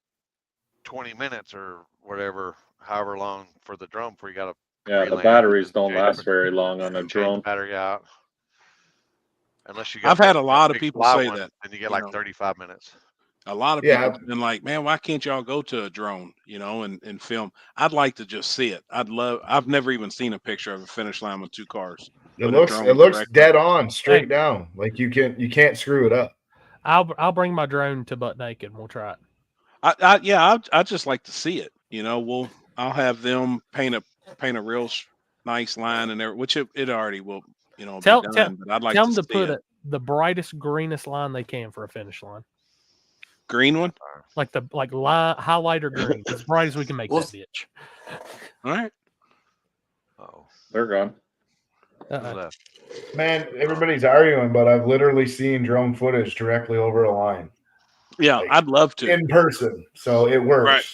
20 minutes or whatever, however long for the drone before you got to. Yeah, the batteries don't last very long on a drone. Battery out. Unless you got. I've had a lot of people say that, and you get like 35 minutes. A lot of people have been like, "Man, why can't y'all go to a drone, and film?" I'd like to just see it. I've never even seen a picture of a finish line with 2 cars. It looks dead on, straight down. Like you can't screw it up. I'll bring my drone to Butt Naked and we'll try it. I'd just like to see it. I'll have them paint a real nice line in there, which it already will. Tell be done, but I'd like them to see put it. the brightest, greenest line they can for a finish line. Green one, like highlighter green, as bright as we can make that bitch. All right. Oh, they're gone. Man, everybody's arguing, but I've literally seen drone footage directly over a line. Yeah, I'd love to in person, so it works. Right.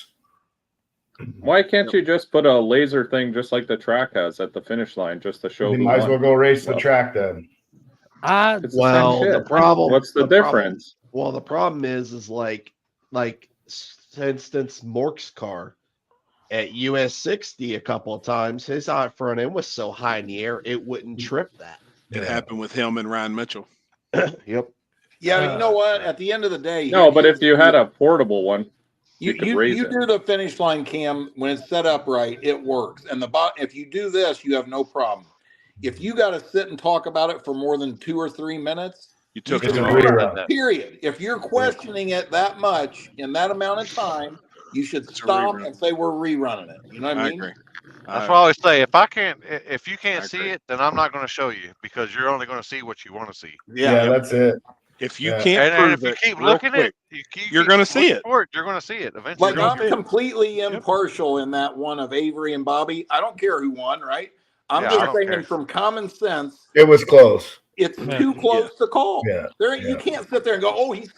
Why can't you just put a laser thing just like the track has at the finish line just to show? You might as well go race the track then. The problem. What's the difference? Well, the problem is like for instance, Mork's car at US 60 a couple of times, his front end was so high in the air it wouldn't trip that. It happened with him and Ryan Mitchell. Yep. Yeah, you know what? At the end of the day, no. But if you had a portable one, you could raise it. do the finish line cam when it's set up right, it works. And if you do this, you have no problem. If you got to sit and talk about it for more than 2 or 3 minutes, you took it. Period. Period. If you're questioning it that much in that amount of time, you should stop and say we're rerunning it. You know what I mean? Agree. That's what I always say. If you can't see it, then I'm not going to show you because you're only going to see what you want to see. Yeah, that's it. If you can't prove if you it, keep looking at it, you're going to see it. You're going to see it eventually. Like I'm completely impartial in that one of Avery and Bobby. I don't care who won, right? I'm just saying from common sense. It was close. It's too close to call. Yeah. You can't sit there and go, "Oh, he's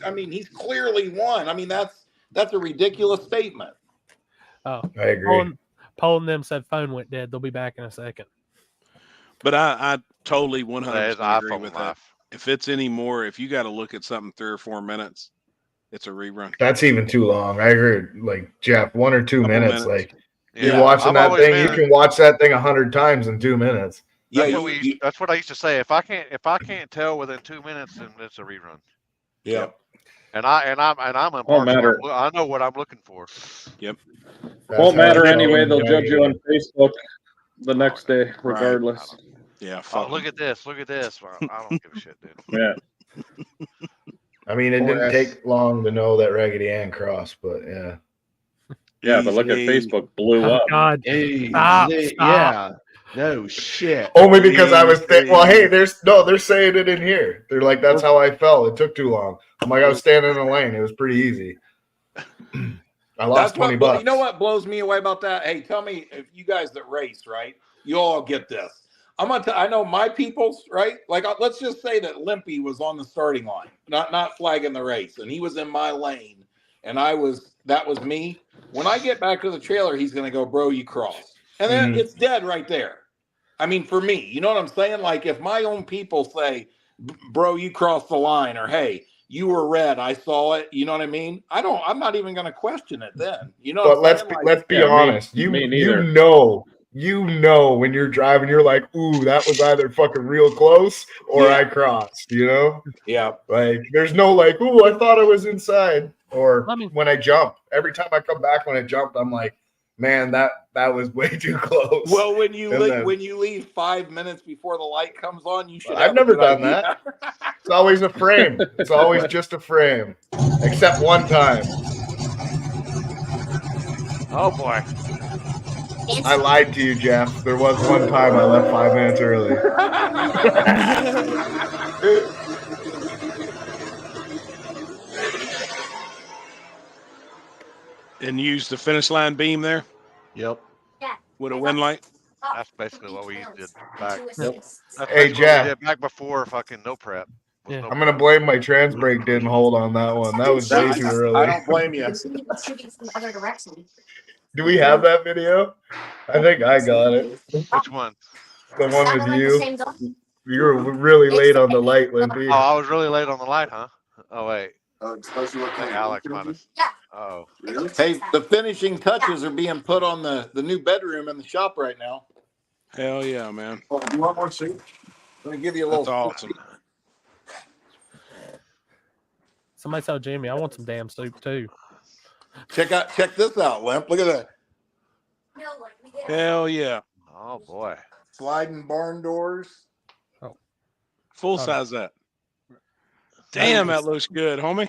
clearly won." I mean, that's a ridiculous statement. Oh, I agree. Paul and them said phone went dead. They'll be back in a second. But I totally 100% agree with that. Life. If it's any more, if you got to look at something 3 or 4 minutes, it's a rerun. That's even too long. I agree. Like Jeff, 1 or 2 minutes. Like Yeah, you're watching I've that thing, always you can watch that thing 100 times in 2 minutes. That's that's what I used to say. If I can't tell within 2 minutes, then it's a rerun. Yeah. And I'm impartial. Won't matter. I know what I'm looking for. Yep. Won't matter anyway. They'll judge you on Facebook the next day, regardless. Yeah. Oh, look at this. Look at this. Well, I don't give a shit, dude. Yeah. I mean, it didn't take long to know that Raggedy Ann crossed, but yeah. Yeah, but look at Facebook blew up. God, stop. Yeah. No shit. Only because I was well, hey, they're saying it in here. They're like, that's how I fell. It took too long. I'm like, I was standing in a lane. It was pretty easy. I lost $20. But you know what blows me away about that? Hey, tell me if you guys that race, right? You all get this. I know my people's right. Like, let's just say that Limpy was on the starting line, not flagging the race, and he was in my lane, and that was me. When I get back to the trailer, he's gonna go, bro, you crossed, and then it's dead right there. I mean, for me, you know what I'm saying? Like, if my own people say, bro, you crossed the line, or hey, you were red, I saw it. You know what I mean? I'm not even going to question it then. You know. But let's be honest. You know when you're driving, you're like, ooh, that was either fucking real close or I crossed. You know? Yeah. Like, there's no like, ooh, I thought I was inside. Or when I jump, every time I come back when I jumped, I'm like, man, that was way too close. Well, when you leave 5 minutes before the light comes on, you should. I've never done that. It's always a frame. It's always just a frame, except one time. Oh boy! I lied to you, Jeff. There was one time I left 5 minutes early. And use the finish line beam there? Yep. With a wind light? That's basically what we did back. That's Hey, Jeff. what we did back before fucking no prep. Yeah. I'm gonna blame my trans brake didn't hold on that one. That was way too early. I don't blame you. Do we have that video? I think I got it. Which one? The one with you. You were really late on the light, Limpy. Oh, I was really late on the light, huh? Oh wait. I think Alex might have. Oh. Hey, the finishing touches are being put on the new bedroom in the shop right now. Hell yeah, man. Oh, do you want more soup? Let me give you a little. That's awesome. Somebody tell Jimmy I want some damn soup too. Check this out, Limp. Look at that. Hell yeah. Oh boy. Sliding barn doors. Oh. Full size that. Damn, that looks good, homie.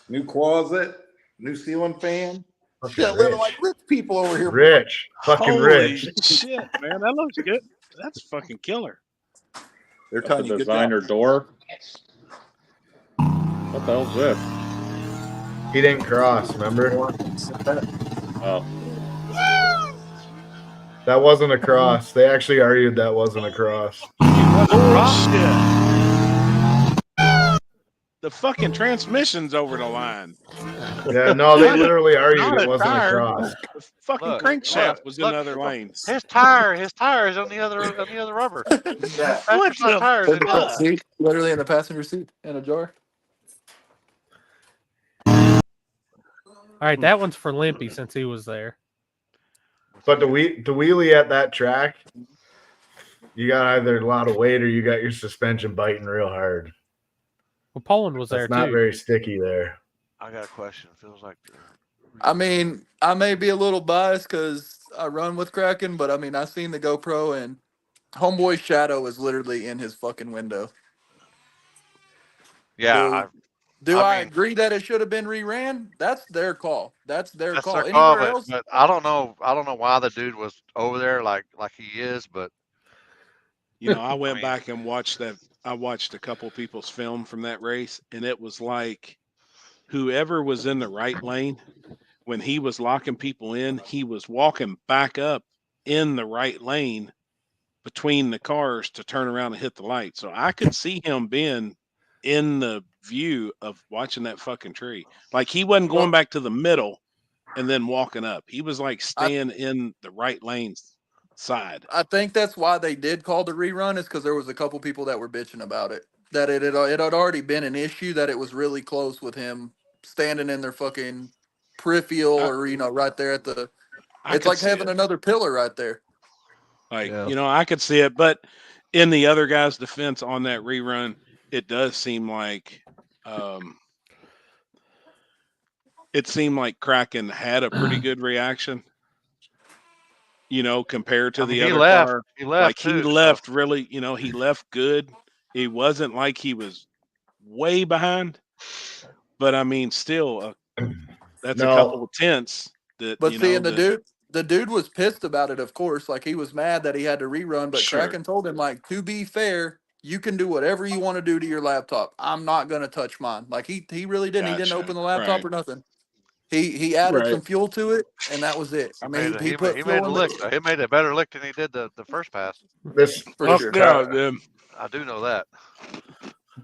New closet, new ceiling fan. Shit, living like rich people over here. Rich. Fucking Holy rich. shit, man. That looks good. That's fucking killer. They're telling you designer door. What the hell's this? He didn't cross, remember? Oh. That wasn't a cross. They actually argued that wasn't a cross. Bullshit. The fucking transmission's over the line. Yeah, no, they literally argued it wasn't a cross. The fucking crankshaft was in the other lane. His tire is on the other rubber. Yeah. What the tires in front seat, literally in the passenger seat in a jar. All right, that one's for Limpy since he was there. But the wheelie at that track, you got either a lot of weight or you got your suspension biting real hard. Well, Poland was there It's not too. very sticky there. I got a question. Feels like. I mean, I may be a little biased because I run with Kraken, but I mean, I've seen the GoPro and Homeboy's shadow is literally in his fucking window. Yeah. Do I agree that it should have been reran? That's their call. That's their call. Their call, Anywhere else? but I don't know why the dude was over there like he is, but You know, I went back and watched that. I watched a couple people's film from that race, and it was like whoever was in the right lane, when he was locking people in, he was walking back up in the right lane between the cars to turn around and hit the light. So I could see him being in the view of watching that fucking tree. Like he wasn't going back to the middle and then walking up. He was like staying in the right lane side. I think that's why they did call the rerun, is because there was a couple people that were bitching about it. That it had already been an issue, that it was really close with him standing in their fucking peripheral or, right there at the. It's like having another pillar right there. Like, I could see it. But in the other guy's defense on that rerun, it does seem like Kraken had a pretty good reaction. You know, compared to the he other left. car, He left like too, he left really. You know, he left good. It wasn't like he was way behind, but I mean, still, that's a couple of tenths. That But you see, know and that the dude was pissed about it, of course. Like he was mad that he had to rerun, but Sure. Kraken told him, like, to be fair, you can do whatever you want to do to your laptop. I'm not gonna touch mine. Like he really didn't. He didn't Gotcha. open the laptop Right. or nothing. He added Right. some fuel to it, and that was it. I mean, he put He fuel made a in lick. the He made a better lick than he did the first pass. This for sure. I do know that.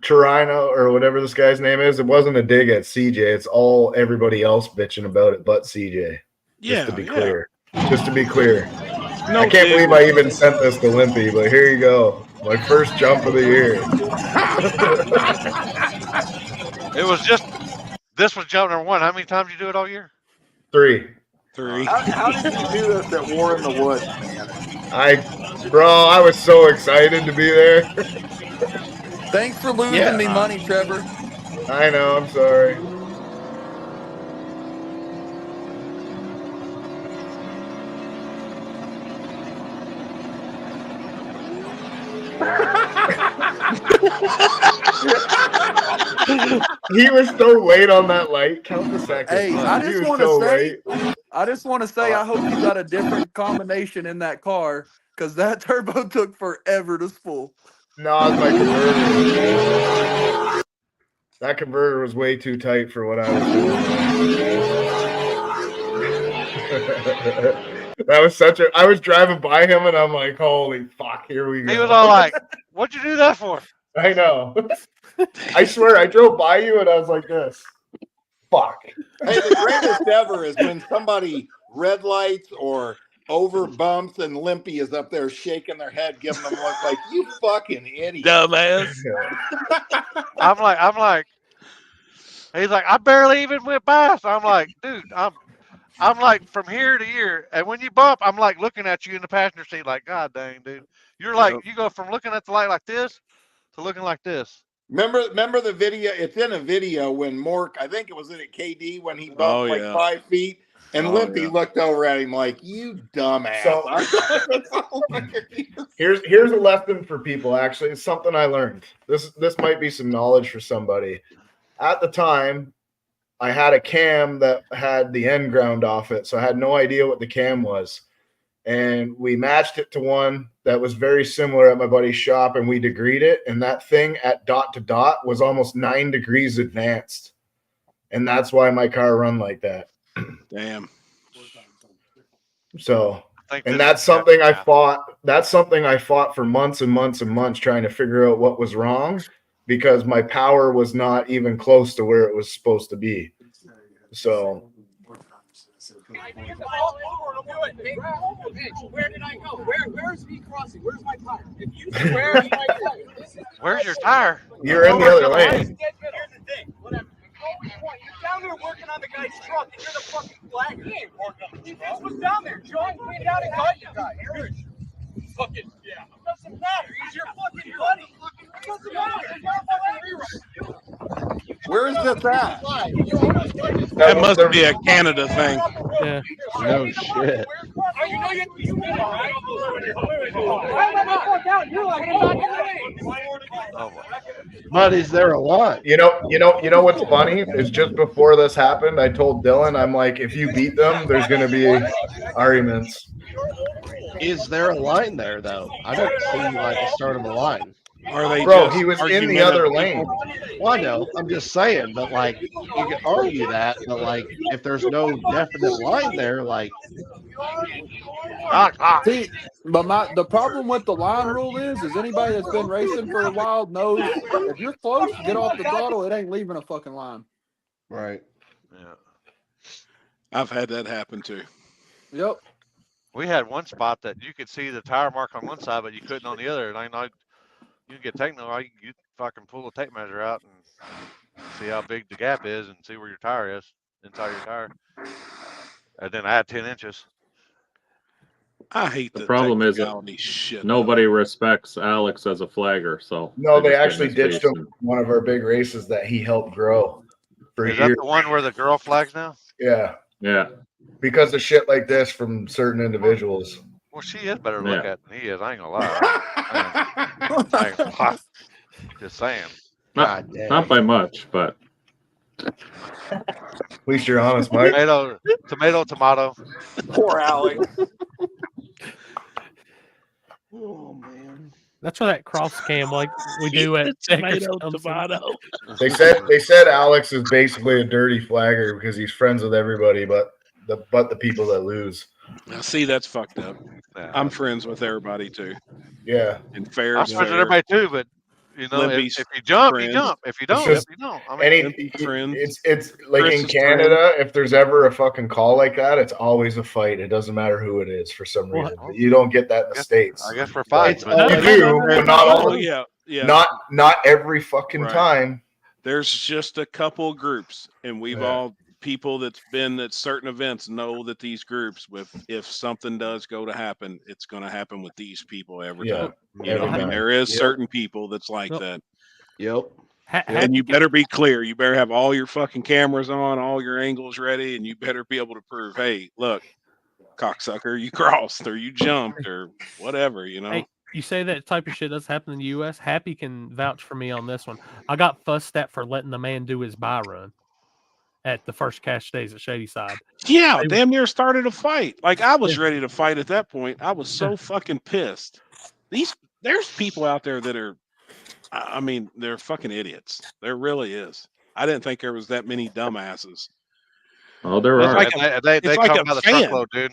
Torino or whatever this guy's name is, it wasn't a dig at CJ. It's all everybody else bitching about it but CJ. Just to be clear. Just to be clear. No I can't dig. believe I even sent this to Limpy, but here you go. My first jump of the year. It was just this was jump number 1. How many times you do it all year? 3. How did you do this at War in the Woods, man? I was so excited to be there. Thanks for losing me money, Trevor. I know, I'm sorry. He was so late on that light. Count the seconds. Hey, I He just was want to so say, late. I hope you got a different combination in that car because that turbo took forever to spool. No, it's my converter. That converter was way too tight for what I was doing. That was I was driving by him and I'm like, holy fuck, here we go. He was all like, "What'd you do that for?" I know. I swear, I drove by you and I was like this. Fuck. Hey, the greatest ever is when somebody red lights or over bumps and Limpy is up there shaking their head, giving them look like, you fucking idiot. Dumbass. I'm like, he's like, I barely even went by. So I'm like, dude, I'm like from here to here. And when you bump, I'm like looking at you in the passenger seat, like, God dang, dude. You're like, you go from looking at the light like this to looking like this. Remember the video? It's in a video when Mork, I think it was in a KD when he bumped like 5 feet, and Limpy looked over at him like, "You dumbass." Here's a lesson for people. Actually, it's something I learned. This might be some knowledge for somebody. At the time, I had a cam that had the end ground off it, so I had no idea what the cam was. And we matched it to one that was very similar at my buddy's shop, and we degreed it. And that thing at dot to dot was almost 9 degrees advanced. And that's why my car run like that. Damn. So, and that's something I fought. That's something I fought for months and months and months trying to figure out what was wrong because my power was not even close to where it was supposed to be. So. Where did I go? Where's me crossing? Where's my tire? If you where's my tire? Where's your tire? You're in the other lane. Here's the thing. Whatever. You're down there working on the guy's truck, and you're the fucking flag. He ain't working on the truck. He was down there. John cleaned out and got you guy. Fucking yeah. Doesn't matter. He's your fucking buddy. It doesn't matter. Where is this at? That must be a Canada thing. Yeah. No shit. But is there a lot? You know what's funny is just before this happened, I told Dylan, I'm like, if you beat them, there's going to be arguments. Is there a line there though? I don't see like the start of a line. Are they? Bro, he was in the other lane. Well, I know. I'm just saying, but like, you can argue that, but like, if there's no definite line there, like, See, but the problem with the line rule is anybody that's been racing for a while knows if you're close, get off the throttle, it ain't leaving a fucking line. Right. Yeah. I've had that happen too. Yep. We had one spot that you could see the tire mark on one side, but you couldn't on the other. And I know you get technical, you fucking pull the tape measure out and see how big the gap is and see where your tire is inside your tire. And then add 10 inches. I hate the problem is shit. Nobody respects Alex as a flagger. So no, they actually ditched him in one of our big races that he helped grow for Is years. that the one where the girl flags now? Yeah. Yeah. Because of shit like this from certain individuals. Well, she is better to look at than he is. I ain't gonna lie. I ain't gonna lie. Just saying. Not by much, but At least you're honest, Mike. Tomato. Poor Alex. Oh man. That's where that cross cam like we do at tomato. They said Alex is basically a dirty flagger because he's friends with everybody, but the people that lose. Now, see, that's fucked up. I'm friends with everybody too. Yeah, and fair. I'm friends with everybody too, but you know, if you jump, you jump. If you don't, you don't. I mean, it's like Chris in Canada, if there's ever a fucking call like that, it's always a fight. It doesn't matter who it is for some reason. You don't get that in the States. I guess for fights, you do, but not all. Yeah. Not every fucking time. There's just a couple groups, and we've all people that's been at certain events know that these groups, if something does go to happen, it's going to happen with these people every time. You know, I mean, there is certain people that's like that. Yep. And you better be clear. You better have all your fucking cameras on, all your angles ready, and you better be able to prove, hey, look, cocksucker, you crossed or you jumped or whatever, you know. Hey, you say that type of shit does happen in the U.S. Happy can vouch for me on this one. I got fussed at for letting the man do his buy run at the first cash days at Shadyside. Yeah, damn near started a fight. Like I was ready to fight at that point. I was so fucking pissed. There's people out there that are, I mean, they're fucking idiots. There really is. I didn't think there was that many dumbasses. Oh, there are. They It's come like by a the fan. truckload, dude.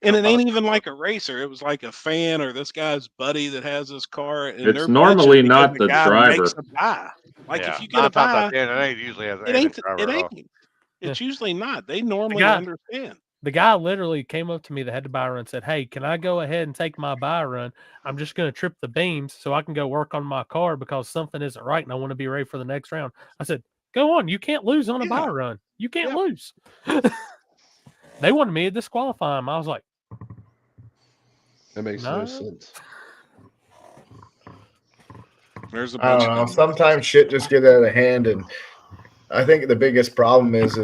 And it ain't even like a racer. It was like a fan or this guy's buddy that has this car. And It's they're normally bitching not because the guy driver. makes a buy. Like if you get a 9 times out buy, of 10, it ain't usually has it ain't. driver It at all. ain't. It's usually not. They normally guy- understand. The guy literally came up to me that had to buy run and said, "Hey, can I go ahead and take my buy run? I'm just going to trip the beams so I can go work on my car because something isn't right and I want to be ready for the next round." I said, "Go on. You can't lose on a buy run. You can't lose." They wanted me to disqualify him. I was like, that makes no sense. There's a I bunch don't know. of Sometimes shit just get out of hand, and I think the biggest problem is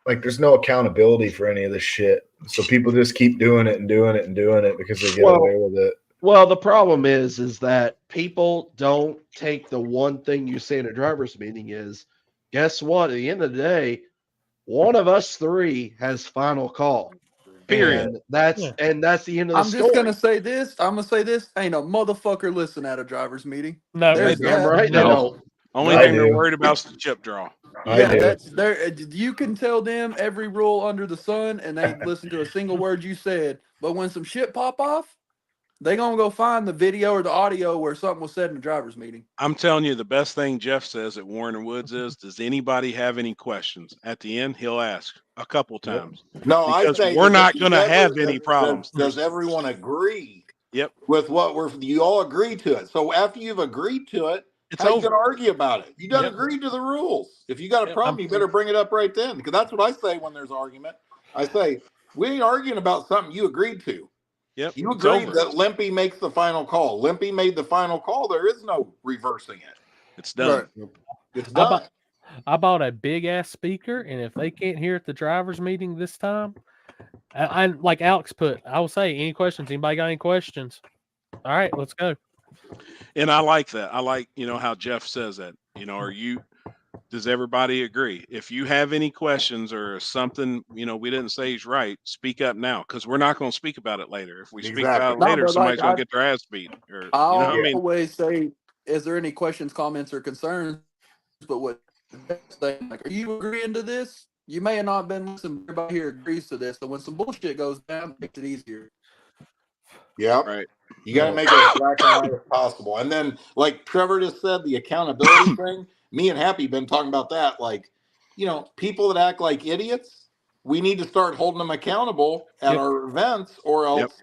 like there's no accountability for any of this shit. So people just keep doing it and doing it and doing it because they get away with it. Well, the problem is that people don't take the one thing you say in a driver's meeting is, guess what? At the end of the day, one of us three has final call. Period. And that's the end of the I'm story. just gonna say this. I'm gonna say this. Ain't a motherfucker listen at a driver's meeting. No, there's damn that. right. No. Only thing they're worried about is the chip draw. Yeah, that's there. You can tell them every rule under the sun, and they listen to a single word you said. But when some shit pop off, they gonna go find the video or the audio where something was said in the driver's meeting. I'm telling you, the best thing Jeff says at Warren and Woods is, does anybody have any questions? At the end, he'll ask a couple times. No, I because say we're not going to have any problems. Does everyone agree? Yep. With what you all agree to it. So after you've agreed to it, it's how over. You gonna argue about it? You done agreed to the rules. If you got a problem, you better bring it up right then. Because that's what I say when there's argument. I say, we ain't arguing about something you agreed to. Yep. You agreed that Limpy makes the final call. Limpy made the final call. There is no reversing it. It's done. Right. It's done. I bought a big ass speaker, and if they can't hear at the driver's meeting this time, I like Alex put, I will say, any questions? Anybody got any questions? All right, let's go. And I like that. I like, how Jeff says that. Does everybody agree? If you have any questions or something, we didn't say is right, speak up now, because we're not going to speak about it later. If we speak about it later, somebody's going to get their ass beat. Or, I always say, is there any questions, comments, or concerns? But what, like, are you agreeing to this? You may have not been listening. Everybody here agrees to this. So when some bullshit goes down, it makes it easier. Yeah. Right. You got to make it as black and white as possible. And then, like Trevor just said, the accountability thing, me and Happy been talking about that. Like, people that act like idiots, we need to start holding them accountable at our events, or else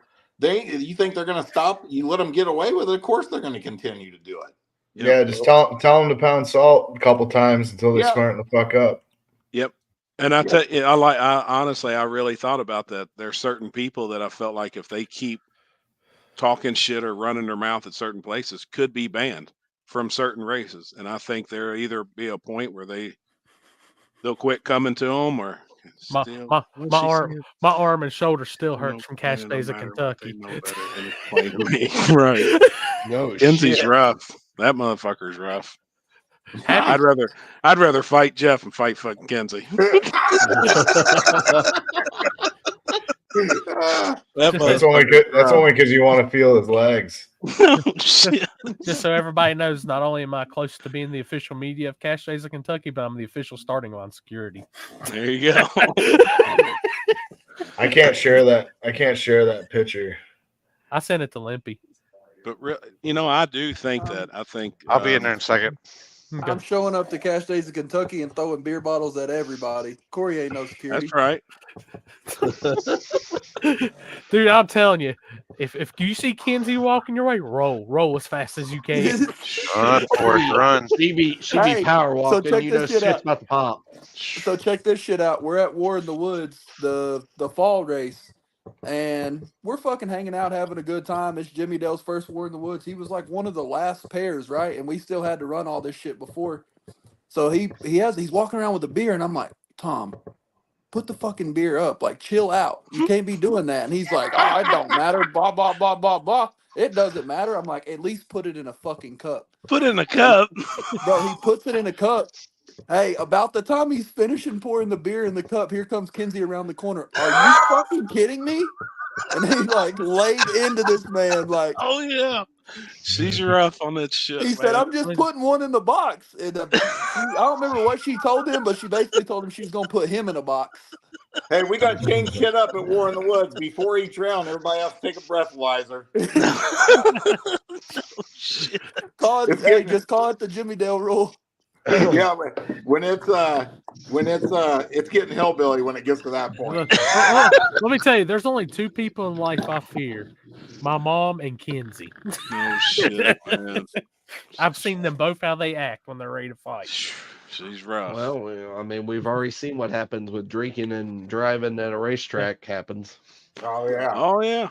you think they're going to stop? You let them get away with it, of course they're going to continue to do it. Yep. Yeah, just tell them to pound salt a couple times until they smarten the fuck up. Yep. And I tell you, honestly, I really thought about that. There's certain people that I felt like if they keep talking shit or running their mouth at certain places, could be banned from certain races. And I think there either be a point where they'll quit coming to them, or My Still, my what's my she arm saying? my arm and shoulder still hurts from Nobody, Cash no Days of matter what, they Kentucky. know better than to play to me. Right. No Kenzie's shit. rough. That motherfucker's rough. Happy I'd rather fight Jeff and fight fucking Kenzie. That's only because you want to feel his legs. Just so everybody knows, not only am I close to being the official media of Cash Days of Kentucky, but I'm the official starting line security. There you go. I can't share that picture. I sent it to Limpy. But I do think that. I think I'll be in there in a second. I'm showing up to Cash Days of Kentucky and throwing beer bottles at everybody. Corey ain't no security. That's right. Dude, I'm telling you, if you see Kenzie walking your way, roll as fast as you can. Run, Forrest, run. She be power walking. check You this know, shit shit's out. about to pop. So check this shit out. We're at War in the Woods, the fall race, and we're fucking hanging out, having a good time. It's Jimmy Dale's first War in the Woods. He was like one of the last pairs, right? And we still had to run all this shit before. So he's walking around with a beer, and I'm like, Tom, put the fucking beer up, like chill out. You can't be doing that. And he's like, oh, it don't matter, blah blah blah blah blah. It doesn't matter. I'm like, at least put it in a fucking cup. Put it in a cup. Bro, he puts it in a cup. Hey, about the time he's finishing pouring the beer in the cup, here comes Kenzie around the corner. Are you fucking kidding me? And he like laid into this man like, oh yeah, she's rough on that shit. He said, I'm just putting one in the box. And I don't remember what she told him, but she basically told him she's going to put him in a box. Hey, we got to change shit up at War in the Woods. Before each round, everybody has to take a breathalyzer. Just call it the Jimmy Dale rule. Yeah, when it's getting hillbilly when it gets to that point. Let me tell you, there's only two people in life I fear: my mom and Kenzie. Oh shit, man. I've seen them both how they act when they're ready to fight. She's rough. Well, I mean, we've already seen what happens with drinking and driving at a racetrack happens. Oh yeah. Oh yeah.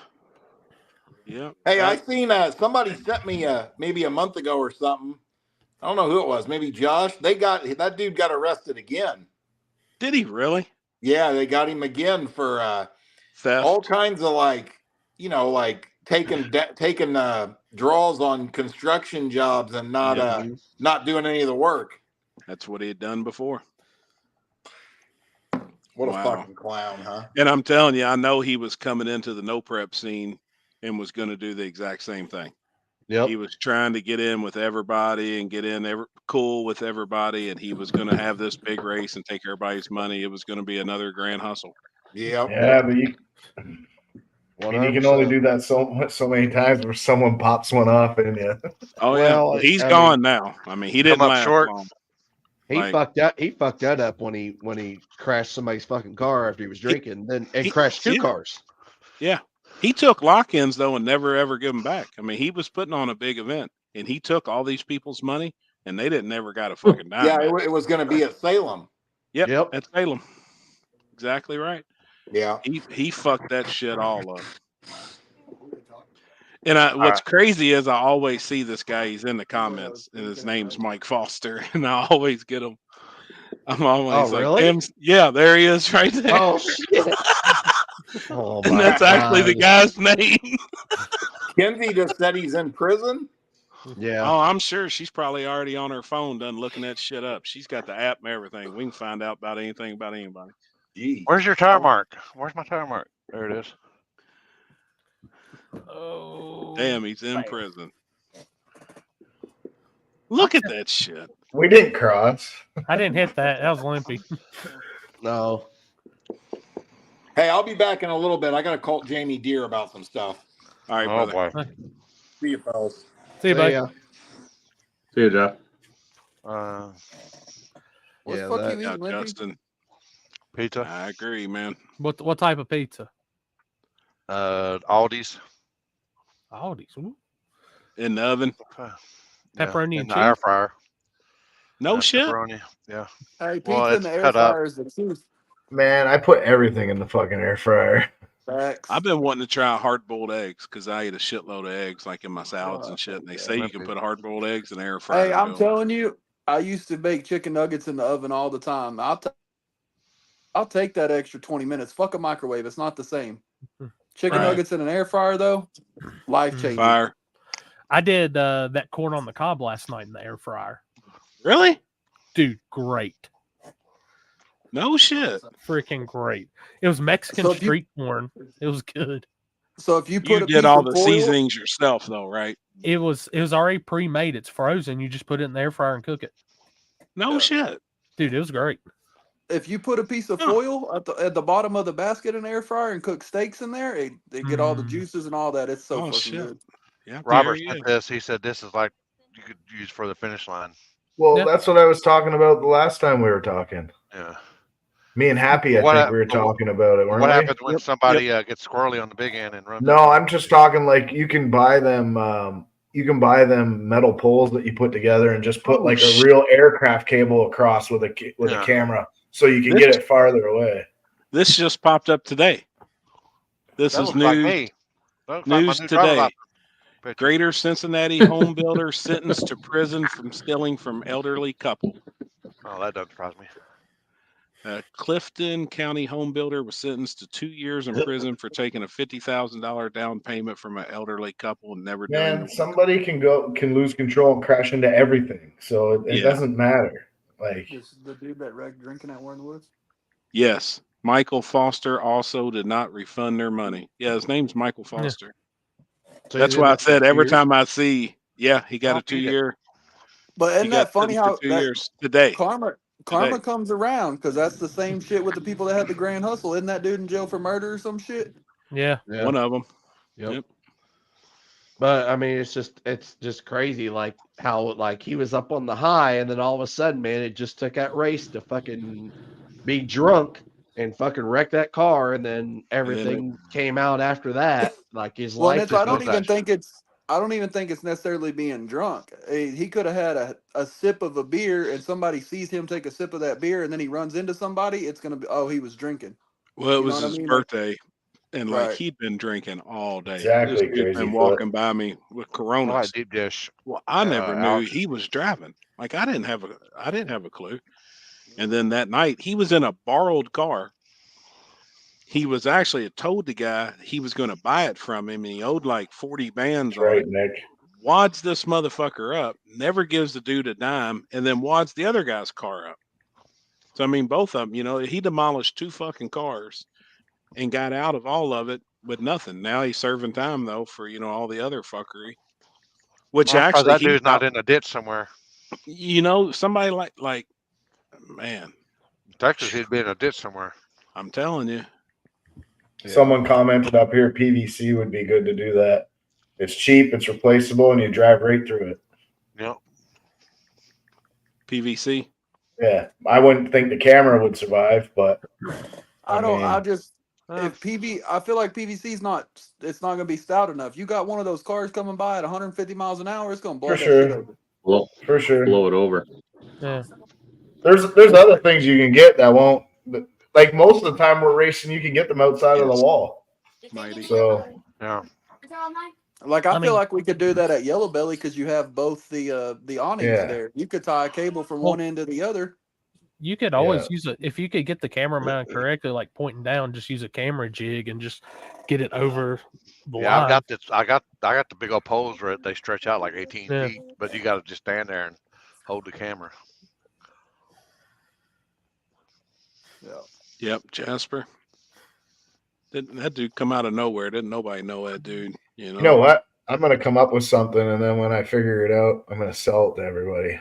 Yeah. Hey, I seen somebody sent me maybe a month ago or something. I don't know who it was. Maybe Josh. That dude got arrested again. Did he really? Yeah, they got him again for theft. All kinds of like taking draws on construction jobs and not doing any of the work. That's what he had done before. What a fucking clown, huh? And I'm telling you, I know he was coming into the no prep scene and was going to do the exact same thing. Yep. He was trying to get in with everybody and get in cool with everybody, and he was going to have this big race and take everybody's money. It was going to be another grand hustle. Yeah. Yeah, but you can only do that so many times where someone pops one off and Oh yeah, he's gone now. I mean, he didn't last long. He fucked that up when he crashed somebody's fucking car after he was drinking, and crashed two cars. Yeah. He took lock-ins though and never ever give them back. I mean, he was putting on a big event and he took all these people's money and they never got a fucking dime. Yeah, it was going to be at Salem. Yep, at Salem. Exactly right. Yeah. He fucked that shit all up. And what's crazy is I always see this guy. He's in the comments, and his name's Mike Foster, and I always get him. I'm always like, really? Yeah, there he is, right there. Oh shit! And that's actually the guy's name. Kenzie just said he's in prison. Yeah. Oh, I'm sure she's probably already on her phone, done looking that shit up. She's got the app and everything. We can find out about anything about anybody. Jeez. Where's your tire mark? Where's my tire mark? There it is. Oh, damn, he's in prison. Look at that shit. We didn't cross. I didn't hit that. That was Limpy. No. Hey, I'll be back in a little bit. I got to call Jamie Deere about some stuff. All right, brother. Boy. See you, fellas. See you, buddy. See you, Jeff. What the fuck you eating, Limpy? Justin. Pizza. I agree, man. What type of pizza? Aldi's. Aldi's. Ooh. In the oven. Pepperoni and the cheese. air fryer. No shit. Pepperoni. Yeah. Hey, pizza in the air fryer is the truth. Man, I put everything in the fucking air fryer. Facts. I've been wanting to try hard-boiled eggs because I eat a shitload of eggs, like in my salads and shit. And they say you can put hard-boiled eggs in the air fryer. Hey, I'm telling you, I used to bake chicken nuggets in the oven all the time. I'll take that extra 20 minutes. Fuck a microwave. It's not the same. Chicken nuggets in an air fryer, though, life changing. Fire. I did that corn on the cob last night in the air fryer. Really? Dude, great. No shit. Freaking great. It was Mexican street corn. It was good. So if you put You a did piece all of the foil, seasonings yourself, though, right? It was already pre-made. It's frozen. You just put it in the air fryer and cook it. No shit. Dude, it was great. if you put a piece of foil at the bottom of the basket in the air fryer and cook steaks in there, they get all the juices and all that. It's so fucking good. Yeah, Robert said this. He said this is like you could use for the finish line. Well, that's what I was talking about the last time we were talking. Yeah. Me and Happy, I think we were talking about it, weren't What we? happens when somebody gets squirrely on the big end and runs? No, I'm just talking like you can buy them. You can buy them metal poles that you put together and just put like a real aircraft cable across with a camera, so you can get it farther away. This just popped up today. This is news. News today. Greater Cincinnati home builder sentenced to prison from stealing from elderly couple. Oh, that doesn't surprise me. Clifton County home builder was sentenced to 2 years in prison for taking a $50,000 down payment from an elderly couple and never doing Man, somebody can lose control and crash into everything, so it doesn't matter. Like, This is the dude that wrecked drinking at Warren Woods. Yes, Michael Foster also did not refund their money. Yeah, his name's Michael Foster. So that's why I said every time I see, he got a 2 year. But isn't that funny how 2 years today? Karma comes around, because that's the same shit with the people that had the grand hustle. Isn't that dude in jail for murder or some shit? Yeah. One of them. Yep. But I mean, it's just crazy, like how like he was up on the high, and then all of a sudden, man, it just took that race to fucking be drunk and fucking wreck that car, and then everything came out after that. Like his life. I don't even think it's necessarily being drunk. He could have had a sip of a beer, and somebody sees him take a sip of that beer, and then he runs into somebody. It's gonna be, he was drinking. Well, it was his birthday, and like he'd been drinking all day. Exactly, This dude's crazy been foot. walking by me with Coronas. Right, deep dish. Well, I never knew he was driving. Like I didn't have a clue. And then that night, he was in a borrowed car. He was actually told the guy he was going to buy it from him, and he owed like 40 bands on it. Nick. Wads this motherfucker up, never gives the dude a dime, and then wads the other guy's car up. So I mean, both of them, he demolished 2 fucking cars and got out of all of it with nothing. Now he's serving time though for all the other fuckery. Which actually, that dude's not in a ditch somewhere. Somebody like man, Texas, he'd be in a ditch somewhere. I'm telling you. Someone commented up here, PVC would be good to do that. It's cheap, it's replaceable, and you drive right through it. Yep. PVC. Yeah, I wouldn't think the camera would survive, but I feel like PVC's it's not gonna be stout enough. You got one of those cars coming by at 150 miles an hour, it's gonna blow for that sure. shit over. Well, for sure, blow it over. Yeah. There's other things you can get that won't. Like most of the time we're racing, you can get them outside of the wall. So yeah. Like I feel like we could do that at Yellow Belly because you have both the awnings there. You could tie a cable from one end to the other. You could always use it if you could get the camera mounted correctly, like pointing down. Just use a camera jig and just get it over the line. I got this. I got the big old poles where they stretch out like 18 feet, but you got to just stand there and hold the camera. Yeah. Yep, Jasper. That dude come out of nowhere. Didn't nobody know that dude? You know what? I'm gonna come up with something, and then when I figure it out, I'm gonna sell it to everybody.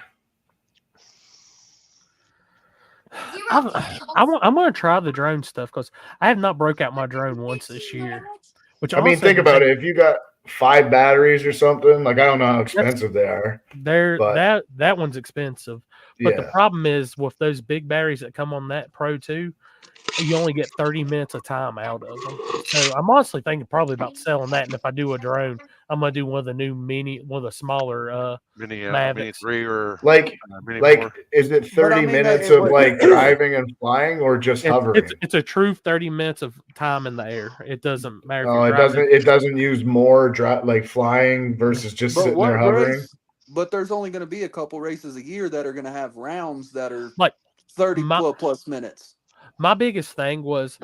I'm gonna try the drone stuff because I have not broke out my drone once this year. Which I mean, think about it. If you got 5 batteries or something, like I don't know how expensive they are. That one's expensive. But the problem is with those big batteries that come on that Pro 2, you only get 30 minutes of time out of them. So I'm honestly thinking probably about selling that. And if I do a drone, I'm gonna do one of the new one of the smaller Mini 3 or like Mini 4. Is it 30 minutes of like driving and flying or just hovering? It's a true 30 minutes of time in the air. It doesn't matter. Oh, it doesn't use more like flying versus just sitting there hovering. But there's only going to be a couple races a year that are going to have rounds that are like 30 plus minutes. My biggest thing was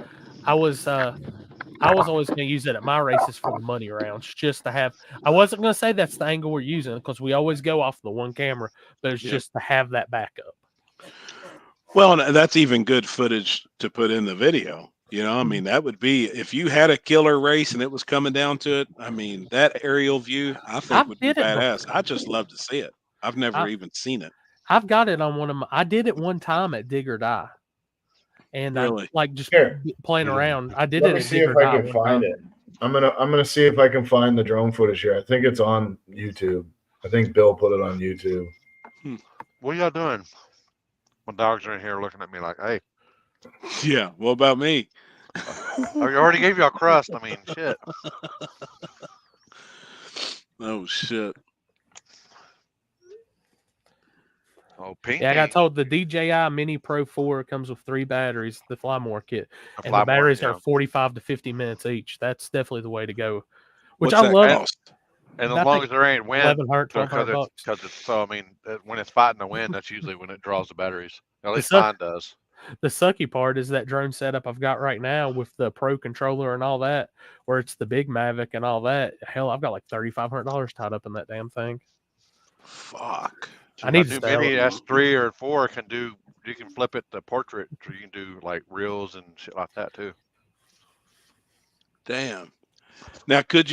I was always going to use it at my races for the money rounds, just to have. I wasn't going to say that's the angle we're using because we always go off the one camera, but it's just to have that backup. Well, and that's even good footage to put in the video. You know, I mean, that would be if you had a killer race and it was coming down to it. I mean, that aerial view, I think, would be badass. I just love to see it. I've never even seen it. I've got it on one of my. I did it one time at Dig or Die, and really, I like just Here. playing around. I did Let it. me At see Dig if or I Die can one find time. it. I'm gonna see if I can find the drone footage here. I think it's on YouTube. I think Bill put it on YouTube. What are y'all doing? My dogs are in here looking at me like, "Hey." Yeah. What about me? I already gave y'all crust. I mean, shit. Oh shit. Oh, pink. Yeah, I got told the DJI Mini Pro 4 comes with 3 batteries, the Flymore kit, and the batteries are 45 to 50 minutes each. That's definitely the way to go. Which I love. And as long as there ain't wind, $1,100, because it's so. I mean, when it's fighting the wind, that's usually when it draws the batteries. At least mine does. The sucky part is that drone setup I've got right now with the Pro controller and all that, where it's the big Mavic and all that. Hell, I've got like $3,500 tied up in that damn thing. Fuck. I need to Mini S3 or 4 can do. You can flip it to portrait, or you can do like reels and shit like that too. Damn. Now, could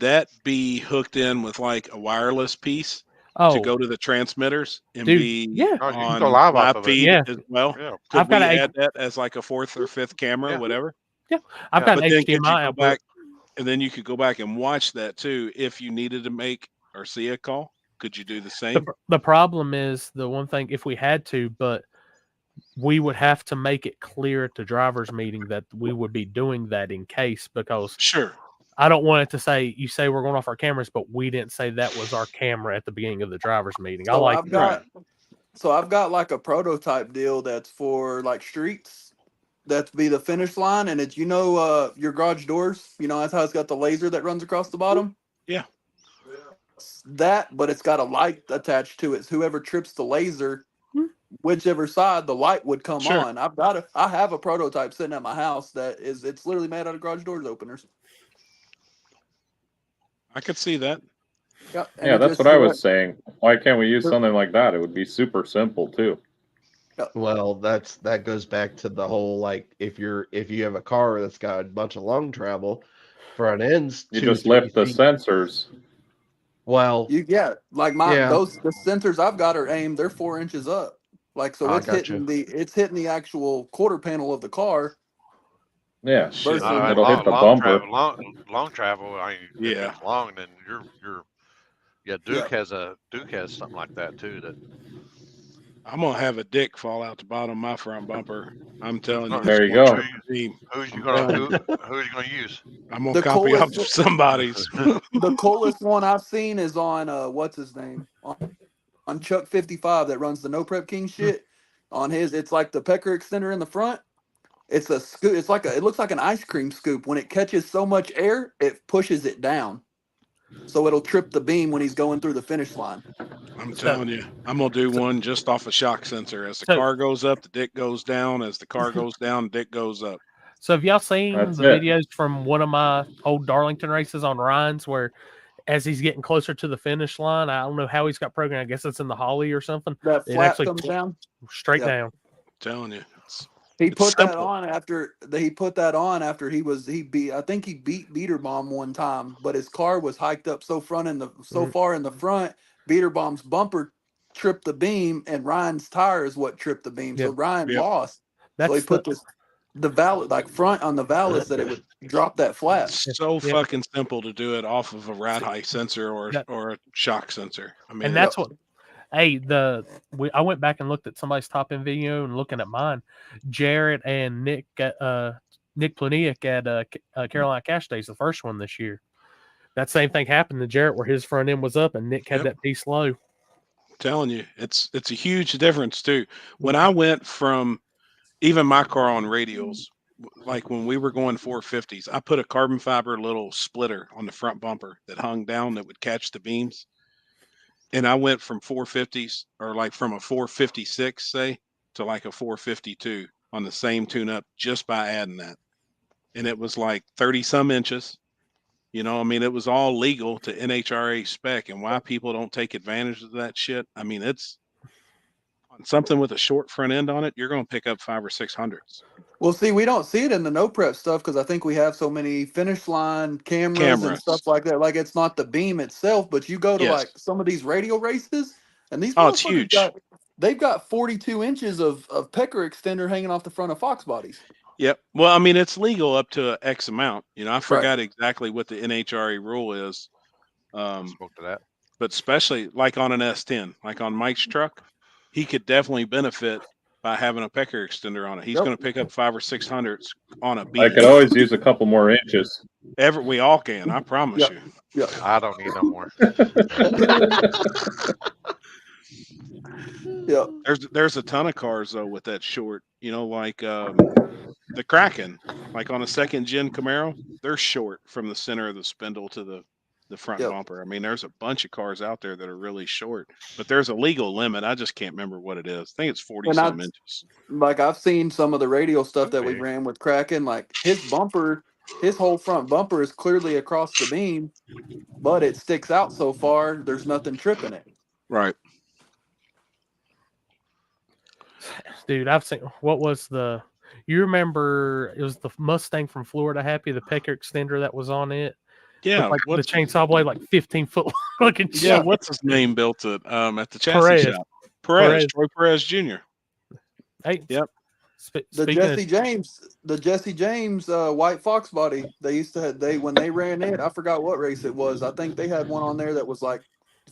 that be hooked in with like a wireless piece to go to the transmitters and be on live feed as well? Yeah. Could we add that as like a 4th or 5th camera, whatever? Yeah, I've got an HDMI could you go output. back, and then you could go back and watch that too if you needed to make or see a call. Could you do the same? The problem is the one thing if we had to, but we would have to make it clear at the driver's meeting that we would be doing that in case, because I don't want it to say you say we're going off our cameras, but we didn't say that was our camera at the beginning of the driver's meeting. So I've got like a prototype deal that's for like streets. That's be the finish line, and it's your garage doors. You know that's how it's got the laser that runs across the bottom. Yeah. That, but it's got a light attached to it. So whoever trips the laser, whichever side the light would come on. I have a prototype sitting at my house it's literally made out of garage doors openers. I could see that. Yeah, that's what I was saying. Why can't we use something like that? It would be super simple too. Well, that goes back to the whole like if you have a car that's got a bunch of long travel, front ends, you just lift the sensors. Well, the sensors I've got are aimed. They're 4 inches up, like so it's hitting the actual quarter panel of the car. Yeah, it'll hit the bumper. Long travel. I mean, if it's long, then you're. Yeah, Duke has something like that too. That I'm gonna have a dick fall out the bottom of my front bumper. I'm telling you. There you go. Who's you gonna use? I'm gonna copy off somebody's. The coolest one I've seen is on what's his name on Chuck 55 that runs the No Prep King shit. On his, it's like the pecker extender in the front. It's a scoop. It looks like an ice cream scoop. When it catches so much air, it pushes it down, so it'll trip the beam when he's going through the finish line. I'm telling you, I'm gonna do one just off a shock sensor. As the car goes up, the dick goes down. As the car goes down, the dick goes up. So have y'all seen the videos from one of my old Darlington races on Ryan's where as he's getting closer to the finish line, I don't know how he's got programmed. I guess it's in the Holly or something. That flap comes down straight down. I'm telling you. He put that on after he beat Beater Bomb one time, but his car was hiked up so far in the front, Beater Bomb's bumper tripped the beam, and Ryan's tire is what tripped the beam. So Ryan lost. So he put the valve like front on the valve that it would drop that flap. So fucking simple to do it off of a rad height sensor or a shock sensor. I mean, and that's what. Hey, I went back and looked at somebody's top end video and looking at mine. Jarrett and Nick Planiak at Carolina Cash Days, the first one this year. That same thing happened to Jarrett where his front end was up and Nick had that piece low. I'm telling you, it's a huge difference too. When I went from even my car on radials, like when we were going 450s, I put a carbon fiber little splitter on the front bumper that hung down that would catch the beams. And I went from 450s or like from a 456, say, to like a 452 on the same tune-up just by adding that. And it was like 30 some inches. You know, I mean, it was all legal to NHRA spec, and why people don't take advantage of that shit. I mean, it's on something with a short front end on it, you're going to pick up 500 or 600s. Well, see, we don't see it in the no prep stuff because I think we have so many finish line cameras and stuff like that. Like, it's not the beam itself, but you go to like some of these radio races, and these it's motherfuckers huge. They've got 42 inches of pecker extender hanging off the front of Fox bodies. Yep. Well, I mean, it's legal up to X amount. You know, I forgot exactly what the NHRA rule is. Spoke to that. But especially like on an S10, like on Mike's truck, he could definitely benefit by having a pecker extender on it. He's going to pick up 500 or 600s on a beat. I could always use a couple more inches. We all can, I promise you. Yeah. I don't need no more. Yeah. There's a ton of cars though with that short, you know, like the Kraken, like on a second gen Camaro, they're short from the center of the spindle to the front bumper. I mean, there's a bunch of cars out there that are really short, but there's a legal limit. I just can't remember what it is. I think it's 40 some inches. Like, I've seen some of the radio stuff that we ran with Kraken. Like, his whole front bumper is clearly across the beam, but it sticks out so far, there's nothing tripping it. Right. Dude, I've seen, what was you remember, it was the Mustang from Florida Happy, the pecker extender that was on it. Yeah, like the chainsaw blade, like 15-foot looking shit. Yeah, what's his name built it at the chassis shop? Troy Perez Jr. Hey, yep. The Jesse James white Fox body. They used to when they ran it. I forgot what race it was. I think they had one on there that was like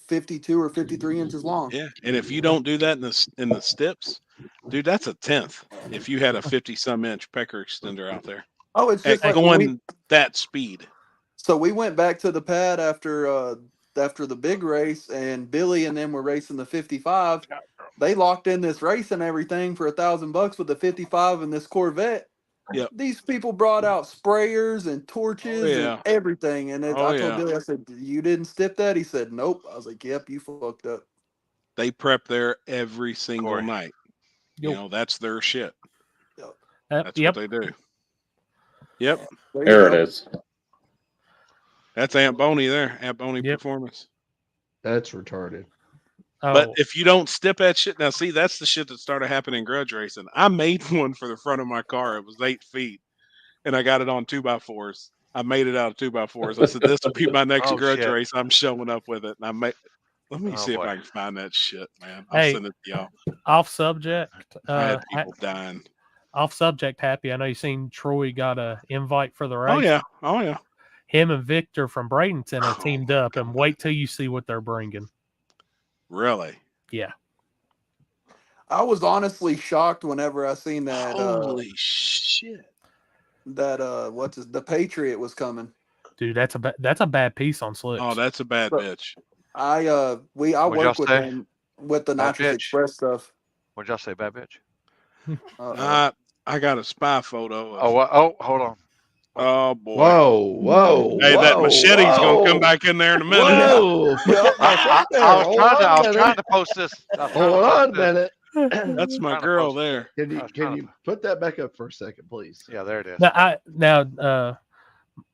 52 or 53 inches long. Yeah, and if you don't do that in the steps, dude, that's a 10th. If you had a 50 some inch pecker extender out there. Oh, it's just like going that speed. So we went back to the pad after the big race, and Billy and them were racing the 55. They locked in this race and everything for $1,000 with the 55 and this Corvette. Yep. These people brought out sprayers and torches and everything. And I told Billy, I said, "You didn't stip that?" He said, "Nope." I was like, "Yep, you fucked up." They prep there every single night. You know, that's their shit. Yep. That's what they do. Yep. There it is. That's Aunt Boney there. Aunt Boney Performance. That's retarded. But if you don't stip that shit, now see, that's the shit that started happening in grudge racing. I made one for the front of my car. It was 8 feet, and I got it on 2x4s. I made it out of 2x4s. I said, "This will be my next grudge race. I'm showing up with it." And let me see if I can find that shit, man. I'll send it to y'all. Off subject. I had people dying. Off subject, Happy. I know you seen Troy got a invite for the race. Oh yeah. Him and Victor from Bradenton are teamed up, and wait till you see what they're bringing. Really? Yeah. I was honestly shocked whenever I seen that. Holy shit! That the Patriot was coming. Dude, that's a bad piece on slicks. Oh, that's a bad bitch. I work with them with the Nitrous Express stuff. What'd y'all say, bad bitch? I got a spy photo. Hold on. Oh boy! Whoa! Hey, that machete's gonna come back in there in a minute. Whoa! I was trying to post this. Hold on a minute. That's my girl there. Can you put that back up for a second, please? Yeah, there it is. Now,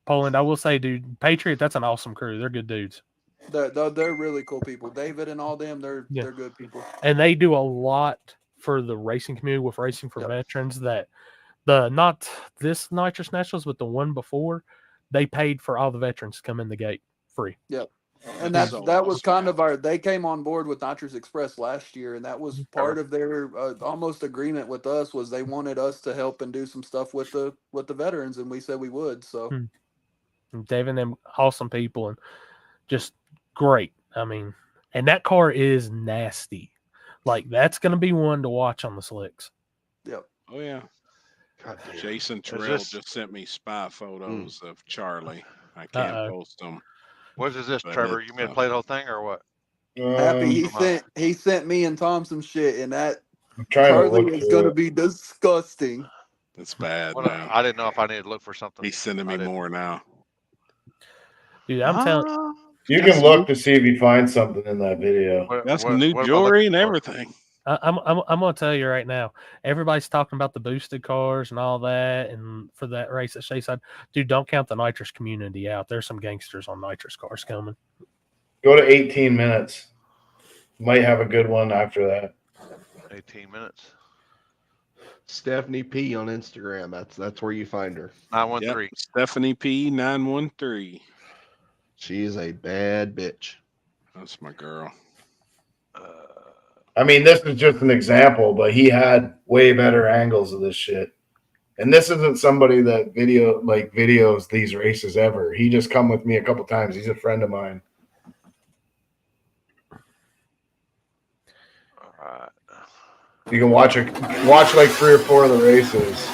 Poland, I will say, dude, Patriot, that's an awesome crew. They're good dudes. They're really cool people. David and all them, they're good people. And they do a lot for the racing community with Racing for Veterans. That not this Nitrous Nationals, but the one before, they paid for all the veterans to come in the gate free. Yep. And that was kind of they came on board with Nitrous Express last year, and that was part of their almost agreement with us, was they wanted us to help and do some stuff with the veterans, and we said we would. So Dave and them awesome people and just great. I mean, and that car is nasty. Like, that's going to be one to watch on the slicks. Yep. Oh yeah. Jason Terrell just sent me spy photos of Charlie. I can't post them. What is this, Trevor? You mean to play the whole thing or what? Happy he sent me and Tom some shit, and that Charlie is going to be disgusting. It's bad. I didn't know if I needed to look for something. He's sending me more now. Dude, I'm telling you can look to see if you find something in that video. That's new jewelry and everything. I'm gonna tell you right now. Everybody's talking about the boosted cars and all that, and for that race at Shayside, dude, don't count the nitrous community out. There's some gangsters on nitrous cars coming. Go to 18 minutes. Might have a good one after that. 18 minutes. Stephanie P on Instagram. That's where you find her. 913. Yep. Stephanie P 913. She is a bad bitch. That's my girl. I mean, this is just an example, but he had way better angles of this shit. And this isn't somebody that videos these races ever. He just come with me a couple times. He's a friend of mine. All right. You can watch like 3 or 4 of the races.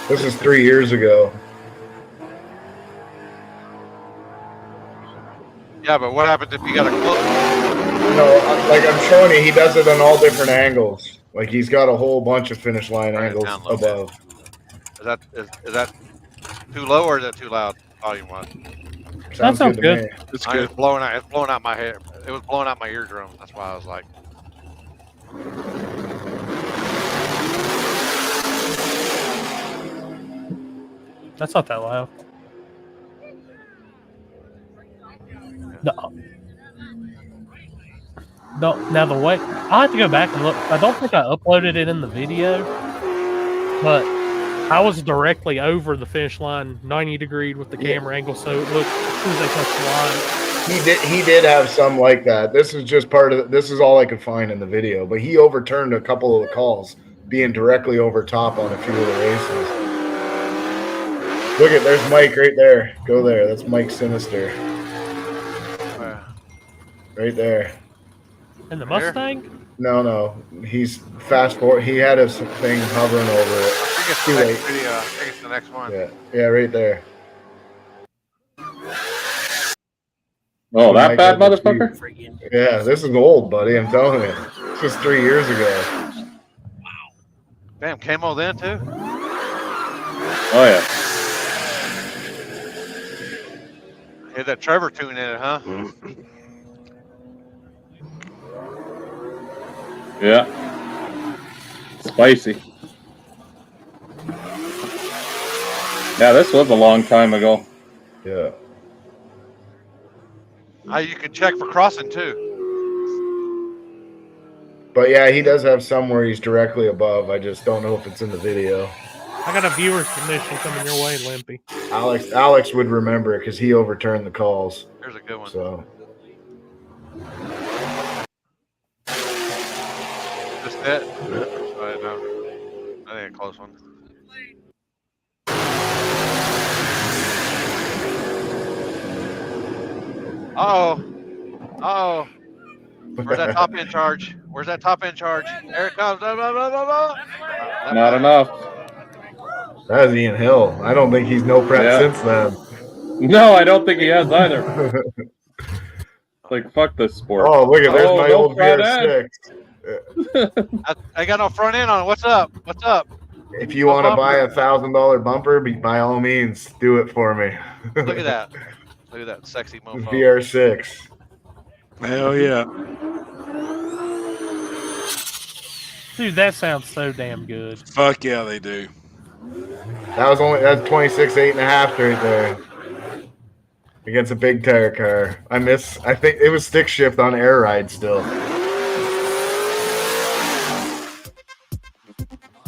This is 3 years ago. Yeah, but what happens if you got a close? No, like I'm showing you, he does it on all different angles. Like he's got a whole bunch of finish line angles above. Is that too low or is that too loud volume wise? Sounds good to me. It's good. It's blowing out my hair. It was blowing out my eardrum. That's why I was like. That's not that loud. No, now the way I have to go back and look. I don't think I uploaded it in the video, but I was directly over the finish line, 90 degree with the camera angle, so it looked as soon as they touched the line. He did have some like that. This is just this is all I could find in the video, but he overturned a couple of the calls, being directly over top on a few of the races. Look at, there's Mike right there. Go there. That's Mike Sinister. Right there. And the Mustang? No. He's fast forward. He had a thing hovering over it. I think it's the next video. I think it's the next one. Yeah, right there. Oh, that bad motherfucker? Yeah, this is old, buddy. I'm telling you. This was 3 years ago. Damn, camo then too? Oh, yeah. Had that Trevor tune in it, huh? Yeah. Spicy. Yeah, this was a long time ago. Yeah. You can check for crossing too. But yeah, he does have some where he's directly above. I just don't know if it's in the video. I got a viewer submission coming your way, Limpy. Alex would remember it because he overturned the calls. Here's a good one. So. Just that? Oh, no. I think a close one. Uh-oh. Where's that top end charge? Where's that top end charge? There it comes. Blah, blah, blah, blah, blah. Not enough. That is Ian Hill. I don't think he's no prep since then. No, I don't think he has either. Like, fuck this sport. Oh, look at there's my old VR6. I got no front end on it. What's up? If you want to buy $1,000 bumper, by all means, do it for me. Look at that. Look at that sexy mofo. VR6. Hell yeah. Dude, that sounds so damn good. Fuck yeah, they do. That's 26.8.5 right there. Against a big tire car. I think it was stick shift on air ride still.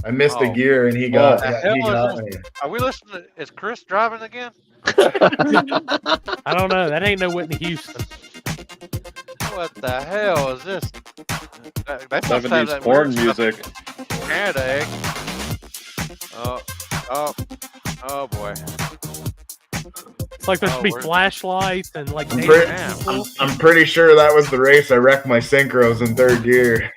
I missed a gear and he got me. Are we listening to, is Chris driving again? I don't know. That ain't no Whitney Houston. What the hell is this? They must have 70s that porn weird music. stuff in Canada, eh? Oh boy. It's like there should be flashlights and like. I'm pretty sure that was the race I wrecked my synchros in third gear.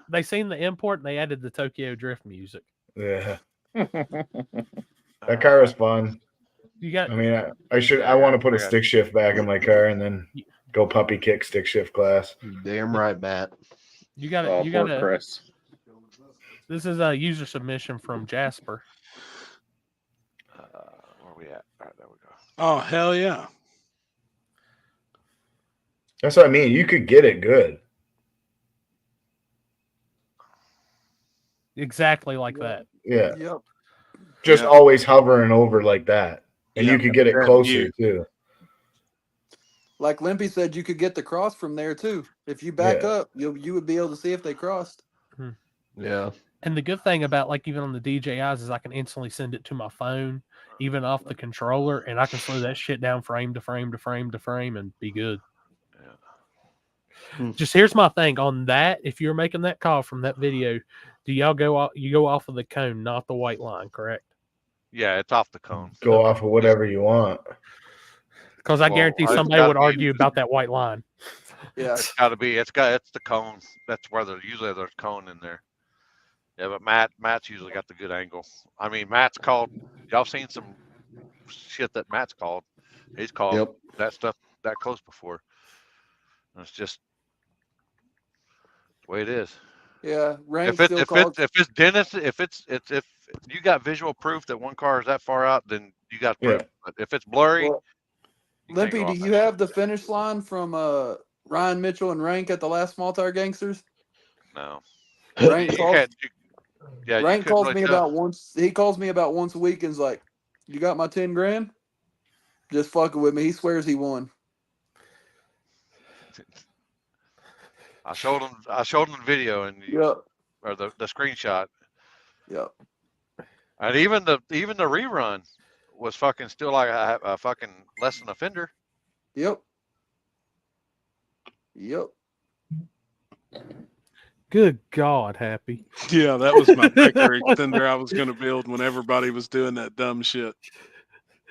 They seen the import and they added the Tokyo Drift music. Yeah. That car was fun. I want to put a stick shift back in my car and then go puppy kick stick shift class. Damn right, Matt. You got to Chris. This is a user submission from Jasper. Where are we at? All right, there we go. Oh, hell yeah. That's what I mean. You could get it good. Exactly like that. Yeah. Yep. Just always hovering over like that. And you Yep. could get it That closer view. too. Like Limpy said, you could get the cross from there too. If you back Yeah. up, you would be able to see if they crossed. Yeah. And the good thing about like even on the DJIs is I can instantly send it to my phone, even off the controller, and I can slow that shit down frame to frame to frame to frame and be good. Just here's my thing on that. If you're making that call from that video, do y'all go off? You go off of the cone, not the white line, correct? Yeah, it's off the cone. Go off of whatever you want. Because I guarantee somebody would argue about that white line. Yeah, it's got to be. It's the cone. That's where usually there's cone in there. Yeah, but Matt's usually got the good angle. I mean, Matt's called. Y'all seen some shit that Matt's called. He's called that stuff that close before. And it's just the way it is. Yeah, If it's Dennis, if you got visual proof that one car is that far out, then you got proof. Yeah. But if it's blurry, Limpy, do you have the finish line from Ryan Mitchell and Rank at the last Small Tire Gangsters? No. Rank calls, Rank calls me about once. He calls me about once a week and's like, "You got my 10 grand?" Just fucking with me. He swears he won. I showed him the video and or the screenshot. Yep. And even the rerun was fucking still like a fucking less than a fender. Yep. Yep. Good God, Happy. Yeah, that was my picker extender I was going to build when everybody was doing that dumb shit.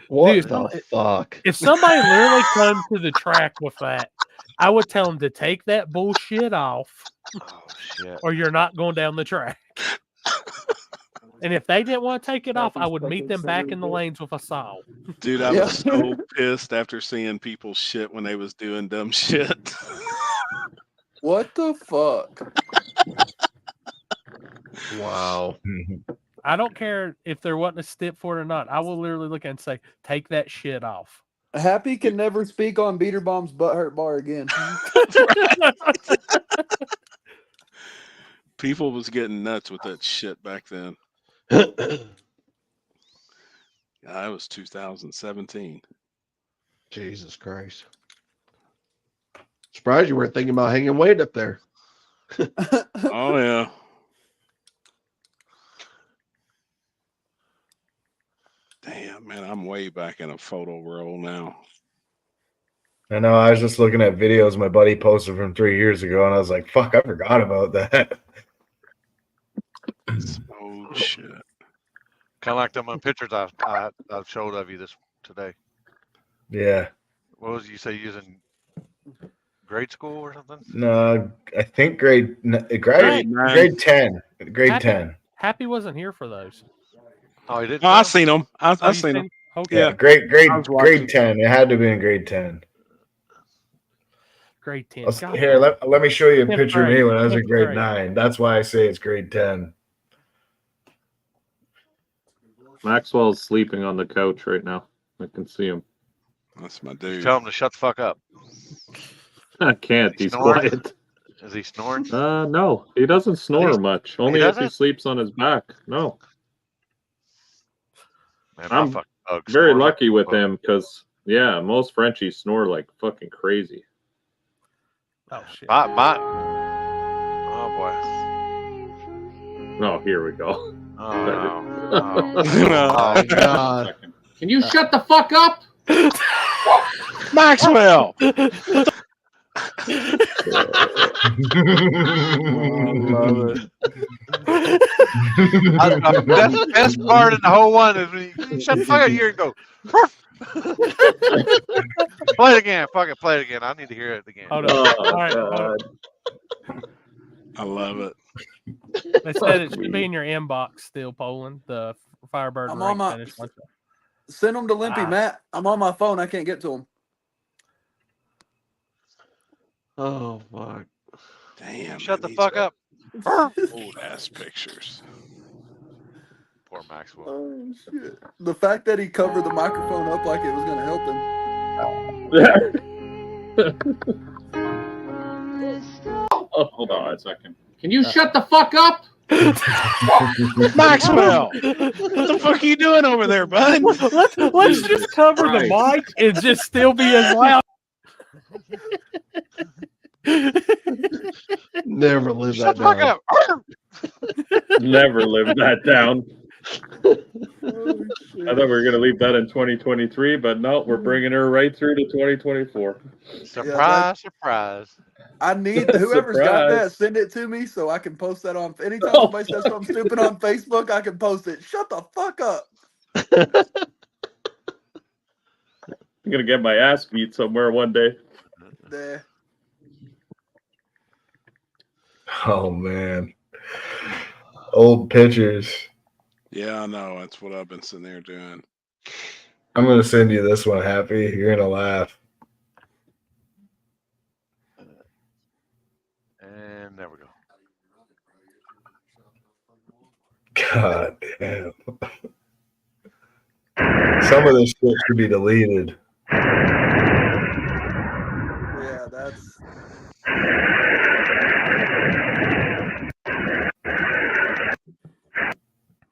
What Dude, the fuck? If somebody literally comes to the track with that, I would tell them to take that bullshit off. Oh, shit. Or you're not going down the track. And if they didn't want to take it off, I would meet them back in the lanes with a saw. Dude, I was so pissed after seeing people shit when they was doing dumb shit. What the fuck? Wow. I don't care if there wasn't a stip for it or not. I will literally look at it and say, take that shit off. Happy can never speak on Beater Bomb's Butthurt Bar again. People was getting nuts with that shit back then. Yeah, that was 2017. Jesus Christ. Surprised you weren't thinking about hanging weight up there. Oh, yeah. Damn, man, I'm way back in a photo roll now. I know. I was just looking at videos my buddy posted from 3 years ago, and I was like, fuck, I forgot about that. Oh, shit. Kind of like them pictures I've showed of you today. Yeah. What was you say using grade school or something? No, I think grade 10. Grade 10. Happy wasn't here for those. Oh, he didn't. Oh, I seen them. I seen them. Okay. Yeah, grade 10. It had to be in grade 10. Grade 10. Here, let me show you a 10th picture of me grade. when I was in 10th grade grade. 9. That's why I say it's grade 10. Maxwell's sleeping on the couch right now. I can see him. That's my dude. Tell him to shut the fuck up. I can't. He's snoring? quiet. Is he snoring? No, he doesn't snore much. Only if he doesn't? sleeps on his back. No. Man, I'm my fucking dog very snores lucky like a with fuck. him because, yeah, most Frenchies snore like fucking crazy. Oh, shit. Oh boy. Oh, here we go. Oh, no. Oh, God. Can you shut the fuck up? Maxwell! That's the best part in the whole one is when you shut the fuck up here and go. Play it again. Fuck it. Play it again. I need to hear it again. Hold on. All right. Hold on. I love it. They said it should be in your inbox still, Poland. The Firebird I'm rank on my. finish. Send them to Limpy, Matt. I'm on my phone. I can't get to him. Oh, fuck. Damn. Shut the fuck up. Old ass pictures. Poor Maxwell. Oh, shit. The fact that he covered the microphone up like it was going to help him. Oh, hold on a second. Can you shut the fuck up? Maxwell, what the fuck are you doing over there, bud? Let's just cover the mic and just still be as loud. Never live Shut that the fuck down. up. Never live that down. I thought we were going to leave that in 2023, but no, we're bringing her right through to 2024. Surprise, surprise. I need whoever's got that, Surprise. send it to me so I can post that on. Anytime somebody says something stupid on Facebook, I can post it. Shut the fuck up. I'm going to get my ass beat somewhere one day. Nah. Oh man, old pictures. Yeah, I know. That's what I've been sitting there doing. I'm gonna send you this one, Happy. You're gonna laugh. And there we go. God damn. Some of this shit should be deleted. Yeah, that's.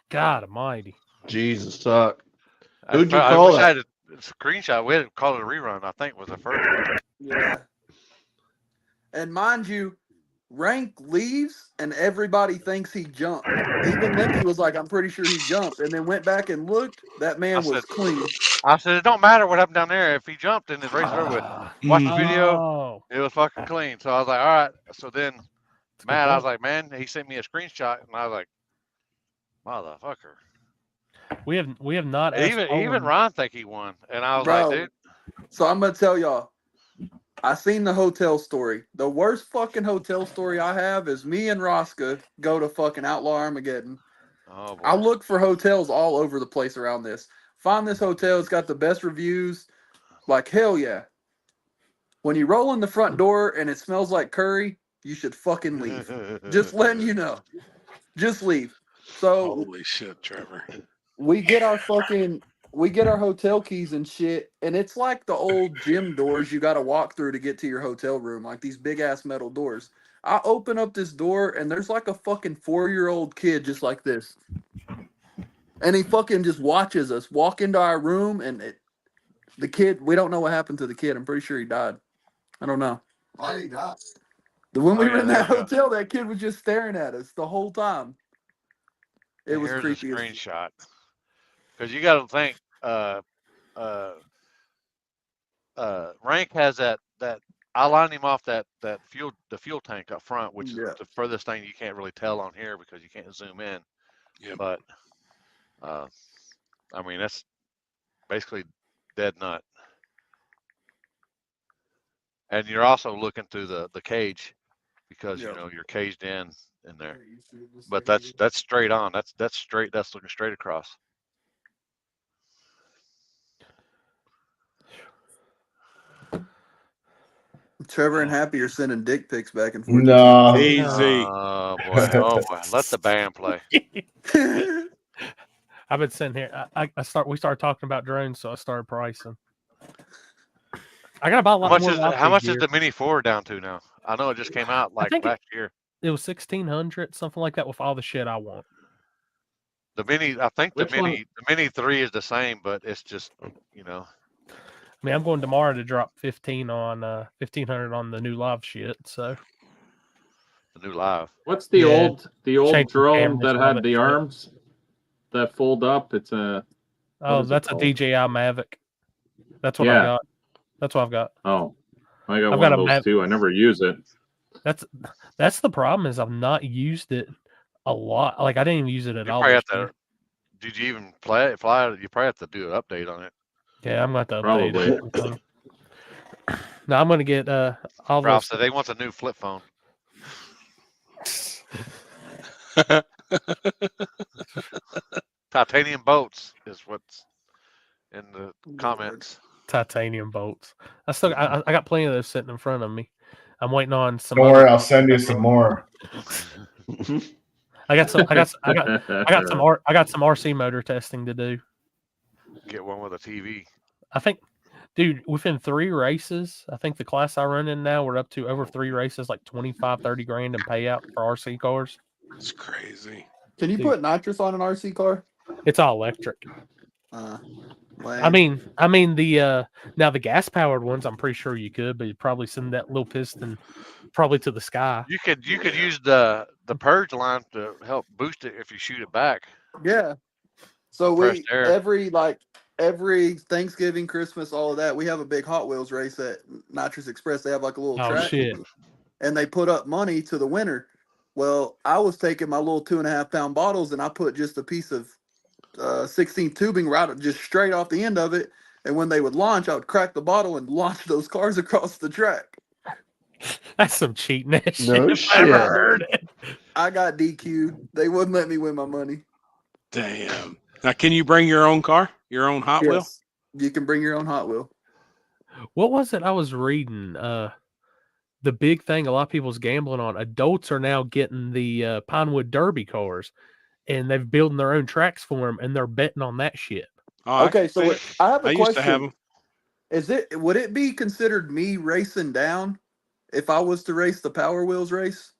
God almighty. Jesus, suck. I Who'd you wish call I that? had a screenshot. We had to call it a rerun, I think, was the first one. Yeah. And mind you, Rank leaves and everybody thinks he jumped. Even Limpy was like, I'm pretty sure he jumped. And then went back and looked. That man was clean. I said, it don't matter what happened down there. If he jumped, then the race is over with. Watch the video. Oh. It was fucking clean. So I was like, all right. So then, Matt, I was like, man, he sent me a screenshot. And I was like, motherfucker. We have not Even Ron think he won. And I was like, dude. So I'm going to tell y'all. I seen the hotel story. The worst fucking hotel story I have is me and Rosca go to fucking Outlaw Armageddon. Oh, boy. I look for hotels all over the place around this. Find this hotel. It's got the best reviews. Like, hell yeah. When you roll in the front door and it smells like curry, you should fucking leave. Just letting you know. Just leave. So Holy shit, Trevor. we get our hotel keys and shit, and it's like the old gym doors you got to walk through to get to your hotel room, like these big ass metal doors. I open up this door, and there's like a fucking 4-year-old kid just like this. And he fucking just watches us walk into our room, and the kid, we don't know what happened to the kid. I'm pretty sure he died. I don't know. Why did he die? When we were in that hotel, that kid was just staring at us the whole time. It was Here's creepy. a screenshot. Because you got to think, Rank has that. I lined him off the fuel tank up front, which is the furthest thing you can't really tell on here because you can't zoom in. Yeah. But I mean, that's basically dead nut. And you're also looking through the cage because you know you're caged in there. But that's straight on. That's straight. That's looking straight across. Trevor and Happy are sending dick pics back and forth. No. Easy. Oh boy. Oh boy. Let the band play. I've been sitting here. We started talking about drones, so I started pricing. I gotta buy a lot more. How much is the Mini 4 down to now? I know it just came out like last year. It was 1,600, something like that, with all the shit I want. The Mini, I think the Mini 3 is the same, but it's just, you know. I mean, I'm going tomorrow to drop 1,500 on the new live shit. So the new live. What's the old drone that had the shit. arms that fold up? It's a that's a DJI Mavic. That's what I got. That's what I've got. Oh, I got one of those too. I never use it. That's the problem is I've not used it a lot. Like I didn't even use it at all. Did you even fly it? You probably have to do an update on it. Yeah, I'm going to update it. No, I'm going to get all Ralph those. said they want a new flip phone. Titanium bolts is what's in the comments. Titanium bolts. I got plenty of those sitting in front of me. I'm waiting on some. Don't worry, I'll send you some more. I got some RC motor testing to do. Get one with a TV. I think Dude, within 3 races, I think the class I run in now, we're up to over 3 races, like 25, 30 grand in payout for RC cars. It's crazy. Can you put nitrous on an RC car? It's all electric. Lame. I mean the now the gas powered ones, I'm pretty sure you could, but you'd probably send that little piston probably to the sky. You could use the purge line to help boost it if you shoot it back. Yeah. So Compressed air. every Thanksgiving, Christmas, all of that, we have a big Hot Wheels race at Nitrous Express. They have like a little track. Shit. And they put up money to the winner. Well, I was taking my little 2.5 pound bottles and I put just a piece of 16 tubing right just straight off the end of it. And when they would launch, I would crack the bottle and launch those cars across the track. That's some cheating ass shit. No I've ever shit. heard it. I got DQ'd. They wouldn't let me win my money. Damn. Now, can you bring your own car? Your own Hot Wheel? You can bring your own Hot Wheel. What was it I was reading? The big thing a lot of people's gambling on. Adults are now getting the Pinewood Derby cars, and they're building their own tracks for them, and they're betting on that shit. Oh, okay, so I have a question. Used to have them. Would it be considered me racing down if I was to race the Power Wheels race?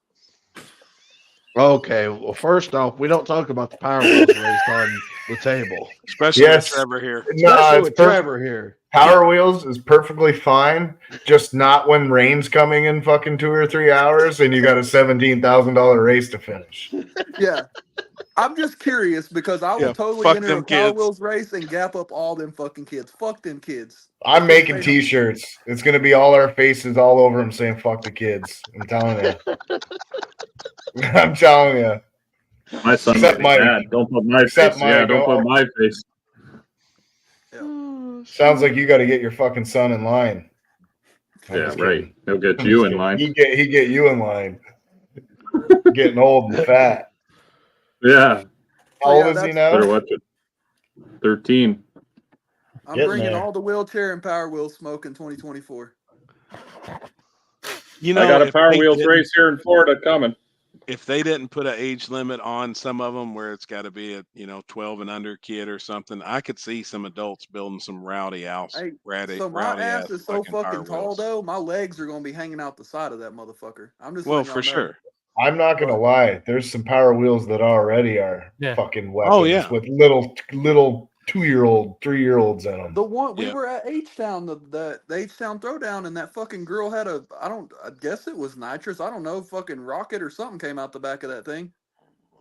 Okay, well, first off, we don't talk about the Power Wheels race on the table. Especially with Trevor here. Especially with Trevor here. Power Wheels is perfectly fine, just not when rain's coming in fucking 2 or 3 hours and you got a $17,000 race to finish. Yeah. I'm just curious because I would totally enter a Power Wheels race and gap up all them fucking kids. Fuck them kids. I'm making t-shirts. It's going to be all our faces all over them saying fuck the kids. I'm telling you. I'm telling you. My son Except might be mad. Don't put my face. Yeah, don't put my face. Sounds like you got to get your fucking son in line. Yeah, right. He'll get you in line. He get you in line. Getting old and fat. Yeah. How old is he now? Better watch it. 13. I'm bringing all the wheelchair and Power Wheel smoke in 2024. You know, I got a Power Wheels race here in Florida coming. If they didn't put an age limit on some of them where it's got to be a 12 and under kid or something, I could see some adults building some rowdy house. Hey, rowdy my ass is so Power fucking tall Wheels. though, my legs are gonna be hanging out the side of that motherfucker. I'm just Well, for sure. I'm not gonna lie. There's some Power Wheels that already are fucking weapons with little 2-year-old, 3-year-olds in them. The one we were at H-Town, the H-Town Throwdown, and that fucking girl had I guess it was nitrous. I don't know, fucking rocket or something came out the back of that thing.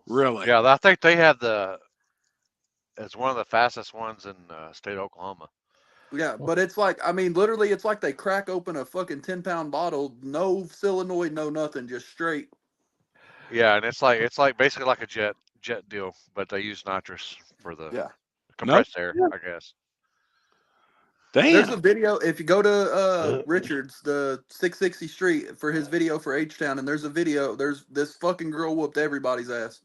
Really? Yeah, I think they had it's one of the fastest ones in state of Oklahoma. Yeah, but it's like, I mean, literally, it's like they crack open a fucking 10-pound bottle, no solenoid, no nothing, just straight. Yeah, and it's like basically like a jet deal, but they use nitrous for the compressed air, I guess. Damn. There's a video, if you go to Richards, the 660 Street, for his video for H-Town, and there's a video, there's this fucking girl whooped everybody's ass.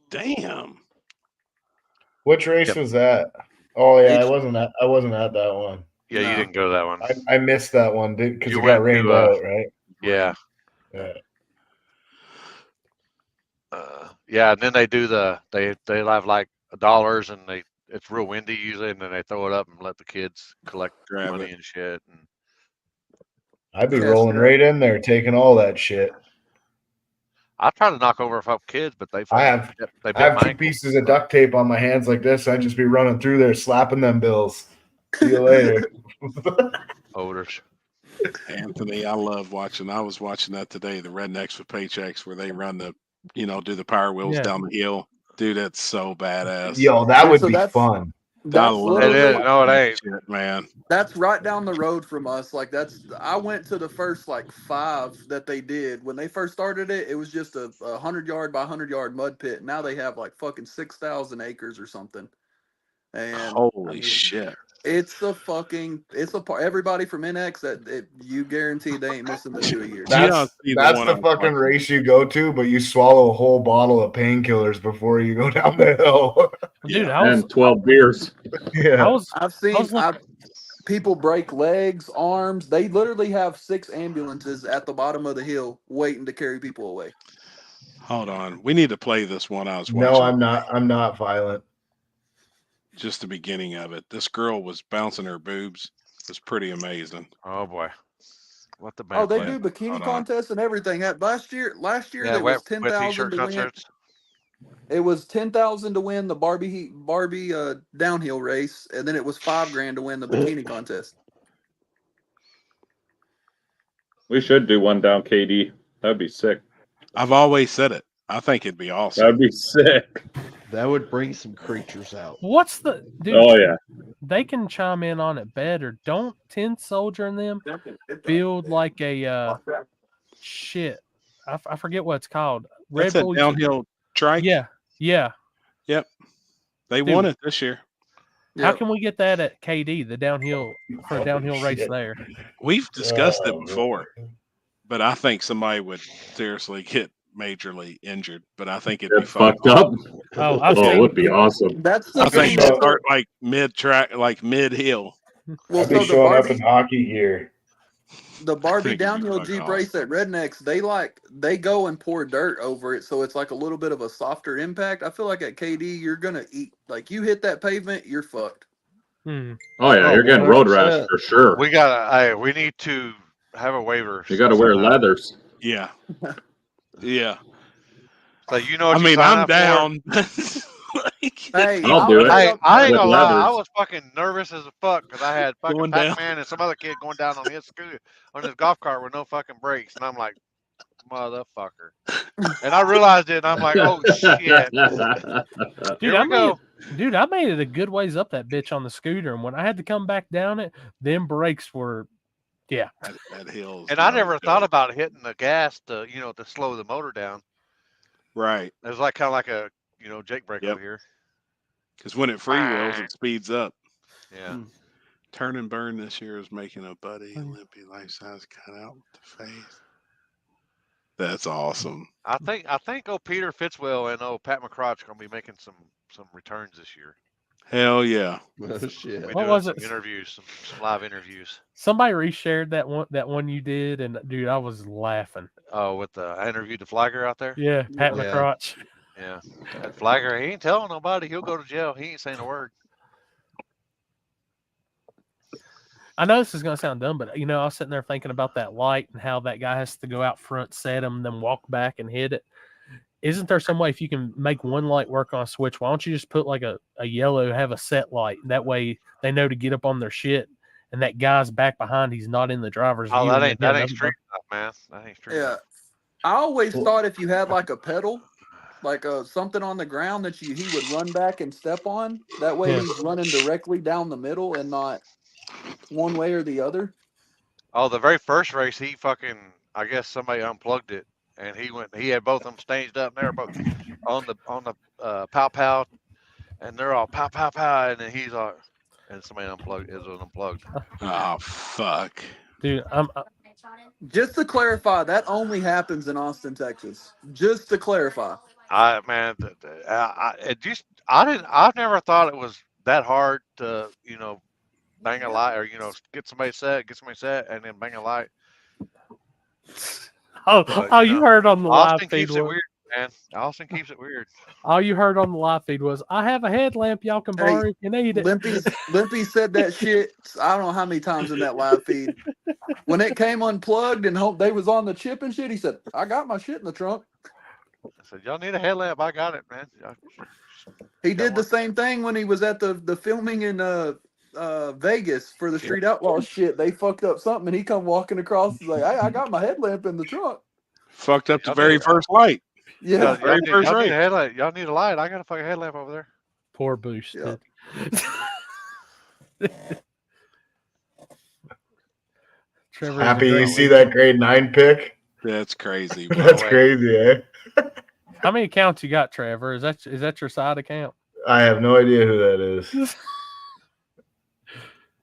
Damn. Which race was that? Oh yeah, I wasn't at that one. Yeah, you didn't go to that one. I missed that one because You it got went rained to, out, right? Yeah. Yeah. Yeah, and then they do they have like dollars, and it's real windy usually, and then they throw it up and let the kids collect money and shit. And I'd be rolling right in there, taking all that shit. I try to knock over a couple kids, but they I have bit 2 my pieces of duct tape on my hands like this. I'd just be running through there, slapping them bills. See you later. Odors. Anthony, I love watching. I was watching that today, the Rednecks with Paychecks, where they run do the Power Wheels down the hill. Dude, that's so badass. Yo, that would be fun. I love it. No, it ain't. Shit, man. That's right down the road from us. Like I went to the first 5 that they did when they first started it. It was just a 100-yard by 100-yard mud pit. Now they have like fucking 6,000 acres or something. And holy shit. It's a part. Everybody from NX you guarantee they ain't missing the 2 a year. That's the fucking race you go to, but you swallow a whole bottle of painkillers before you go down the hill. Dude, and 12 beers. Yeah, I've seen people break legs, arms. They literally have 6 ambulances at the bottom of the hill waiting to carry people away. Hold on, we need to play this one I was watching. No, I'm not. I'm not violent. just the beginning of it. This girl was bouncing her boobs. It was pretty amazing. Oh boy, what the Oh, they play? do bikini Hold on. contests and everything. At last year Yeah, there was wet 10,000 t-shirt to win. concerts. It was 10,000 to win the Barbie downhill race, and then it was $5,000 to win the bikini contest. We should do one down KD. That'd be sick. I've always said it. I think it'd be awesome. That'd be sick. That would bring some creatures out. What's the dude? Oh yeah. They can chime in on it better. Don't Tin Soldier and them build like a shit? I forget what it's called. That's a downhill trike. Yeah. Yep. They Dude. won it this year. How can we get that at KD? The downhill for a downhill race there. We've discussed it before, but I think somebody would seriously get majorly injured. But I think it'd be fucked up. Oh, it would be awesome. That's I think they start like mid track, like mid hill. Well, I'd be so the showing up Barbie, in hockey gear. the Barbie think it'd be downhill fucking Jeep race at Rednecks, they go and pour dirt over it, so it's like a little bit of a softer impact. I feel like at KD, you're gonna eat like you hit that pavement, you're fucked. Oh yeah, you're getting road rash for sure. We need to have a waiver. You got to wear leathers. Yeah. Yeah. So you know I what you mean, sign I'm up for? down. Hey, I'll do it. Hey, I ain't With gonna lie. I leathers. was fucking nervous as a fuck because I had fucking Going down. Pac-Man and some other kid going down on his scooter on his golf cart with no fucking brakes, and I'm like, motherfucker. And I realized it, and I'm like, oh shit. Dude, I made it a good ways up that bitch on the scooter, and when I had to come back down it, them brakes were, yeah. That hill's And I never thought about hitting the gas to slow the motor down. right. It was like kind of like a Jake brake over here. Because when it freewheels, it speeds up. Yeah. Turn and Burn this year is making a Buddy and Limpy life-size cutout with the face. That's awesome. I think old Peter Fitzwell and Pat McCrotch gonna be making some returns this year. Hell yeah. Oh, shit. We're What doing was some it? interviews, some live interviews. Somebody reshared that one you did, and dude, I was laughing. Oh, with I interviewed the flagger out there. Yeah, Pat Yeah. McCrotch. Yeah, that flagger, he ain't telling nobody. He'll go to jail. He ain't saying a word. I know this is going to sound dumb, but I was sitting there thinking about that light and how that guy has to go out front, set them, then walk back and hit it. Isn't there some way if you can make one light work on a switch? Why don't you just put like a yellow, have a set light? That way they know to get up on their shit, and that guy's back behind. He's not in the driver's view. That ain't street enough, man. That ain't street Yeah, enough. I always thought if you had like a pedal, like something on the ground that he would run back and step on. That way he's running directly down the middle and not one way or the other. Oh, the very first race, I guess somebody unplugged it, and he had both of them staged up, and they were both on the pow pow, and they're all pow pow pow, and then he's like, and somebody unplugged. It was unplugged. Oh fuck, dude. Just to clarify, that only happens in Austin, Texas. Just to clarify. I've never thought it was that hard to bang a light or get somebody set, and then bang a light. You heard on the live Austin feed keeps it weird, man. Austin keeps it weird. All you heard on the live feed was, "I have a headlamp y'all can borrow. You need it." Limpy said that shit. I don't know how many times in that live feed. When it came unplugged and they was on the chip and shit, he said, "I got my shit in the trunk." I said, "Y'all need a headlamp? I got it, man." He did the same thing when he was at the filming in Vegas for the Street Outlaws shit. They fucked up something, and he come walking across. He's like, I got my headlamp in the trunk. Fucked up the very first light. Yeah, y'all need a headlight. Y'all need a light. I got a fucking headlamp over there. Poor Boost. Yeah. Happy you see that grade 9 pick? That's crazy. That's crazy, eh? How many accounts you got, Trevor? Is that your side account? I have no idea who that is.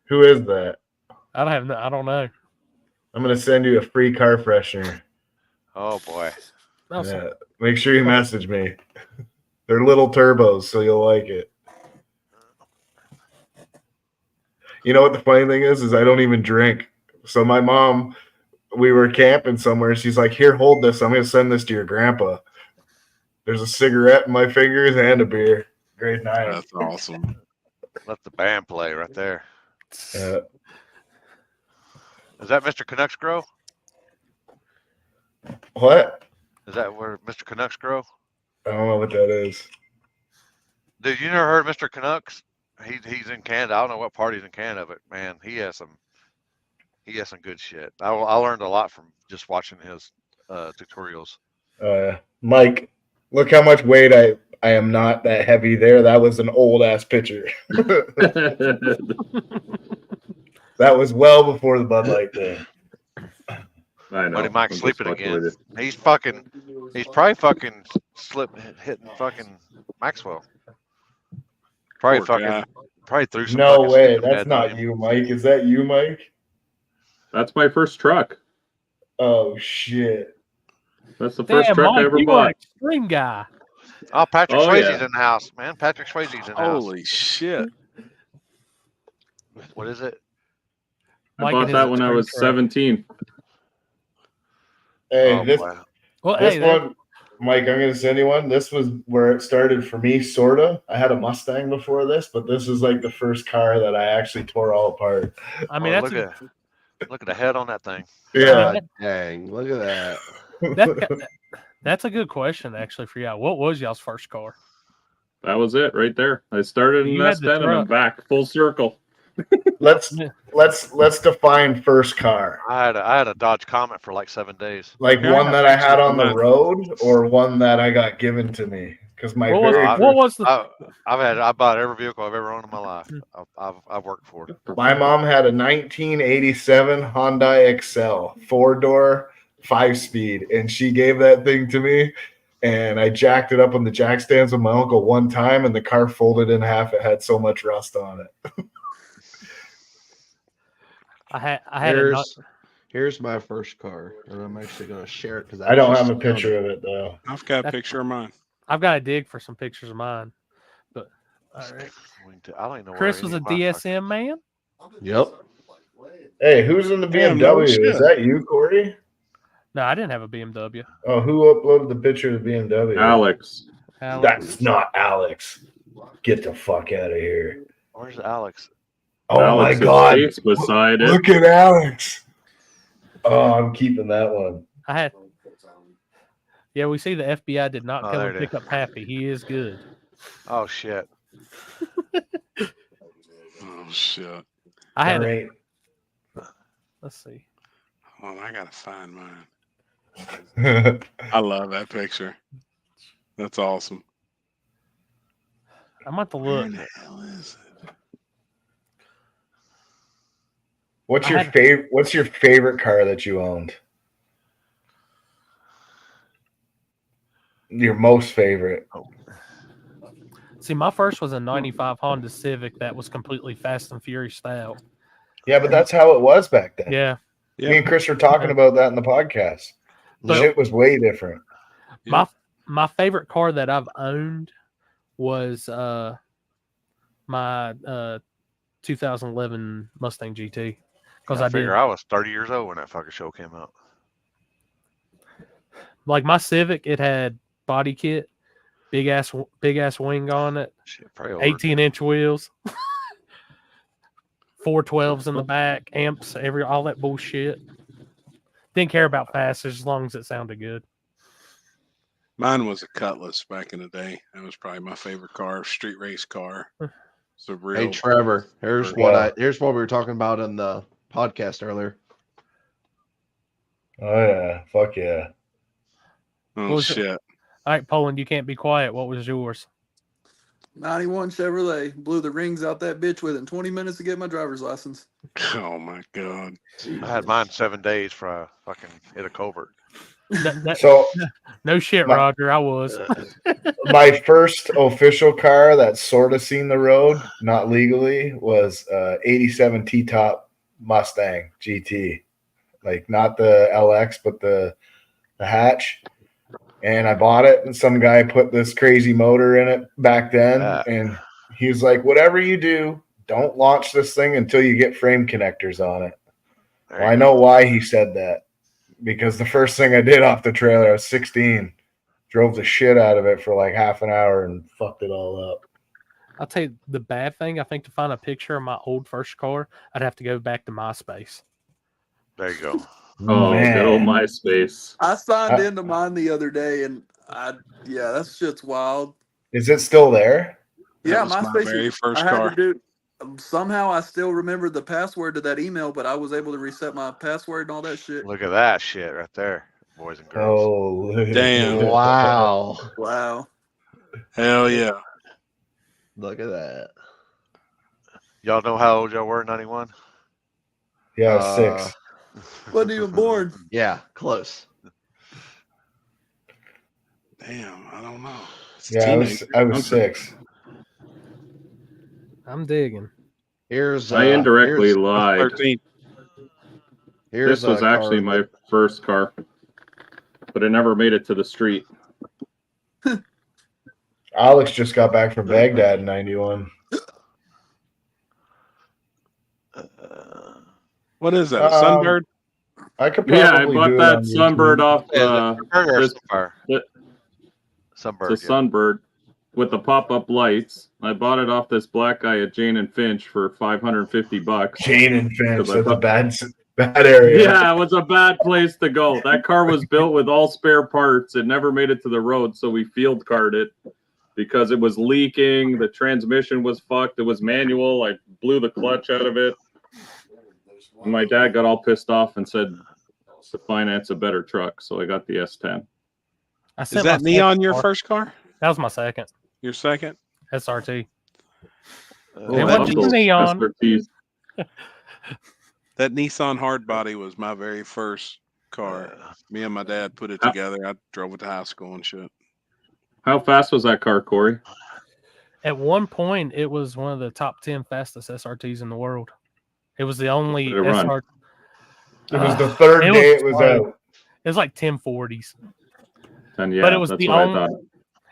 Who is that? I don't know. I'm gonna send you a free car freshener. Oh boy. Yeah. Make sure you message me. They're little turbos, so you'll like it. You know what the funny thing is I don't even drink. So my mom, we were camping somewhere. She's like, "Here, hold this. I'm gonna send this to your grandpa." There's a cigarette in my fingers and a beer. Grade 9. That's awesome. Let the band play right there. Yeah. Is that Mr. Canucks grow? What? Is that where Mr. Canucks grow? I don't know what that is. Dude, you never heard of Mr. Canucks? He's in Canada. I don't know what part he's in Canada, but man, he has some good shit. I learned a lot from just watching his tutorials. Mike, look how much weight I am not that heavy there. That was an old ass picture. That was well before the Bud Light thing. I know. Buddy Mike's sleeping again. He's probably fucking hitting fucking Maxwell. Probably threw some. No way. That's not you, Mike. Is that you, Mike? That's my first truck. Oh shit. That's the first truck Mike, I ever you bought. An extreme guy. Oh, Patrick Oh, Swayze's yeah. in the house, man. Patrick Swayze's in the house. Holy shit. What is it? I bought that when I was 17. Hey, Oh, this boy. one, Mike, I'm going to send you one. This was where it started for me, sort of. I had a Mustang before this, but this is like the first car that I actually tore all apart. I mean, look at the head on that thing. Yeah. Dang, look at that. That's a good question, actually, for y'all. What was y'all's first car? That was it right there. I started in You had the S10 and I'm truck. back full circle. Let's define first car. I had a Dodge Comet for like 7 days. Like one that I had on the road, or one that I got given to me. Because my I bought every vehicle I've ever owned in my life. I've worked for it. My mom had a 1987 Hyundai Excel, 4-door, 5-speed, and she gave that thing to me. And I jacked it up on the jack stands with my uncle one time, and the car folded in half. It had so much rust on it. Here's my first car, and I'm actually going to share it because I don't have a picture of it though. I've got a picture of mine. I've got to dig for some pictures of mine. But all right. I don't know. Chris was a DSM man. Yep. Hey, who's in the BMW? Is that you, Corey? No, I didn't have a BMW. Oh, who uploaded the picture of the BMW? Alex. That's not Alex. Get the fuck out of here. Where's Alex? Oh Alex my God! Beside it. Look at Alex. Oh, I'm keeping that one. Yeah, we see the FBI did not come there and it pick up Happy. He is good. Oh shit. Oh shit. I had. Right. Let's see. Hold on, I gotta find mine. I love that picture. That's awesome. I'm about to look. Where the hell is it? What's your favorite car that you owned? Your most favorite? See, my first was a 95 Honda Civic that was completely Fast and Furious style. Yeah, but that's how it was back then. Yeah. Me and Chris were talking about that in the podcast. The shit was way different. My favorite car that I've owned was my 2011 Mustang GT. Because I figure I was 30 years old when that fucking show came out. Like my Civic, it had body kit, big ass wing on it, 18-inch wheels, 412s in the back, amps, all that bullshit. Didn't care about fast as long as it sounded good. Mine was a Cutlass back in the day. That was probably my favorite car, street race car. It's a real. Hey Trevor, here's what we were talking about in the podcast earlier. Oh yeah, fuck yeah. Oh shit. All right, Poland, you can't be quiet. What was yours? 91 Chevrolet. Blew the rings out that bitch within 20 minutes to get my driver's license. Oh my God. I had mine 7 days for I fucking hit a culvert. No shit, Roger. I was. My first official car that sort of seen the road, not legally, was 87 T-top Mustang GT. Like not the LX, but the hatch. And I bought it, and some guy put this crazy motor in it back then. And he was like, whatever you do, don't launch this thing until you get frame connectors on it. Well, I know why he said that. Because the first thing I did off the trailer, I was 16, drove the shit out of it for like half an hour and fucked it all up. I'll tell you the bad thing. I think to find a picture of my old first car, I'd have to go back to MySpace. There you go. Oh, good old MySpace. I signed into mine the other day, and that shit's wild. Is it still there? Yeah, was my MySpace. very first I had car. to do. Somehow I still remember the password to that email, but I was able to reset my password and all that shit. Look at that shit right there, boys and girls. Oh, Damn. Wow. Wow. Hell yeah. Look at that. Y'all know how old y'all were in 91? Yeah, 6. Wasn't even born. Yeah, close. Damn, I don't know. Yeah, I was 6. I'm digging. Here's I indirectly lied. 13. This was actually my first car, but it never made it to the street. Alex just got back from Baghdad in 91. What is that? A Sunbird? I could probably I bought do that it on Sunbird YouTube. off. Sunbird. It's a Sunbird with the pop-up lights. I bought it off this black guy at Jane and Finch for $550. Jane and Finch. That's a bad area. Yeah, it was a bad place to go. That car was built with all spare parts. It never made it to the road, so we field carred it because it was leaking. The transmission was fucked. It was manual. I blew the clutch out of it. And my dad got all pissed off and said to finance a better truck, so I got the S10. Is that Neon your first car? That was my second. Your second? SRT. It wasn't just Neon. That Nissan Hardbody was my very first car. Me and my dad put it together. I drove it to high school and shit. How fast was that car, Corey? At one point, it was one of the top 10 fastest SRTs in the world. It was the only SRT. It was the third day it was out. It was like 1040s. And yeah, but it was that's the what only. I thought.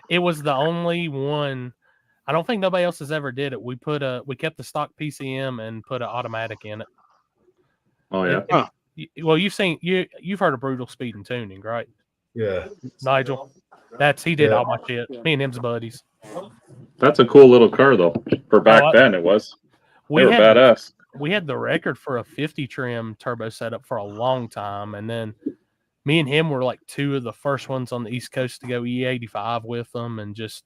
It was the only one. I don't think nobody else has ever did it. We kept the stock PCM and put an automatic in it. Oh yeah. Well, you've heard of Brutal Speed and Tuning, right? Yeah. Nigel, he did all my shit. Me and him's buddies. That's a cool little car though. For back then, it was. They were badass. We had the record for a 50 trim turbo setup for a long time, and then me and him were like two of the first ones on the East Coast to go E85 with them, and just.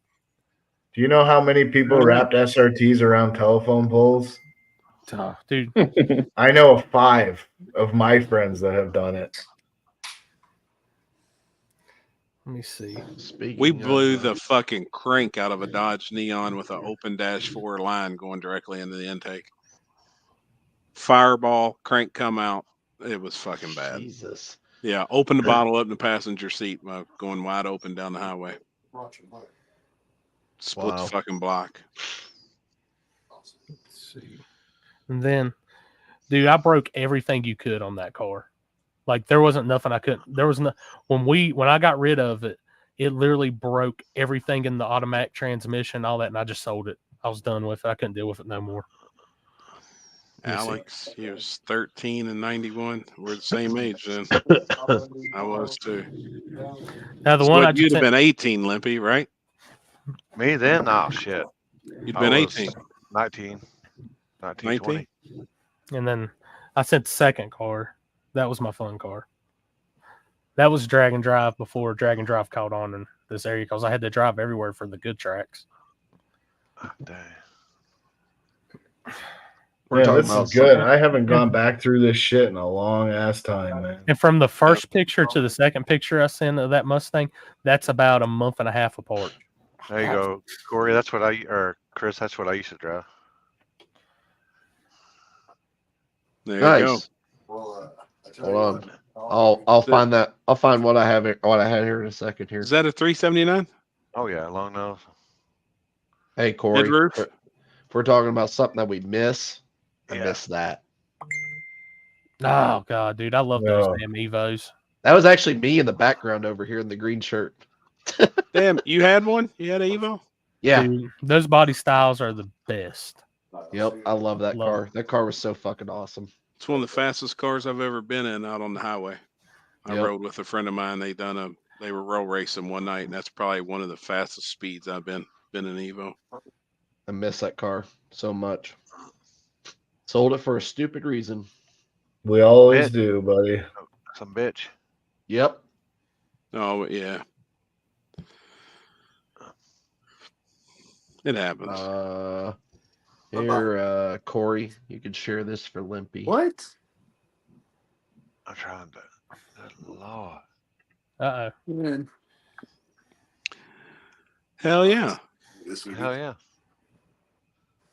Do you know how many people wrapped SRTs around telephone poles? Dude, I know of 5 of my friends that have done it. Let me see. We blew the fucking crank out of a Dodge Neon with an open -4 line going directly into the intake. Fireball, crank come out. It was fucking bad. Jesus. Yeah, open the bottle up in the passenger seat, going wide open down the highway. Split the fucking block. Let's see. And then, dude, I broke everything you could on that car. Like there wasn't nothing I couldn't. There was no when I got rid of it, it literally broke everything in the automatic transmission, all that, and I just sold it. I was done with it. I couldn't deal with it no more. Alex, he was 13 in 91. We're the same age then. I was too. Now the so one you'd have been 18, Limpy, right? Me then? Oh shit. You'd been 18. 19. 20. And then I sent the second car. That was my fun car. That was drag and drive before drag and drive caught on in this area because I had to drive everywhere for the good tracks. Oh, dang. Yeah, this is good. I haven't gone back through this shit in a long ass time, man. And from the first picture to the second picture I sent of that Mustang, that's about a month and a half apart. There you go, Corey. Chris. That's what I used to drive. There you go. Hold on. I'll find that. I'll find what I have. What I had here in a second. Here. Is that a 379? Oh yeah, long nose. Hey Corey. Roof? If we're talking about something that we miss, I miss that. Oh god, dude, I love those damn Evos. That was actually me in the background over here in the green shirt. Damn, you had one? You had an Evo? Yeah. Dude, those body styles are the best. Yep, I love that car. That car was so fucking awesome. It's one of the fastest cars I've ever been in out on the highway. I rode with a friend of mine. They were roll racing one night, and that's probably one of the fastest speeds I've been in Evo. I miss that car so much. Sold it for a stupid reason. We always do, buddy. Some bitch. Yep. Oh yeah. It happens. Here, Corey, you can share this for Limpy. What? I'm trying to. Good Lord. Man. Hell yeah. Hell yeah.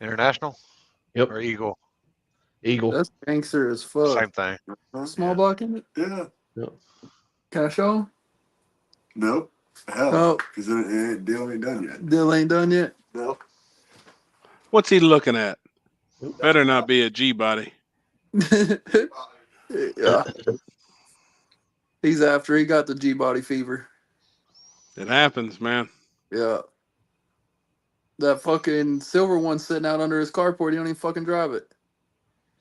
International? Yep. Or Eagle? Eagle. That's gangster as fuck. Same thing. Small block in it? Yeah. Yep. Can I show him? Nope. Hell. Oh. Because deal ain't done yet. Deal ain't done yet? Nope. What's he looking at? Better not be a G body. Yeah. He's after. He got the G body fever. It happens, man. Yeah. That fucking silver one sitting out under his carport. He don't even fucking drive it.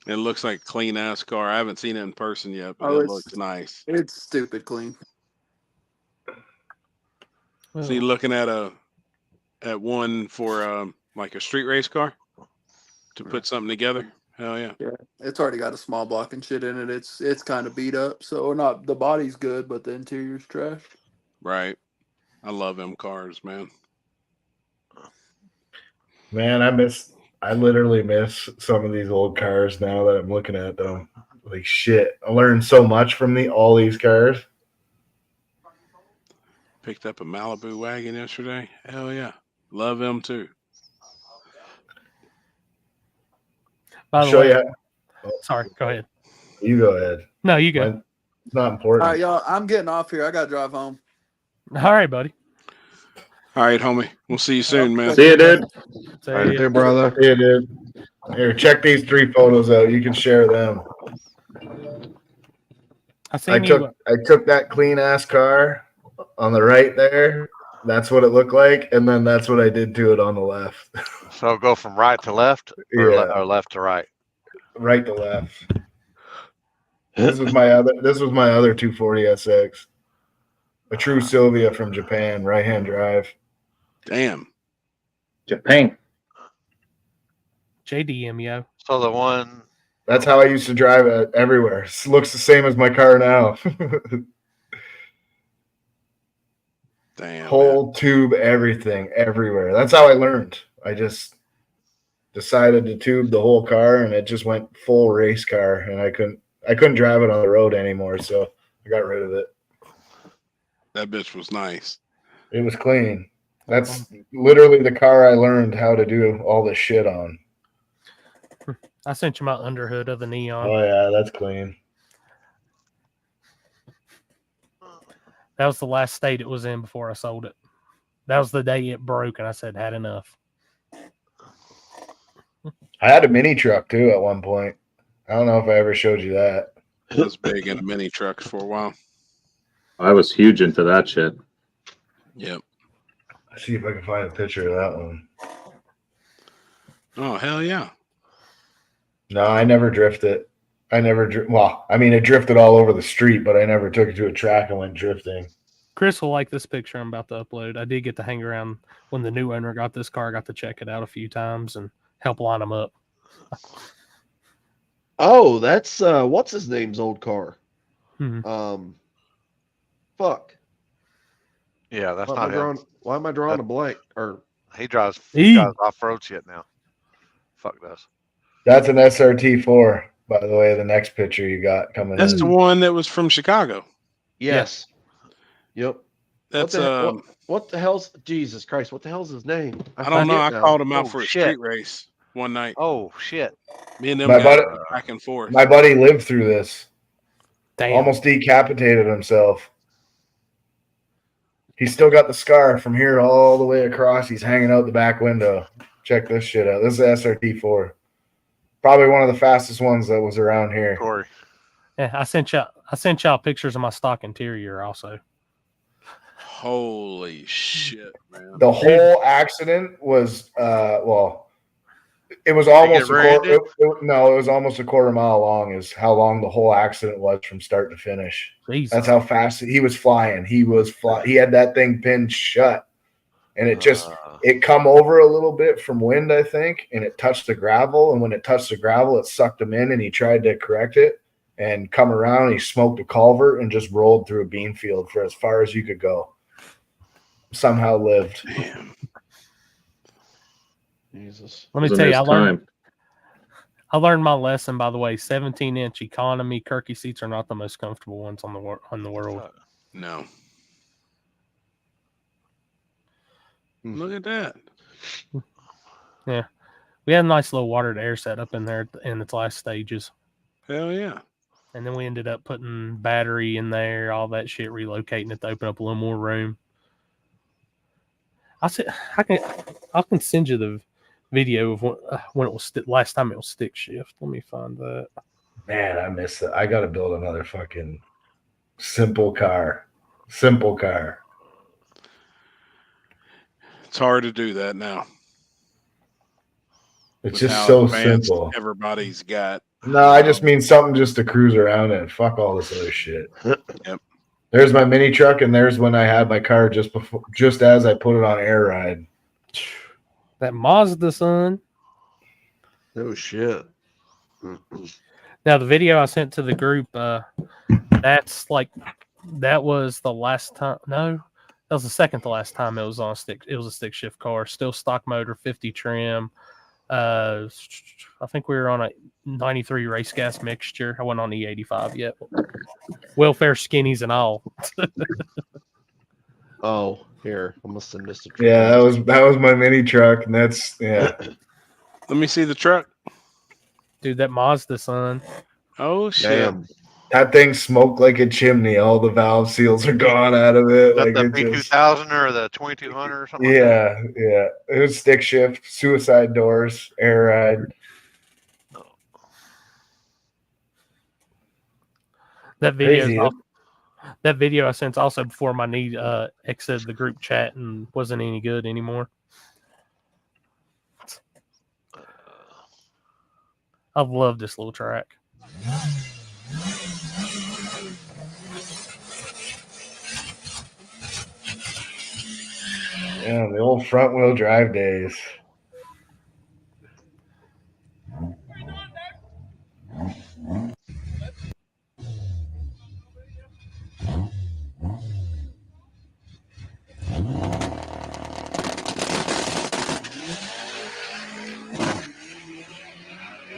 It looks like a clean ass car. I haven't seen it in person yet, but Oh, it looks nice. It's stupid clean. Is he looking at one for like a street race car to put something together? Hell yeah. Yeah, it's already got a small block and shit in it. It's kind of beat up, so not the body's good, but the interior's trash. Right. I love them cars, man. Man, I literally miss some of these old cars now that I'm looking at them. Like shit. I learned so much from all these cars. Picked up a Malibu wagon yesterday. Hell yeah. Love them too. By the Show way, you. Sorry, go ahead. You go ahead. No, you go. It's not important. All right, y'all. I'm getting off here. I gotta drive home. All right, buddy. All right, homie. We'll see you soon, man. See you, dude. See Right ya. there, brother. See you, dude. Here, check these 3 photos out. You can share them. I took that clean ass car on the right there. That's what it looked like, and then that's what I did to it on the left. So go from right to left or, Yeah. or left to right? Right to left. This was my other 240 SX. A true Sylvia from Japan, right-hand drive. Damn. Japan. JDM, yo. So the one. That's how I used to drive it everywhere. It looks the same as my car now. Damn. Whole tube, everything, everywhere. That's how I learned. I just decided to tube the whole car, and it just went full race car, and I couldn't drive it on the road anymore, so I got rid of it. That bitch was nice. It was clean. That's literally the car I learned how to do all this shit on. I sent you my underhood of the Neon. Oh yeah, that's clean. That was the last state it was in before I sold it. That was the day it broke, and I said, had enough. I had a mini truck too at one point. I don't know if I ever showed you that. I was big into mini trucks for a while. I was huge into that shit. Yep. Let's see if I can find a picture of that one. Oh, hell yeah. No, I never drifted. Well, I mean, it drifted all over the street, but I never took it to a track and went drifting. Chris will like this picture I'm about to upload. I did get to hang around when the new owner got this car. I got to check it out a few times and help line them up. Oh, that's what's his name's old car. Mm-hmm. Fuck. Yeah, that's not him. Why am I drawing a blank? Or he drives off road shit now. Fuck does. That's an SRT4, by the way. The next picture you got coming. That's the one that was from Chicago. Yes. Yep. That's what the hell's Jesus Christ? What the hell's his name? I don't know. I called him out for a street race one night. Oh shit! Me and them My guys buddy, back and forth. My buddy lived through this. Damn. Almost decapitated himself. He's still got the scar from here all the way across. He's hanging out the back window. Check this shit out. This is SRT4. Probably one of the fastest ones that was around here. Corey. Yeah, I sent y'all pictures of my stock interior also. Holy shit, man. The whole accident was it was almost it was almost a quarter mile long is how long the whole accident was from start to finish. Jesus. That's how fast he was flying. He had that thing pinned shut. and it come over a little bit from wind, I think, and it touched the gravel. And when it touched the gravel, it sucked him in, and he tried to correct it and come around. He smoked a culvert and just rolled through a bean field for as far as you could go. Somehow lived. Damn. Jesus. Let me tell you, I learned my lesson, by the way. 17-inch economy Kirky seats are not the most comfortable ones on the world. No. Look at that. Yeah. We had a nice little water to air set up in there in its last stages. Hell yeah. And then we ended up putting battery in there, all that shit, relocating it to open up a little more room. I can send you the video of when it was last time it was stick shift. Let me find that. Man, I miss it. I got to build another fucking simple car. Simple car. It's hard to do that now. It's just so simple. Everybody's got. No, I just mean something just to cruise around in. Fuck all this other shit. Yep. There's my mini truck, and there's when I had my car just as I put it on air ride. That Mazda, son. Oh shit. Now the video I sent to the group, that's like that was the last time. No, that was the second to last time it was on a stick. It was a stick shift car, still stock motor, 50 trim. I think we were on a 93 race gas mixture. I wasn't on the E85 yet. Welfare skinnies and all. Oh, here. I must have missed a truck. Yeah, that was my mini truck, and that's Let me see the truck. Dude, that Mazda, son. Oh shit. Damn. That thing smoked like a chimney. All the valve seals are gone out of it. Is that Like the it just, P2000 or the 2200 or something? yeah, yeah. It was stick shift, suicide doors, air ride. That video, Crazy, that video I sent also before my knee exited the group chat and wasn't any good anymore. I've loved this little track. Yeah, the old front wheel drive days.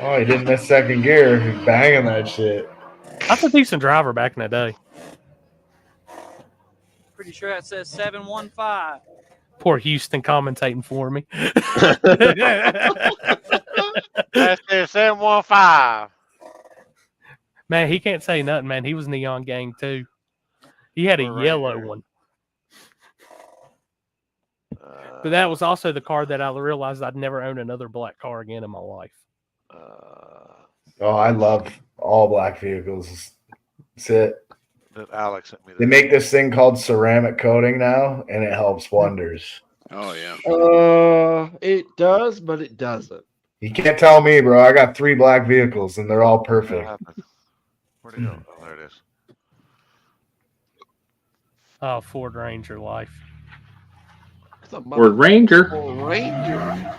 Oh, he didn't miss second gear. He's banging that shit. I was a decent driver back in the day. Pretty sure that says 715. Poor Houston commentating for me. That's the 715. Man, he can't say nothing, man. He was Neon Gang too. He had a yellow one. But that was also the car that I realized I'd never own another black car again in my life. Oh, I love all black vehicles. That's it. Alex sent me They make this thing called ceramic coating now, and it helps wonders. Oh yeah. It does, but it doesn't. You can't tell me, bro. I got 3 black vehicles, and they're all perfect. Where'd it go? Oh, there it is. Oh, Ford Ranger life. Ford Ranger. Ford Ranger.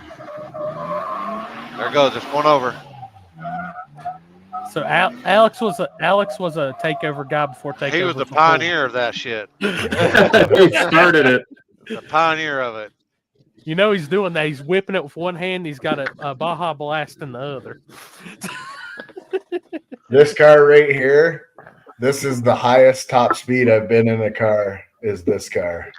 There it goes. It's going over. So Alex was a takeover guy before takeover. He was the pioneer of that shit. He started it. The pioneer of it. You know he's doing that. He's whipping it with one hand. He's got a Baja Blast in the other. This car right here, this is the highest top speed I've been in a car, is this car.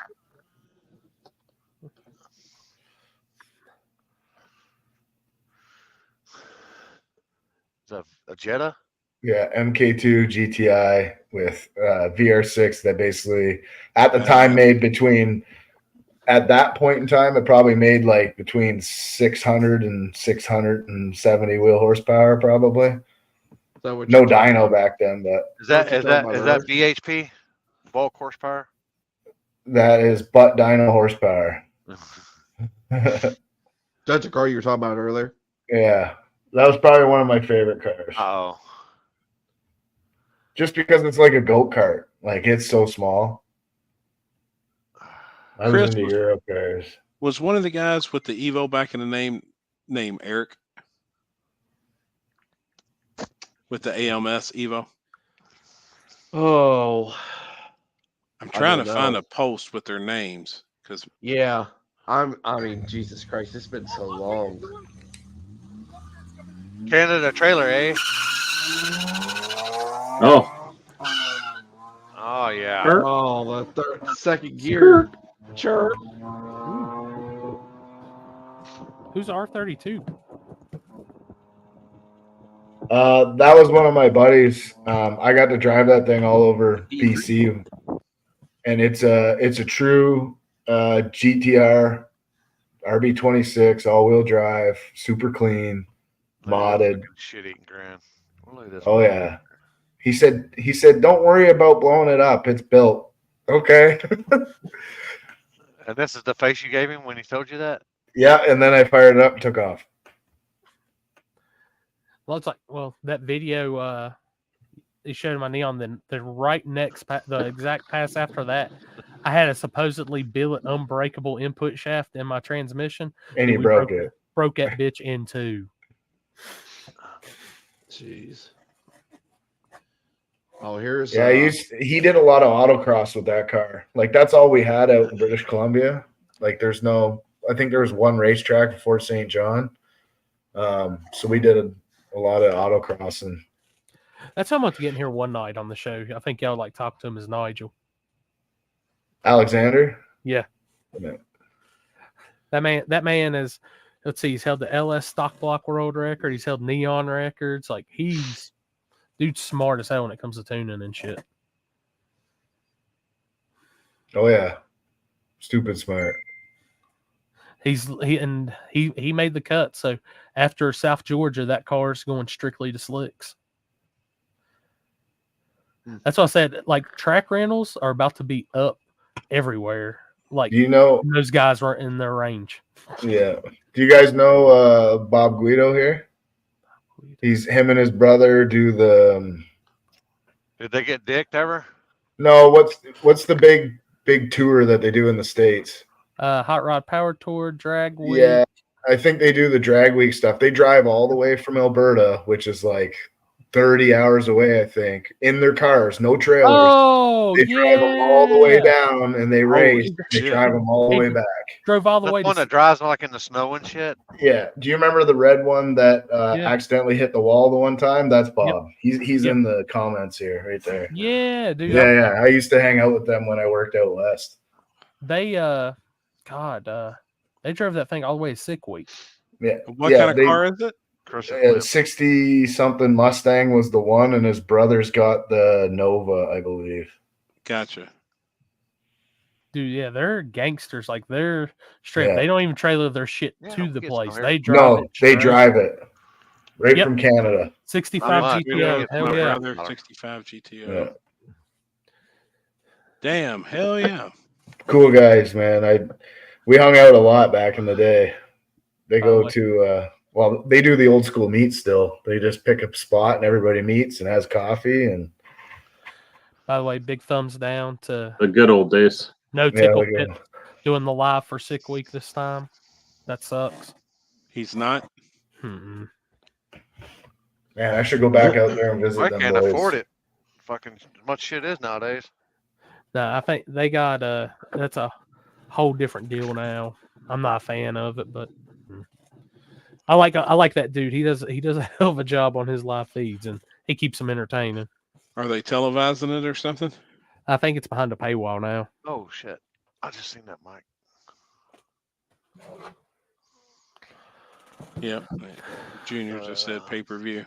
Is that a Jetta? Yeah, MK2 GTI with VR6 that basically at the time made at that point in time, it probably made like between 600 and 670 wheel horsepower probably. No dyno back then, but Is that VHP? Bulk horsepower? that is butt dyno horsepower. That's a car you were talking about earlier. Yeah. That was probably one of my favorite cars. Oh. Just because it's like a go-kart. Like, it's so small. I was Chris into Euro cars. Was one of the guys with the Evo back in the name Eric with the AMS Evo? Oh, I'm trying to find a post with their names because yeah, I mean, Jesus Christ, it's been so long. Canada trailer, eh? Oh. Oh yeah. Oh, the second gear. Chirp. Who's R32? That was one of my buddies. I got to drive that thing all over BC, and it's a true GTR RB26 all-wheel drive, super clean, modded. Shit-eating grand. Oh, look at this. Oh yeah. He said, don't worry about blowing it up. It's built. Okay. And this is the face you gave him when he told you that? Yeah, and then I fired it up and took off. Well, it's like, that video he showed my neon. Then the right next, the exact pass after that, I had a supposedly billet unbreakable input shaft in my transmission, and he broke it. Broke that bitch in two. Jeez. Oh, here's he did a lot of autocross with that car. Like that's all we had out in British Columbia. Like I think there was one racetrack before St. John. So we did a lot of autocrossing. That's how much getting here one night on the show. I think y'all talk to him as Nigel. Alexander? Yeah. That man is, let's see, he's held the LS stock block world record. He's held neon records. Like dude's smart as hell when it comes to tuning and shit. Oh yeah. Stupid smart. He made the cut. So after South Georgia, that car's going strictly to slicks. That's why I said track rentals are about to be up everywhere. Those guys weren't in their range. Yeah. Do you guys know Bob Guido here? Him and his brother do the. Did they get dicked ever? No. What's the big tour that they do in the States? Hot Rod Power Tour, Drag Week. Yeah, I think they do the Drag Week stuff. They drive all the way from Alberta, which is 30 hours away, I think, in their cars, no trailers. Oh, they drive them all the way down, and they race. They drive them all the way back. Drove all the way. One that drives in the snow and shit. Yeah. Do you remember the red one that accidentally hit the wall the one time? That's Bob. Yep. He's in the comments here, right there. Yeah, dude. Yeah. I used to hang out with them when I worked out west. They they drove that thing all the way to Sick Week. Yeah. What kind of car is it? 60-something Mustang was the one, and his brother's got the Nova, I believe. Gotcha. Dude, yeah, they're gangsters. They're straight. Yeah. They don't even trailer their shit to the place. They drive it. They drive it right from Canada. 65 GTO. Hell yeah. 65 GTO. Yeah. Damn, hell yeah. Cool guys, man. We hung out a lot back in the day. They go to they do the old school meet still. They just pick a spot and everybody meets and has coffee. And by the way, big thumbs down to the good old days. No Tickle Pit doing the live for Sick Week this time. That sucks. He's not. Man, I should go back out there and visit them. I can't afford it. Fucking much shit is nowadays. No, I think they got that's a whole different deal now. I'm not a fan of it, but I like that dude. He does a hell of a job on his live feeds, and he keeps them entertaining. Are they televising it or something? I think it's behind a paywall now. Oh shit! I just seen that mic. Yep. Junior just said pay-per-view.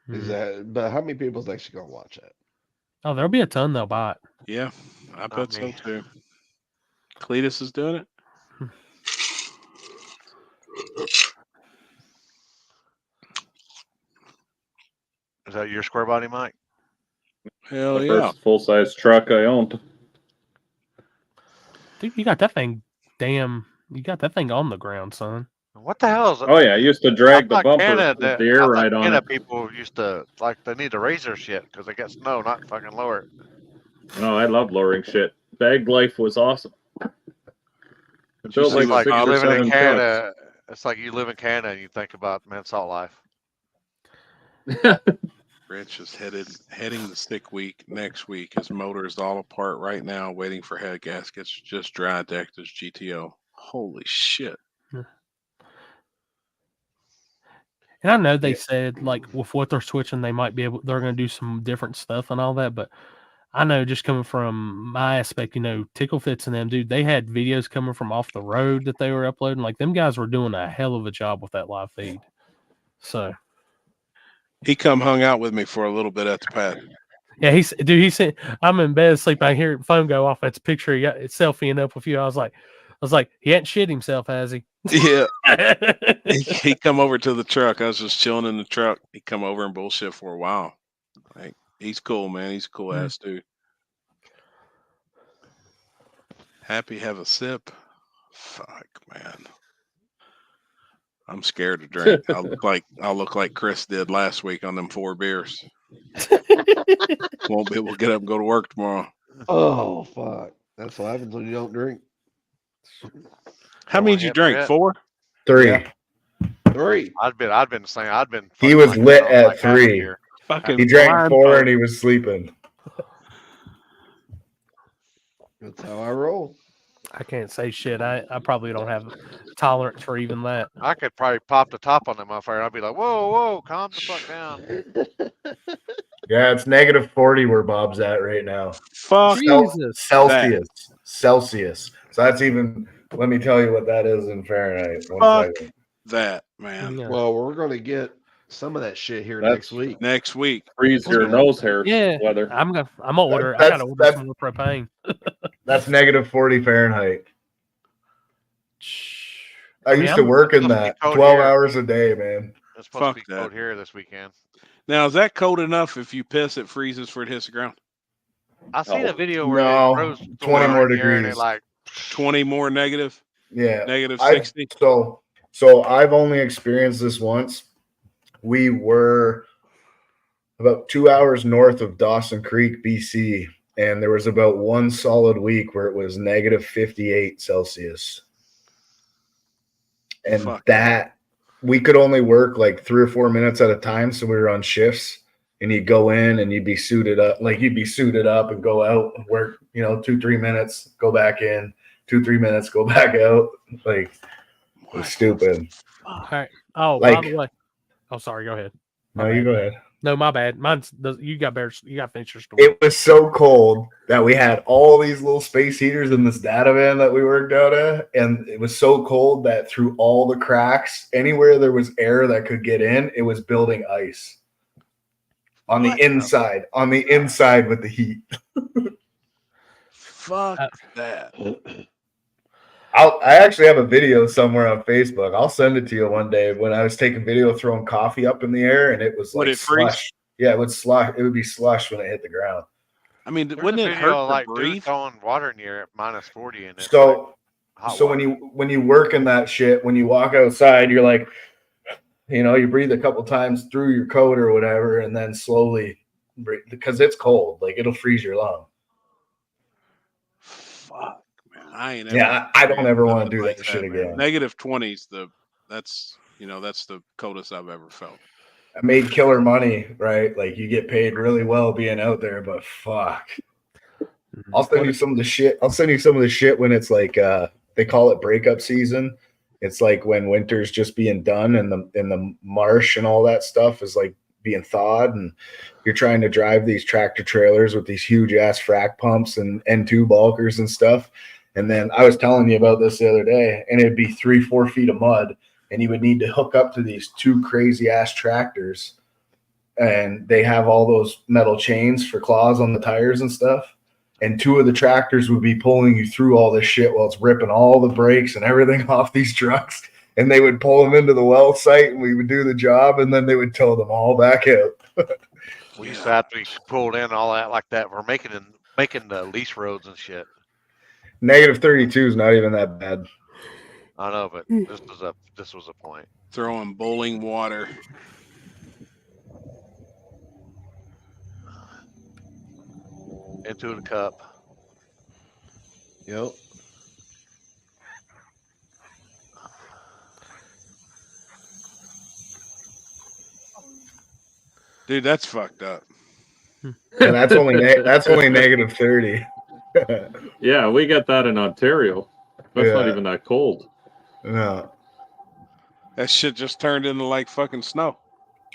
Is that? But how many people's actually gonna watch that? Oh, there'll be a ton they'll buy it. Yeah, I bet so too. Cletus is doing it. Is that your square body mic? Hell the yeah! First full-size truck I owned. Dude, you got that thing. Damn, you got that thing on the ground, son. What the hell is it? Oh yeah, I used to drag the bumper with the air ride on it. People used to they need to raise their shit because they get snow, not fucking lower it. No, I love lowering shit. Bag life was awesome. It's Built like like a you 6 or living in 7 Canada. It's like you live in Canada and you think about salt life. Rich is heading to sick week next week. His motor is all apart right now, waiting for head gaskets. Just dry decked his GTO. Holy shit! And I know they said like with what they're switching, they're going to do some different stuff and all that. But I know just coming from my aspect, Tickle Fits and them, dude, they had videos coming from off the road that they were uploading. Like them guys were doing a hell of a job with that live feed. So he hung out with me for a little bit at the pad. Yeah, he said, I'm in bed asleep. I hear the phone go off. That's a picture. He got it selfieing up with you. I was like, he hadn't shit himself, has he? Yeah. he come over to the truck. I was just chilling in the truck. He come over and bullshit for a while. Like, he's cool, man. He's a cool ass dude. Happy have a sip. Fuck, man. I'm scared to drink. I'll look like Chris did last week on them 4 beers. Won't be able to get up and go to work tomorrow. Oh fuck! That's what happens when you don't drink. How many did you drink? 4? 3. Yeah. 3. I've been saying He was lit at 3. Fucking He drank 4 and he was sleeping. That's how I roll. I can't say shit. I probably don't have tolerance for even that. I could probably pop the top on that motherfucker and I'd be like, whoa, calm the fuck down. Yeah, it's -40 where Bob's at right now. Fuck Celsius. Celsius. So that's even. Let me tell you what that is in Fahrenheit. Fuck that, man. Yeah. Well, we're gonna get some of that shit here next week. Next week. Freeze your nose hairs. Yeah, Weather. I'm gonna order. I gotta order some more propane. That's -40 Fahrenheit. I used to work in that 12 hours a day, man. It's supposed to be cold here this weekend. Now, is that cold enough if you piss, it freezes for it hits the ground? I seen a video where No, it froze 20 more and degrees. it like 20 more negative? Yeah. -60? So I've only experienced this once. We were about 2 hours north of Dawson Creek, BC, and there was about one solid week where it was -58 Celsius. And that we could only work like 3 or 4 minutes at a time. So we were on shifts and you'd go in and you'd be suited up, and go out and work, 2-3 minutes, go back in, 2-3 minutes, go back out. Like, it was stupid. All right. Oh, Like- by the way. Oh, sorry. Go ahead. No, you go ahead. No, my bad. You got to finish your story. It was so cold that we had all these little space heaters in this data van that we worked out of. And it was so cold that through all the cracks, anywhere there was air that could get in, it was building ice on the inside with the heat. Fuck that. I actually have a video somewhere on Facebook. I'll send it to you one day when I was taking video throwing coffee up in the air and it was Would like it freeze? slush. Yeah, it would slush. It would be slush when it hit the ground. I mean, there's wouldn't a it video hurt of, to like breathe? dude throwing water in the air at -40 and it's So hot so water. when you work in that shit, when you walk outside, you're like, you breathe a couple times through your coat or whatever, and then slowly breathe because it's cold. Like it'll freeze your lung. Fuck, man. I ain't I don't ever want to do like that shit man. again. -20's that's the coldest I've ever felt. I made killer money, right? Like you get paid really well being out there, but fuck. I'll send you some of the shit. I'll send you some of the shit when it's like they call it breakup season. It's like when winter's just being done and the marsh and all that stuff is like being thawed, and you're trying to drive these tractor trailers with these huge ass frac pumps and N2 bulkers and stuff. And then I was telling you about this the other day, and it'd be 3-4 feet of mud, and you would need to hook up to these 2 crazy ass tractors, and they have all those metal chains for claws on the tires and stuff. And 2 of the tractors would be pulling you through all this shit while it's ripping all the brakes and everything off these trucks. And they would pull them into the well site, and we would do the job, and then they would tow them all back out. We used to have to be pulled in and all that like that. We're making the lease roads and shit. -32 is not even that bad. I know, but this was a point. Throwing bowling water. Into the cup. Yep. Dude, that's fucked up. And that's only negative 30. Yeah, we get that in Ontario. That's not even that cold. No. That shit just turned into like fucking snow.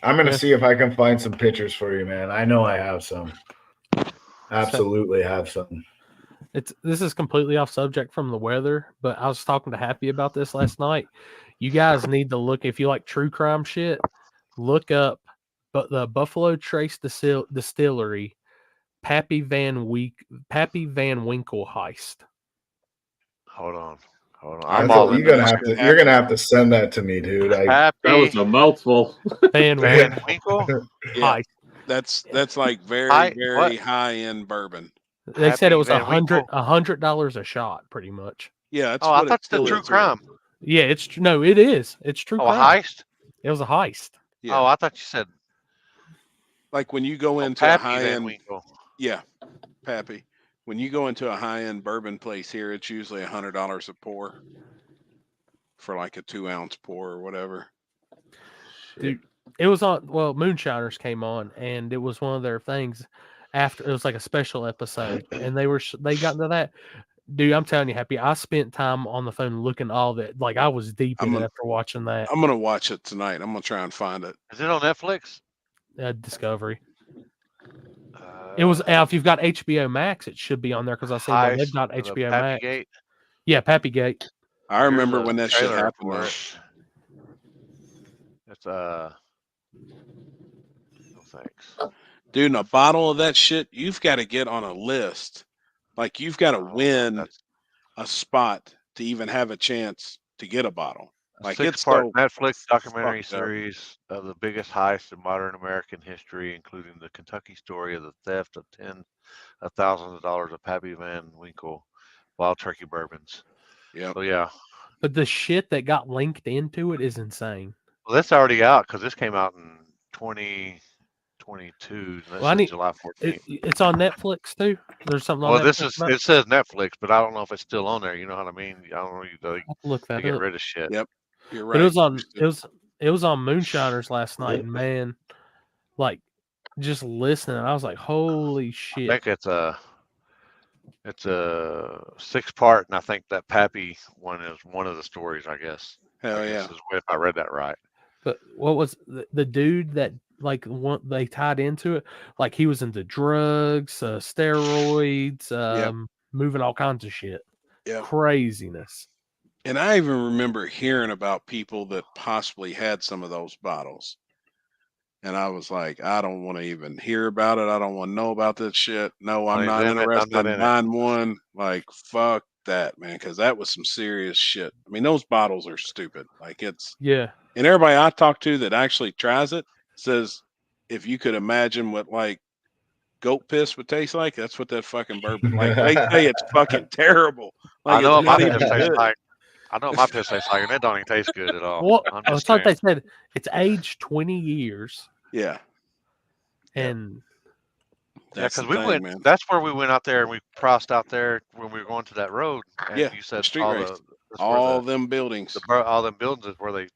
I'm gonna see if I can find some pictures for you, man. I know I have some. Absolutely have some. This is completely off subject from the weather, but I was talking to Happy about this last night. You guys need to look, if you like true crime shit, look up the Buffalo Trace Distillery Pappy Van Winkle heist. Hold on. You're gonna have to send that to me, dude. That was a mouthful. Van Winkle? Yeah. That's like very high end bourbon. They said it was Winkle? $100 a shot, pretty much. Yeah, that's I thought it's the true crime. Yeah, it is. It's true crime. A heist? It was a heist. Yeah. Oh, I thought you said like when you go into a high end. Yeah, Pappy. When you go into a high end bourbon place here, it's usually $100 a pour for like a 2-ounce pour or whatever. Dude, it was on. Well, Moonshiners came on, and it was one of their things. After it was like a special episode, and they got into that. Dude, I'm telling you, Happy, I spent time on the phone looking all that. Like I was deep in it after watching that. I'm gonna watch it tonight. I'm gonna try and find it. Is it on Netflix? Discovery. It was if you've got HBO Max, it should be on there because I seen they've got HBO Max. Gate? Yeah, Pappy Gate. I remember when that shit happened. It's no thanks. Dude, a bottle of that shit, you've got to get on a list. Like you've got to win a spot to even have a chance to get a bottle. Like it's 6-part Netflix documentary series of the biggest heist in modern American history, including the Kentucky story of the theft of tens of thousands of dollars of Pappy Van Winkle Wild Turkey bourbons. Yeah. So yeah. But the shit that got linked into it is insane. Well, that's already out because this came out in 2022. That's July 14th. It's on Netflix too. There's something on Netflix. It says Netflix, but I don't know if it's still on there. You know what I mean? I don't know. They look that get up. rid of shit. Yep. You're right. But it was on Moonshiners last night, and man, like just listening, I was like, holy shit. I think it's a 6-part, and I think that Pappy one is one of the stories, I guess. Hell yeah. If I read that right. But what was the dude that they tied into it? Like he was into drugs, steroids, moving all kinds of shit. Yeah. Craziness. And I even remember hearing about people that possibly had some of those bottles. And I was like, I don't want to even hear about it. I don't want to know about this shit. No, I'm not interested in buying one. Like, fuck that, man. Because that was some serious shit. I mean, those bottles are stupid. Like, yeah. And everybody I talk to that actually tries it says, if you could imagine what like goat piss would taste like, that's what that fucking bourbon like. They say it's fucking terrible. Like, I know what my piss tastes like. I know what my piss tastes like, and it don't even taste good at all. Well, I thought they said it's aged 20 years. Yeah. And because we went. Man. That's where we went out there and we crossed out there when we were going to that road. And you said street race. All them buildings. All them buildings is where they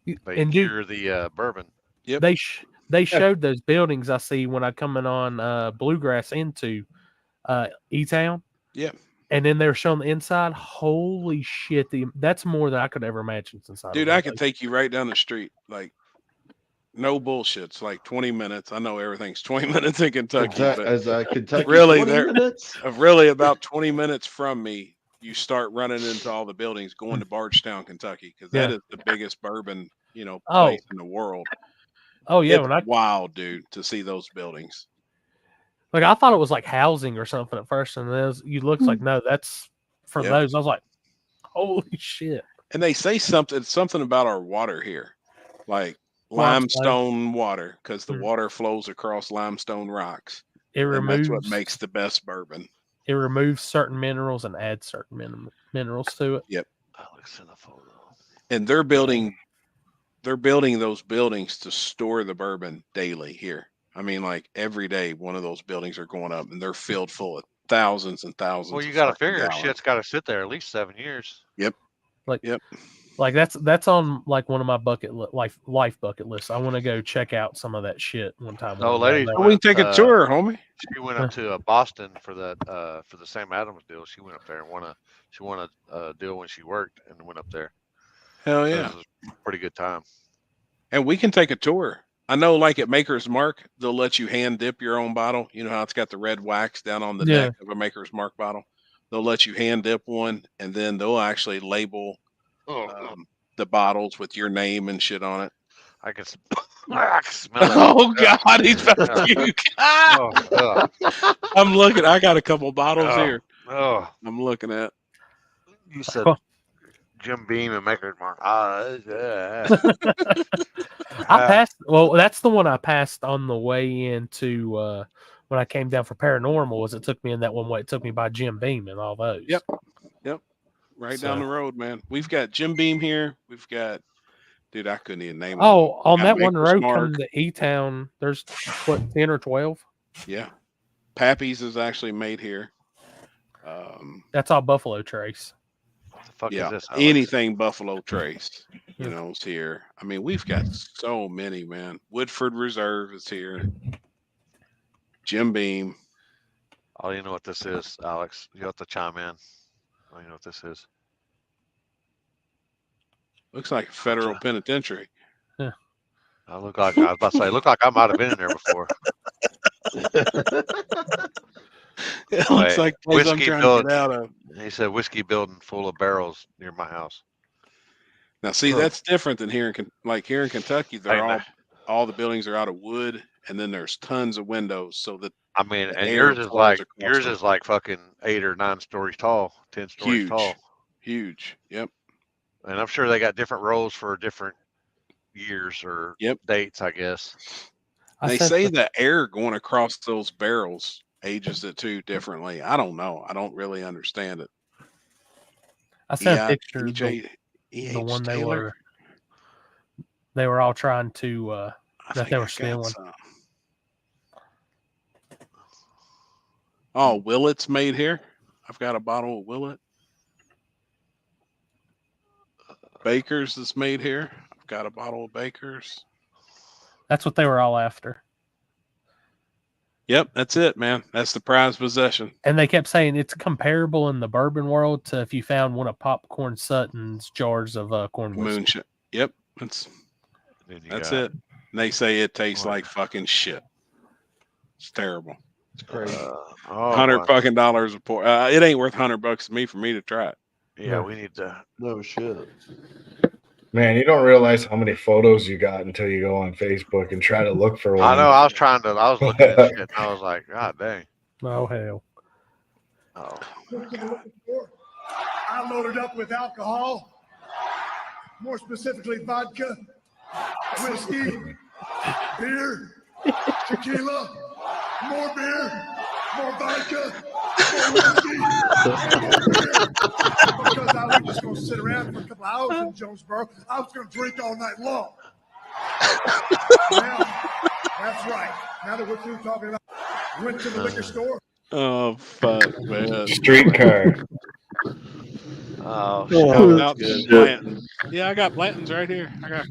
cure the bourbon. Yep. They showed those buildings I see when I coming on Bluegrass into E-Town. Yep. And then they're showing the inside. Holy shit! That's more than I could ever imagine. Dude, I could take you right down the street, like no bullshit. It's like 20 minutes. I know everything's 20 minutes in Kentucky, Kentucky really, 20 minutes? Really about 20 minutes from me, you start running into all the buildings going to Bardstown, Kentucky, because that is the biggest bourbon, place in the world. Oh yeah, it's wild, dude, to see those buildings. Like I thought it was like housing or something at first, and then you looks like no, that's for those. I was like, holy shit! And they say something about our water here, like limestone water, because the water flows across limestone rocks. That's what makes the best bourbon. It removes certain minerals and adds certain minerals to it. Yep. And they're building those buildings to store the bourbon daily here. I mean, like every day, one of those buildings are going up, and they're filled full of thousands and thousands. Well, you got to figure shit's got to sit there at least 7 years. Yep. Like, yep. Like that's on like one of my life bucket lists. I want to go check out some of that shit one time. No, lady, we can take a tour, homie. She went up to Boston for that for the Sam Adams deal. She went up there and she won a deal when she worked and went up there. Hell yeah, it was a pretty good time. And we can take a tour. I know, like at Maker's Mark, they'll let you hand dip your own bottle. You know how it's got the red wax down on the neck of a Maker's Mark bottle. They'll let you hand dip one, and then they'll actually label the bottles with your name and shit on it. I can smell it. Oh God, he's about to puke. I'm looking. I got a couple bottles here. Oh, I'm looking at. You said Jim Beam and Maker's Mark. Yeah. I passed. Well, that's the one I passed on the way into when I came down for paranormal. Was it took me in that one way? It took me by Jim Beam and all those. Yep. Right down the road, man. We've got Jim Beam here. We've got, dude, I couldn't even name it. Oh, on that one road coming to E-Town, there's what 10 or 12. Yeah, Pappy's is actually made here. That's all Buffalo Trace. What the fuck is this? Anything Buffalo Trace, you know, is here. I mean, we've got so many, man. Woodford Reserve is here. Jim Beam. Oh, you know what this is, Alex? You have to chime in. Oh, you know what this is? Looks like a federal penitentiary. Yeah. I was about to say, look like I might have been in there before. It looks like the place I'm trying to get out of. He said whiskey building full of barrels near my house. Now, see, that's different than here in Kentucky. They're all the buildings are out of wood, and then there's tons of windows, so that I mean, and yours is like fucking 8 or 9 stories tall, 10 stories tall. Huge. Yep. And I'm sure they got different rows for different years or dates, I guess. They say the air going across those barrels ages it too differently. I don't know. I don't really understand it. I sent pictures the one they were all trying to that they were stealing. Oh, Willet's made here. I've got a bottle of Willet. Baker's is made here. I've got a bottle of Baker's. That's what they were all after. Yep, that's it, man. That's the prized possession. And they kept saying it's comparable in the bourbon world to if you found one of Popcorn Sutton's jars of corn whiskey. Moonshine. Yep, that's it. And they say it tastes like fucking shit. It's terrible. It's crazy. $100 a pour. It ain't worth $100 to me for me to try it. Yeah, we need to. No shit. Man, you don't realize how many photos you got until you go on Facebook and try to look for one. I know. I was looking at shit and I was like, God dang. Oh hell. Oh. I loaded up with alcohol, more specifically vodka, whiskey, beer, tequila, more beer, more vodka, more whiskey, and more beer. Because I was just going to sit around for a couple hours in Jonesboro. I was going to drink all night long. Now, that's right. Now that we're through talking about, went to the liquor store. Oh, fuck, man. Streetcar. Oh, Blanton. Yeah, I got Blanton's right here. I got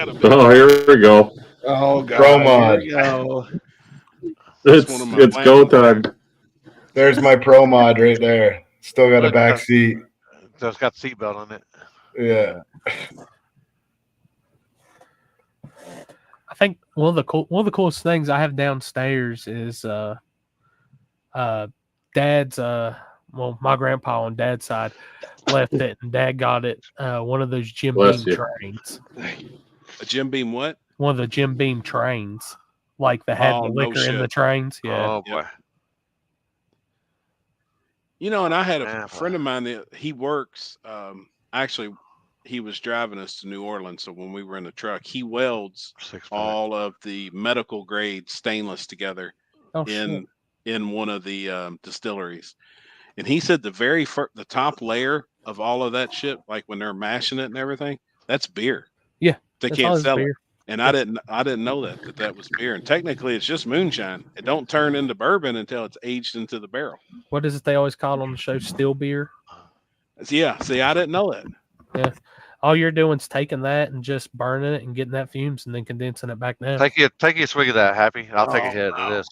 a Oh, here we go. Oh, God. Pro mod. It's go time. There's my Pro mod right there. Still got a back seat. So it's got seatbelt on it. Yeah. I think one of the coolest things I have downstairs is Dad's my grandpa on Dad's side left it, and Dad got it one of those Jim Beam trains. A Jim Beam what? One of the Jim Beam trains, like that had the liquor in the trains. Yeah. Oh boy. You know, and I had a friend of mine that he works. Actually, he was driving us to New Orleans. So when we were in the truck, he welds all of the medical grade stainless together in one of the distilleries. And he said the top layer of all of that shit, like when they're mashing it and everything, that's beer. Yeah, they can't sell it. And I didn't know that was beer. And technically, it's just moonshine. It don't turn into bourbon until it's aged into the barrel. What is it they always call it on the show? Still beer. Yeah. See, I didn't know that. Yeah. all you're doing is taking that and just burning it and getting that fumes and then condensing it back down. Take you a swig of that, Happy. I'll take a hit of this.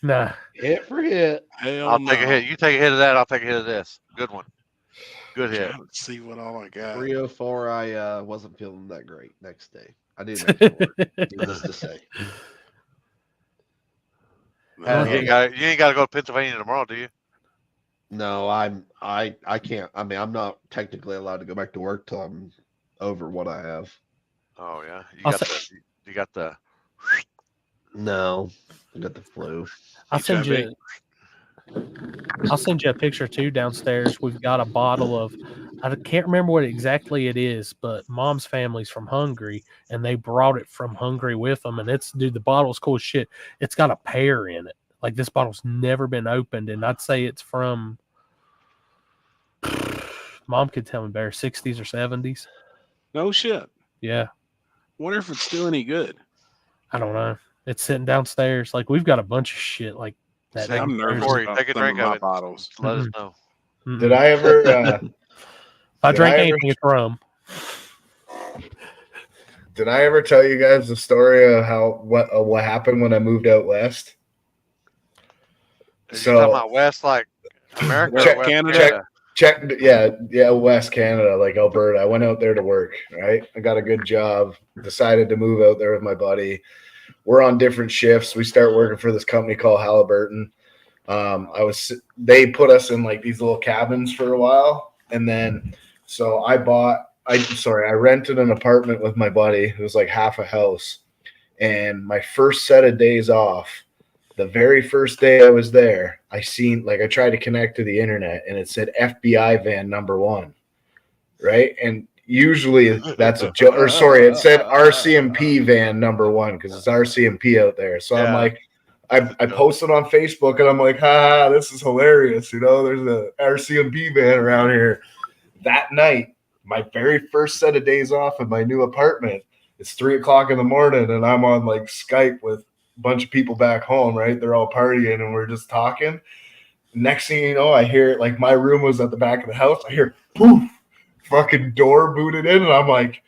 Nah. Hit for hit. I'll take a hit. You take a hit of that. I'll take a hit of this. Good one. Good hit. Let's see what all I got. 304. I wasn't feeling that great next day. I didn't make it work. Needless to say. You ain't got to go to Pennsylvania tomorrow, do you? No, I can't. I mean, I'm not technically allowed to go back to work till I'm over what I have. Oh yeah, you got the. No, I got the flu. I'll send you a picture too downstairs. We've got a bottle of, I can't remember what exactly it is, but Mom's family's from Hungary and they brought it from Hungary with them. And the bottle's cool as shit. It's got a pear in it. Like this bottle's never been opened. And I'd say it's from, Mom could tell me better, 60s or 70s. No shit. Yeah. Wonder if it's still any good. I don't know. It's sitting downstairs. Like we've got a bunch of shit like that. I'm nervous. Take a drink of it. Bottles. Let us know. Did I ever? If I drink anything, it's rum. Did I ever tell you guys the story of what happened when I moved out west? So talking about West, like America, or West Canada? West Canada, like Alberta. I went out there to work. Right, I got a good job. Decided to move out there with my buddy. We're on different shifts. We start working for this company called Halliburton. They put us in like these little cabins for a while, and then so I rented an apartment with my buddy. It was like half a house, and my first set of days off, the very first day I was there, I tried to connect to the internet, and it said FBI van number 1, right? And usually that's a joke. Or sorry, it said RCMP van number 1 because it's RCMP out there. So I'm like, I posted on Facebook and I'm like, ha, this is hilarious. You know, there's a RCMP van around here. That night, my very first set of days off in my new apartment, it's 3:00 in the morning and I'm on like Skype with a bunch of people back home, right? They're all partying and we're just talking. Next thing you know, I hear like my room was at the back of the house. I hear poof, fucking door booted in, and I'm like,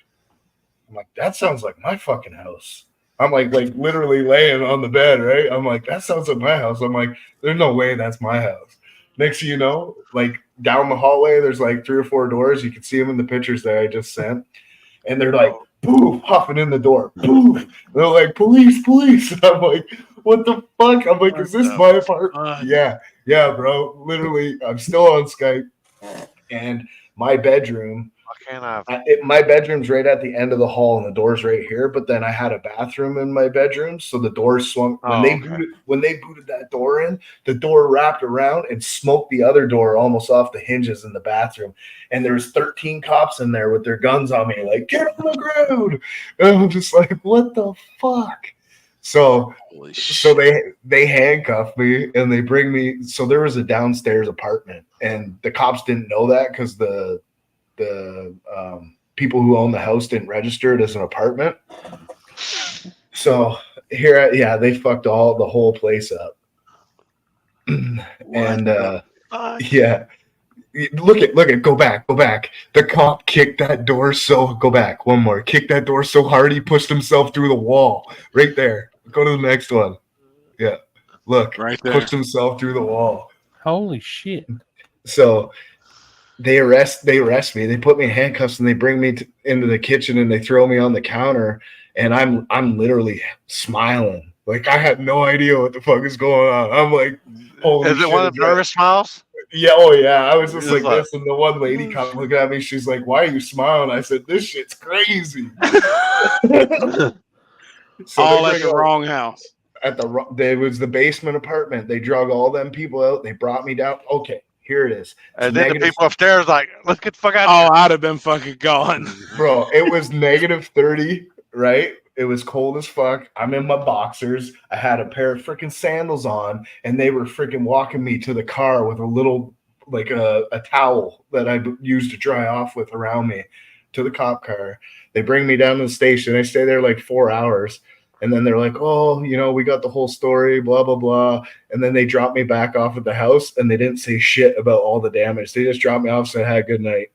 that sounds like my fucking house. I'm like literally laying on the bed, right? I'm like, that sounds like my house. I'm like, there's no way that's my house. Next thing you know, like down the hallway, there's like 3 or 4 doors. You can see them in the pictures that I just sent. And they're like, poof, huffing in the door. Poof. They're like, police. And I'm like, what the fuck? I'm like, is this my apartment? Yeah, bro. Literally, I'm still on Skype. And my bedroom, my bedroom's right at the end of the hall and the door's right here, but then I had a bathroom in my bedroom, so the door swung. When they booted that door in, the door wrapped around and smoked the other door almost off the hinges in the bathroom, and there was 13 cops in there with their guns on me, like, get on the ground. And I'm just like, what the fuck? So they handcuff me and they bring me. So there was a downstairs apartment, and the cops didn't know that because the people who own the house didn't register it as an apartment. So they fucked the whole place up. And look at, go back. The cop kicked that door go back one more. Kicked that door so hard he pushed himself through the wall right there. Go to the next one. Yeah, look, right there. Pushed himself through the wall. Holy shit! So they arrest me. They put me in handcuffs and they bring me into the kitchen and they throw me on the counter. And I'm literally smiling, like I had no idea what the fuck is going on. I'm like, holy shit! Is it one of the nervous smiles? Yeah, oh yeah. I was just like this, and the one lady come looking at me. She's like, "Why are you smiling?" I said, "This shit's crazy." So all at the wrong house. There was the basement apartment. They drug all them people out. They brought me down. Okay, here it is. And then the people upstairs like, let's get the fuck out. Oh, I'd have been fucking gone, bro. It was -30, right? It was cold as fuck. I'm in my boxers. I had a pair of freaking sandals on, and they were freaking walking me to the car with a little, like a towel that I used to dry off with around me to the cop car. They bring me down to the station. I stay there like 4 hours. And then they're like, oh, you know, we got the whole story, blah, blah, blah. And then they dropped me back off at the house, and they didn't say shit about all the damage. They just dropped me off and said, have a good night.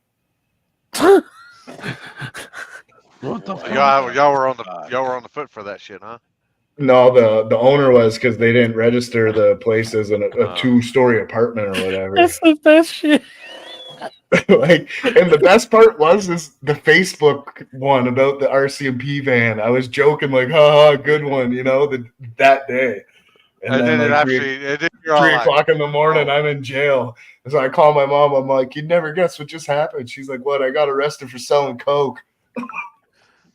What the fuck? Y'all were on the foot for that shit, huh? No, the owner was, because they didn't register the place as a 2-story apartment or whatever. That's the best shit. Like, and the best part was is the Facebook one about the RCMP van. I was joking like, haha, good one, that day. And then like 3 o'clock in the morning, I'm in jail. And so I call my mom. I'm like, you'd never guess what just happened. She's like, what? I got arrested for selling coke.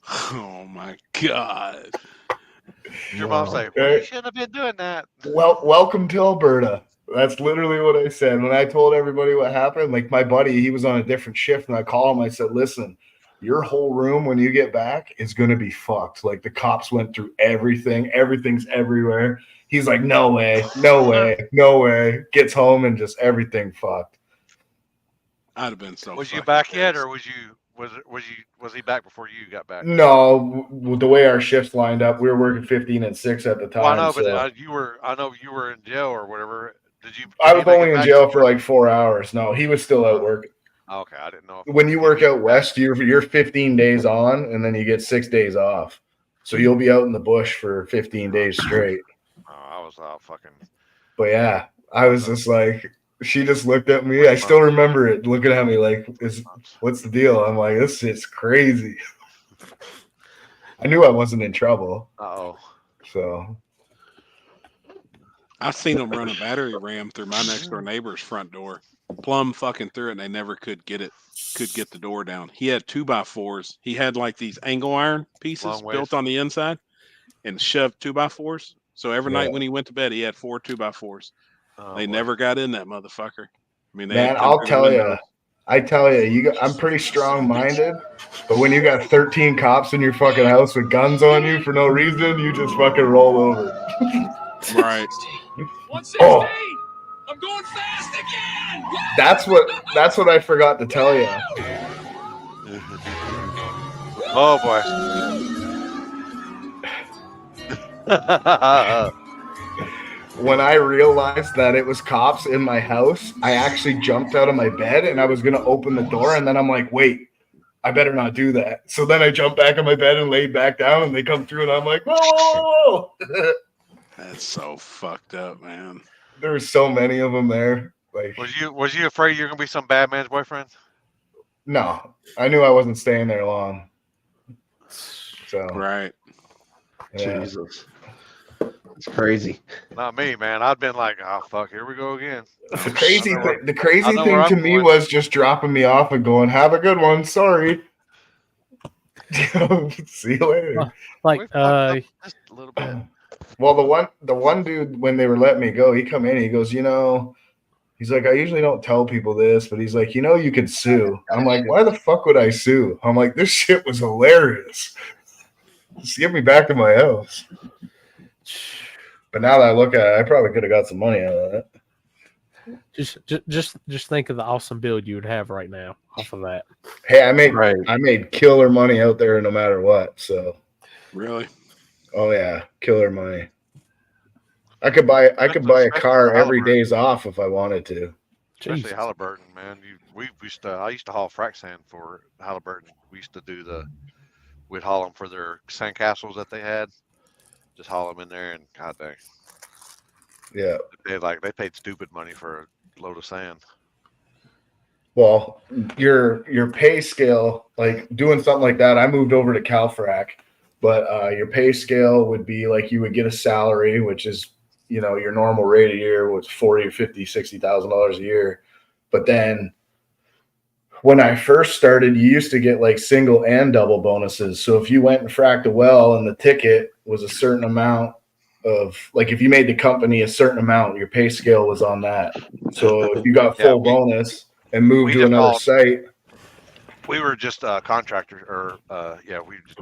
Oh my God. Your mom's like, well, you shouldn't have been doing that. Well, welcome to Alberta. That's literally what I said. When I told everybody what happened, like my buddy, he was on a different shift, and I called him. I said, listen, your whole room when you get back is going to be fucked. Like the cops went through everything. Everything's everywhere. He's like, no way, no way, no way. Gets home and just everything fucked. I'd have been so. Was you back yet, or was he back before you got back? No, the way our shifts lined up, we were working 15 and 6 at the time. Well, I know, so. but I know you were in jail or whatever. I was only in jail for like 4 hours. No, he was still out working. Okay, I didn't know. When you work out west, you're 15 days on, and then you get 6 days off. So you'll be out in the bush for 15 days straight. I was out fucking. But yeah, I was just like, she just looked at me. I still remember it, looking at me like, what's the deal? I'm like, this shit's crazy. I knew I wasn't in trouble. Uh-oh. So. I've seen them run a battery ram through my next door neighbor's front door, plumb fucking through it, and they never could get the door down. He had 2x4s. He had like these angle iron pieces built on the inside and shoved 2x4s. So every night when he went to bed, he had 4 2x4s. They never got in that motherfucker. I mean, man, I'll tell you. I'm pretty strong-minded, but when you got 13 cops in your fucking house with guns on you for no reason, you just fucking roll over. Right. 116! Oh. I'm going fast again! That's what I forgot to tell you. Oh boy. When I realized that it was cops in my house, I actually jumped out of my bed and I was going to open the door. And then I'm like, wait, I better not do that. So then I jumped back in my bed and laid back down, and they come through and I'm like, whoa. That's so fucked up, man. There were so many of them there. Like, was you afraid you're going to be some bad man's boyfriend? No, I knew I wasn't staying there long. So right. Yeah. Jesus. It's crazy. Not me, man. I'd been like, oh fuck, here we go again. The crazy thing to me was just dropping me off and going, "Have a good one. Sorry." See you later. Like just a little bit. Well, the one dude, when they were letting me go, he come in. He goes, he's like, I usually don't tell people this, but he's like, you could sue. I'm like, why the fuck would I sue? I'm like, this shit was hilarious. Just get me back to my house. But now that I look at it, I probably could have got some money out of that. Just think of the awesome build you would have right now off of that. Hey, I made killer money out there no matter what. So really, oh yeah, killer money. I could buy a car every day's off if I wanted to. Especially Halliburton, man. I used to haul frac sand for Halliburton. We used to we'd haul them for their sand castles that they had. Just haul them in there, and god dang. Yeah. They paid stupid money for a load of sand. Well, your pay scale, like doing something like that, I moved over to CalFrac, but your pay scale would be like you would get a salary, which is, your normal rate a year was $40,000 or $50,000, $60,000 a year. But then when I first started, you used to get like single and double bonuses. So if you went and fracked a well and the ticket was a certain amount of, like, if you made the company a certain amount, your pay scale was on that. So if you got full bonus and moved to another site. We were just contractors, or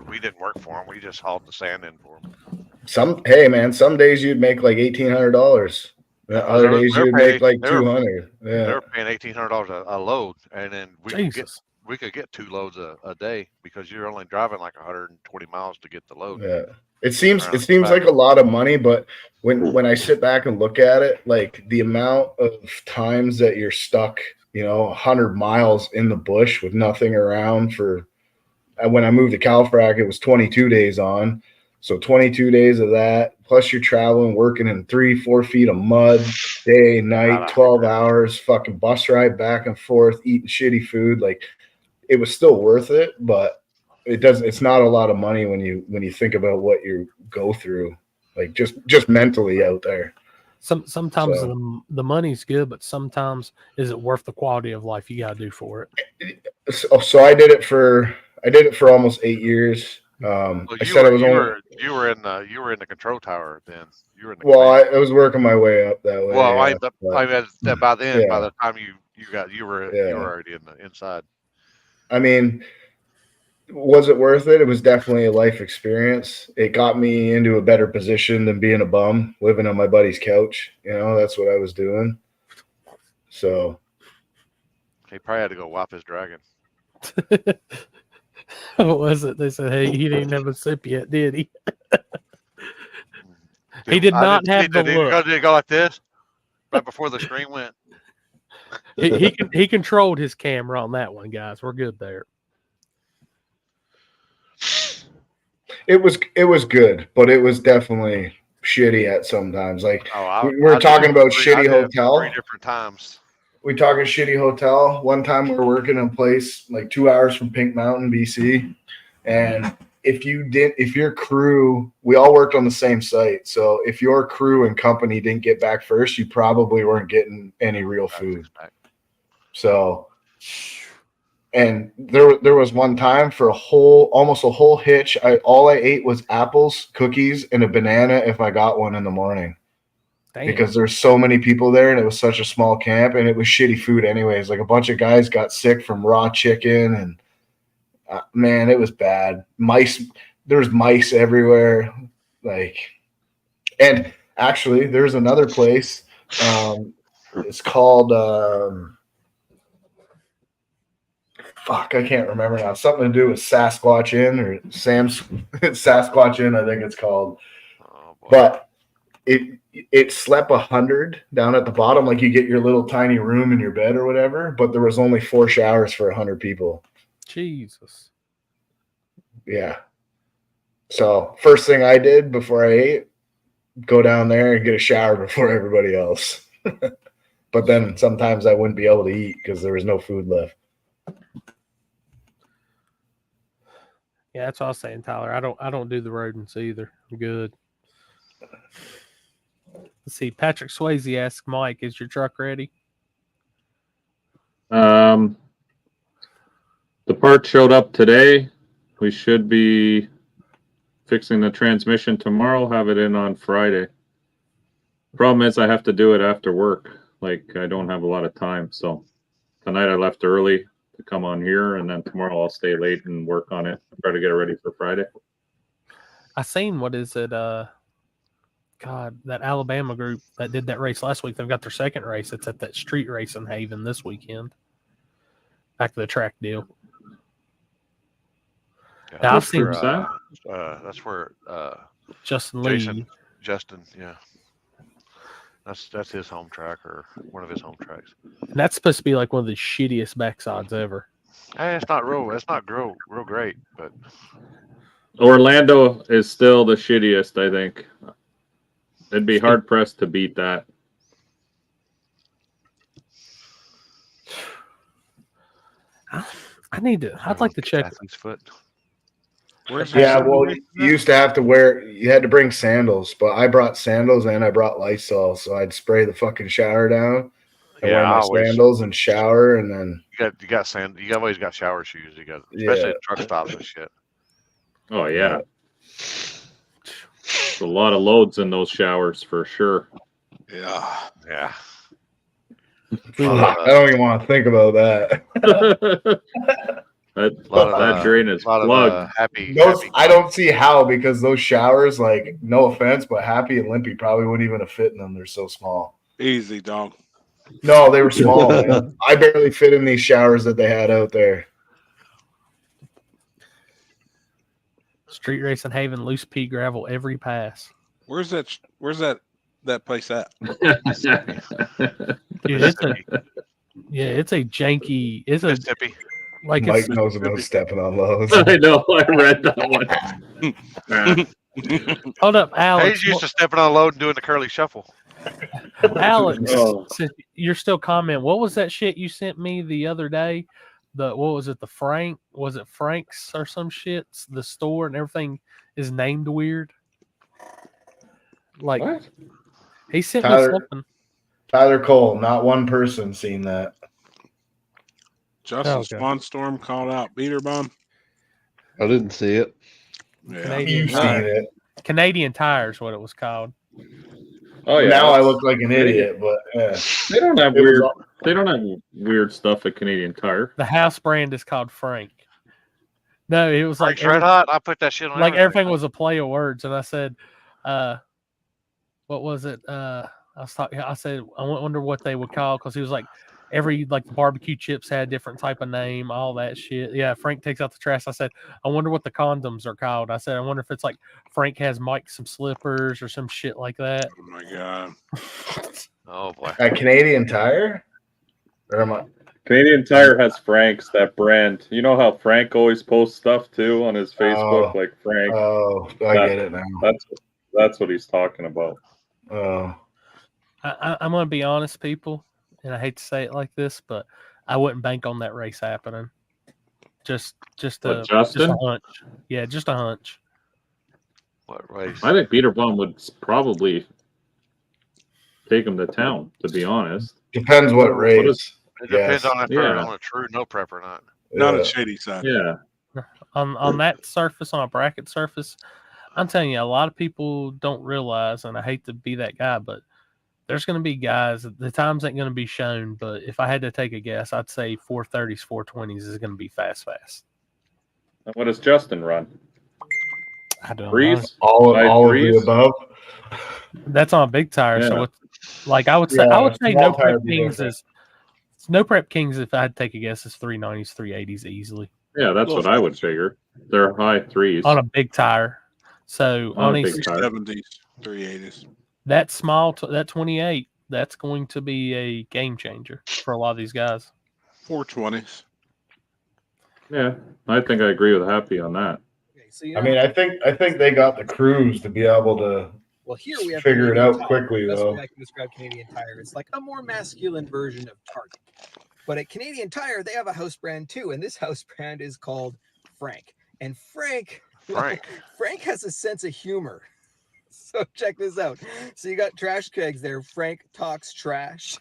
we didn't work for them. We just hauled the sand in for them. Some days you'd make like $1,800. Other days you'd make like $200. Yeah, they were paying $1,800 a load, and then we could get 2 loads a day because you're only driving like 120 miles to get the load. Yeah, it seems like a lot of money, but when I sit back and look at it, like the amount of times that you're stuck, 100 miles in the bush with nothing around for when I moved to Calfrac, it was 22 days on. So 22 days of that, plus you're traveling, working in 3-4 feet of mud, day, night, 12 hours, fucking bus ride back and forth, eating shitty food. Like, it was still worth it, but it's not a lot of money when you think about what you go through, like just mentally out there. Sometimes the money's good, but sometimes is it worth the quality of life you gotta do for it? So I did it for almost 8 years. Well, I said I was only. You were in the control tower then. You were in the Well, I was working my way up that way. Well, yeah, by then, yeah. by the time you were already in the inside. I mean, was it worth it? It was definitely a life experience. It got me into a better position than being a bum, living on my buddy's couch. You know, that's what I was doing. So He probably had to go wipe his dragon. What was it? They said, "Hey, he didn't have a sip yet, did he?" He did not have the look. Did it go like this right before the screen went? He controlled his camera on that one, guys. We're good there. it was good, but it was definitely shitty at sometimes. Like we're talking about shitty hotel. 3 different times. We talking shitty hotel. One time we were working in a place like 2 hours from Pink Mountain, BC, and if your crew, we all worked on the same site. So if your crew and company didn't get back first, you probably weren't getting any real food. So, and there was one time for almost a whole hitch. All I ate was apples, cookies, and a banana if I got one in the morning. Damn. Because there's so many people there and it was such a small camp and it was shitty food anyways. Like a bunch of guys got sick from raw chicken and man, it was bad. There's mice everywhere. Like, and actually there's another place. It's called, fuck, I can't remember now. Something to do with Sasquatch Inn or Sasquatch Inn, I think it's called. But it slept 100 down at the bottom, like you get your little tiny room in your bed or whatever, but there was only 4 showers for 100 people. Jesus. Yeah. So first thing I did before I ate, go down there and get a shower before everybody else. But then sometimes I wouldn't be able to eat because there was no food left. Yeah, that's what I was saying, Tyler. I don't do the rodents either. I'm good. Let's see. Patrick Swayze asks Mike, "Is your truck ready?" The part showed up today. We should be fixing the transmission tomorrow. Have it in on Friday. Problem is, I have to do it after work. Like, I don't have a lot of time. So tonight I left early to come on here, and then tomorrow I'll stay late and work on it. Try to get it ready for Friday. I seen, what is it? God, that Alabama group that did that race last week. They've got their second race. It's at that street race in Haven this weekend. Back to the track deal. Yeah, now, I've seen that's where Justin Lee. Justin, yeah. That's his home track or one of his home tracks. And that's supposed to be like one of the shittiest backsides ever. Hey, it's not real great, but Orlando is still the shittiest, I think. It'd be hard pressed to beat that. I'd like to check. Foot. Yeah, well, you used to have to you had to bring sandals, but I brought sandals and I brought Lysol, so I'd spray the fucking shower down and wear my sandals and shower, and then you always got shower shoes. You got, especially at truck stops and shit. Oh yeah. There's a lot of loads in those showers for sure. Yeah. I don't even want to think about that. that drain is plugged. I don't see how, because those showers, like, no offense, but Happy and Limpy probably wouldn't even have fit in them. They're so small. Easy, dog. No, they were small, man. I barely fit in these showers that they had out there. Street race in Haven, loose pea gravel every pass. Where's that place at? Dude, it's a janky. It's Mississippi. Like Mike knows about stepping on lows. I know. I read that one. Hold up, Alex. He's used to stepping on a load and doing the curly shuffle. Alex, Oh. since you're still commenting, what was that shit you sent me the other day? What was it? The Frank? Was it Frank's or some shit? The store and everything is named weird. Like What? he sent me something. Tyler Cole, not one person seen that. Justin Spanstorm called out Beater Bomb. I didn't see it. Yeah. Canadian You've seen Tire. it. Canadian Tires, what it was called. Oh yeah. Now I look like an idiot, but yeah. They don't have It was weird. all- They don't have weird stuff at Canadian Tire. The house brand is called Frank. No, it was like Frank's Red Hot. I put that shit on. like everything. everything was a play of words, and I said, what was it? I said, I wonder what they would call, because he was like, every like the barbecue chips had a different type of name, all that shit. Yeah, Frank takes out the trash. I said, I wonder what the condoms are called. I said, I wonder if it's like Frank has Mike some slippers or some shit like that. Oh my god. Oh boy. At Canadian Tire? Or am I? Canadian Tire has Frank's, that brand. You know how Frank always posts stuff too on his Facebook, like Frank. Oh, I get it now. That's what he's talking about. Oh. I'm going to be honest, people, and I hate to say it like this, but I wouldn't bank on that race happening. Just a hunch. Yeah, just a hunch. What race? I think Peter Blum would probably take him to town, to be honest. Depends what race. It depends on if they're Yeah. on a true no prep or not. Not a shady side. Yeah. On that surface, on a bracket surface, I'm telling you, a lot of people don't realize, and I hate to be that guy, but there's going to be guys, the times ain't going to be shown, but if I had to take a guess, I'd say 430s, 420s is going to be fast. What does Justin run? I don't Threes? know. All of the above. That's on a big tire, Yeah. so it's like I would say small no tire prep would be kings different. is no prep kings. If I had to take a guess, is 390s, 380s easily Yeah, that's what I would figure. They're high threes. on a big tire. So On on a a big tire. 370s, 380s. that small, that 28, that's going to be a game changer for a lot of these guys. 420s. Yeah, I think I agree with Happy on that. So, you I know, mean, I think they got the crews to be able to well, here we have figure it Canadian out Tire. quickly, Best though. way I can describe Canadian Tire. It's like a more masculine version of Target. But at Canadian Tire, they have a house brand too, and this house brand is called Frank. And Frank has a sense of humor. So check this out. So you got trash kegs there. Frank talks trash.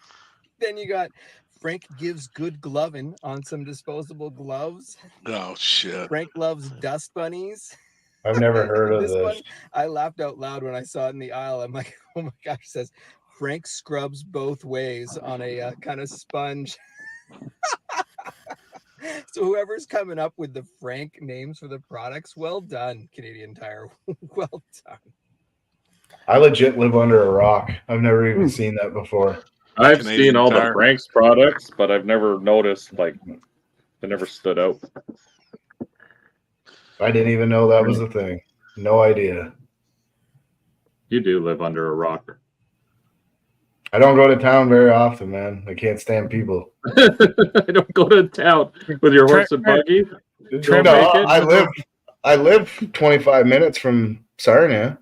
Then you got Frank gives good gloving on some disposable gloves. Oh shit. Frank loves dust bunnies. I've never heard of This this. one, I laughed out loud when I saw it in the aisle. I'm like, oh my gosh, it says Frank scrubs both ways on a kind of sponge. So whoever's coming up with the Frank names for the products, well done, Canadian Tire. Well done. I legit live under a rock. I've never even seen that before. I've Canadian seen all Tire. the Frank's products, but I've never noticed, like, they never stood out. I didn't even know that was a thing. No idea. You do live under a rock. I don't go to town very often, man. I can't stand people. I don't go to town with your horse and buggy. Don't No, make it? I live 25 minutes from Sarnia.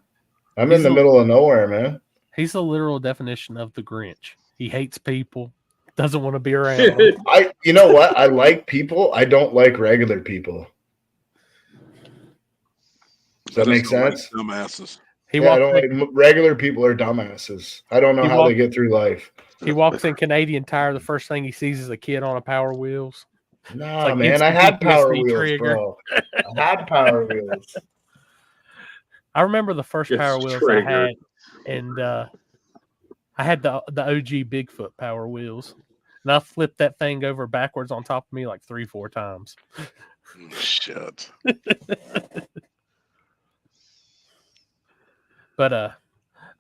I'm in the middle of nowhere, man. He's the literal definition of the Grinch. He hates people, doesn't want to be around them. You know what? I like people. I don't like regular people. Does that make sense? Dumbasses. I don't like regular people are dumbasses. I don't know how they get through life. He walks in Canadian Tire. The first thing he sees is a kid on a Power Wheels. Nah, like man, I instant had Power PTSD Wheels, trigger. bro. I had Power Wheels. I remember the first It's Power Wheels I triggered. had, and I had the OG Bigfoot Power Wheels, and I flipped that thing over backwards on top of me like 3-4 times. Shit. But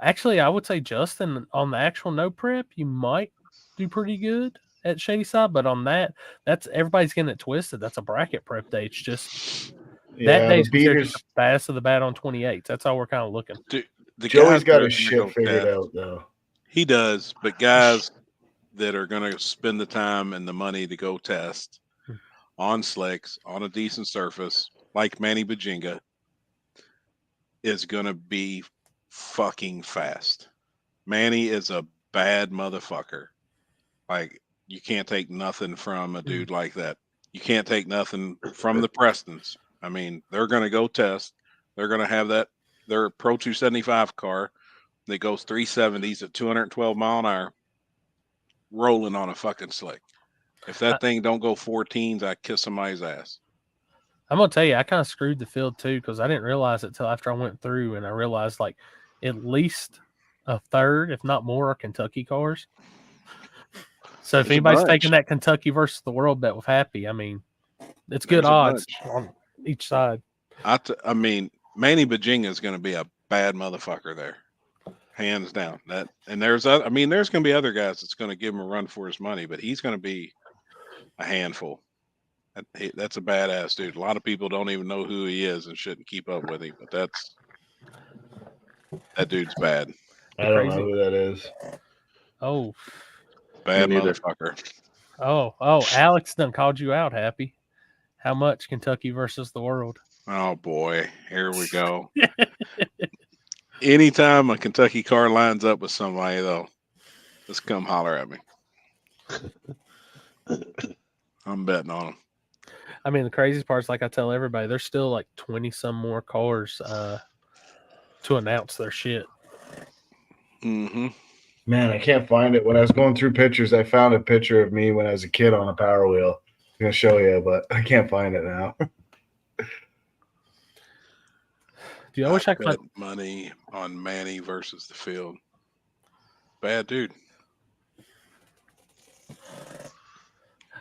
actually, I would say Justin on the actual no prep, you might do pretty good at Shady Side. But on that's everybody's getting it twisted. That's a bracket prep day. It's just that day's considered the baddest of the bad on 28s. That's all we're kind of looking. Dude, Joey's got his his shit figured out, though. He does, but guys that are going to spend the time and the money to go test on slicks on a decent surface like Manny Bajinga is going to be fucking fast. Manny is a bad motherfucker. Like, you can't take nothing from a dude like that. You can't take nothing from the Prestons. I mean, they're going to go test. They're going to have their Pro 275 car that goes 370s at 212 mile an hour rolling on a fucking slick. If that thing don't go 14s, I kiss somebody's ass. I'm gonna tell you, I kind of screwed the field too because I didn't realize it till after I went through, and I realized like at least a third, if not more, are Kentucky cars. So if anybody's taking that Kentucky versus the world bet with Happy, I mean, it's good odds on each side. I mean, Manny Bajinga is going to be a bad motherfucker there, hands down. There's going to be other guys that's going to give him a run for his money, but he's going to be a handful. That's a badass dude. A lot of people don't even know who he is and shouldn't keep up with him, but that dude's bad. I don't know who that is. Oh, bad motherfucker. Oh, Alex done called you out, Happy. How much Kentucky versus the world? Oh boy, here we go. Anytime a Kentucky car lines up with somebody, though, just come holler at me. I'm betting on them. I mean, the craziest part is, like I tell everybody, there's still like 20 some more cars to announce their shit. Mm-hmm. Man, I can't find it. When I was going through pictures, I found a picture of me when I was a kid on a Power Wheel. I'm going to show you, but I can't find it now. Dude, I wish I could bet money on Manny versus the field. Bad dude.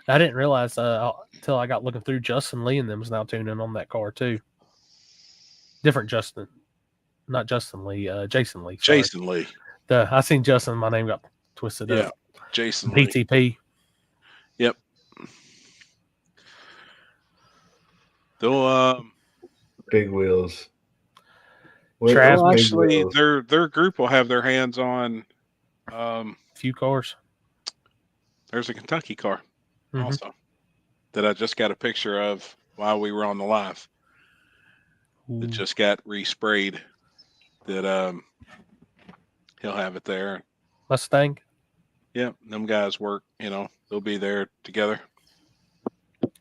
I didn't realize until I got looking through, Justin Lee and them was now tuning on that car too. Different Justin, not Justin Lee, Jason Lee. Sorry. Jason Lee. I seen Justin. My name got twisted up. Jason Lee. PTP. Yep. Though, big wheels. Well, actually, their group will have their hands on few cars. There's a Kentucky car also that I just got a picture of while we were on the live. It just got resprayed. That he'll have it there. Mustang. Yep, them guys work. They'll be there together.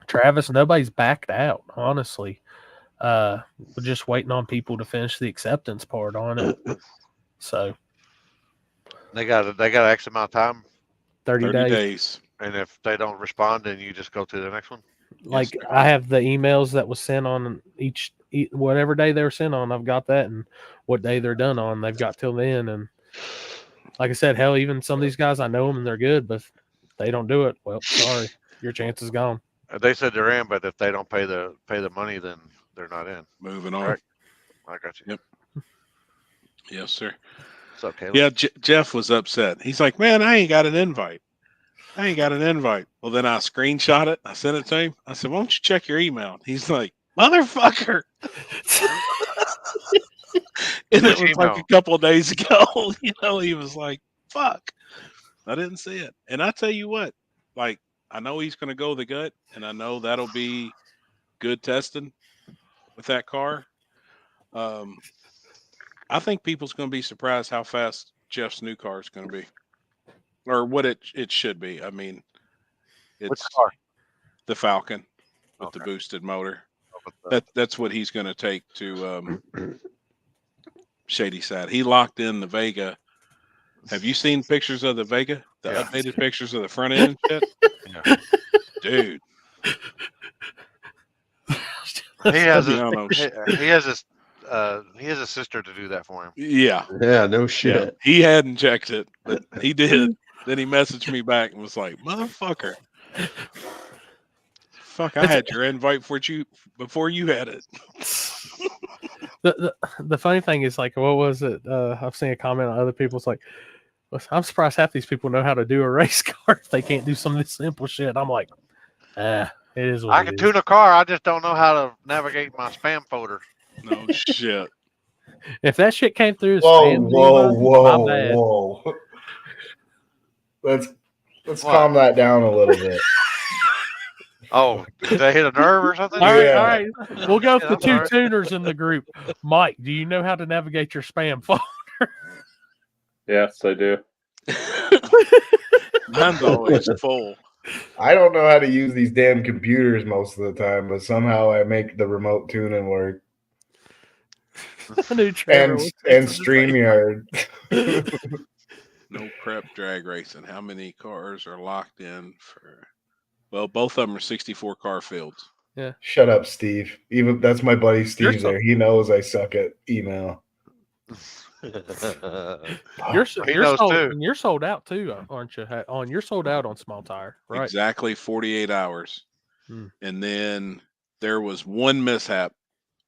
Travis, nobody's backed out. Honestly, we're just waiting on people to finish the acceptance part on it. So they got X amount of time. 30 days. And if they don't respond, then you just go to the next one. Like I have the emails that was sent on each whatever day they were sent on. I've got that, and what day they're done on. They've got till then. And like I said, hell, even some of these guys, I know them and they're good, but if they don't do it, well, sorry, your chance is gone. They said they're in, but if they don't pay the money, then they're not in. Moving on. Right. I got you. Yep. Yes, sir. What's up, Caleb? Yeah, Jeff was upset. He's like, man, I ain't got an invite. Well, then I screenshot it. I sent it to him. I said, why don't you check your email? He's like, motherfucker. And it was like a couple of days ago. He was like, fuck. I didn't see it. And I tell you what, like, I know he's going to go the gut, and I know that'll be good testing with that car. I think people's going to be surprised how fast Jeff's new car is going to be, or what it should be. I mean, it's the Falcon with the boosted motor. That's what he's going to take to Shady Side. He locked in the Vega. Have you seen pictures of the Vega? The updated pictures of the front end and shit? Yeah. Dude. He has a sister to do that for him. Yeah. Yeah, no shit. Yeah. He hadn't checked it, but he did. Then he messaged me back and was like, motherfucker. Fuck, I had your invite before you had it. The funny thing is, like, what was it? I've seen a comment on other people's like, I'm surprised half these people know how to do a race car if they can't do some of this simple shit. I'm like, it is what I can tune a car. I just don't know how to navigate my spam folder. No shit. If that shit came through, whoa. Let's calm that down a little bit. Oh, did they hit a nerve or something? All right, Yeah. all right. We'll go for the that's two all right. tuners in the group. Mike, do you know how to navigate your spam folder? Yes, I do. Mine's always full. I don't know how to use these damn computers most of the time, but somehow I make the remote tuning work. I knew Trevor And was and fixing to say StreamYard. No prep drag racing. How many cars are locked in for? Well, both of them are 64 car fields. Yeah. Shut up, Steve. Even that's my buddy Steve You're so- there. He knows I suck at email. You're He knows sold, too. and you're sold out too, aren't you? You're sold out on small tire, right? Exactly 48 hours. Hmm. And then there was one mishap,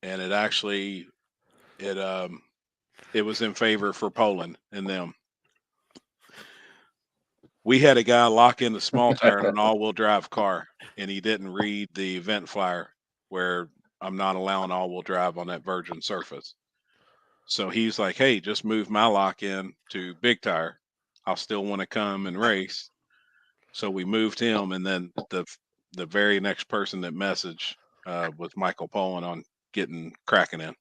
and it actually it was in favor for Poland and them. We had a guy lock in the small tire in an all-wheel drive car, and he didn't read the event flyer where I'm not allowing all-wheel drive on that virgin surface. So he's like, hey, just move my lock in to big tire. I'll still want to come and race. So we moved him, and then the very next person that messaged was Michael Poland on getting cracking in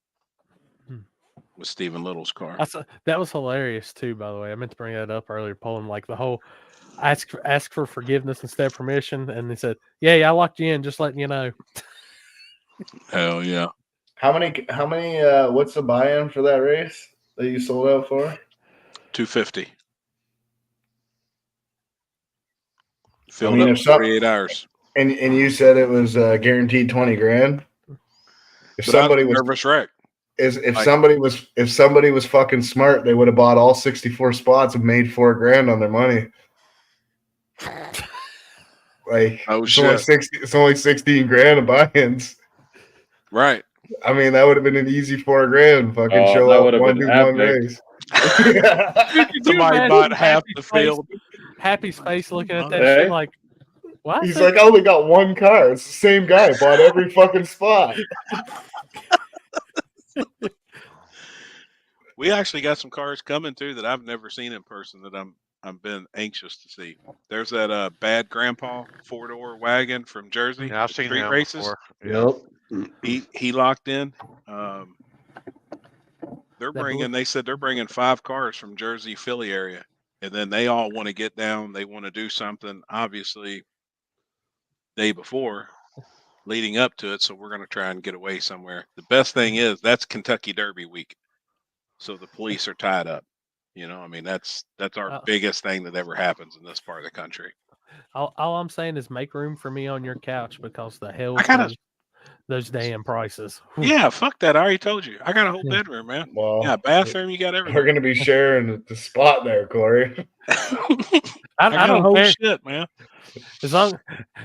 with Stephen Little's car. That was hilarious too, by the way. I meant to bring that up earlier, Poland, like the whole ask for forgiveness instead of permission, and they said, yeah, I locked you in, just letting you know. Hell yeah. How many what's the buy-in for that race that you sold out for? $250. I mean, Filled up 48 hours. And you said it was guaranteed 20 grand. If But somebody was nervous wreck. If somebody was fucking smart, they would have bought all 64 spots and made $4 grand on their money. Like, it's only 16 grand of buy-ins. Right. I mean, that would have been an easy $4 grand. Fucking show up, do one race. Somebody bought half the field. Happy's face looking at that shit like, what? He's like, I only got one car. It's the same guy. Bought every fucking spot. We actually got some cars coming too that I've never seen in person that I've been anxious to see. There's that Bad Grandpa 4-door wagon from Jersey. Yeah, I've seen street him races. before. Yep. He locked in. They said they're bringing 5 cars from Jersey, Philly area, and then they all want to get down. They want to do something. Obviously, day before, leading up to it. So we're going to try and get away somewhere. The best thing is that's Kentucky Derby week. So the police are tied up. You know, I mean, that's our biggest thing that ever happens in this part of the country. All I'm saying is make room for me on your couch because the hell those damn prices. Yeah, fuck that. I already told you. I got a whole bedroom, man. Well, yeah, bathroom, you got everything. We're going to be sharing the spot there, Corey. I don't care. Shit, man. As long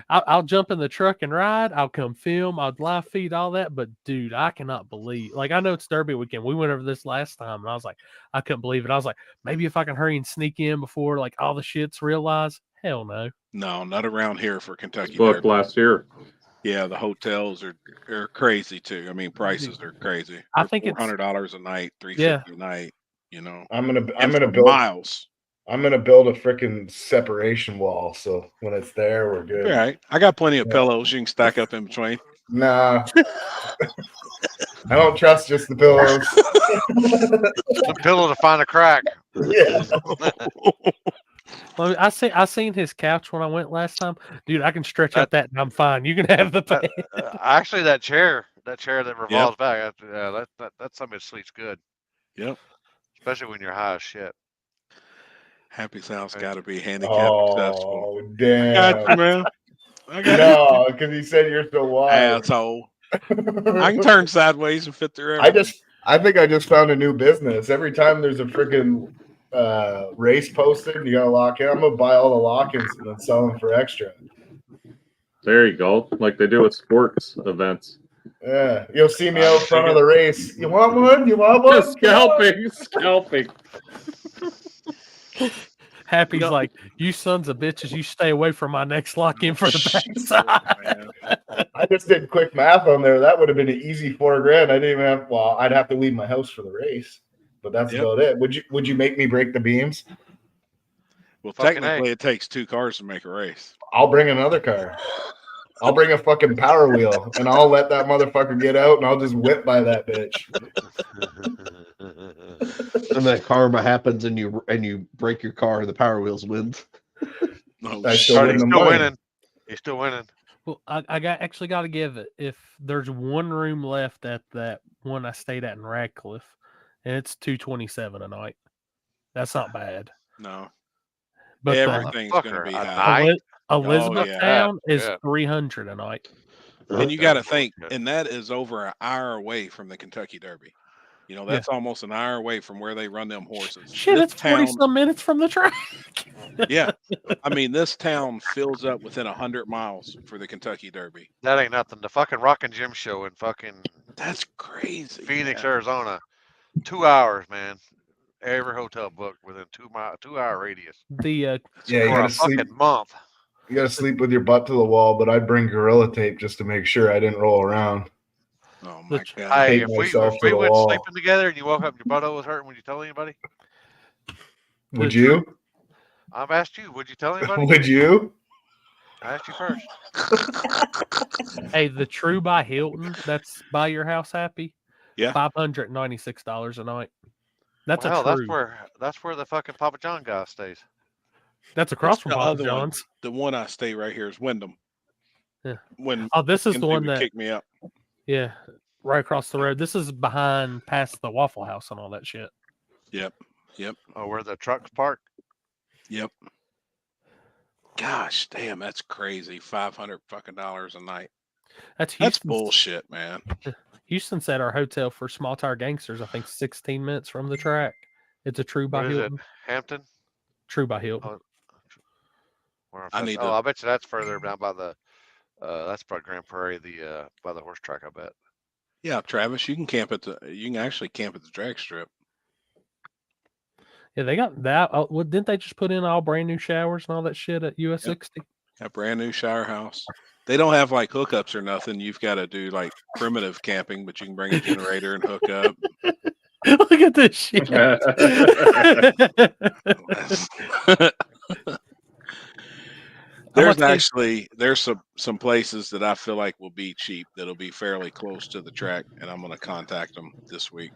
I'll jump in the truck and ride. I'll come film. I'll live feed all that. But dude, I cannot believe. Like, I know it's Derby weekend. We went over this last time, and I was like, I couldn't believe it. I was like, maybe if I can hurry and sneak in before like all the shits realize. Hell no. No, not around here for Kentucky. Booked last year. Yeah, the hotels are crazy too. I mean, prices are crazy. I think it's $400 a night, $350 a night. You know, I'm gonna build miles. I'm gonna build a freaking separation wall, so when it's there, we're good. All right, I got plenty of pillows you can stack up in between. Nah, I don't trust just the pillows. The pillow to find a crack. Yeah. Well, I seen his couch when I went last time, dude. I can stretch up that, and I'm fine. You can have the bed. Actually, that chair that revolves back. Yeah, that's something that sleeps good. Yep. Especially when you're high as shit. Happy's house got to be handicapped accessible. Oh damn! I got you, man. No, because he said you're so wide. Asshole. I can turn sideways and fit through everything. I think I just found a new business. Every time there's a freaking race posted, you gotta lock in. I'm gonna buy all the lock-ins and then sell them for extra. There you go, like they do with sports events. Yeah, you'll see me out front of the race. You want one? You want one? Just scalping. Happy's like, you sons of bitches, you stay away from my next lock-in for the backside. I just did quick math on there. That would have been an easy $4 grand. I didn't even have. Well, I'd have to leave my house for the race, but that's about it. Would you make me break the beams? Well, technically, it takes 2 cars to make a race. I'll bring another car. I'll bring a fucking power wheel and I'll let that motherfucker get out and I'll just whip by that bitch. And that karma happens and you break your car and the power wheels wins. I still win the money. Winning. You're still winning. Well, I actually got to give it. If there's one room left at that one I stayed at in Radcliffe, and it's $227 a night. That's not bad. No, but everything's going to be high. Elizabethtown is $300 a night. And you got to think, and that is over an hour away from the Kentucky Derby. You know, that's almost an hour away from where they run them horses. Shit, it's 40-some minutes from the track. Yeah. I mean, this town fills up within 100 miles for the Kentucky Derby. That ain't nothing. The fucking Rockin' Gym show in fucking that's crazy. Phoenix, Arizona. 2 hours, man. Every hotel booked within 2 hour radius. The you gotta sleep. Month. You gotta sleep with your butt to the wall, but I'd bring Gorilla Tape just to make sure I didn't roll around. Oh my god! Hey, if we went sleeping together and you woke up and your butt was hurting, would you tell anybody? Would you? I've asked you. Would you tell anybody? Would you? I asked you first. Hey, the True by Hilton, that's by your house, Happy. Yeah, $596 a night. That's well, a True. That's where the fucking Papa John guy stays. That's across from Papa John's. The one I stay right here is Wyndham. Yeah. When this is the one that kicked me up. Yeah, right across the road. This is behind, past the Waffle House and all that shit. Yep. Oh, where the trucks park. Yep. Gosh, damn, that's crazy. $500 fucking a night. That's bullshit, man. Houston said our hotel for small tire gangsters, I think 16 minutes from the track. It's a True by Hilton. Hampton? True by Hilton. I bet you that's further down by the that's by Grand Prairie, by the horse track, I bet. Yeah, Travis, you can actually camp at the drag strip. Yeah, they got that. Didn't they just put in all brand new showers and all that shit at US 60? A brand new shower house. They don't have like hookups or nothing. You've got to do like primitive camping, but you can bring a generator and hook up. Look at this shit. There's some places that I feel like will be cheap that'll be fairly close to the track, and I'm going to contact them this week.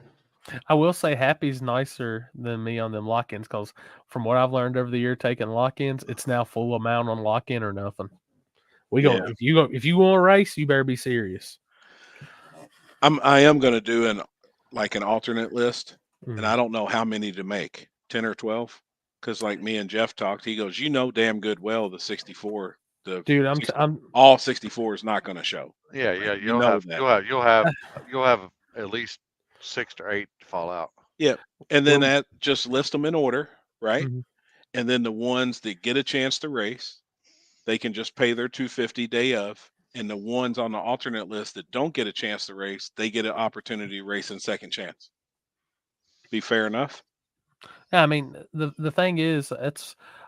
I will say Happy's nicer than me on them lock-ins, because from what I've learned over the year taking lock-ins, it's now full amount on lock-in or nothing. If you want to race, you better be serious. I am going to do an alternate list, and I don't know how many to make, 10 or 12, because like me and Jeff talked, he goes, damn good well the 64, all 64 is not going to show. Yeah, you'll have at least 6 to 8 fall out. Yeah, and then that just list them in order, right? Mm-hmm. And then the ones that get a chance to race, they can just pay their $250 day of. And the ones on the alternate list that don't get a chance to race, they get an opportunity to race in second chance. Be fair enough? Yeah, I mean, the thing is,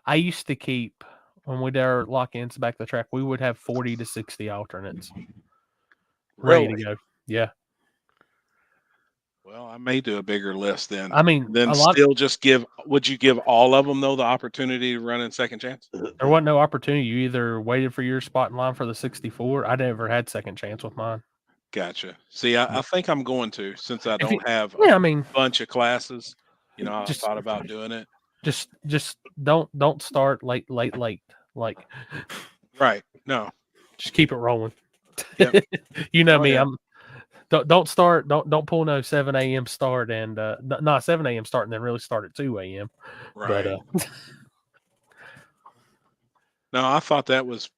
I used to keep, when we did our lock-ins back to the track, we would have 40 to 60 alternates ready to go. Yeah. Well, I may do a bigger list then. I mean, then would you give all of them though the opportunity to run in second chance? There wasn't no opportunity. You either waited for your spot in line for the 64. I never had second chance with mine. Gotcha. See, I think I'm going to, since I don't have a bunch of classes. I thought about doing it. Just don't start late. Like, right. No. Just keep it rolling. Yep. Me. Yeah. Don't pull no 7 a.m. start and not 7 a.m. start and then really start at 2 a.m. Right. No, I thought that was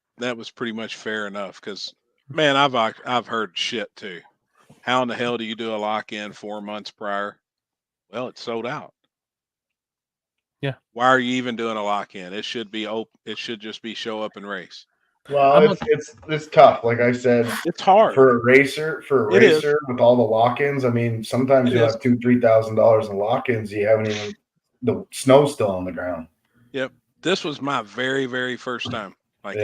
pretty much fair enough, because man, I've heard shit too. How in the hell do you do a lock-in 4 months prior? Well, it's sold out. Yeah. Why are you even doing a lock-in? It should be open. It should just be show up and race. Well, it's tough. Like I said, it's hard for a racer. With all the lock-ins, I mean, sometimes you'll have $2,000-$3,000 in lock-ins. You haven't even, the snow's still on the ground. Yep, this was my very, very first time. Like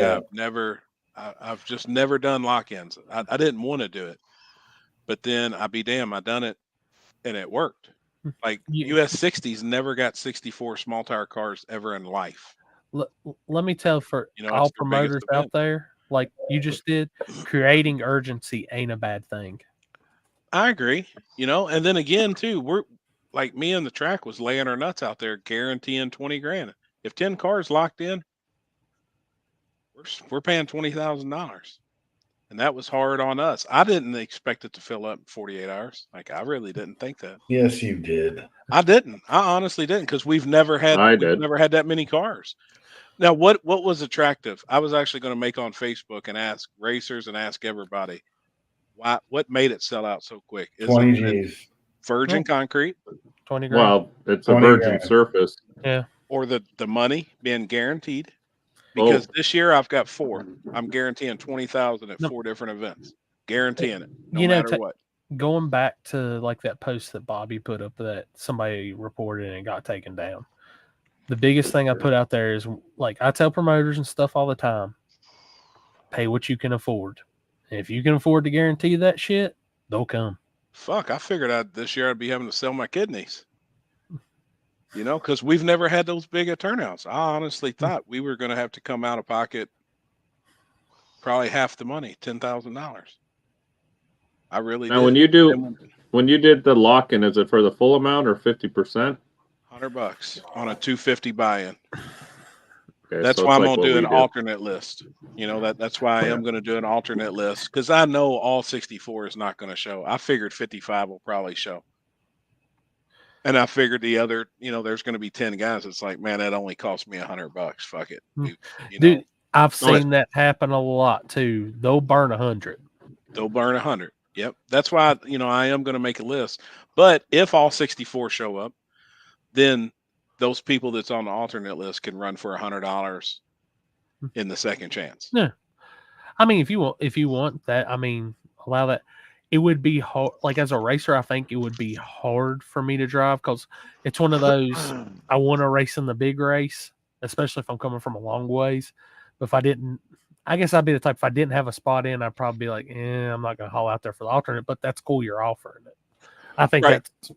I've just never done lock-ins. I didn't want to do it, but then I done it, and it worked. Like US 60s never got 64 small tire cars ever in life. Let me tell all promoters out there, like you just did, creating urgency ain't a bad thing. I agree. And then again too, we're like me and the track was laying our nuts out there, guaranteeing 20 grand. If 10 cars locked in, we're paying $20,000, and that was hard on us. I didn't expect it to fill up in 48 hours. Like I really didn't think that. Yes, you did. I didn't. I honestly didn't, because we've never had that many cars. Now, what was attractive? I was actually going to make on Facebook and ask racers and ask everybody what made it sell out so quick. Is 20 it G's. virgin concrete? 20 grand. Well, it's a virgin surface. Yeah. Or the money being guaranteed? Because this year I've got 4. I'm guaranteeing 20,000 at 4 different events. Guaranteeing it, no matter what. Going back to like that post that Bobby put up that somebody reported and it got taken down. The biggest thing I put out there is, like, I tell promoters and stuff all the time, pay what you can afford. And if you can afford to guarantee that shit, they'll come. Fuck, I figured this year I'd be having to sell my kidneys. Because we've never had those big of turnouts. I honestly thought we were going to have to come out of pocket probably half the money, $10,000. I really now, did. when you did the lock-in, is it for the full amount or 50%? $100 on a 250 buy-in. Okay, that's so why I'm like gonna do an alternate list. That's why I am gonna do an alternate list, because I know all 64 is not gonna show. I figured 55 will probably show. And I figured the other, there's going to be 10 guys. It's like, man, that only cost me $100. Fuck it. Dude, I've seen that happen a lot too. They'll burn 100. They'll burn 100. Yep. That's why, I am going to make a list. But if all 64 show up, then those people that's on the alternate list can run for $100 in the second chance. Yeah. I mean, if you want that, I mean, allow that. It would be hard, like as a racer, I think it would be hard for me to drive, because it's one of those, I want to race in the big race, especially if I'm coming from a long ways. But if I didn't, I guess I'd be the type, if I didn't have a spot in, I'd probably be like, I'm not going to haul out there for the alternate, but that's cool. You're offering it. I think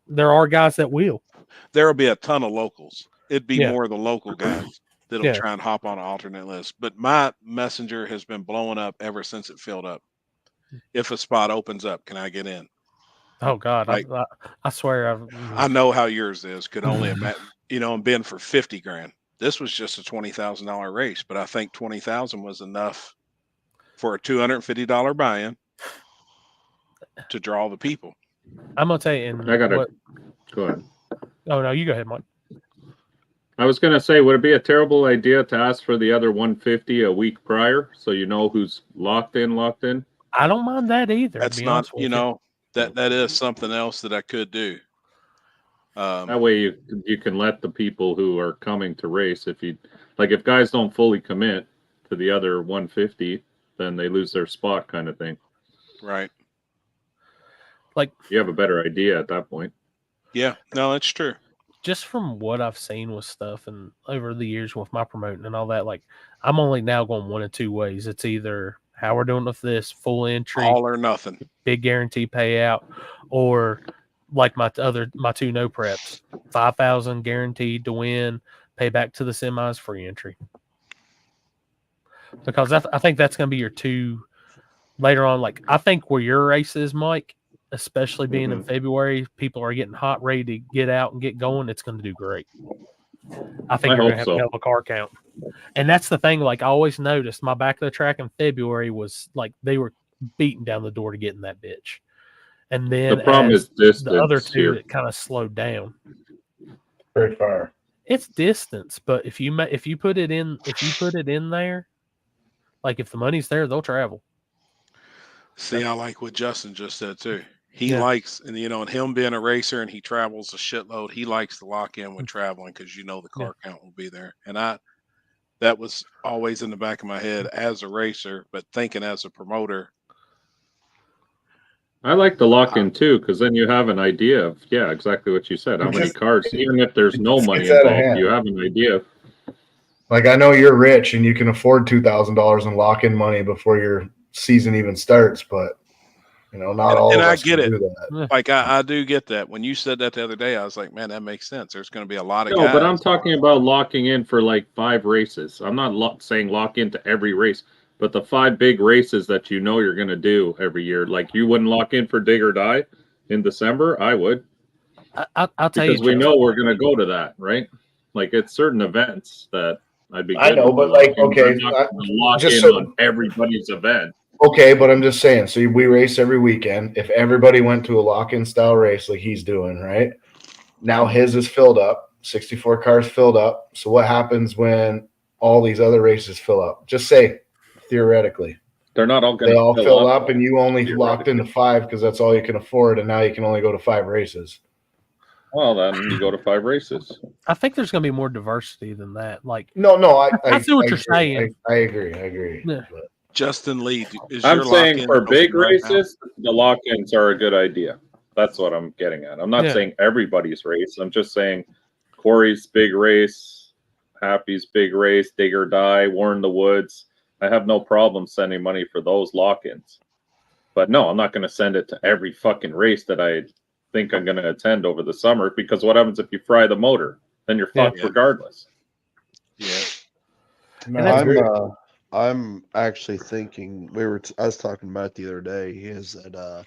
there are guys that will. There'll be a ton of locals. It'd be more of the local guys that'll try and hop on an alternate list. But my messenger has been blowing up ever since it filled up. If a spot opens up, can I get in? Oh God, I swear I know how yours is. Could only imagine, and been for 50 grand. This was just a $20,000 race, but I think 20,000 was enough for a $250 buy-in to draw the people. I'm gonna tell you. Go ahead. Oh no, you go ahead, Mike. I was gonna say, would it be a terrible idea to ask for the other 150 a week prior, so you know who's locked in? I don't mind that either. That's not, that is something else that I could do. That way you can let the people who are coming to race, if guys don't fully commit to the other 150, then they lose their spot, kind of thing. Right. Like, you have a better idea at that point. Yeah, no, that's true. Just from what I've seen with stuff and over the years with my promoting and all that, like, I'm only now going one of two ways. It's either how we're doing with this full entry, all or nothing, big guarantee payout, or like my two no preps, 5,000 guaranteed to win, pay back to the semis, free entry. Because I think that's going to be your two later on. Like, I think where your race is, Mike, especially being in February, people are getting hot, ready to get out and get going. It's going to do great. I think you're going to have a hell of a car count. And that's the thing. Like, I always noticed my back of the track in February was like they were beating down the door to get in that bitch. And then the problem is distance. The other two, it kind of slowed down. Very far. It's distance, but if you put it in there, like if the money's there, they'll travel. See, I like what Justin just said too. He likes, and him being a racer and he travels a shitload, he likes to lock in with traveling because the car count will be there. And that was always in the back of my head as a racer, but thinking as a promoter. I like the lock in too, because then you have an idea of exactly what you said. How many cars, even if there's no money involved, you have an idea. Like, I know you're rich and you can afford $2,000 in lock-in money before your season even starts, but not all of us. And I get it. Do that. Like I do get that. When you said that the other day, I was like, man, that makes sense. There's going to be a lot of guys. But I'm talking about locking in for like 5 races. I'm not saying lock into every race. But the 5 big races that you know you're going to do every year, like you wouldn't lock in for Dig or Die in December. I would. I'll tell you, because we know we're going to go to that, right? Like it's certain events that I'd be good. I know, with but locking. like, okay, I'm not gonna lock just in so, on everybody's event. Okay, but I'm just saying. So we race every weekend. If everybody went to a lock-in style race like he's doing, right? Now his is filled up. 64 cars filled up. So what happens when all these other races fill up? Just say theoretically. They're not all going they to all fill up, though, and you only locked into 5 because that's all you can afford, and now you can only go to 5 races. Well, then you go to 5 races. I think there's going to be more diversity than that. Like, no, I see what you're saying. I agree. Yeah. Justin Lee, is I'm your saying lock-in for big open right races, the lock-ins are a good idea. That's what I'm getting at. I'm not Yeah. saying everybody's race. I'm just saying Corey's big race, Happy's big race, Dig or Die, Warren the Woods. I have no problem sending money for those lock-ins. But no, I'm not going to send it to every fucking race that I think I'm going to attend over the summer, because what happens if you fry the motor? Then you're fucked regardless. Yeah. No, I'm actually thinking I was talking about it the other day is that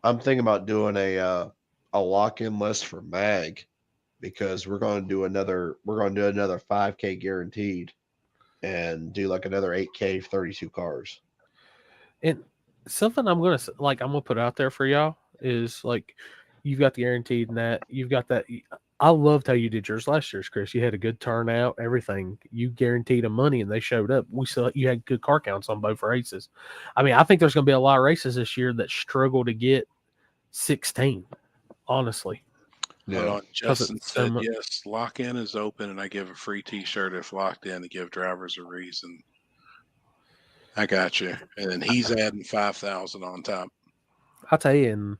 I'm thinking about doing a lock-in list for MAG, because we're going to do another 5K guaranteed and do like another 8K 32 cars. And something I'm gonna put out there for y'all is like, you've got the guaranteed and that you've got that. I loved how you did yours last year, Chris. You had a good turnout, everything. You guaranteed them money, and they showed up. You had good car counts on both races. I mean, I think there's going to be a lot of races this year that struggle to get 16. Honestly, Hold on. Justin so said yes. Lock-in is open, and I give a free T-shirt if locked in to give drivers a reason. I got you. And then he's adding 5,000 on top. I'll tell you, and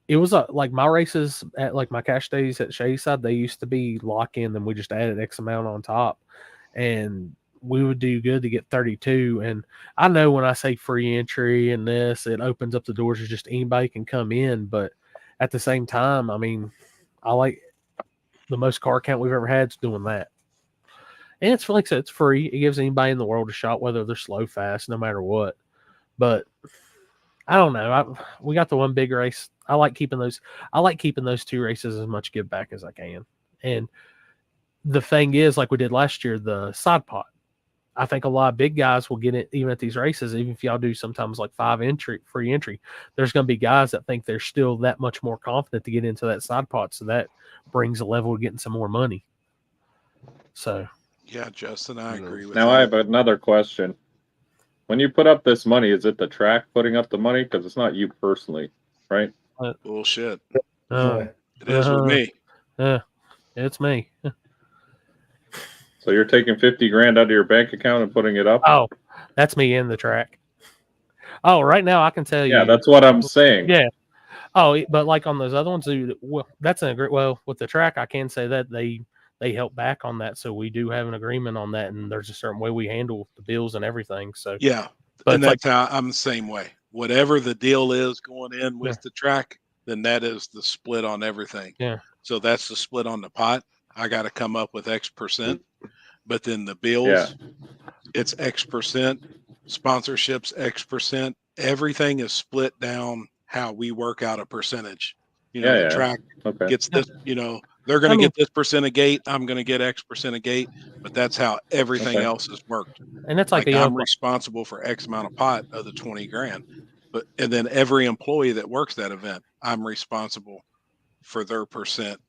it was like my races at like my cash days at Shayside, they used to be lock in, and we just added X amount on top, and we would do good to get 32. And I know when I say free entry and this, it opens up the doors to just anybody can come in. But at the same time, I mean, I like the most car count we've ever had is doing that. And it's like I said, it's free. It gives anybody in the world a shot, whether they're slow, fast, no matter what. But I don't know. We got the one big race. I like keeping those 2 races as much give back as I can. And the thing is, like we did last year, the side pot. I think a lot of big guys will get it even at these races, even if y'all do sometimes like 5 free entry. There's going to be guys that think they're still that much more confident to get into that side pot. So that brings a level of getting some more money. So. Yeah, Justin, I agree with now that. I have another question. When you put up this money, is it the track putting up the money? Because it's not you personally, right? Bullshit. It is with me. It's me. So you're taking 50 grand out of your bank account and putting it up? Oh, that's me in the track. Oh, right now I can tell you. Yeah, that's what I'm saying. Yeah. Oh, but like on those other ones, well, that's a great. Well, with the track, I can say that they help back on that, so we do have an agreement on that, and there's a certain way we handle the bills and everything. So yeah, but and that's how I'm the same way. Whatever the deal is going in with the track, then that is the split on everything. Yeah. So that's the split on the pot. I got to come up with X percent, but then the bills, it's X percent, sponsorships X percent. Everything is split down how we work out a percentage. You know, the track gets this. You know, they're going to get this percent of gate. I'm going to get X percent of gate, but that's how everything else is worked. And that's like I'm responsible for X amount of pot of the 20 grand, and then every employee that works that event, I'm responsible for their percent.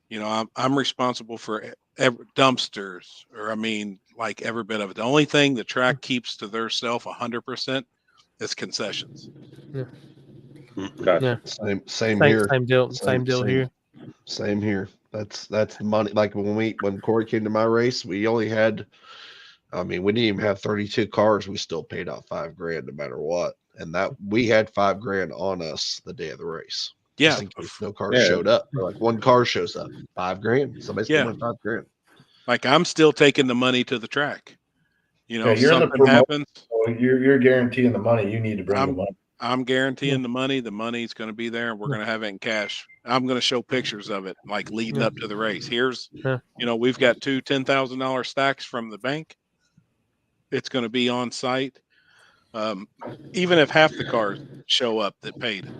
You know, I'm responsible for dumpsters, or I mean, like every bit of it. The only thing the track keeps to their self 100% is concessions. Yeah. Gotcha. Same here. Same deal here. Same here. That's the money. Like when Corey came to my race, we only had, I mean, we didn't even have 32 cars. We still paid out $5 grand no matter what. And that we had $5 grand on us the day of the race. Yeah. Just in case no cars showed up. Or like one car shows up, $5 grand. Somebody's going to win $5 grand. Like I'm still taking the money to the track. You know, you're something happens. So you're guaranteeing the money. You need to bring the money. I'm guaranteeing the money. The money's going to be there, and we're going to have it in cash. I'm going to show pictures of it, like leading up to the race. Here's, you know, we've got 2 $10,000 stacks from the bank, it's going to be on site. Even if half the cars show up that paid,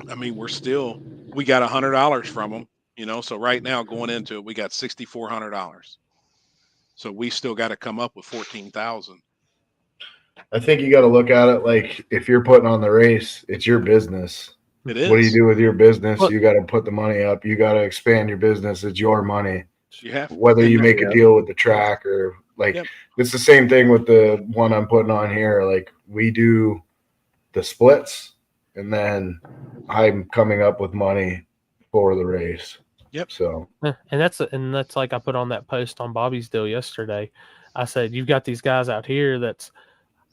I mean, we got $100 from them, you know. So right now going into it, we got $6,400. So we still got to come up with 14,000. I think you got to look at it like if you're putting on the race, it's your business. It is. What do you do with your business? You got to put the money up. You got to expand your business. It's your money. You have whether you make a deal with the track or like it's the same thing with the one I'm putting on here. Like we do the splits, and then I'm coming up with money for the race. Yep. So and that's like I put on that post on Bobby's deal yesterday. I said you've got these guys out here that's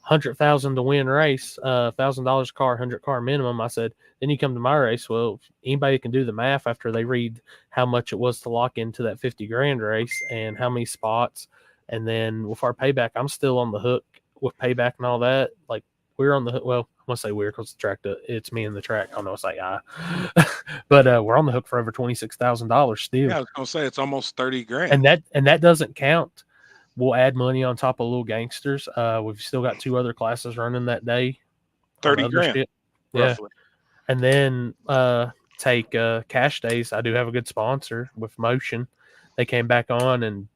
$100,000 to win race, $1,000 car, 100 car minimum. I said, then you come to my race. Well, anybody can do the math after they read how much it was to lock into that 50 grand race and how many spots. And then with our payback, I'm still on the hook with payback and all that. Like we're on the hook. Well, I want to say we're because the track, it's me and the track. I don't know. It's like but we're on the hook for over $26,000 still. Yeah, I was gonna say it's almost 30 grand. And that doesn't count. We'll add money on top of little gangsters. We've still got 2 other classes running that day. 30 grand. Shit. Roughly. Yeah. And then take cash days. I do have a good sponsor with Motion. They came back on, and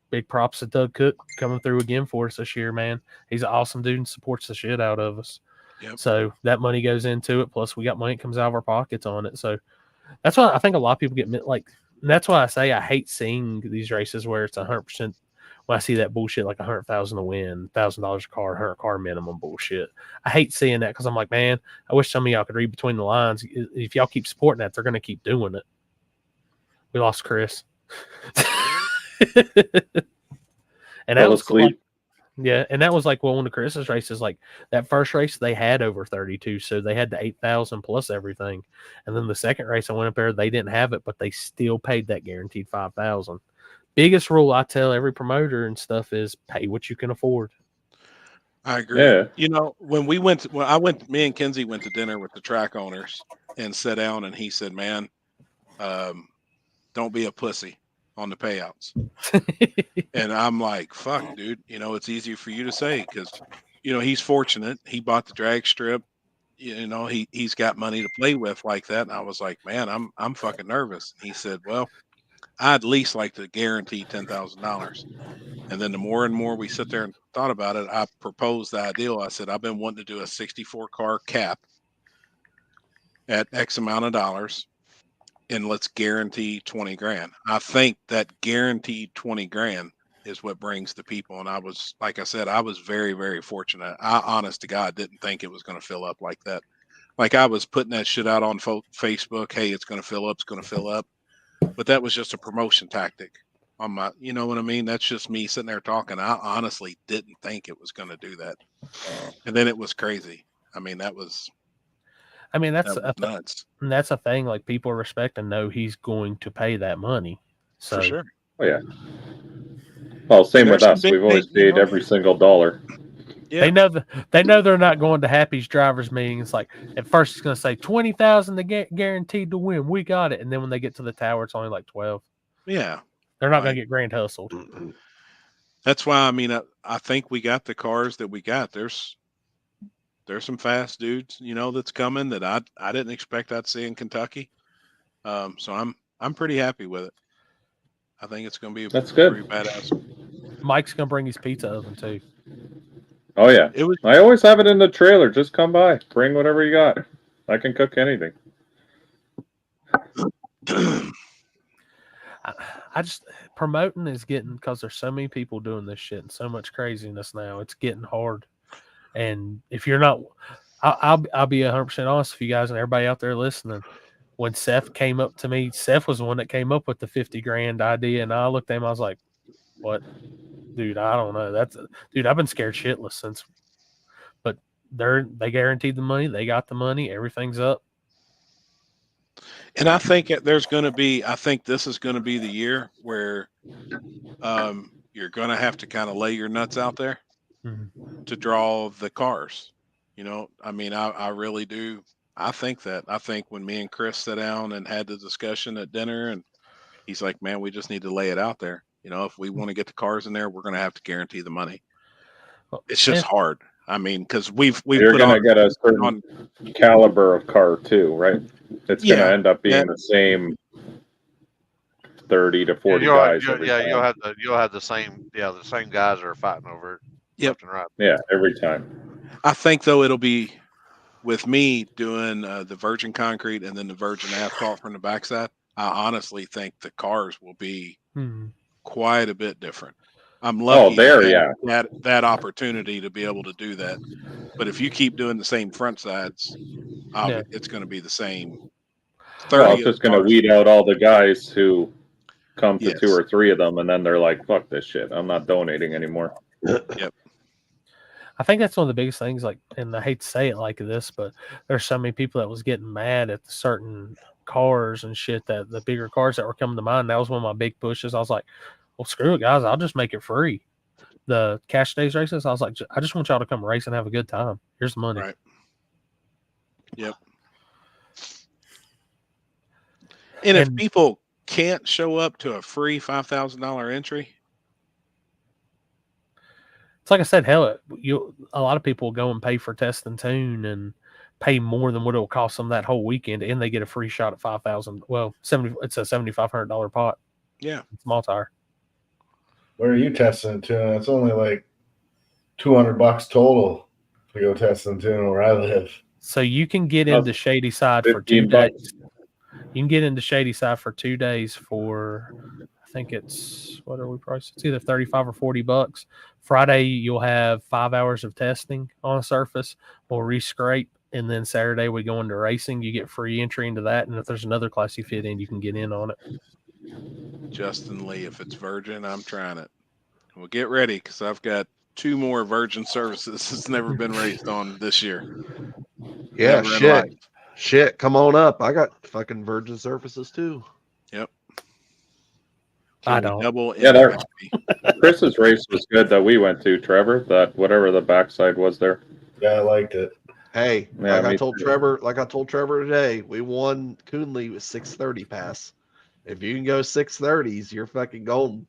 big props to Doug Cook coming through again for us this year, man. He's an awesome dude and supports the shit out of us. Yep. So that money goes into it. Plus we got money that comes out of our pockets on it. So that's why I think a lot of people get like, and that's why I say I hate seeing these races where it's 100%. When I see that bullshit like 100,000 to win, $1,000 a car, 100 car minimum bullshit, I hate seeing that because I'm like, man, I wish some of y'all could read between the lines. If y'all keep supporting that, they're going to keep doing it. We lost Chris, and that was cool. Yeah, and that was like one of Chris's races. Like that first race, they had over 32, so they had the 8,000 plus everything. And then the second race I went up there, they didn't have it, but they still paid that guaranteed 5,000. Biggest rule I tell every promoter and stuff is pay what you can afford. I agree. Yeah. You know, when me and Kenzie went to dinner with the track owners and sat down, and he said, man, don't be a pussy on the payouts. And I'm like, fuck, dude, you know, it's easier for you to say because, you know, he's fortunate. He bought the drag strip. You know, he's got money to play with like that. And I was like, man, I'm fucking nervous. He said, well, I'd at least like to guarantee $10,000. And then the more and more we sit there and thought about it, I proposed the ideal. I said, I've been wanting to do a 64 car cap at X amount of dollars, and let's guarantee 20 grand. I think that guaranteed 20 grand is what brings the people. And I was, like I said, I was very, very fortunate. I, honest to God, didn't think it was going to fill up like that. Like I was putting that shit out on Facebook. Hey, it's going to fill up. It's going to fill up. But that was just a promotion tactic on my, you know what I mean? That's just me sitting there talking. I honestly didn't think it was going to do that. And then it was crazy. I mean, that's nuts. And that's a thing. Like people respect and know he's going to pay that money. So, for sure. Oh yeah. Well, same with us. We've always paid every single dollar. Yeah. They know they're not going to Happy's drivers meeting. It's like at first it's going to say 20,000 to get guaranteed to win. We got it, and then when they get to the tower, it's only like 12. Yeah, they're not going to get grand hustled. That's why I mean I think we got the cars that we got. There's some fast dudes, you know, that's coming that I didn't expect I'd see in Kentucky. So I'm pretty happy with it. I think it's going to be pretty badass. Mike's going to bring his pizza oven too. Oh yeah, I always have it in the trailer. Just come by, bring whatever you got. I can cook anything. I just promoting is getting, because there's so many people doing this shit and so much craziness now. It's getting hard, and if you're not, I'll be 100% honest with you guys and everybody out there listening. When Seth came up to me, Seth was the one that came up with the 50 grand idea, and I looked at him. I was like, "What, dude? I don't know. Dude. I've been scared shitless since." But they guaranteed the money. They got the money. Everything's up. And I think I think this is going to be the year where you're going to have to kind of lay your nuts out there to draw the cars. You know, I mean, I really do. I think when me and Chris sat down and had the discussion at dinner, and he's like, man, we just need to lay it out there. You know, if we want to get the cars in there, we're going to have to guarantee the money. It's just hard. I mean, because we've You're put gonna on get a certain caliber of car too, right? It's gonna end up being the same 30 to 40 guys every time. You'll have the same guys that are fighting over it left and right. Yeah, every time. I think though it'll be with me doing the virgin concrete and then the virgin asphalt from the backside. I honestly think the cars will be quite a bit different. I'm lucky to have that opportunity to be able to do that. But if you keep doing the same front sides, it's going to be the same. Well, it's just going to weed out all the guys who come to 2 or 3 of them, and then they're like, "Fuck this shit! I'm not donating anymore." Yep. I think that's one of the biggest things. Like, and I hate to say it like this, but there's so many people that was getting mad at the certain cars and shit, that the bigger cars that were coming to mind. That was one of my big pushes. I was like, well, screw it, guys. I'll just make it free. The cash days races, I was like, I just want y'all to come race and have a good time. Here's the money. Right. Yep. And if people can't show up to a free $5,000 entry, it's like I said, hell, a lot of people go and pay for test and tune and pay more than what it will cost them that whole weekend, and they get a free shot at $5,000. Well, it's a $7,500 pot. Yeah, small tire. Where are you testing tune? It's only like $200 total to go testing tune where I live. So you can get into Shady Side for 2 days. You can get into Shady Side for 2 days for, I think it's, what are we priced? It's either $35 or $40. Friday, you'll have 5 hours of testing on a surface. We'll re-scrape. And then Saturday, we go into racing. You get free entry into that. And if there's another class you fit in, you can get in on it. Justin Lee, if it's virgin, I'm trying it. Well, get ready because I've got 2 more virgin services that's never been raced on this year. Yeah, shit. Come on up. I got fucking virgin surfaces too. Yep. I don't. Yeah, Chris's race was good that we went to, Trevor. That whatever the backside was there. Yeah, I liked it. Hey, Yeah, like I told Trevor today, we won Coonley with 630 pass. If you can go 630s, you're fucking golden.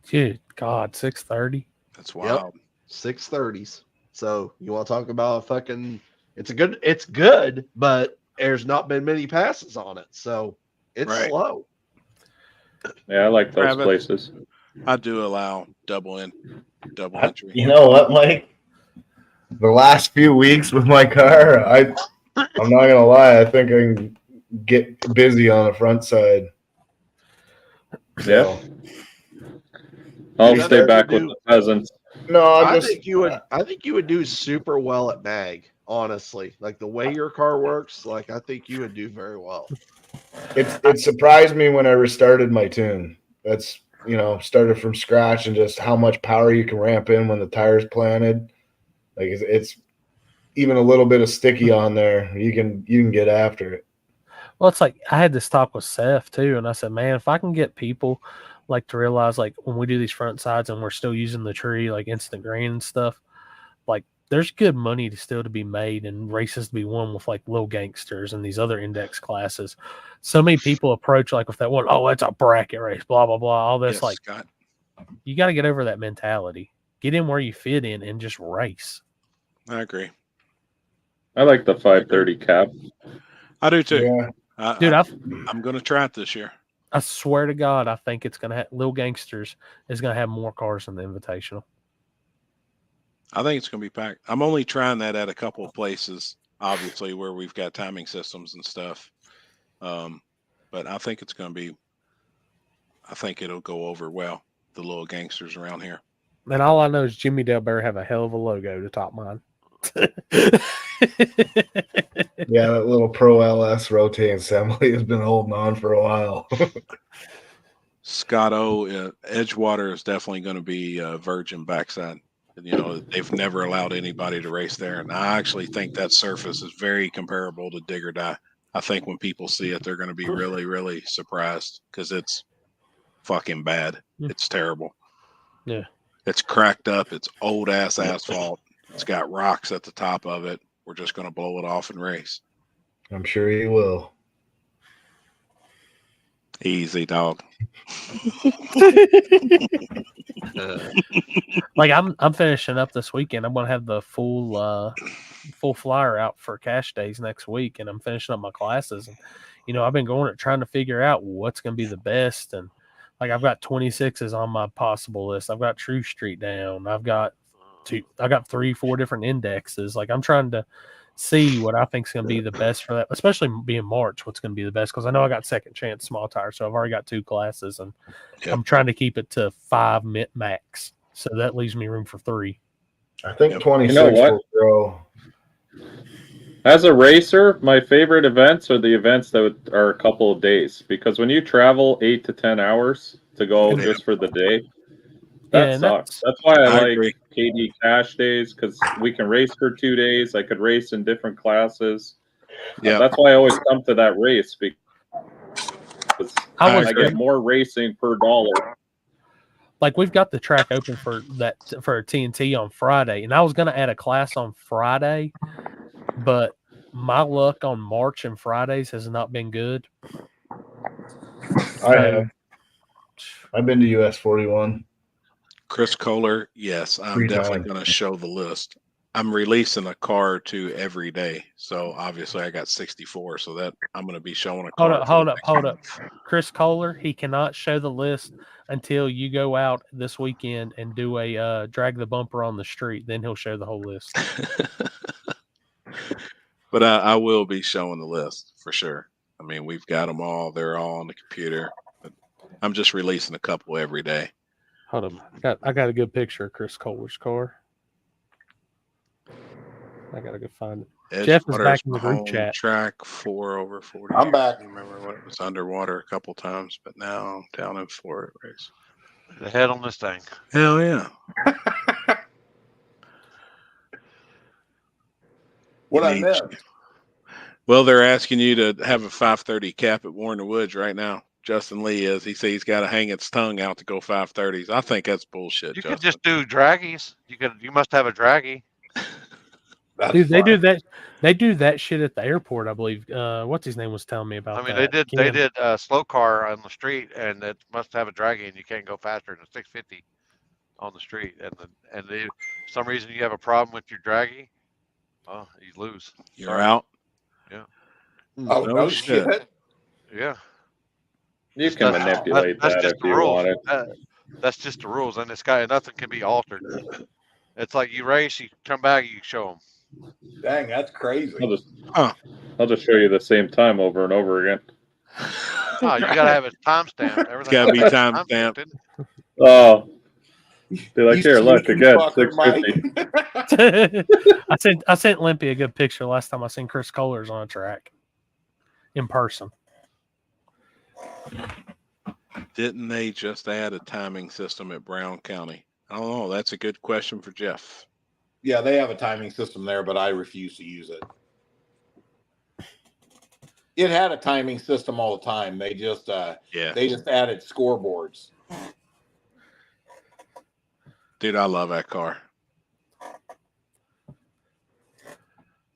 Dude, God, 630. That's wild. Yep, 630s. So you want to talk about fucking? It's good, but there's not been many passes on it, so it's slow. Yeah, I like those places. I do allow double entry. You know what, Mike? The last few weeks with my car, I'm not gonna lie. I think I can get busy on the front side. Yeah. I'll stay back with the peasants. No, I think you would do super well at mag. Honestly, like the way your car works, like I think you would do very well. It surprised me when I restarted my tune. That's started from scratch and just how much power you can ramp in when the tire's planted. Like it's even a little bit of sticky on there. You can get after it. Well, it's like I had this talk with Seth too, and I said, man, if I can get people like to realize, like when we do these front sides and we're still using the tree, like instant grain and stuff, like there's good money to be made and races to be won with like Little Gangsters and these other index classes. So many people approach like with that one, oh, it's a bracket race, blah, blah, blah, all this. Yes, like, Scott. You got to get over that mentality. Get in where you fit in and just race. I agree. I like the 530 cap. I do too. Yeah. Dude, I'm going to try it this year. I swear to God, I think it's going to have Little Gangsters is going to have more cars than the Invitational. I think it's going to be packed. I'm only trying that at a couple of places, obviously, where we've got timing systems and stuff. But I think it's going to be, I think it'll go over well, the Little Gangsters around here. And all I know is Jimmy Dale better have a hell of a logo to top mine. Yeah, that little Pro LS rotating assembly has been holding on for a while. Scott O, Edgewater is definitely going to be virgin backside. They've never allowed anybody to race there. And I actually think that surface is very comparable to Dig or Die. I think when people see it, they're going to be really, really surprised because it's fucking bad. It's terrible. Yeah. It's cracked up. It's old ass asphalt. It's got rocks at the top of it. We're just going to blow it off and race. I'm sure he will. Easy, dog. Like I'm finishing up this weekend. I'm gonna have the full flyer out for cash days next week, and I'm finishing up my classes. And I've been trying to figure out what's gonna be the best. And like I've got 26s on my possible list. I've got True Street down. I got 3-4 different indexes. Like I'm trying to see what I think is going to be the best for that, especially being March. What's going to be the best, because I know I got second chance small tire, so I've already got 2 classes, and I'm trying to keep it to 5 max, so that leaves me room for 3. I think 26 will grow. As a racer, my favorite events are the events that are a couple of days, because when you travel 8 to 10 hours to go just for the day, that sucks. That's why I like agree. KD Cash days, because we can race for 2 days. I could race in different classes. Yeah, that's why I always come to that race, because I get more racing per dollar. Like we've got the track open for a TNT on Friday, and I was going to add a class on Friday, but my luck on March and Fridays has not been good. I've been to US 41. Chris Kohler, yes, I'm 3 definitely times. going to show the list. I'm releasing a car to every day, so obviously I got 64, so that I'm going to be showing a car. Hold up. Chris Kohler, he cannot show the list until you go out this weekend and do a drag the bumper on the street. Then he'll show the whole list. But I will be showing the list for sure. I mean, we've got them all. They're all on the computer. But I'm just releasing a couple every day. Hold on. I got a good picture of Chris Kohler's car. I got to go find it. Jeff is back in the group chat. Track 4/40. I'm back. I remember when it was underwater a couple times, but now down in Florida race. The head on this thing. Hell yeah. What I missed? Well, they're asking you to have a 530 cap at Warner Woods right now. Justin Lee is. He says he's got to hang its tongue out to go 530s. I think that's bullshit. You Justin. could just do draggies. You must have a draggy. Dude, they do that. They do that shit at the airport, I believe. What's his name was telling me about. I mean, that. they did a slow car on the street, and it must have a draggy, and you can't go faster than 650 on the street. And for some reason you have a problem with your draggy, oh, you lose. You're out. Yeah. Oh no shit. Yeah. You can manipulate that if you want it. That's just the rules, and nothing can be altered. It's like you race, you come back, you show them. Dang, that's crazy. I'll just show you the same time over and over again. Oh, you gotta have it timestamped. Everything gotta be timestamped. Oh, be like, here, look again, 650. I sent Limpy a good picture last time I seen Chris Kohler's on a track in person. Didn't they just add a timing system at Brown County? I don't know. That's a good question for Jeff. Yeah, they have a timing system there, but I refuse to use it. It had a timing system all the time. They just added scoreboards. Dude, I love that car.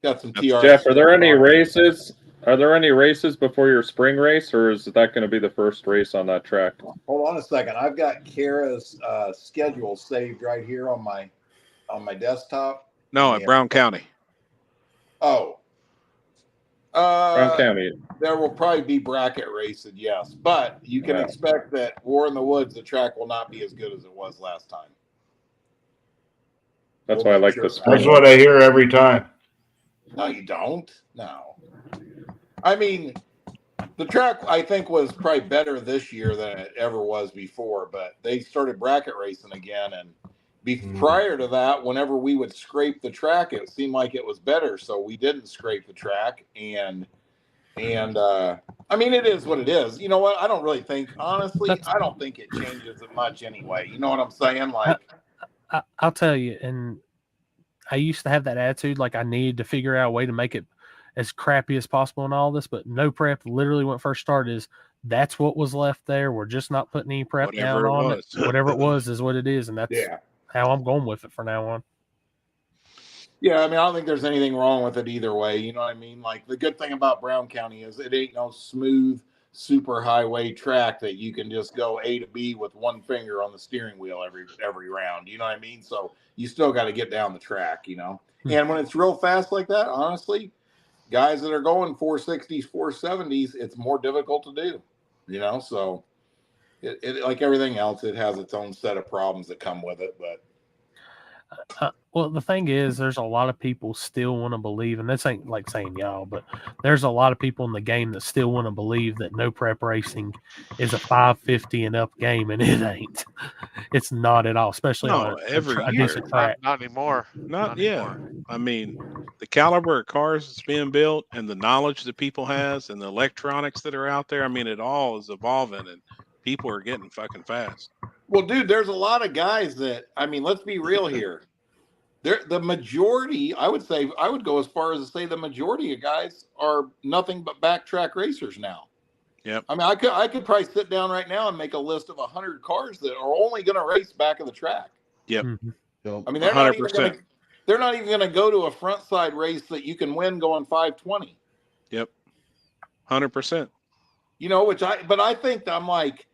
Got some TRS. Jeff, are there any races? Are there any races before your spring race, or is that going to be the first race on that track? Hold on a second. I've got Kara's schedule saved right here on my desktop. No, at Brown County. Oh. Brown County. There will probably be bracket races, yes. But you can expect that War in the Woods, the track will not be as good as it was last time. That's why I like the spring. That's what I hear every time. No, you don't. No. I mean, the track, I think, was probably better this year than it ever was before, but they started bracket racing again. And prior to that, whenever we would scrape the track, it seemed like it was better. So we didn't scrape the track. And I mean, it is what it is. You know what? I don't really think, honestly, I don't think it changes it much anyway. You know what I'm saying? Like, I'll tell you, and I used to have that attitude, like I needed to figure out a way to make it as crappy as possible and all this, but no prep. Literally, when it first started, that's what was left there. We're just not putting any prep down on it. Whatever it was is what it is, and that's how I'm going with it from now on. Yeah, I mean, I don't think there's anything wrong with it either way. You know what I mean? Like, the good thing about Brown County is it ain't no smooth super highway track that you can just go A to B with one finger on the steering wheel every round. You know what I mean? So you still got to get down the track, you know. And when it's real fast like that, honestly, guys that are going 460s, 470s, it's more difficult to do, you know. So it like everything else, it has its own set of problems that come with it. But well, the thing is, there's a lot of people still want to believe, and this ain't like saying y'all, but there's a lot of people in the game that still want to believe that no prep racing is a 550 and up game, and it ain't. It's not at all, especially on a decent track. Not anymore. Not I mean, the caliber of cars that's being built and the knowledge that people has and the electronics that are out there, I mean, it all is evolving and people are getting fucking fast. Well, dude, there's a lot of guys that, I mean, let's be real here. The majority, I would go as far as to say the majority of guys are nothing but backtrack racers now. Yep. I mean, I could probably sit down right now and make a list of 100 cars that are only going to race back of the track. Yep. I mean, they're 100%. They're not even going to go to a front side race that you can win going 520. Yep. 100%. You know, but I think I'm like,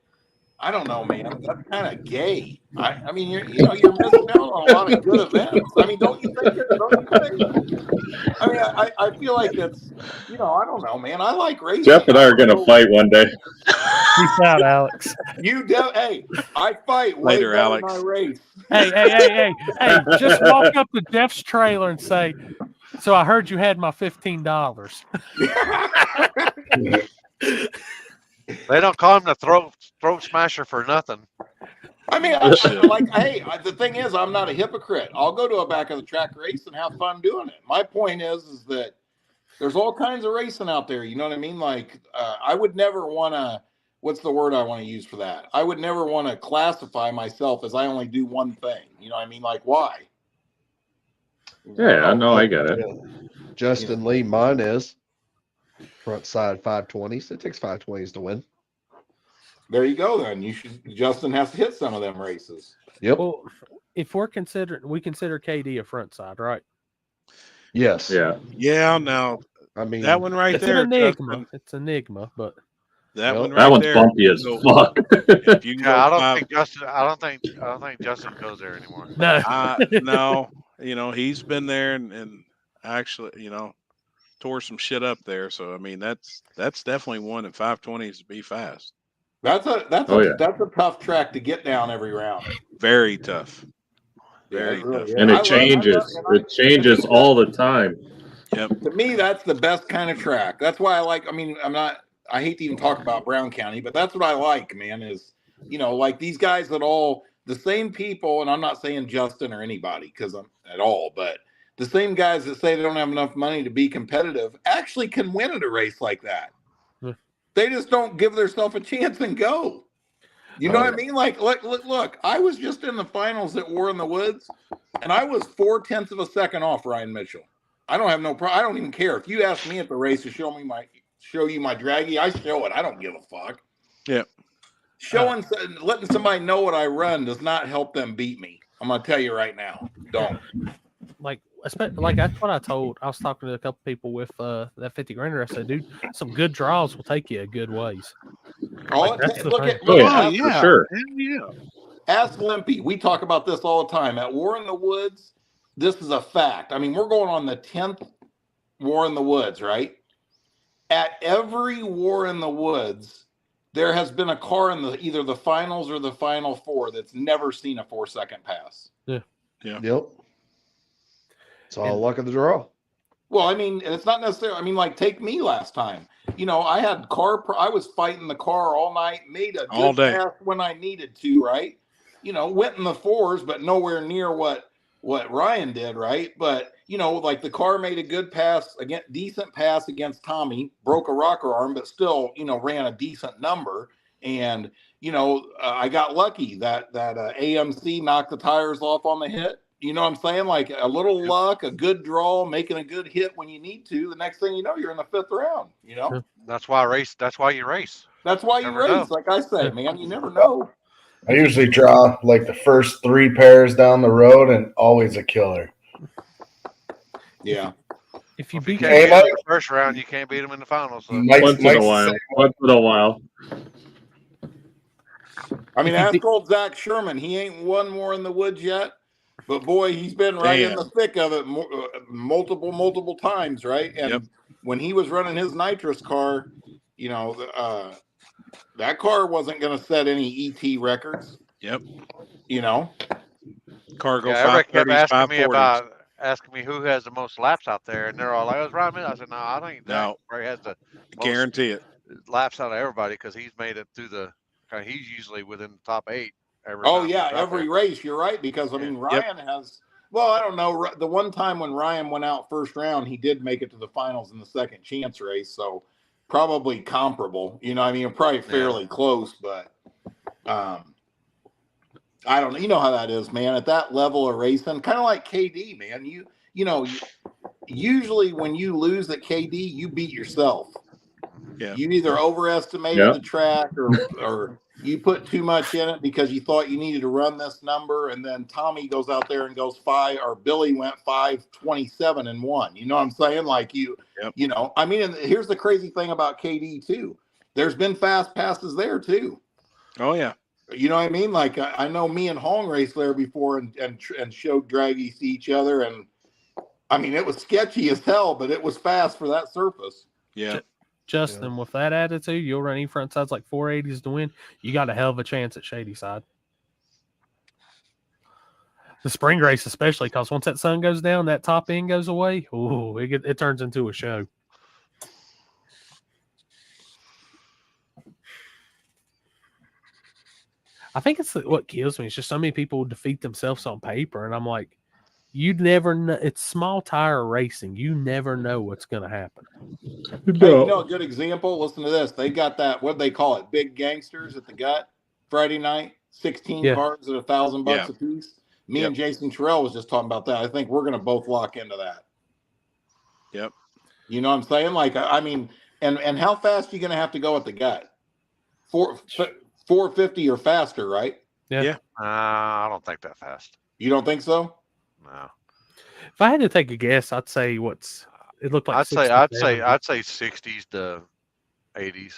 I don't know, man. That's kind of gay. I mean, you're missing out on a lot of good events. I mean, don't you think? I mean, I feel like it's, you know, I don't know, man. I like racing. Jeff and I are going to fight one day. Peace out, Alex. Hey, I fight later, Alex. I race. Hey! Just walk up to Jeff's trailer and say, "So I heard you had my $15." They don't call him the throat smasher for nothing. I mean, the thing is, I'm not a hypocrite. I'll go to a back of the track race and have fun doing it. My point is that there's all kinds of racing out there. You know what I mean? Like, I would never want to. What's the word I want to use for that? I would never want to classify myself as I only do one thing. You know what I mean? Like, why? Yeah, no, I get it. Justin Lee, mine is front side 520s. It takes 520s to win. There you go. Then Justin has to hit some of them races. Yep. Well, if we consider KD a front side, right? Yes. Yeah. Yeah. Now, I mean, that one right there. An enigma. It's an enigma, but that one right that one's there, bumpy as fuck. I don't think Justin goes there anymore. No. You know, he's been there and actually, you know, tore some shit up there. So I mean, that's definitely one at 520s to be fast. That's a tough track to get down every round. Very tough. Very tough. And it changes. It changes all the time. Yep. To me, that's the best kind of track. That's why I like. I mean, I hate to even talk about Brown County, but that's what I like, man. Is, you know, like these guys that all the same people, and I'm not saying Justin or anybody because I'm at all, but the same guys that say they don't have enough money to be competitive actually can win at a race like that. They just don't give themselves a chance and go. You know what I mean? Like, look, I was just in the finals at War in the Woods, and I was 0.4 of a second off Ryan Mitchell. I don't have no problem. I don't even care. If you ask me at the race to show you my draggy, I show it. I don't give a fuck. Yeah. Letting somebody know what I run does not help them beat me. I'm gonna tell you right now. Don't. Like that's what I was talking to a couple people with that 50 grander. I said, dude, some good draws will take you a good ways. For sure. Yeah. Ask Limpy. We talk about this all the time. At War in the Woods, this is a fact. I mean, we're going on the 10th War in the Woods, right? At every War in the Woods, there has been a car in either the finals or the final four that's never seen a 4-second pass. Yeah. Yep. It's all luck of the draw. Well, I mean, it's not necessarily. I mean, like, take me last time. You know, I had I was fighting the car all night, made a good pass when I needed to, right? You know, went in the 4s, but nowhere near what Ryan did, right? But, you know, like the car made a good pass, decent pass against Tommy, broke a rocker arm, but still, you know, ran a decent number. And, you know, I got lucky that AMC knocked the tires off on the hit. You know what I'm saying? Like a little luck, a good draw, making a good hit when you need to. The next thing you know, you're in the 5th round, you know? That's why you race. That's why you race. Like I say, man, you never know. I usually draw like the first 3 pairs down the road and always a killer. Yeah. If you If you beat can't beat Mike- him in the first round, you can't beat him in the finals. So. Once in a while. Once in a while. I mean, ask old Zach Sherman. He ain't one more in the woods yet, but boy, he's been right in the thick of it multiple times, right? And when he was running his nitrous car, you know, that car wasn't going to set any ET records. Yep. You know, Cargo Yeah, everybody kept 530s, asking me who has the most laps out there, and they're all like, "Oh, it's Ryan Miller." I said, "No, I think Zach probably has the most guarantee it laps out of everybody because he's made it through the. He's usually within the top 8 every. oh time yeah, he's out every there. race. You're right, because I mean Ryan has. Well, I don't know. The one time when Ryan went out first round, he did make it to the finals in the second chance race, so probably comparable. You know, I mean, probably fairly close, but I don't know. You know how that is, man. At that level of racing, kind of like KD, man. You know, usually when you lose at KD, you beat yourself. Yeah. You either overestimated the track or you put too much in it because you thought you needed to run this number, and then Tommy goes out there and goes 5, or Billy went 5:27 and won. You know what I'm saying? Like you know, I mean, and here's the crazy thing about KD too. There's been fast passes there too. Oh yeah. You know what I mean? Like I know me and Hong raced there before and showed draggies to each other, and I mean it was sketchy as hell, but it was fast for that surface. Yeah. Justin, with that attitude, you'll run front sides like 480s to win. You got a hell of a chance at Shady Side. The spring race, especially, because once that sun goes down, that top end goes away. Ooh, it turns into a show. I think it's what kills me. It's just so many people defeat themselves on paper, and I'm like, you never know. It's small tire racing. You never know what's going to happen. Hey, you know a good example? Listen to this. They got that, what do they call it? Big Gangsters at the Gut Friday night. 16 cars at $1,000 a piece. Me and Jason Terrell was just talking about that. I think we're going to both lock into that. Yep. You know what I'm saying? Like, I mean, and how fast are you going to have to go at the Gut? 450 or faster, right? Yeah. I don't think that fast. You don't think so? No. If I had to take a guess, I'd say it looked like. I'd say 60s to 80s,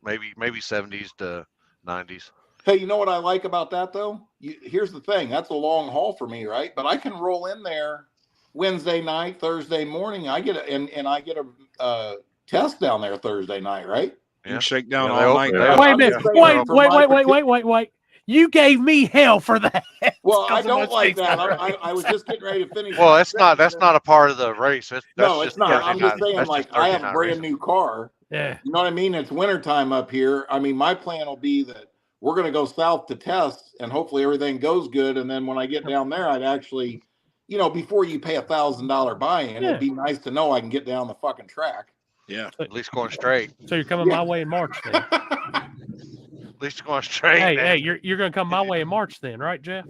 maybe 70s to 90s. Hey, you know what I like about that though? Here's the thing. That's a long haul for me, right? But I can roll in there Wednesday night, Thursday morning. I get a test down there Thursday night, right? You shake down all night. Wait a minute. Wait. You gave me hell for that. Well, I don't like that. I was just getting ready to finish. Well, that's not a part of the race. It's not. I'm just saying, like, I have a brand new car. Yeah. You know what I mean? It's wintertime up here. I mean, my plan will be that we're going to go south to test, and hopefully everything goes good. And then when I get down there, I'd actually, you know, before you pay $1,000 buy-in, it'd be nice to know I can get down the fucking track. Yeah. At least going straight. So you're coming my way in March then. At least going straight. Hey, you're going to come my way in March then, right, Jeff?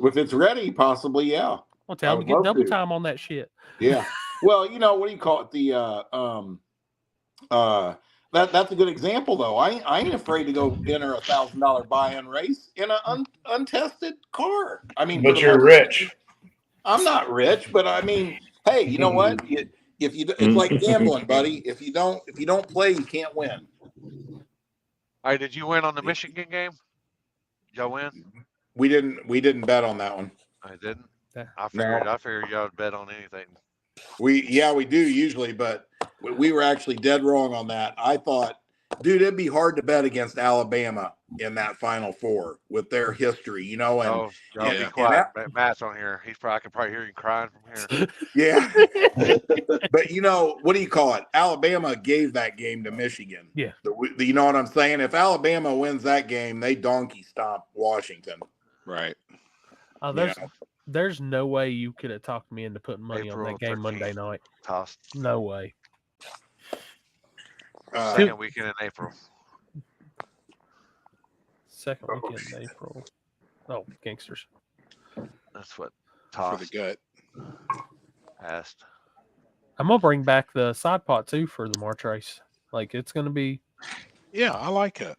If it's ready, possibly, yeah. I'll tell them to get double time on that shit. Yeah. Well, you know, what do you call it? That's a good example, though. I ain't afraid to go enter $1,000 buy-in race in an untested car. I mean, but you're rich. I'm not rich, but I mean, hey, you know what? It's like gambling, buddy. If you don't play, you can't win. All right, did you win on the Michigan game? Did y'all win? We didn't bet on that one. I didn't. I figured y'all would bet on anything. We do usually, but we were actually dead wrong on that. I thought, dude, it'd be hard to bet against Alabama in that Final Four with their history, you know. And y'all be quiet. Matt's on here. I can probably hear you crying from here. Yeah. But you know, what do you call it? Alabama gave that game to Michigan. Yeah. You know what I'm saying? If Alabama wins that game, they donkey stomp Washington. Right. There's no way you could have talked me into putting money on that game 13th. Monday night. Tossed. No way. Second weekend in April. Second weekend in April. Oh, gangsters. That's what tossed. For the Gut. Passed. I'm gonna bring back the side pot too for the March race. Like it's gonna be. Yeah, I like it.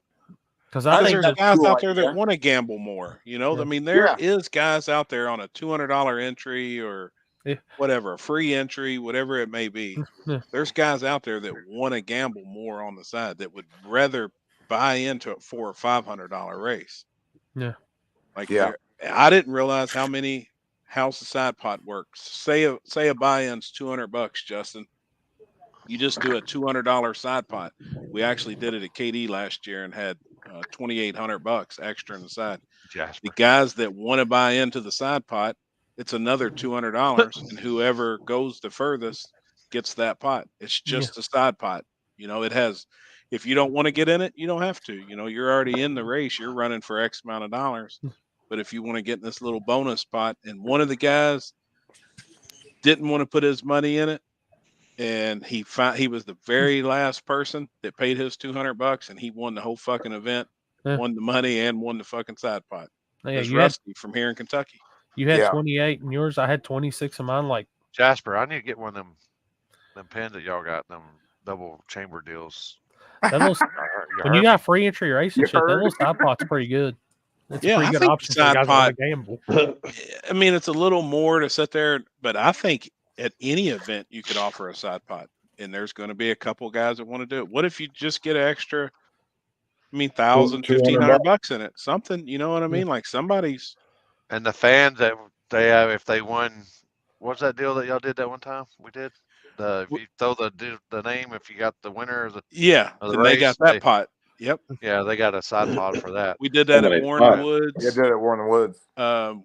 Because I think there's guys out there that want to gamble more. You know, I mean, there is guys out there on a $200 entry or whatever, a free entry, whatever it may be. Yeah. There's guys out there that want to gamble more on the side that would rather buy into a $400 or $500 race. Yeah. Like I didn't realize how the side pot works. Say a buy-in's $200, Justin. You just do a $200 side pot. We actually did it at KD last year and had $2,800 extra in the side. Jasper. The guys that want to buy into the side pot, it's another $200, and whoever goes the furthest gets that pot. It's just a side pot. You know, it has. If you don't want to get in it, you don't have to. You know, you're already in the race. You're running for X amount of dollars. But if you want to get in this little bonus pot, and one of the guys didn't want to put his money in it, and he was the very last person that paid his $200, and he won the whole fucking event, won the money, and won the fucking side pot. Yeah, It was Rusty from here in Kentucky. You had 28 in yours. I had 26 in mine. Like Jasper, I need to get one of them pins that y'all got, them double chamber deals. When you got free entry racing shit, that little side pot's pretty good. It's a pretty good option for guys that want to gamble. I mean, it's a little more to sit there, but I think at any event you could offer a side pot, and there's going to be a couple guys that want to do it. What if you just get an extra, $1,000, $1,500 in it? Something, you know what I mean? Like somebody's. And the fans that they have, if they won, what's that deal that y'all did that one time? We did if you throw the name, if you got the winner of the and they got that pot. Yep. Yeah, they got a side pod for that. We did that at Warren Woods. Yeah, did it at Warren Woods.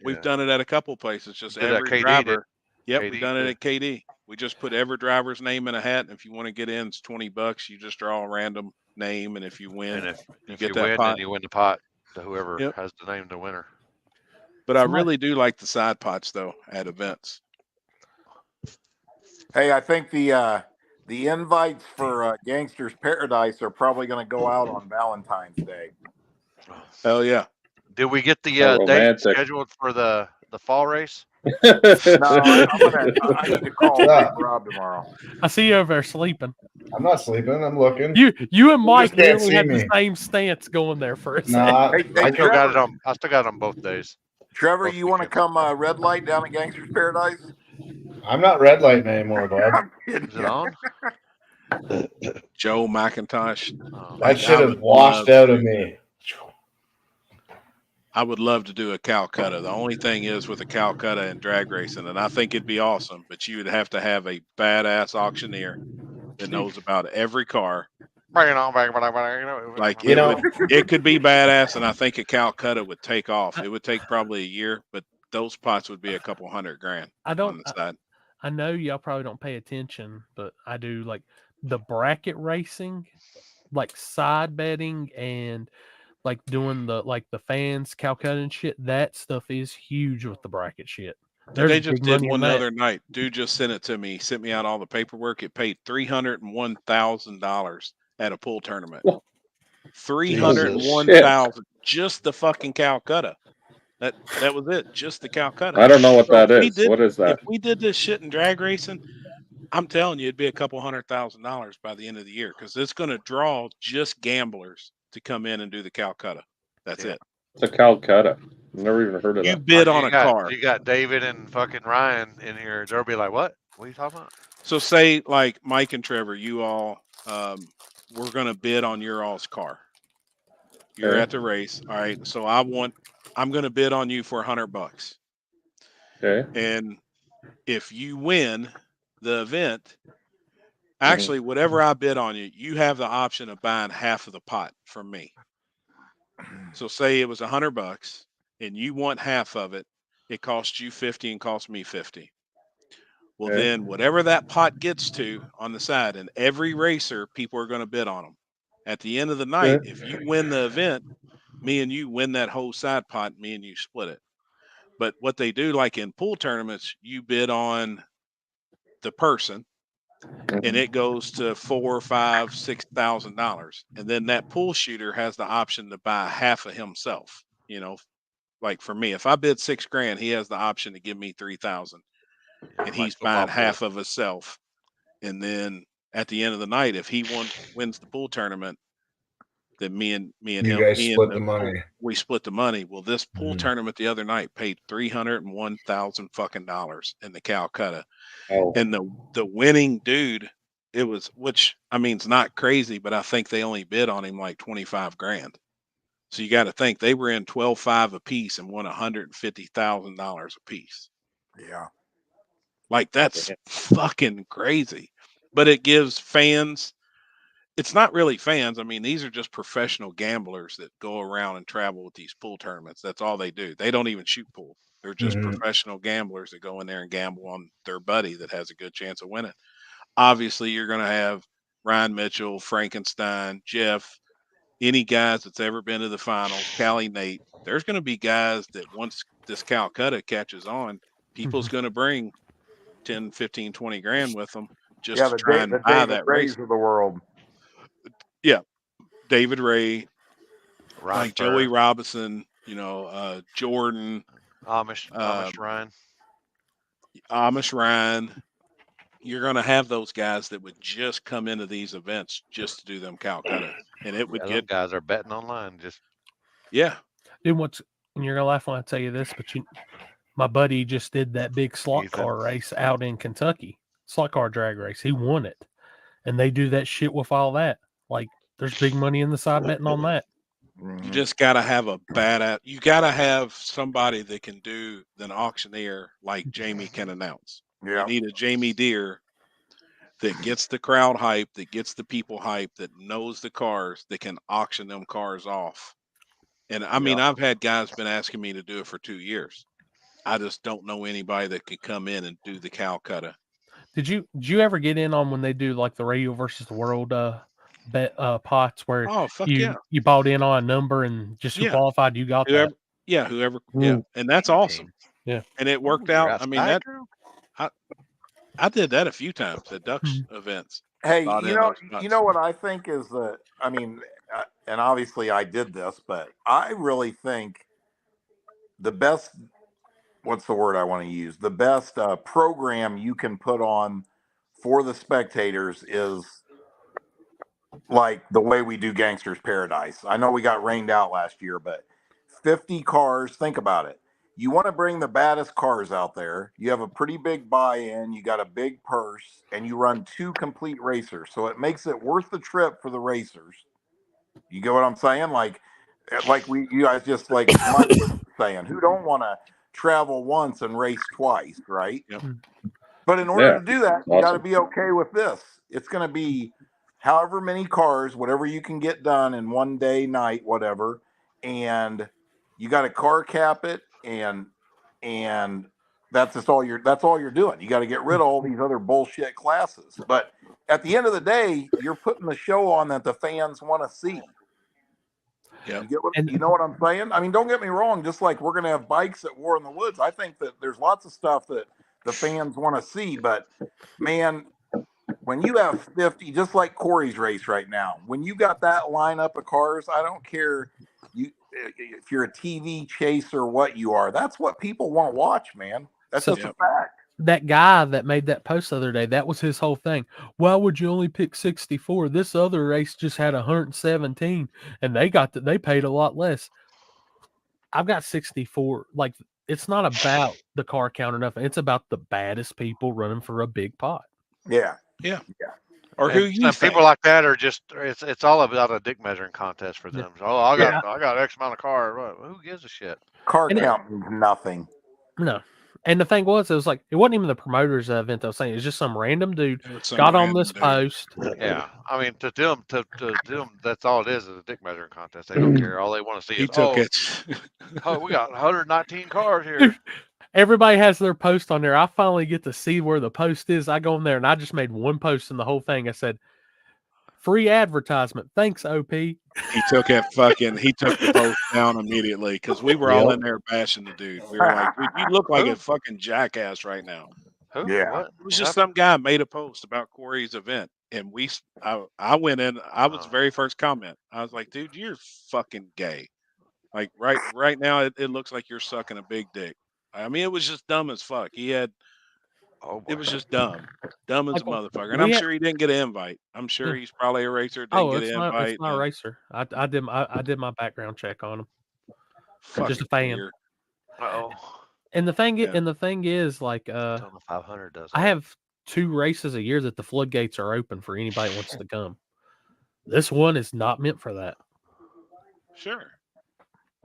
We've done it at a couple places. Just did every KD driver. Did. Yep, KD we've done it at KD. We just put every driver's name in a hat, and if you want to get in, it's $20. You just draw a random name, and if you win, and you if get you that win, pot. then you win the pot to whoever has the name the winner. But I really do like the side pots though at events. Hey, I think the invites for Gangsters Paradise are probably going to go out on Valentine's Day. Hell yeah! Did we get the date scheduled for the fall race? No, I need to call Rob tomorrow. I see you over there sleeping. I'm not sleeping. I'm looking. You and Mike just can't literally see had me. the same stance going there for a second. I still got it on both days. Trevor, you want to come red light down at Gangsters Paradise? I'm not red lighting anymore, bud. Is it on? Joe McIntosh. That shit has washed out of me. I would love to do a Calcutta. The only thing is with a Calcutta and drag racing, and I think it'd be awesome, but you would have to have a badass auctioneer that knows about every car. Like it could be badass, and I think a Calcutta would take off. It would take probably a year, but those pots would be a couple $100,000. On the side. I know y'all probably don't pay attention, but I do. Like the bracket racing, like side betting and like doing the fans Calcutta and shit. That stuff is huge with the bracket shit. They just did one the other night. Dude just sent it to me. He sent me out all the paperwork. It paid $301,000 at a pool tournament. $301,000 just the fucking Calcutta. That was it. Just the Calcutta. I don't know what that is. What is that? If we did this shit in drag racing, I'm telling you, it'd be a couple $100,000 by the end of the year because it's going to draw just gamblers to come in and do the Calcutta. That's it. It's a Calcutta. I've never even heard of that. You bid on a car. You got David and fucking Ryan in here. They'll be like, "What? What are you talking about?" So say like Mike and Trevor, you all, we're going to bid on your all's car. You're at the race. All right. So I'm going to bid on you for $100. Okay. And if you win the event, actually, whatever I bid on you, you have the option of buying half of the pot from me. So say it was $100 and you want half of it. It costs you 50 and costs me 50. Well, then whatever that pot gets to on the side, and every racer, people are going to bid on them. At the end of the night, if you win the event, me and you win that whole side pot, me and you split it. But what they do, like in pool tournaments, you bid on the person and it goes to $4,000, $5,000, $6,000. And then that pool shooter has the option to buy half of himself. You know, like for me, if I bid $6,000, he has the option to give me $3,000 and he's buying half of himself. And then at the end of the night, if he wins the pool tournament, that me and You him, guys me split and the money. we split the money. Well, this pool Mhm. tournament the other night paid $301,000 fucking dollars in the Calcutta, Oh. and the winning dude, it was, which I mean, it's not crazy, but I think they only bid on him like 25 grand. So you got to think they were in 12-5 a piece and won $150,000 a piece. Yeah. Like that's fucking crazy. But it gives fans, it's not really fans. I mean, these are just professional gamblers that go around and travel with these pool tournaments. That's all they do. They don't even shoot pool. They're just Mhm. professional gamblers that go in there and gamble on their buddy that has a good chance of winning. Obviously, you're going to have Ryan Mitchell, Frankenstein, Jeff, any guys that's ever been to the finals, Callie, Nate. There's going to be guys that once this Calcutta catches on, people's going to bring 10, 15, 20 grand with them just Yeah, to try and the buy David that race. Rays of the world. Yeah. David Ray, Ryan like Joey Furr. Robinson, Jordan, Amish Ryan. Amish Ryan. You're going to have those guys that would just come into these events just to do them Calcutta, and it would Yeah, get those guys are betting online. Just yeah. Dude, and you're gonna laugh when I tell you this, but my buddy just did that big slot car race out in Kentucky, slot car drag race. He won it, and they do that shit with all that. Like, there's big money in the side betting on that. You just got to have a badass. You got to have somebody that can do an auctioneer like Jamie can announce. Yeah. You need a Jamie Deere that gets the crowd hype, that gets the people hype, that knows the cars, that can auction them cars off. And I mean, I've had guys been asking me to do it for 2 years. I just don't know anybody that could come in and do the Calcutta. Did you ever get in on when they do like the radio versus the world bet pots where you bought in on a number and just who qualified, you got whoever, that? whoever, and that's awesome. Yeah, and it worked out. I mean I did that a few times at Ducks events. Hey, you know what I think is that, I mean, and obviously I did this, but I really think the best, what's the word I want to use? The best program you can put on for the spectators is like the way we do Gangster's Paradise. I know we got rained out last year, but 50 cars, think about it. You want to bring the baddest cars out there. You have a pretty big buy-in, you got a big purse, and you run 2 complete racers. So it makes it worth the trip for the racers. You get what I'm saying? Like you guys just like Mike was saying, who don't want to travel once and race twice, right? Yep. But in order to do that, you got to be okay with this. It's going to be however many cars, whatever you can get done in one day, night, whatever, and you got to car cap it, and that's all you're doing. You got to get rid of all these other bullshit classes. But at the end of the day, you're putting the show on that the fans want to see. Yeah. You know what I'm saying? I mean, don't get me wrong. Just like we're going to have bikes at War in the Woods, I think that there's lots of stuff that the fans want to see. But man, when you have 50, just like Corey's race right now, when you got that lineup of cars, I don't care if you're a TV chaser or what you are. That's what people want to watch, man. That's just a fact. That guy that made that post the other day, that was his whole thing. Why would you only pick 64? This other race just had 117, and they paid a lot less. I've got 64. Like, it's not about the car count or nothing. It's about the baddest people running for a big pot. Yeah. Or who you think? People like that are just it's all about a dick measuring contest for them. Oh, I got X amount of cars. Who gives a shit? Car count means nothing. No. And the thing was, it wasn't even the promoters event I was saying. It was just some random dude got on this post. Yeah, I mean, to them, that's all it is a dick measuring contest. They don't care. All they want to see is we got 119 cars here. Everybody has their post on there. I finally get to see where the post is. I go in there and I just made one post in the whole thing. I said, "Free advertisement. Thanks, OP." He took the post down immediately because we were all in there bashing the dude. We were like, dude, you look like a fucking jackass right now. Who? Yeah. What? It was just some guy made a post about Corey's event, and I went in. I was the very first comment. I was like, dude, you're fucking gay. Like right now, it looks like you're sucking a big dick. I mean, it was just dumb as fuck. It was just dumb. Dumb as a motherfucker. And I'm sure he didn't get an invite. I'm sure he's probably a racer. Didn't get an invite. It's my racer. I did my background check on him. Just a fan. Oh. And the thing is, like, 500 does. I have 2 races a year that the floodgates are open for anybody that wants to come. This one is not meant for that. Sure.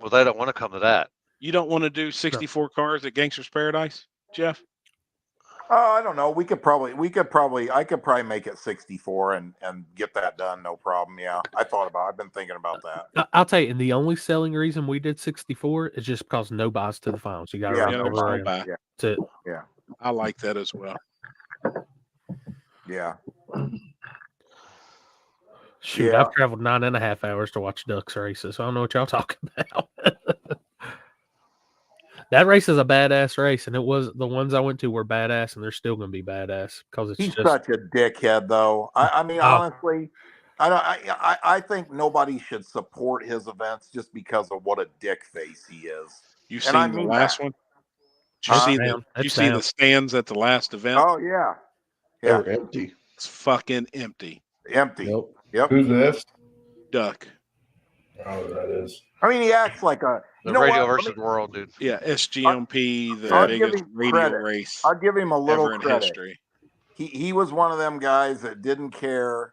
Well, they don't want to come to that. You don't want to do 64 cars at Gangster's Paradise, Jeff? I don't know. I could probably make it 64 and get that done. No problem. Yeah. I've been thinking about that. I'll tell you, and the only selling reason we did 64 is just because no buys to the finals. You got to run over and that's it. Yeah. I like that as well. Yeah. Shoot, I've traveled 9.5 hours to watch Ducks races. So I don't know what y'all talking about. That race is a badass race, and it was the ones I went to were badass, and they're still going to be badass because he's such a dickhead, though. I mean, honestly, I think nobody should support his events just because of what a dick face he is. You seen the last one? Did you see the stands at the last event? Oh yeah, they were empty. It's fucking empty. Empty. Yep. Who's this? Duck. Oh, that is. I mean, he acts like a radio versus world, dude. Yeah, SGMP, the biggest radio race. I'll give him a little ever in credit. History. He was one of them guys that didn't care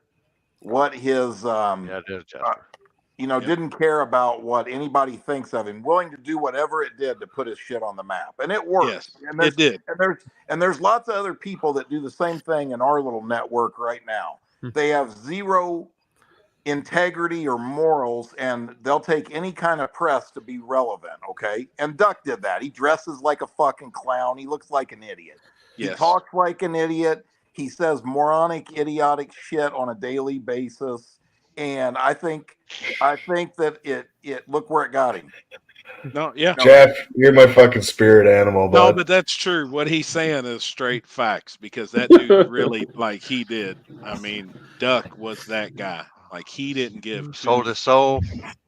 what his didn't care about what anybody thinks of him. Willing to do whatever it did to put his shit on the map, and it worked. Yes, and it did. And there's lots of other people that do the same thing in our little network right now. They have zero integrity or morals, and they'll take any kind of press to be relevant. Okay, and Duck did that. He dresses like a fucking clown. He looks like an idiot. Yes. He talks like an idiot. He says moronic, idiotic shit on a daily basis, and I think that it look where it got him. No, yeah, Jeff, you're my fucking spirit animal, bud. No, but that's true. What he's saying is straight facts because that dude really, like, he did. I mean, Duck was that guy. Like, he didn't give. Sold his soul.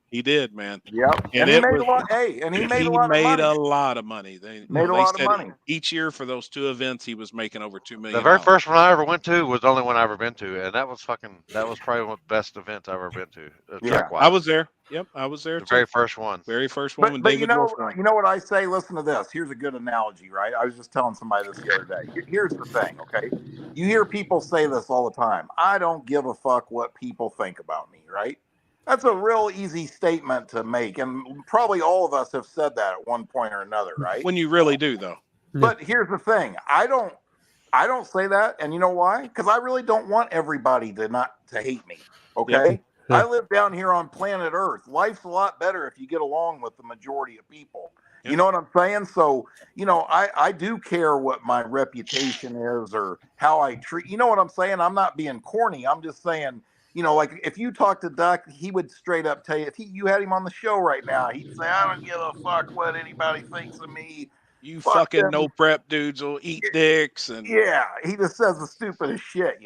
He did, man. Yep. And he made a lot. Hey, and he made a lot of money. A lot of money. They said each year for those 2 events, he was making over $2 million. The very first one I ever went to was the only one I ever been to, and that was probably one of the best events I've ever been to. I was there. Yep, I was there. The very first one. Very first one. But you know what I say? Listen to this. Here's a good analogy, right? I was just telling somebody this the other day. Here's the thing, okay? You hear people say this all the time. I don't give a fuck what people think about me, right? That's a real easy statement to make, and probably all of us have said that at one point or another, right? When you really do, though. But here's the thing: I don't say that, and you know why? Because I really don't want everybody to hate me. Okay, I live down here on planet Earth. Life's a lot better if you get along with the majority of people. You know what I'm saying? So, I do care what my reputation is or how I treat. You know what I'm saying? I'm not being corny. I'm just saying. Like if you talk to Duck, he would straight up tell you, if you had him on the show right now, he'd say, I don't give a fuck what anybody thinks of me. You fucking no prep dudes will eat dicks. And yeah, he just says the stupidest shit,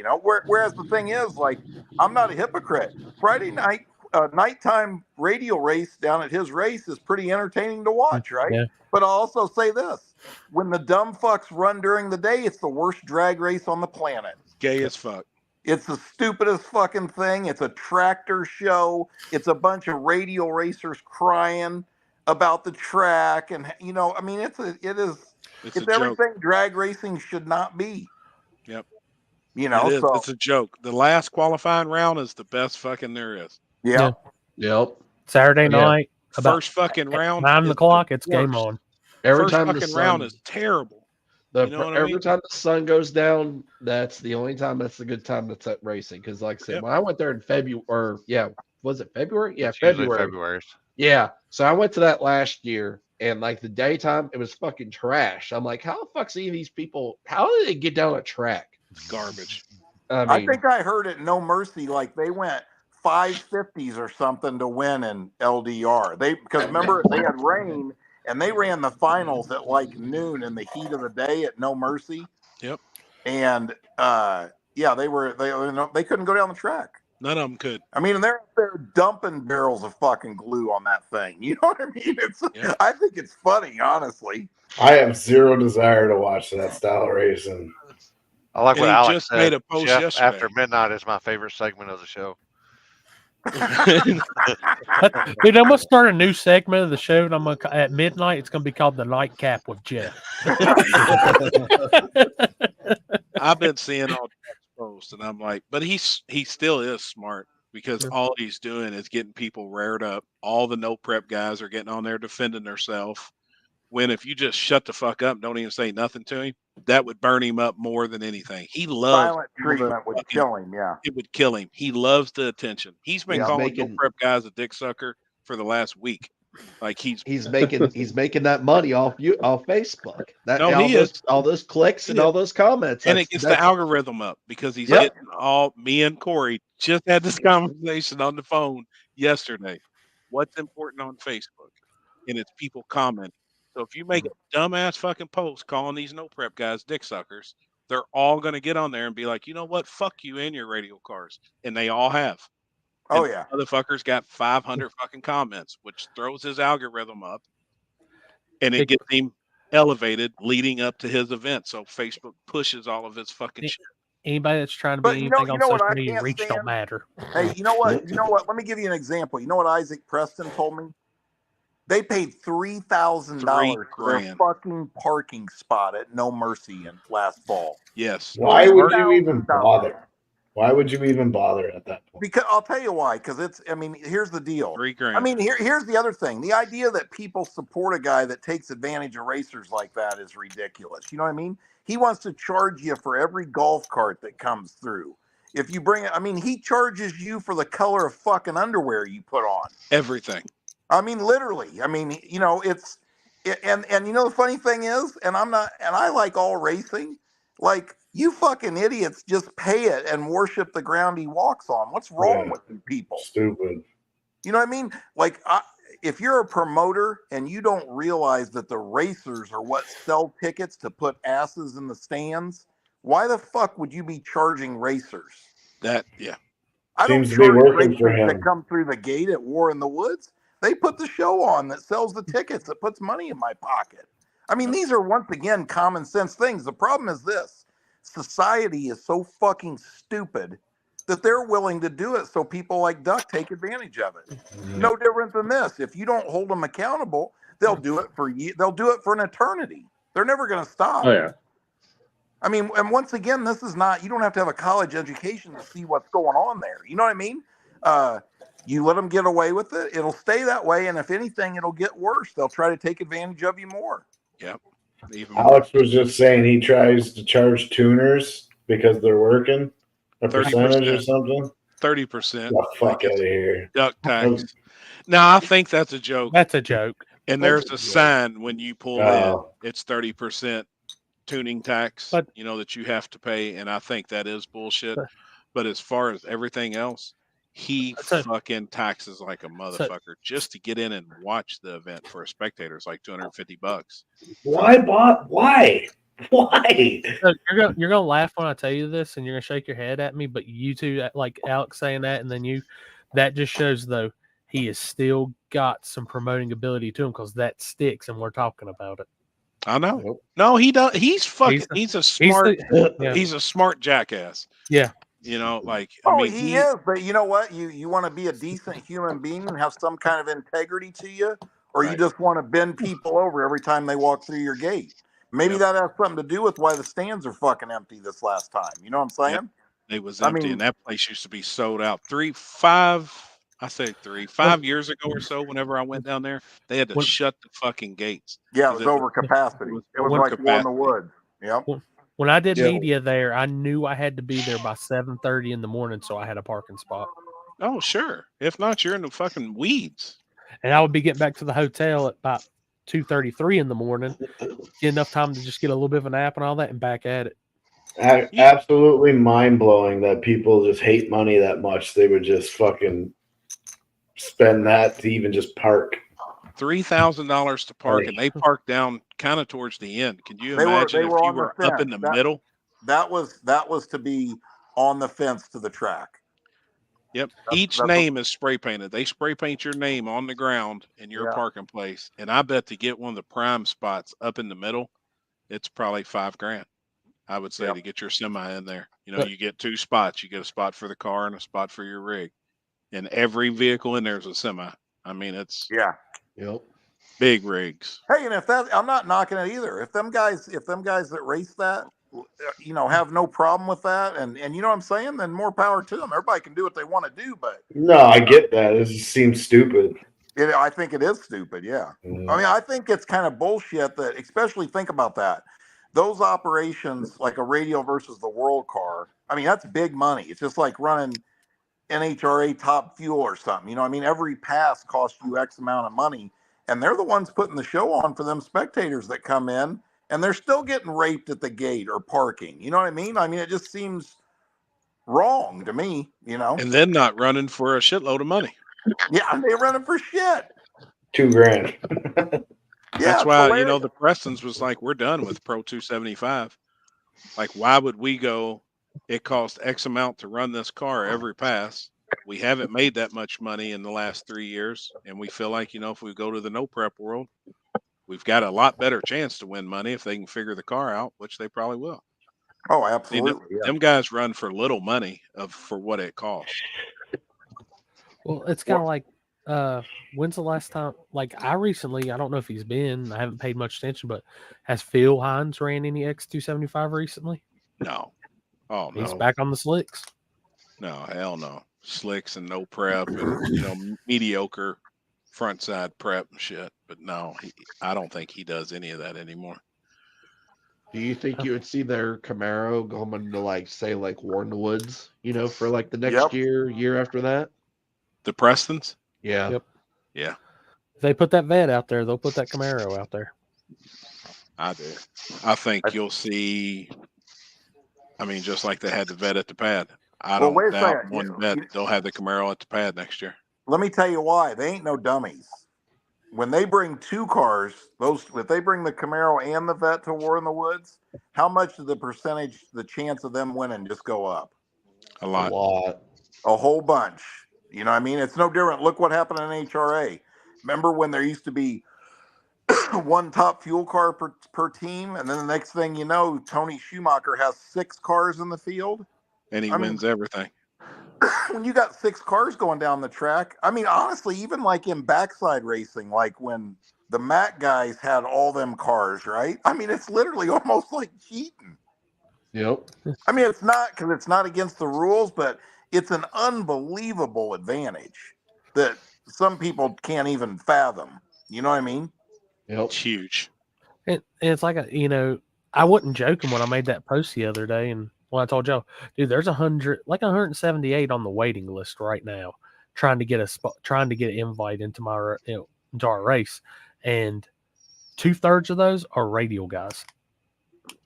Whereas the thing is, like, I'm not a hypocrite. Friday night, nighttime radio race down at his race is pretty entertaining to watch, right? Yeah. But I'll also say this. When the dumb fucks run during the day, it's the worst drag race on the planet. Gay as fuck. It's the stupidest fucking thing. It's a tractor show. It's a bunch of radio racers crying about the track, and I mean, it's everything joke. Drag racing should not be. Yep. So it's a joke. The last qualifying round is the best fucking there is. Yeah. Yep. Saturday night, first fucking round, 9 o'clock. It's game on. Every first time fucking the sun, round is terrible. Every time the sun goes down, that's the only time that's a good time to set racing. Because, like I said, when I went there in February, was it February? Yeah, February. Yeah. So I went to that last year, and like the daytime, it was fucking trash. I'm like, how the fuck see these people? How did they get down a track? It's garbage. I think I heard at No Mercy, like they went 550s or something to win in LDR. Because remember they had rain. And they ran the finals at like noon in the heat of the day at No Mercy. Yep. And they couldn't go down the track. None of them could. I mean, they're dumping barrels of fucking glue on that thing. You know what I mean? I think it's funny, honestly. I have zero desire to watch that style of racing. I like what And he Alex just said. made a post Jeff yesterday. after midnight is my favorite segment of the show. Dude, I'm gonna start a new segment of the show, and I'm gonna at midnight. It's gonna be called the Nightcap with Jeff. I've been seeing all Jeff's posts, and I'm like, but he still is smart because all he's doing is getting people reared up. All the no prep guys are getting on there defending themselves. When if you just shut the fuck up, don't even say nothing to him, that would burn him up more than anything. He loves Silent treatment would kill him. Yeah, it would kill him. He loves the attention. He's been calling no prep guys a dick sucker for the last week. Like he's making that money off Facebook. That no, all those clicks and all those comments, and it gets the algorithm up because he's getting all. Me and Corey just had this conversation on the phone yesterday. What's important on Facebook, and it's people commenting. So if you make a dumbass fucking post calling these no prep guys dick suckers, they're all going to get on there and be like, you know what, fuck you and your radio cars, and they all have. Oh, and yeah. Motherfuckers got 500 fucking comments, which throws his algorithm up, and it gets him elevated leading up to his event. So Facebook pushes all of his fucking shit. Anybody that's trying to be anything on social media, reach don't matter. Hey, you know what? Let me give you an example. You know what Isaac Preston told me? They paid $3,000 for their fucking parking spot at No Mercy in last fall. Yes. Why would you even bother? Why would you even bother at that point? Because I'll tell you why. Because here's the deal. $3,000. I mean, here's the other thing. The idea that people support a guy that takes advantage of racers like that is ridiculous. You know what I mean? He wants to charge you for every golf cart that comes through. If you bring it, he charges you for the color of fucking underwear you put on. Everything. Literally. And you know the funny thing is, and I like all racing, like you fucking idiots just pay it and worship the ground he walks on. What's wrong with you people? Stupid. You know what I mean? Like, if you're a promoter and you don't realize that the racers are what sell tickets to put asses in the stands, why the fuck would you be charging racers? I Seems don't to be charge working for racers him. that come through the gate at War in the Woods. They put the show on that sells the tickets, that puts money in my pocket. These are, once again, common sense things. The problem is this. Society is so fucking stupid that they're willing to do it so people like Duck take advantage of it. No different than this. If you don't hold them accountable, they'll do it for you. They'll do it for an eternity. They're never going to stop. Oh, yeah. And once again, this is not, you don't have to have a college education to see what's going on there. You know what I mean? You let them get away with it, it'll stay that way. And if anything, it'll get worse. They'll try to take advantage of you more. Yep. Alex was just saying he tries to charge tuners because they're working a percentage or something. 30%. The fuck out of here. Duck tax. Now, I think that's a joke. That's a joke. And there's a sign when you pull in, it's 30% tuning tax, that you have to pay. And I think that is bullshit. But as far as everything else, he fucking taxes like a motherfucker just to get in and watch the event for a spectator. It's like $250. Why? Why? So you're gonna laugh when I tell you this, and you're gonna shake your head at me. But you two, like Alex saying that, and then that just shows though he has still got some promoting ability to him because that sticks, and we're talking about it. I know. No, he does. He's fucking. He's a smart. He's a smart jackass. Yeah. He is. But you know what? You want to be a decent human being and have some kind of integrity to you, or you just want to bend people over every time they walk through your gate. Maybe that has something to do with why the stands are fucking empty this last time. You know what I'm saying? Yep. It was empty, and that place used to be sold out. 5 years ago or so, whenever I went down there, they had to shut the fucking gates. Yeah, it was over capacity. It was like War in the Woods. Yep. When I did media there, I knew I had to be there by 7:30 in the morning, so I had a parking spot. Oh, sure. If not, you're in the fucking weeds. And I would be getting back to the hotel at about 2:33 in the morning, get enough time to just get a little bit of a nap and all that, and back at it. Absolutely mind-blowing that people just hate money that much. They would just fucking spend that to even just park. $3,000 to park, and they park down kind of towards the end. Can you imagine if you were up in the middle? That was to be on the fence to the track. Yep. Each name is spray painted. They spray paint your name on the ground in your parking place. And I bet to get one of the prime spots up in the middle, it's probably $5,000. I would say to get your semi in there. You know, you get 2 spots. You get a spot for the car and a spot for your rig. And every vehicle in there is a semi. I mean, it's big rigs. Hey, and if that, I'm not knocking it either. If them guys that race that, you know, have no problem with that, and you know what I'm saying, then more power to them. Everybody can do what they want to do, but No, I get that. It just seems stupid. I think it is stupid. Yeah. I mean, I think it's kind of bullshit that, especially think about that. Those operations, like a radio versus the world car, I mean, that's big money. It's just like running NHRA Top Fuel or something. You know, I mean, every pass costs you X amount of money, and they're the ones putting the show on for them spectators that come in, and they're still getting raped at the gate or parking. You know what I mean? I mean, it just seems wrong to me, you know? And then not running for a shitload of money. Yeah, they're running for shit. $2,000. That's why, you know, the Prestons was like, we're done with Pro 275. Like, why would we go, it costs X amount to run this car every pass. We haven't made that much money in the last 3 years. And we feel like, you know, if we go to the no prep world, we've got a lot better chance to win money if they can figure the car out, which they probably will. Oh, absolutely. Them guys run for little money for what it costs. Well, it's kind of like, when's the last time? Like, I don't know if he's been, I haven't paid much attention, but has Phil Hines ran any X275 recently? No. Oh, no. He's back on the slicks. No, hell no. Slicks and no prep and, you know, mediocre front side prep and shit. But no, I don't think he does any of that anymore. Do you think you would see their Camaro going into, like, say, like Warren Woods, you know, for like the next year after that? The Prestons? Yeah. Yep. Yeah. If they put that vet out there, they'll put that Camaro out there. I do. I think you'll see, I mean, just like they had the vet at the pad. I don't doubt one vet they'll have the Camaro at the pad next year. Let me tell you why. They ain't no dummies. When they bring 2 cars, if they bring the Camaro and the vet to War in the Woods, how much of the chance of them winning just go up? A lot. A whole bunch. You know what I mean? It's no different. Look what happened in HRA. Remember when there used to be 1 top fuel car per team, and then the next thing you know, Tony Schumacher has 6 cars in the field? And he wins everything. When you got 6 cars going down the track, I mean, honestly, even like in backside racing, like when the Mac guys had all them cars, right? I mean, it's literally almost like cheating. Yep. I mean, it's not, because it's not against the rules, but it's an unbelievable advantage that some people can't even fathom. You know what I mean? Yep. It's huge. And it's like, I wasn't joking when I made that post the other day, and when I told y'all, dude, there's 178 on the waiting list right now, trying to get an invite into our race, and 2/3 of those are radial guys.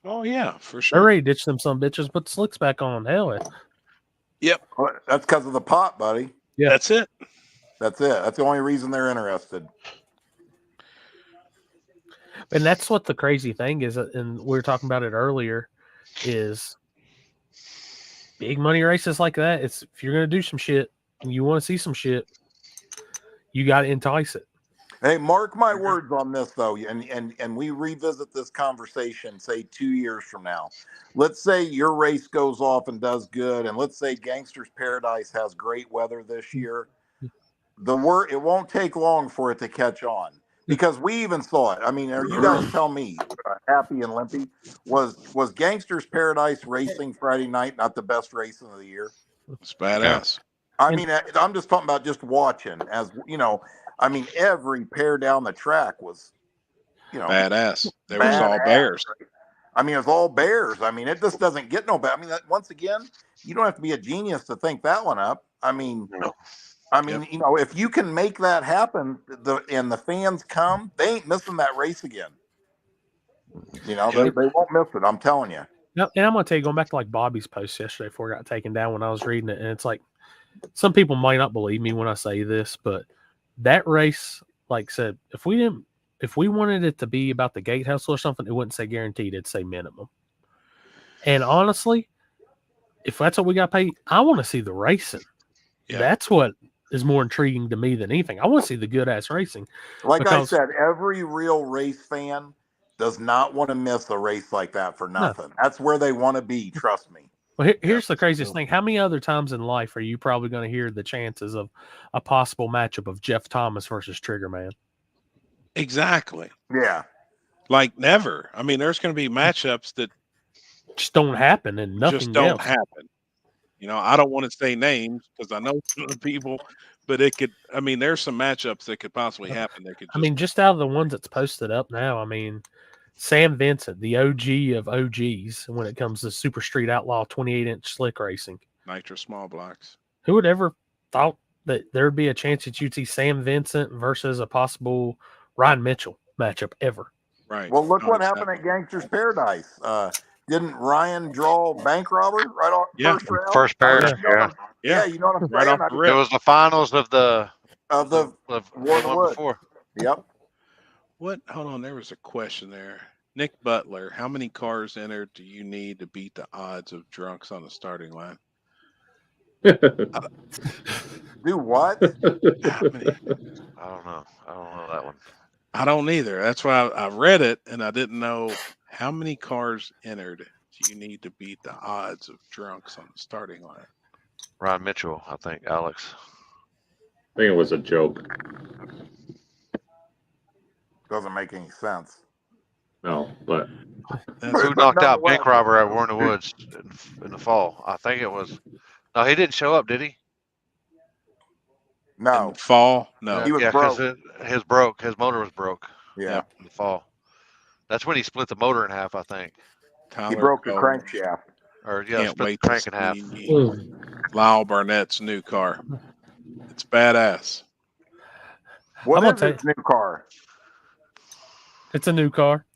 Oh yeah, for sure. They're ready to ditch them some bitches, put the slicks back on. Hell yeah. Yep. Well, that's because of the pot, buddy. Yeah, that's it. That's it. That's the only reason they're interested. And that's what the crazy thing is, and we were talking about it earlier, is big money races like that. It's, if you're gonna do some shit and you want to see some shit, you got to entice it. Hey, mark my words on this though, and we revisit this conversation, say 2 years from now. Let's say your race goes off and does good, and let's say Gangster's Paradise has great weather this year. It won't take long for it to catch on, because we even saw it. I mean, you guys tell me, Happy and Limpy, was Gangster's Paradise racing Friday night not the best race of the year? It's badass. I mean, I'm just talking about just watching, as you know. I mean, every pair down the track was, you know, badass. They was all bears. Right? I mean, it was all bears. I mean, it just doesn't get no better. I mean, once again, you don't have to be a genius to think that one up. I mean, you know, if you can make that happen, and the fans come, they ain't missing that race again. You know, they won't miss it. I'm telling you. No, and I'm gonna tell you, going back to like Bobby's post yesterday before it got taken down, when I was reading it, and it's like, some people might not believe me when I say this, but that race, like said, if we wanted it to be about the gate hustle or something, it wouldn't say guaranteed, it'd say minimum. And honestly, if that's what we got paid, I want to see the racing. Yeah. That's what is more intriguing to me than anything. I want to see the good ass racing. Like I said, every real race fan does not want to miss a race like that for nothing. That's where they want to be. Trust me. Well, here's the craziest thing. How many other times in life are you probably going to hear the chances of a possible matchup of Jeff Thomas versus Triggerman? Exactly. Yeah. Like never. I mean, there's going to be matchups that just don't happen and nothing just don't else. happen. You know, I don't want to say names because I know some of the people, but it could. I mean, there's some matchups that could possibly happen. That could. I mean, just out of the ones that's posted up now, I mean, Sam Vincent, the OG of OGs when it comes to Super Street Outlaw 28-inch slick racing. Nitro small blocks. Who would ever thought that there'd be a chance that you'd see Sam Vincent versus a possible Ryan Mitchell matchup ever? Right. Well, look what happened at Gangster's Paradise. Didn't Ryan draw bank robber right off first round? First paradise. Yeah, you know what I'm Right saying? off the rip. It was the finals of the War in the one Woods. before. Yep. What? Hold on. There was a question there. Nick Butler, how many cars entered do you need to beat the odds of drunks on the starting line? Do what? How many? I don't know. I don't know that one. I don't either. That's why I read it and I didn't know how many cars entered do you need to beat the odds of drunks on the starting line. Ron Mitchell, I think. Alex. I think it was a joke. Doesn't make any sense. No, but Who knocked out bank robber at War in the Woods in the fall? I think it was. No, he didn't show up, did he? No. In the fall? No. He was broke. His motor was broke. Yeah. In the fall. That's when he split the motor in half, I think. He broke the crankshaft. Or yeah, Can't split wait the crank in to half. see Lyle Barnett's new car. It's badass. What I'm is gonna his new car? It's a new car.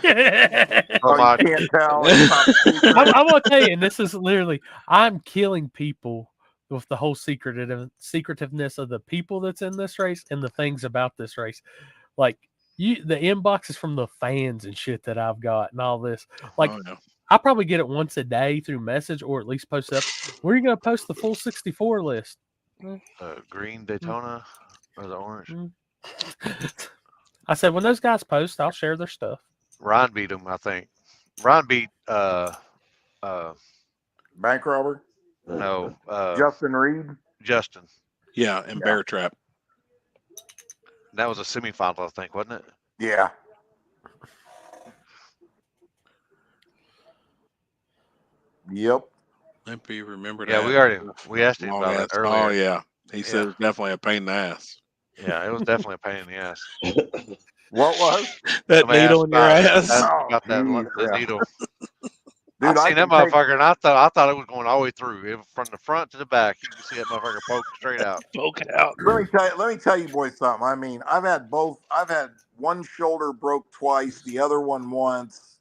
Oh, you can't tell. I want to tell you, and this is literally, I'm killing people with the whole secretiveness of the people that's in this race and the things about this race. Like the inboxes from the fans and shit that I've got and all this. Like I probably get it once a day through message or at least post up. Where are you going to post the full 64 list? Green Daytona or the orange? I said, when those guys post, I'll share their stuff. Ron beat him, I think. Ron beat bank robber? No. Justin Reed? Justin. Yeah, and Bear Trap. That was a semifinal, I think, wasn't it? Yeah. Yep. Limpy, remember Yeah, that? we asked him about it earlier. Oh yeah. He said it's definitely a pain in the ass. Yeah, it was definitely a pain in the ass. What was? That Somebody needle in your ass. About that needle. Dude, I seen that motherfucker, and I thought it was going all the way through, from the front to the back. You can see that motherfucker poke straight out. Poke out. Let me tell you, boys, something. I mean, I've had both. I've had one shoulder broke twice, the other one once.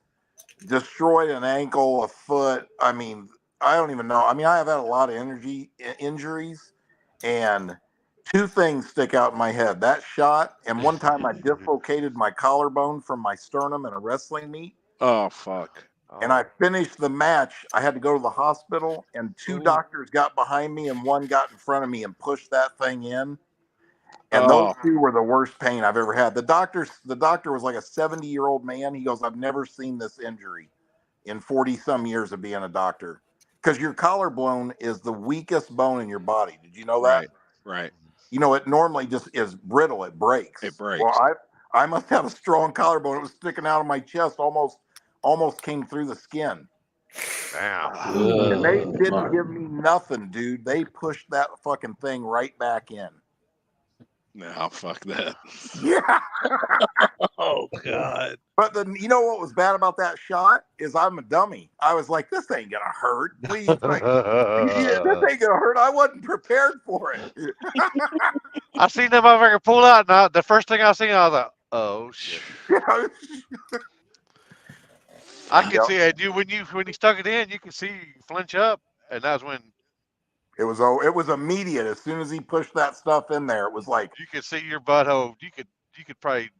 Destroyed an ankle, a foot. I mean, I don't even know. I mean, I have had a lot of injuries, and two things stick out in my head. That shot, and one time I dislocated my collarbone from my sternum in a wrestling meet. Oh, fuck. And I finished the match. I had to go to the hospital, and two doctors got behind me, and one got in front of me and pushed that thing in. And those two were the worst pain I've ever had. The doctor was like a 70-year-old man. He goes, I've never seen this injury in 40-some years of being a doctor. Because your collarbone is the weakest bone in your body. Did you know that? Right. You know, it normally just is brittle. It breaks. It breaks. Well, I must have a strong collarbone. It was sticking out of my chest, almost came through the skin. Damn. And they didn't give me nothing, dude. They pushed that fucking thing right back in. No, fuck that. Yeah. Oh, God. But you know what was bad about that shot is I'm a dummy. I was like, this ain't gonna hurt. Please, this ain't gonna hurt. I wasn't prepared for it. I seen that motherfucker pull out, and the first thing I seen, I was like, oh shit. I could see it, dude. When you stuck it in, you could see you flinch up, and that's when it was immediate. As soon as he pushed that stuff in there, it was like you could see your butthole. You could probably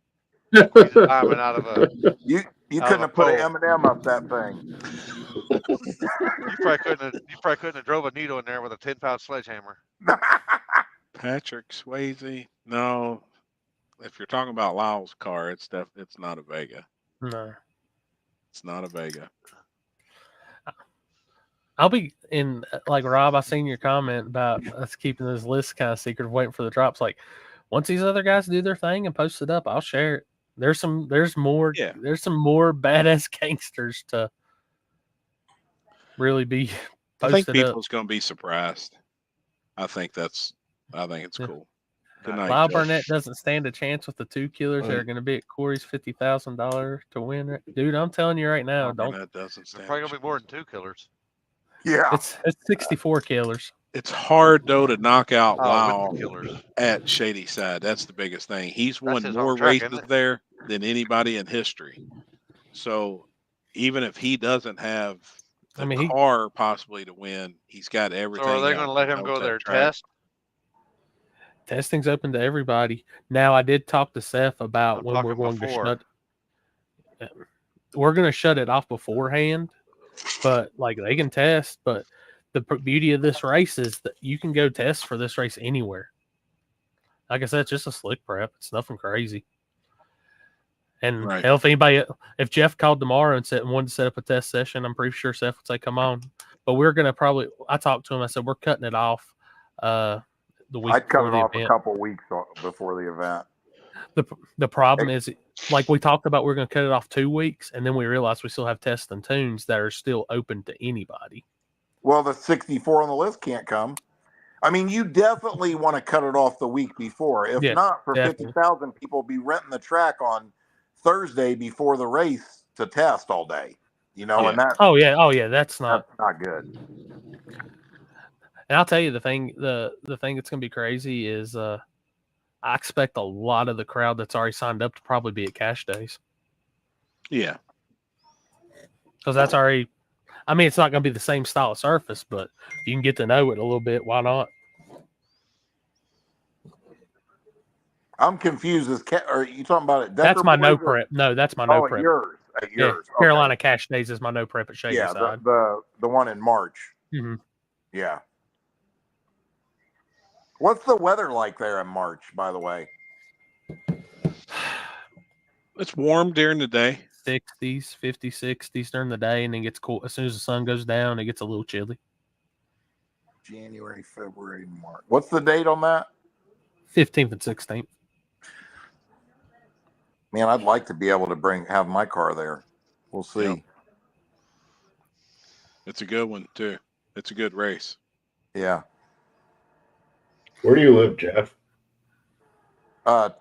squeeze a diamond out of a. You couldn't have put an M&M up that thing. You probably couldn't have drove a needle in there with a 10-pound sledgehammer. Patrick Swayze. No. If you're talking about Lyle's car, it's not a Vega. No. It's not a Vega. I'll be in, like Rob, I seen your comment about us keeping this list kind of secret, waiting for the drops. Like, once these other guys do their thing and post it up, I'll share it. There's more badass gangsters to really be posted I think up. people's going to be surprised. I think it's cool. Good night, Lyle Jeff. Burnett doesn't stand a chance with the two killers that are going to be at Corey's $50,000 to win. Dude, I'm telling you right now, Burnett doesn't There's stand. probably gonna be more than 2 killers. Yeah, it's 64 killers. It's hard though to knock out with Lyle the killers. at Shady Side. That's the biggest thing. He's won his more home track, isn't races it? there than anybody in history. So even if he doesn't have the car possibly to win, he's got everything. So are they else going to let to him go help there that track. test? Testing's open to everybody. Now, I did talk to Seth about when we're going to shut. We're going to shut it off beforehand, but like they can test. But the beauty of this race is that you can go test for this race anywhere. Like I said, it's just a slick prep. It's nothing crazy. And hell, if Jeff called tomorrow and wanted to set up a test session, I'm pretty sure Seth would say, "Come on." But we're gonna I talked to him. I said we're cutting it off. The week I'd cut before it the off event. a couple weeks before the event. The problem is, like we talked about, we're going to cut it off 2 weeks, and then we realized we still have tests and tunes that are still open to anybody. Well, the 64 on the list can't come. I mean, you definitely want to cut it off the week before. If not, for 50,000 people be renting the track on Thursday before the race to test all day. You know, and that. Oh yeah, that's not good. And I'll tell you the thing that's going to be crazy is I expect a lot of the crowd that's already signed up to probably be at cash days. Yeah. Because that's already, I mean, it's not going to be the same style of surface, but if you can get to know it a little bit, why not? I'm confused. Are you talking about it? That's my no prep. No, that's my no prep. Yours. Yeah, Carolina Cash Days is my no prep at Shady Side. the one in March. Mm-hmm. Yeah. What's the weather like there in March, by the way? It's warm during the day. 60s, 50s, 60s during the day, and then gets cool. As soon as the sun goes down, it gets a little chilly. January, February, March. What's the date on that? 15th and 16th. Man, I'd like to be able to have my car there. We'll see. Yep. It's a good one too. It's a good race. Yeah. Where do you live, Jeff?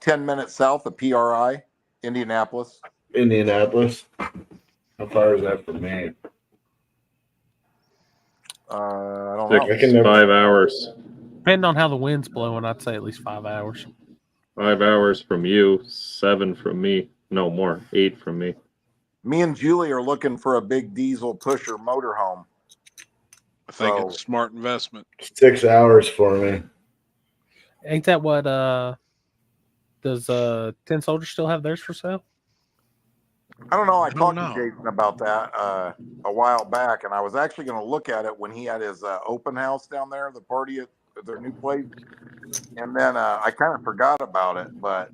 10 minutes south of PRI, Indianapolis. Indianapolis. How far is that from me? I don't know. 5 hours. Depending on how the wind's blowing, I'd say at least 5 hours. 5 hours from you, 7 from me. No more, 8 from me. Me and Julie are looking for a big diesel pusher motorhome. I think it's a smart investment. 6 hours for me. Ain't that what does 10 Soldiers still have theirs for sale? I don't know. I talked to Jason about that a while back, and I was actually going to look at it when he had his open house down there, the party at their new place. And then I kind of forgot about it, but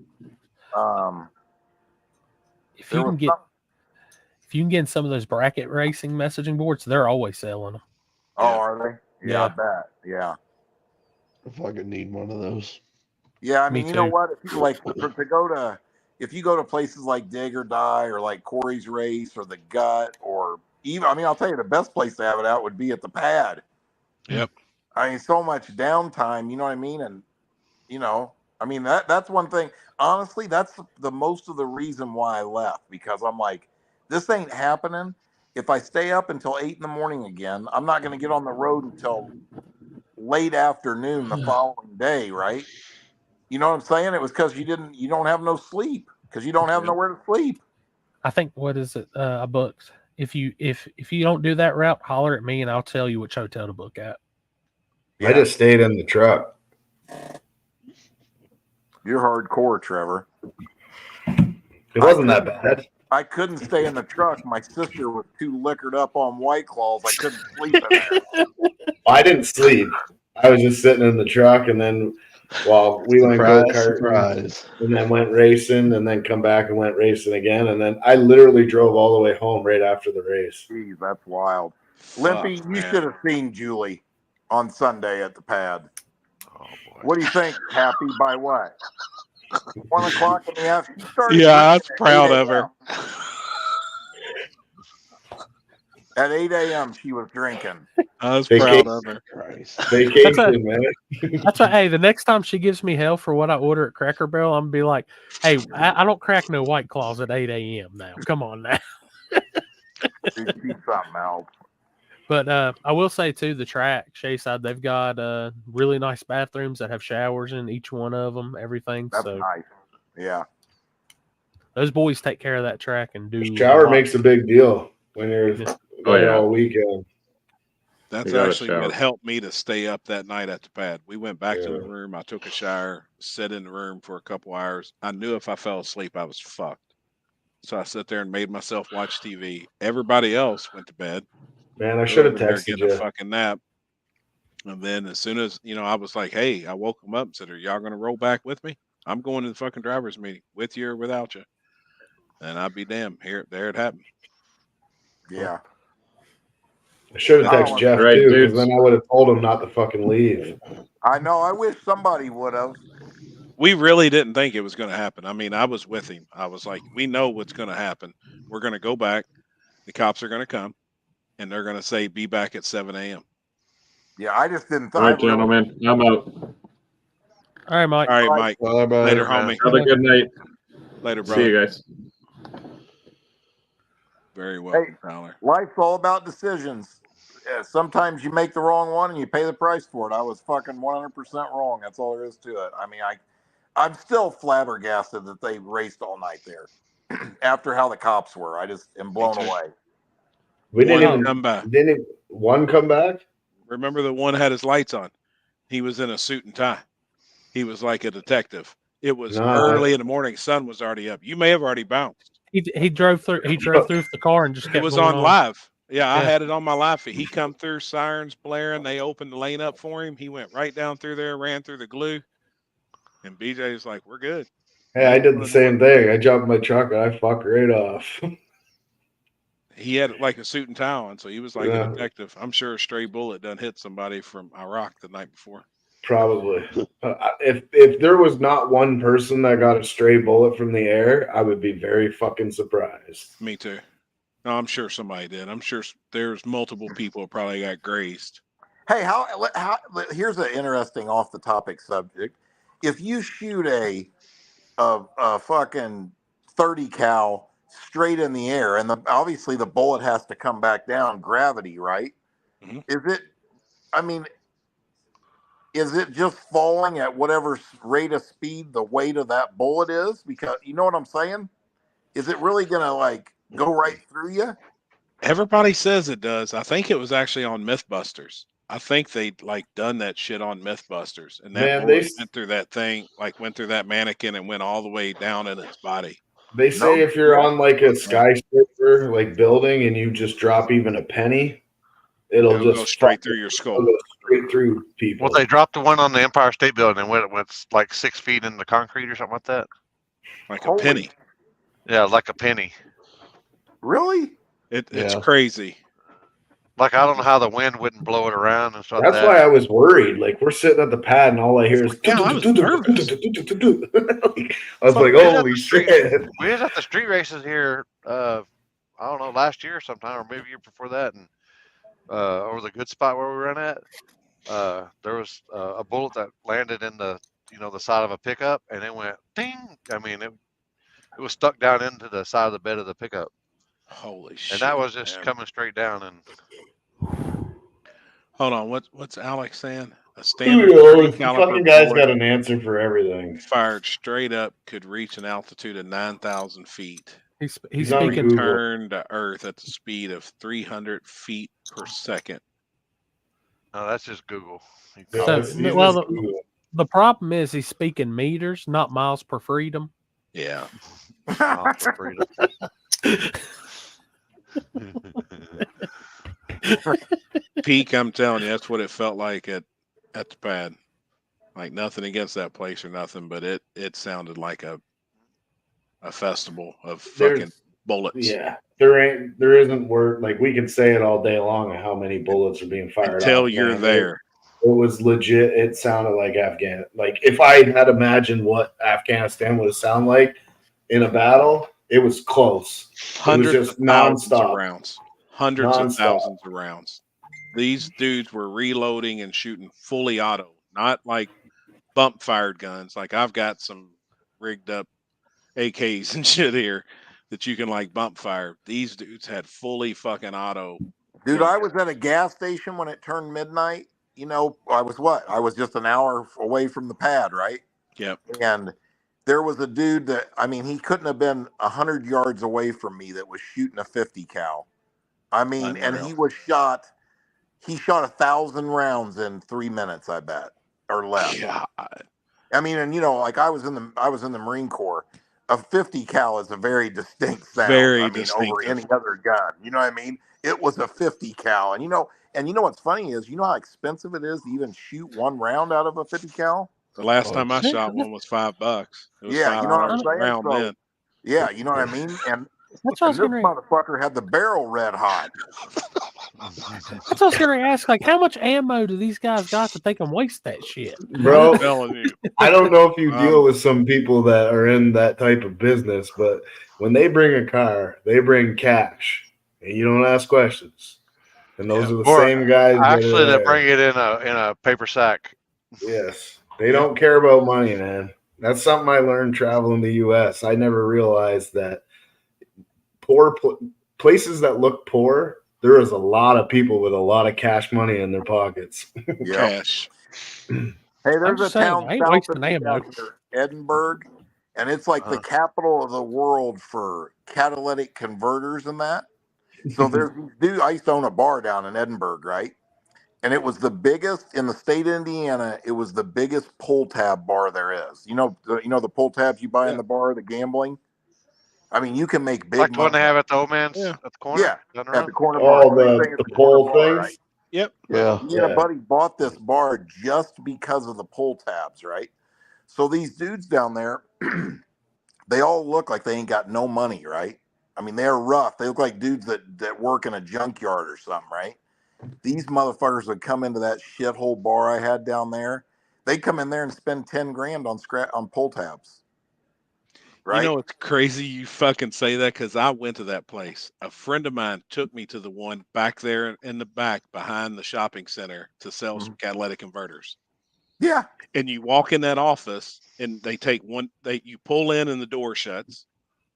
if you can get in some of those bracket racing messaging boards, they're always selling them. Oh, are they? Yeah, I bet. Yeah. I fucking need one of those. Yeah, I mean, you know what? If you if you go to places like Dig or Die or like Corey's Race or the Gut or even, I mean, I'll tell you the best place to have it out would be at the Pad. Yep. I mean, so much downtime, you know what I mean? And, you know, I mean, that's one thing. Honestly, that's the most of the reason why I left, because I'm like, this ain't happening. If I stay up until 8 a.m. again, I'm not going to get on the road until late afternoon the following day, right? You know what I'm saying? It was because you don't have no sleep, because you don't have nowhere to sleep. I think, what is it? I booked. If you don't do that route, holler at me and I'll tell you which hotel to book at. Yeah. I just stayed in the truck. You're hardcore, Trevor. It wasn't that bad. I couldn't stay in the truck. My sister was too liquored up on White Claws. I couldn't sleep in there. I didn't sleep. I was just sitting in the truck, and then Well, we went Surprise, go-karting surprise. and then went racing and then come back and went racing again. And then I literally drove all the way home right after the race. Jeez, that's wild. Fuck, Limpy, you man. should have seen Julie on Sunday at the pad. Oh boy. What do you think? Happy by what? 1 o'clock in the afternoon. She started Yeah, I was drinking proud at 8 of her. At 8 a.m. she was drinking. I was proud of her. Vacation, man. That's why. Hey, the next time she gives me hell for what I order at Cracker Barrel, I'm gonna be like, "Hey, I don't crack no White Claws at 8 a.m. now. Come on now." Dude, she's something else. But I will say too, the track Shayside, they've got really nice bathrooms that have showers in each one of them. Everything. That's so nice. Yeah. those boys take care of that track and do. Shower makes a big deal when you're there yeah. all weekend. That's You gotta actually shower. what helped me to stay up that night at the pad. We went back to the room. I took a shower, sat in the room for a couple hours. I knew if I fell asleep, I was fucked. So I sat there and made myself watch TV. Everybody else went to bed. Man, I should have Over there texted getting a you. fucking nap. And then as soon as, I was like, hey, I woke them up and said, are y'all going to roll back with me? I'm going to the fucking driver's meeting with you or without you. And I'd be damned. There it happened. Yeah. I should have texted Jeff Right, too, because dudes. then I would have told him not to fucking leave. I know. I wish somebody would have. We really didn't think it was going to happen. I mean, I was with him. I was like, we know what's going to happen. We're going to go back. The cops are going to come and they're going to say, be back at 7 a.m. Yeah, I just didn't. All right, gentlemen, I'm out. All right, Mike. All right, Mike. Bye-bye. Later, homie. Have a good night. Later, brother. See you guys. Very welcome, Hey, Tyler. life's all about decisions. Yeah, sometimes you make the wrong one and you pay the price for it. I was fucking 100% wrong. That's all there is to it. I mean, I'm still flabbergasted that they raced all night there after how the cops were. I just am blown away. We didn't even come back. Didn't one come back? Remember the one had his lights on. He was in a suit and tie. He was like a detective. It was early in the morning. Sun was already up. You may have already bounced. He drove through. He drove through with the car and just kept. It was going on live. Yeah, I Yeah. had it on my live feed. He come through, sirens blaring. They opened the lane up for him. He went right down through there, ran through the glue. And BJ's like, we're good. Hey, I did the same thing. I jumped in my truck and I fucked right off. He had like a suit and tie on, so he was like Yeah. a detective. I'm sure a stray bullet done hit somebody from Iraq the night before. Probably. If there was not one person that got a stray bullet from the air, I would be very fucking surprised. Me too. No, I'm sure somebody did. I'm sure there's multiple people probably got grazed. Hey, how here's an interesting off the topic subject. If you shoot a fucking 30 cal straight in the air, and obviously the bullet has to come back down, gravity, right? Mm-hmm. Is it just falling at whatever rate of speed the weight of that bullet is? Because you know what I'm saying? Is it really gonna like go right through you? Everybody says it does. I think it was actually on Mythbusters. I think they like done that shit on Mythbusters, and that bullet went through that thing, like went through that mannequin and went all the way down in its body. They say if you're on like a skyscraper like building and you just drop even a penny, it'll just go straight through your skull. Go straight through people. Well, they dropped the one on the Empire State Building and went like 6 feet in the concrete or something like that. Like a penny. Yeah, like a penny. Really? It's crazy. Like I don't know how the wind wouldn't blow it around and stuff. That's why I was worried. Like we're sitting at the pad and all I hear is. Yeah, I was nervous. I was like, holy shit. We was at the street races here. I don't know, last year sometime, or maybe year before that, and over the good spot where we ran at, there was a bullet that landed in the the side of a pickup, and it went ding. I mean, it was stuck down into the side of the bed of the pickup. Holy shit! And that was just coming straight down. And hold on, what's Alex saying? A standard fucking guy's got an answer for everything. Fired straight up could reach an altitude of 9,000 feet. He's speaking. Return to Earth at the speed of 300 feet per second. No, that's just Google. The problem is he's speaking meters, not miles per freedom. Yeah. Miles per freedom. Peak, I'm telling you, that's what it felt like at the pad. Like nothing against that place or nothing, but it sounded like a festival of fucking bullets. Yeah, there isn't word, like we can say it all day long of how many bullets are being fired Until off. you're there. It was legit. It sounded like like if I had imagined what Afghanistan would sound like in a battle, it was close. Hundreds it was just of thousands nonstop. of rounds. Hundreds of thousands of rounds. These dudes were reloading and shooting fully auto, not like bump fired guns. Like I've got some rigged up AKs and shit here that you can like bump fire. These dudes had fully fucking auto. Dude, I was at a gas station when it turned midnight. You know, I was just an hour away from the pad, right? Yep. And there was a dude that, I mean, he couldn't have been 100 yards away from me that was shooting a 50 cal. I mean, and he shot 1,000 rounds in 3 minutes, I bet, or less. God. I mean, and you know, like I was in the Marine Corps. A 50 cal is a very distinct sound. Very distinctive. Over any other gun. You know what I mean? It was a 50 cal, and you know what's funny is, you know how expensive it is to even shoot one round out of a 50 cal. The last time I shot one was $5. It was Yeah, you know what I'm $5 saying. round then. Yeah, you know what I mean. And That's what I was this gonna motherfucker had the barrel red hot. That's what I was going to ask. Like, how much ammo do these guys got that they can waste that shit? Bro, I'm telling you. I don't know if you deal with some people that are in that type of business, but when they bring a car, they bring cash, and you don't ask questions. And those are the same guys. Actually, that they bring it in a paper sack. Yes, they don't care about money, man. That's something I learned traveling the U.S. I never realized that places that look poor, there is a lot of people with a lot of cash money in their pockets. Cash. Hey, there's a town south of me down here, Edinburgh, and it's like the capital of the world for catalytic converters and that. So there's dude. I used to own a bar down in Edinburgh, right? And it was the biggest in the state of Indiana. It was the biggest pull tab bar there is. You know the pull tabs you buy in the bar, the gambling. I mean, you can make big Like the one money. they have at the old man's at the corner. Yeah, down the road? at the corner bar. The pull bar, things. Yep. Yeah. Me and a buddy bought this bar just because of the pull tabs, right? So these dudes down there, they all look like they ain't got no money, right? I mean, they're rough. They look like dudes that work in a junkyard or something, right? These motherfuckers would come into that shithole bar I had down there. They come in there and spend 10 grand on pull tabs. Right? You know what's crazy? You fucking say that because I went to that place. A friend of mine took me to the one back there in the back behind the shopping center to sell some catalytic converters. Yeah. And you walk in that office and they take you pull in and the door shuts.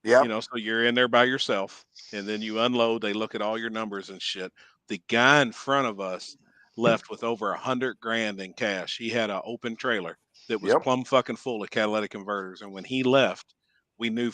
Yeah. You know, so you're in there by yourself, and then you unload. They look at all your numbers and shit. The guy in front of us left with over 100 grand in cash. He had an open trailer that was plumb fucking full of catalytic converters. And when he left, we knew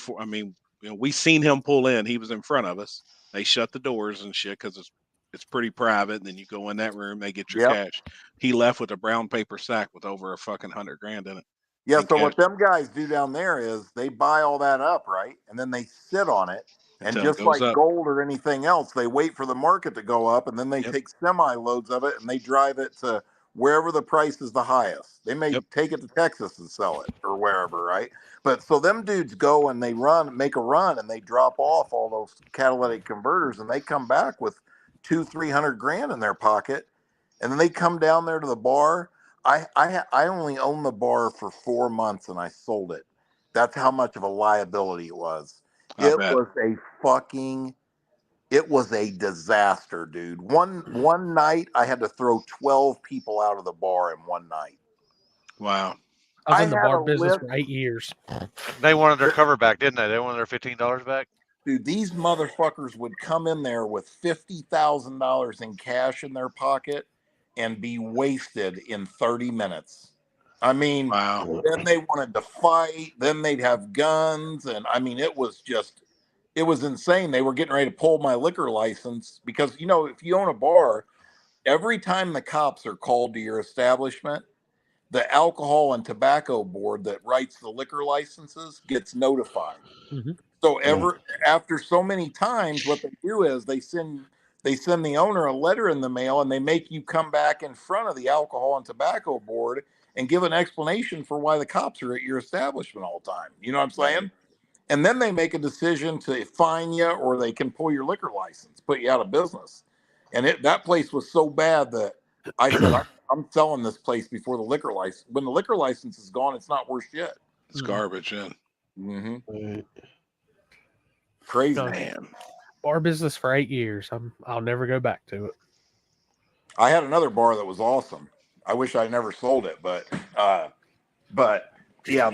we seen him pull in. He was in front of us. They shut the doors and shit because it's pretty private. And then you go in that room, they get your cash. He left with a brown paper sack with over a fucking 100 grand in it. Yeah, so what them guys do down there is they buy all that up, right? And then they sit on it. And Until just it like goes up. gold or anything else, they wait for the market to go up, and then they take semi-loads of it and they drive it to wherever the price is the highest. They may take it to Texas and sell it or wherever, right? But so them dudes go and they make a run, and they drop off all those catalytic converters, and they come back with 200-300 grand in their pocket, and then they come down there to the bar. I only owned the bar for 4 months and I sold it. That's how much of a liability it was. It was a disaster, dude. One night I had to throw 12 people out of the bar in one night. Wow. I was in the bar business for 8 years. They wanted their cover back, didn't they? They wanted their $15 back. Dude, these motherfuckers would come in there with $50,000 in cash in their pocket and be wasted in 30 minutes. I mean, then they wanted to fight, then they'd have guns, and I mean, it was insane. They were getting ready to pull my liquor license because, you know, if you own a bar, every time the cops are called to your establishment, the alcohol and tobacco board that writes the liquor licenses gets notified. So after so many times, what they do is they send the owner a letter in the mail, and they make you come back in front of the alcohol and tobacco board, and give an explanation for why the cops are at your establishment all the time. You know what I'm saying? And then they make a decision to fine you, or they can pull your liquor license, put you out of business. And that place was so bad that I said, I'm selling this place before the liquor license. When the liquor license is gone, it's not worth shit. It's garbage, yeah. Mm-hmm. Crazy, man. Bar business for 8 years. I'll never go back to it. I had another bar that was awesome. I wish I never sold it, but yeah,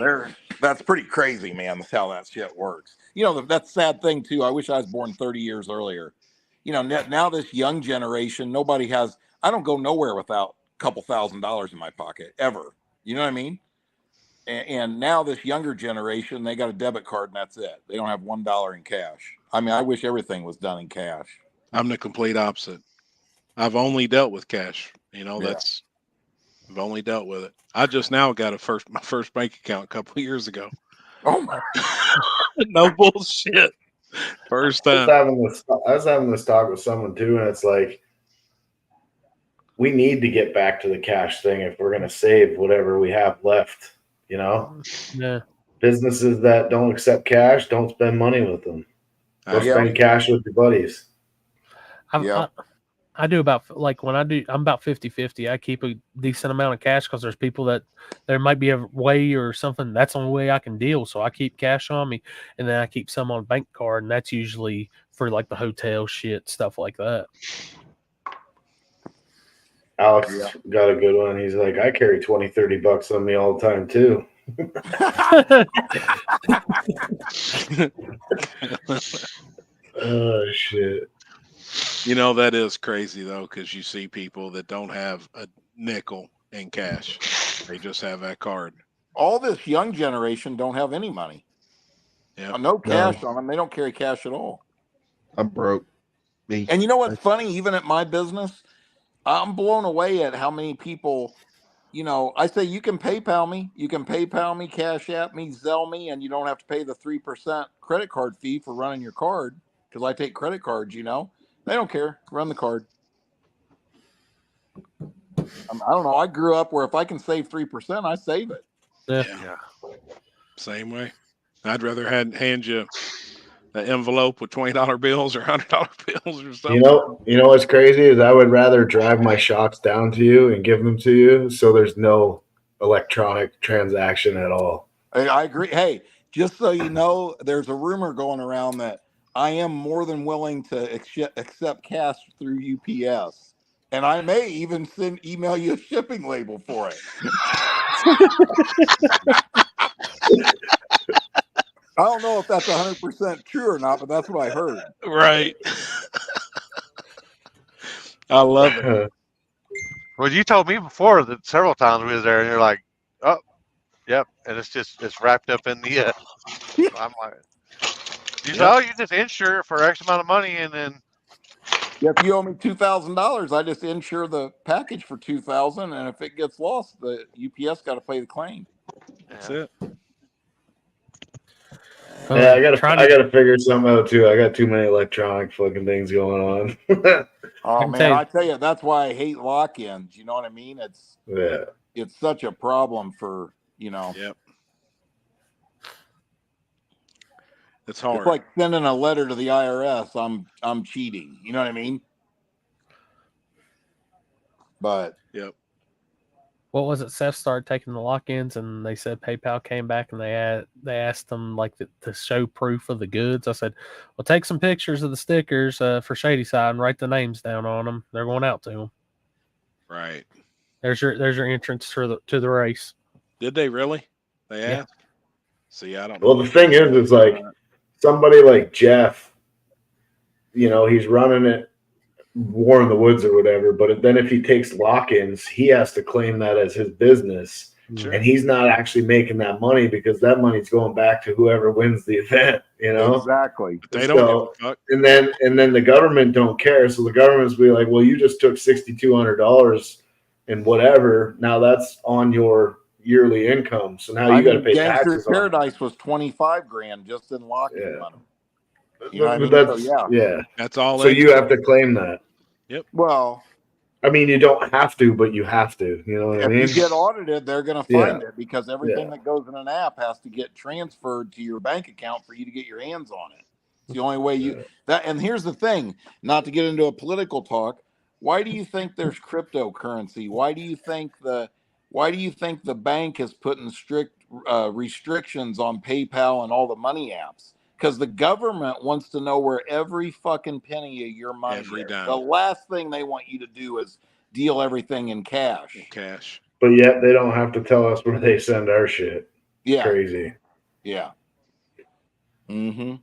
that's pretty crazy, man. That's how that shit works. You know, that's the sad thing too. I wish I was born 30 years earlier. You know, now this young generation, nobody has. I don't go nowhere without a couple $1,000s in my pocket ever. You know what I mean? And now this younger generation, they got a debit card and that's it. They don't have $1 in cash. I mean, I wish everything was done in cash. I'm the complete opposite. I've only dealt with cash. You know, I've only dealt with it. I just now got my first bank account a couple of years ago. Oh my! No bullshit. First time. I was having this talk with someone too, and it's like we need to get back to the cash thing if we're going to save whatever we have left. You know, businesses that don't accept cash, don't spend money with them. Go spend cash with your buddies. I do about, like, when I'm about 50-50. I keep a decent amount of cash because there's people that there might be a way or something. That's the only way I can deal. So I keep cash on me, and then I keep some on a bank card, and that's usually for like the hotel shit, stuff like that. Alex got a good one. He's like, I carry $20-$30 on me all the time too. Oh shit. You know, that is crazy though, because you see people that don't have a nickel in cash. They just have that card. All this young generation don't have any money. Yeah. No cash on them. They don't carry cash at all. I'm broke. And you know what's funny? Even at my business, I'm blown away at how many people, you know, I say, you can PayPal me. You can PayPal me, Cash App me, Zelle me, and you don't have to pay the 3% credit card fee for running your card, because I take credit cards, you know. They don't care. Run the card. I don't know. I grew up where if I can save 3%, I save it. Yeah. Same way. I'd rather hand you an envelope with $20 bills or $100 bills or something. You know what's crazy is I would rather drive my shocks down to you and give them to you, so there's no electronic transaction at all. I agree. Hey, just so you know, there's a rumor going around that I am more than willing to accept cash through UPS, and I may even email you a shipping label for it. I don't know if that's 100% true or not, but that's what I heard. Right. I love it. Well, you told me before that several times we was there, and you're like, "Oh, yep," and it's wrapped up in the. I'm like, you just insure it for X amount of money, and then. If you owe me $2,000, I just insure the package for $2,000, and if it gets lost, the UPS got to pay the claim. That's it. Yeah, I gotta figure something out too. I got too many electronic fucking things going on. Oh man, I tell you, that's why I hate lock-ins. You know what I mean? It's such a problem for, you know. Yep. It's hard. It's like sending a letter to the IRS. I'm cheating. You know what I mean? But yep. What was it? Seth started taking the lock-ins, and they said PayPal came back, and they asked them like to show proof of the goods. I said, "Well, take some pictures of the stickers for Shady Side and write the names down on them. They're going out to them." Right. There's your entrance to the race. Did they really? They asked. See, I don't. Well, the thing is like somebody like Jeff. You know, he's running it. War in the Woods or whatever, but then if he takes lock-ins, he has to claim that as his business, and he's not actually making that money because that money's going back to whoever wins the event. You know, exactly. But they don't give a fuck. And then the government don't care, so the government's be like, well, you just took $6,200 and whatever. Now that's on your yearly income, so now you got to pay taxes. Paradise was $25,000 just in lock-in money. You know what I mean? That's That's all. So you have to claim that. Yep. Well, I mean, you don't have to, but you have to. You know what I mean? If you get audited, they're going to find it because everything that goes in an app has to get transferred to your bank account for you to get your hands on it. It's the only way you that. And here's the thing: not to get into a political talk. Why do you think there's cryptocurrency? Why do you think the bank is putting strict restrictions on PayPal and all the money apps? Because the government wants to know where every fucking penny of your money is. The last thing they want you to do is deal everything in cash. But yet they don't have to tell us where they send our shit. It's crazy. Yeah. Mm-hmm.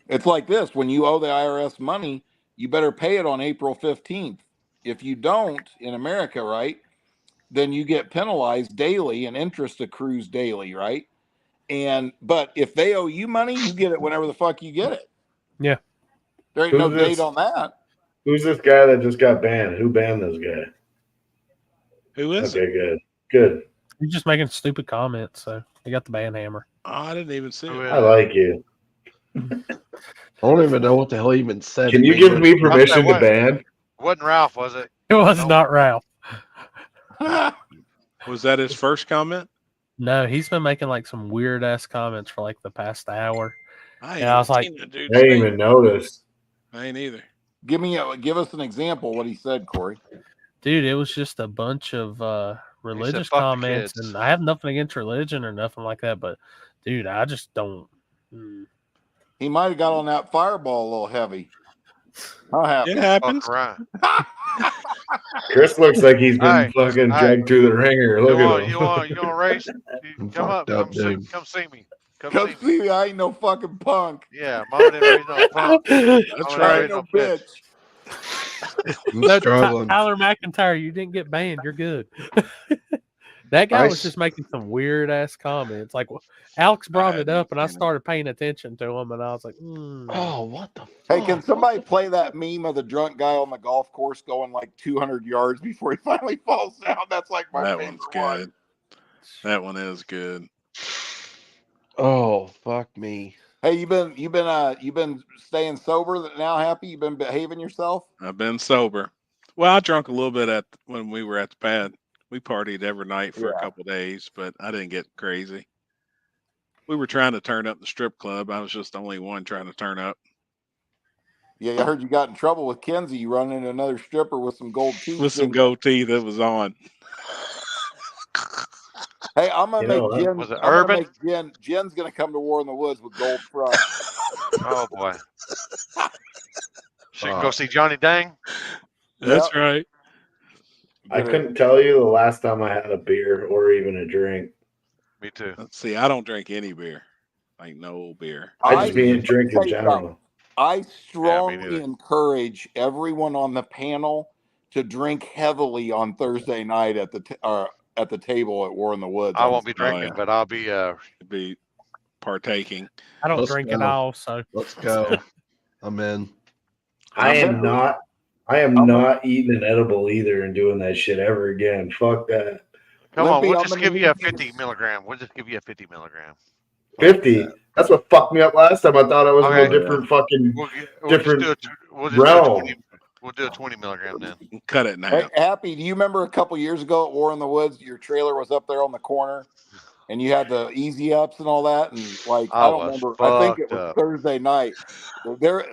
It's like this: when you owe the IRS money, you better pay it on April 15th. If you don't, in America, right, then you get penalized daily and interest accrues daily, right? But if they owe you money, you get it whenever the fuck you get it. Yeah. There ain't no date on that. Who's this guy that just got banned? Who banned this guy? Who is it? Good. He's just making stupid comments, so he got the ban hammer. Oh, I didn't even see it. I like you. I don't even know what the hell he even said. Can you give me permission to ban? Wasn't Ralph, was it? It was not Ralph. Was that his first comment? No, he's been making like some weird ass comments for like the past hour. I was like, I didn't even notice. I ain't either. Give us an example what he said, Corey. Dude, it was just a bunch of religious comments, and I have nothing against religion or nothing like that, but dude, I just don't. He might have got on that fireball a little heavy. How happens? It happens. Chris looks like he's been fucking dragged through the ringer. Look at him. You want to race? Come up. Come see me. Come see me. I ain't no fucking punk. Yeah, mama didn't raise no punk. That's right. No bitch. Tyler McIntyre, you didn't get banned. You're good. That guy was just making some weird ass comments. Like Alex brought it up, and I started paying attention to him, and I was like, "Oh, what the?" Hey, can somebody play that meme of the drunk guy on the golf course going like 200 yards before he finally falls down? That's like my favorite one's good. That one is good. Oh, fuck me. Hey, you been staying sober now, Happy? You been behaving yourself? I've been sober. Well, I drank a little bit when we were at the pad. We partied every night for a couple of days, but I didn't get crazy. We were trying to turn up the strip club. I was just the only one trying to turn up. Yeah, I heard you got in trouble with Kenzie. You run into another stripper with some gold teeth. With some gold teeth that was on. Hey, I'm gonna make Jen. Was it Urban? Jen's gonna come to War in the Woods with gold front. Oh boy. She can go see Johnny Dang. That's right. I couldn't tell you the last time I had a beer or even a drink. Me too. Let's see. I don't drink any beer. Like no beer. I just mean drink in general. I strongly encourage everyone on the panel to drink heavily on Thursday night at the table at War in the Woods. I won't be drinking, but I'll be partaking. I don't drink at all, so let's go. I'm in. I am not eating an edible either and doing that shit ever again. Fuck that. Come on, we'll just give you a 50 milligram. We'll just give you a 50 milligram. 50? That's what fucked me up last time. I thought I was in a different fucking different realm. We'll do a 20 milligram then. Cut it now. Hey, Happy, do you remember a couple years ago at War in the Woods, your trailer was up there on the corner and you had the easy ups and all that? And like, I don't remember. I think it was Thursday night.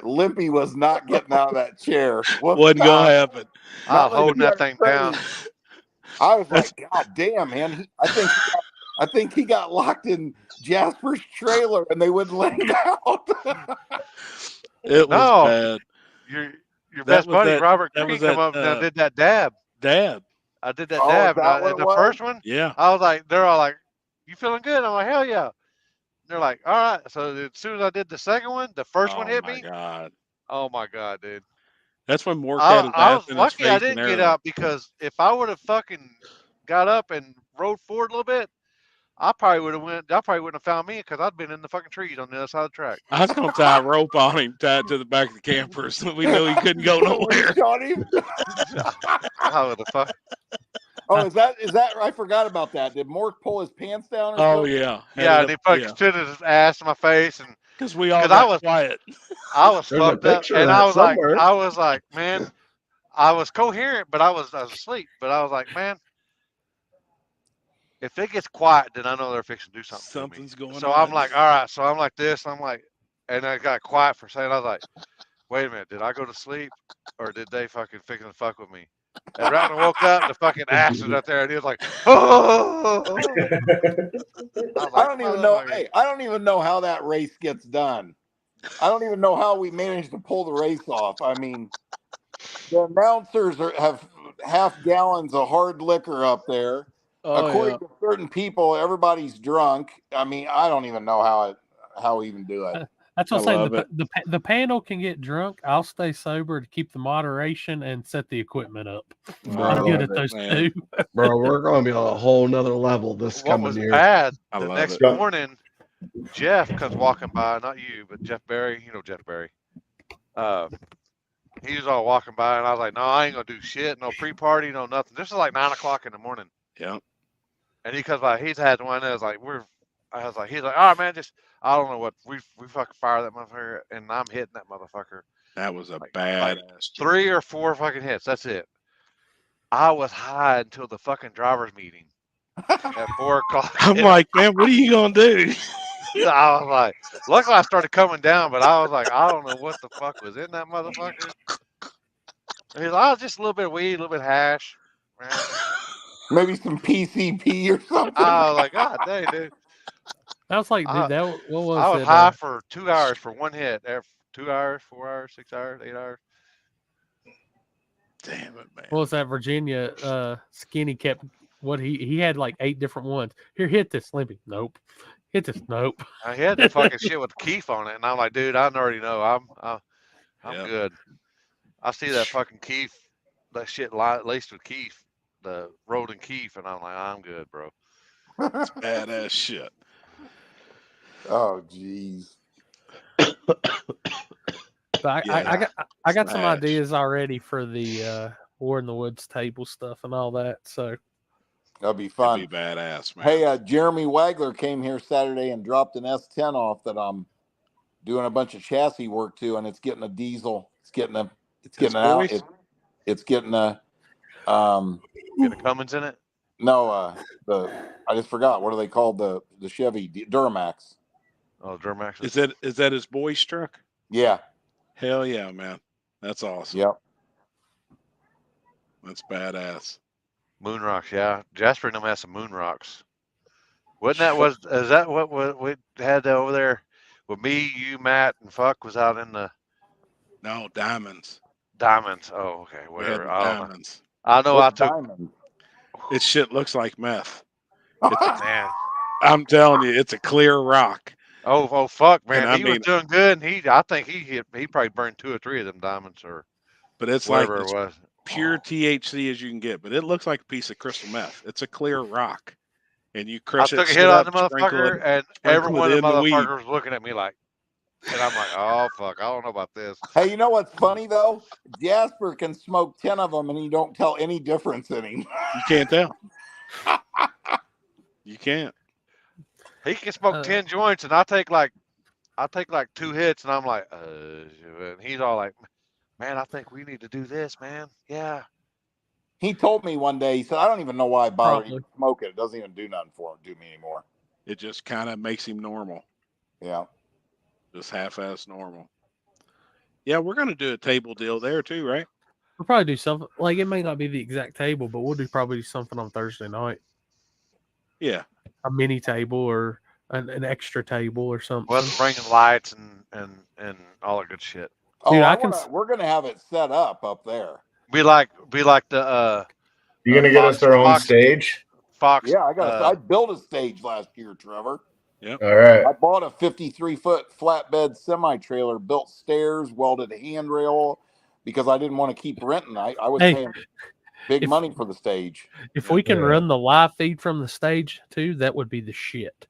Limpy was not getting out of that chair. Wasn't going to happen. I was holding that thing down. I was like, God damn, man. I think he got locked in Jasper's trailer and they wouldn't let him out. It was bad. Your best buddy, Robert Creed, come up and I did that dab. I did that dab. And the first one, yeah. I was like, they're all like, you feeling good? I'm like, hell yeah. They're like, all right. So as soon as I did the second one, the first one hit me. God. Oh my God, dude. That's when Mork had his I was ass in his lucky face I didn't and get out, because if I would have fucking got up and rode forward a little bit, I probably wouldn't have found me, because I'd been in the fucking trees on the other side of the track. I was gonna tie a rope on him, tied to the back of the camper, so we knew he couldn't go nowhere. How the fuck? Oh, is that? I forgot about that. Did Mork pull his pants down? Oh yeah, yeah. And he fucking stood his ass in my face, and because I was quiet. I was fucked up, and I was like, man, I was coherent, but I was asleep. But I was like, man, if it gets quiet, then I know they're fixing to do something. Something's going So on. I'm like, all right. So I'm like this. I'm like, and I got quiet for a second. I was like, wait a minute, did I go to sleep, or did they fucking fix to fuck with me? And right when I woke up, the fucking ass was up there, and he was like, oh. I don't even know. Hey, I don't even know how that race gets done. I don't even know how we managed to pull the race off. I mean, the announcers have half gallons of hard liquor up there. Oh, According to certain people, everybody's drunk. I mean, I don't even know how we even do it. That's what I'm saying. The panel can get drunk. I'll stay sober to keep the moderation and set the equipment up. I'm good at those two. Bro, we're going to be on a whole nother level this What coming was year. bad, I the love next it. morning, Jeff comes walking by, not you, but Jeff Berry. You know Jeff Berry. He was all walking by, and I was like, no, I ain't going to do shit. No pre-party, no nothing. This is like 9 o'clock in the morning. Yeah. And he comes by, he's had one that was like, he's like, oh, man, just, I don't know what, we fucking fire that motherfucker, and I'm hitting that motherfucker. That was a bad ass. 3 or 4 fucking hits. That's it. I was high until the fucking driver's meeting at 4 o'clock. I'm like, man, what are you gonna do? I was like, luckily I started coming down, but I was like, I don't know what the fuck was in that motherfucker. And he's like, oh, just a little bit of weed, a little bit of hash. Man. Maybe some PCP or something. I was like, God dang, dude. I was like, dude, what was I was it? high for 2 hours for one hit. 2 hours, 4 hours, 6 hours, 8 hours. Damn it, man. What was that Virginia skinny kept what he had like 8 different ones. Here, hit this, Limpy. Nope. Hit this. Nope. I had that fucking shit with Keef on it, and I'm like, dude, I already know. I'm good. I see that fucking Keef, that shit laced with Keef, the Roden Keef, and I'm like, I'm good, bro. It's badass shit. Oh, jeez. But I got some ideas already for the War in the Woods table stuff and all that. So that'll be fun. That'd be badass, man. Hey, Jeremy Wagler came here Saturday and dropped an S10 off that I'm doing a bunch of chassis work to, and it's getting a diesel. It's getting a Get a Cummins in it? No, I just forgot. What are they called? The Chevy Duramax. Oh, Duramax. Is that his boy's truck? Yeah. Hell yeah, man. That's awesome. Yep. That's badass. Moon rocks, yeah. Jasper and them has some moon rocks. Is that what we had over there with me, you, Matt, and Fuck was out in the No, diamonds. Diamonds. Oh, okay. Whatever. Diamonds. I know I took diamonds? This shit looks like meth. Man. I'm telling you, it's a clear rock. Oh fuck, man. And He was doing good, and I think he probably burned 2 or 3 of them diamonds, or but it's like whatever as it was. pure THC as you can get, but it looks like a piece of crystal meth. It's a clear rock. And you crush I it. took a hit on the motherfucker, and every one of the motherfuckers was looking at me like, and I'm like, oh fuck, I don't know about this. Hey, you know what's funny though? Jasper can smoke 10 of them, and you don't tell any difference in him. You can't tell. You can't. He can smoke 10 joints, and I take like 2 hits, and I'm like, and he's all like, man, I think we need to do this, man. Yeah. He told me one day, he said, I don't even know why I bother to smoke it. It doesn't even do nothing for him, do me anymore. It just kind of makes him normal. Yeah. Just half-ass normal. Yeah, we're going to do a table deal there too, right? we'll probably do something. Like, it may not be the exact table, but we'll probably do something on Thursday night. Yeah. A mini table or an extra table or something. Well, bringing lights and all that good shit. Oh, Dude, we're gonna have it set up there. Be like the You gonna get us our own stage? Fox. Yeah, I built a stage last year, Trevor. Yep. All right. I bought a 53-foot flatbed semi-trailer, built stairs, welded a handrail because I didn't want to keep renting. I was paying big money for the stage. If we can run the live feed from the stage too, that would be the shit.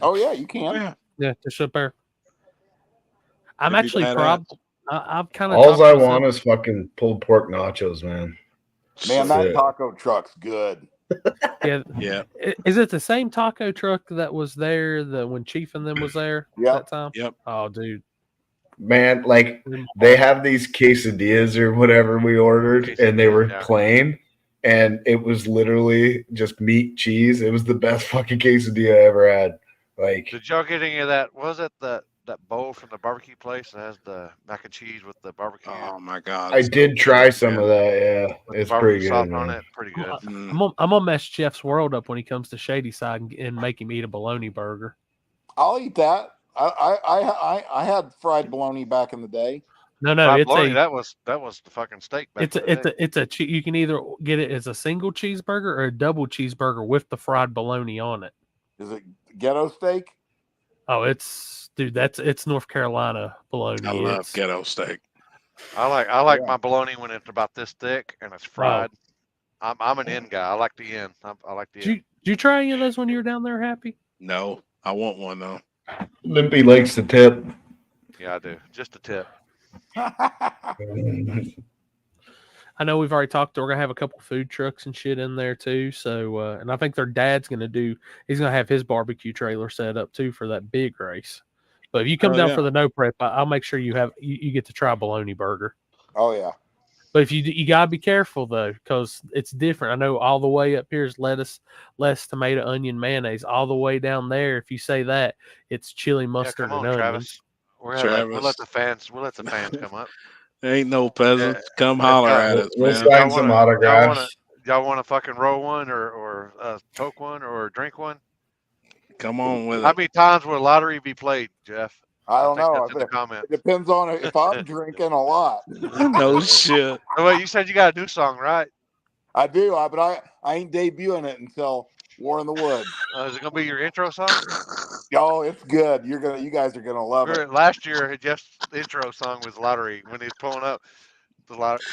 Oh yeah, you can. Yeah, just up there. I'm It'd be actually badass. I'm kind of. All I want is fucking pulled pork nachos, man. Man, that taco truck's good. Yeah. Yeah. Is it the same taco truck that was there when Chief and them was there that time? Yep. Oh, dude. Man, like they have these quesadillas or whatever we ordered, and they were plain, and it was literally just meat, cheese. It was the best fucking quesadilla I ever had. Like, did y'all get any of that? Was it that bowl from the barbecue place that has the mac and cheese with the barbecue? Oh my god! I did try some of that. Yeah, with it's barbecue pretty sauce good. on Man. it, pretty good. I'm gonna mess Jeff's world up when he comes to Shady Side and make him eat a bologna burger. I'll eat that. I had fried bologna back in the day. No, Fried it's bologna, a that was the fucking steak back in the day. you can either get it as a single cheeseburger or a double cheeseburger with the fried bologna on it. Is it ghetto steak? Oh, it's North Carolina bologna. I love ghetto steak. I like my bologna when it's about this thick and it's fried. I'm an end guy. I like the end. I like the end. Did you try any of those when you were down there, Happy? No, I want one though. Limpy likes the tip. Yeah, I do. Just a tip. I know we've already talked. We're gonna have a couple food trucks and shit in there too. So, and I think their dad's he's gonna have his barbecue trailer set up too for that big race. But if you come down for the no prep, I'll make sure you get to try a bologna burger. Oh yeah. But if you gotta be careful though, because it's different. I know all the way up here is lettuce, less tomato, onion, mayonnaise. All the way down there, if you say that, it's chili, mustard, come on, and onions. Travis. We'll let the fans come up. Ain't no peasants. Come holler at us, we'll man. sign some autographs. Y'all want to fucking roll one or poke one or drink one? Come on with How it. many times will lottery be played, Jeff? I don't know. That's in the comments. It depends on if I'm drinking a lot. No shit. Oh, wait, you said you got a new song, right? I do, but I ain't debuting it until War in the Woods. Is it gonna be your intro song? Oh, it's good. You guys are gonna love it. Last year, Jeff's intro song was Lottery when he's pulling up the lottery.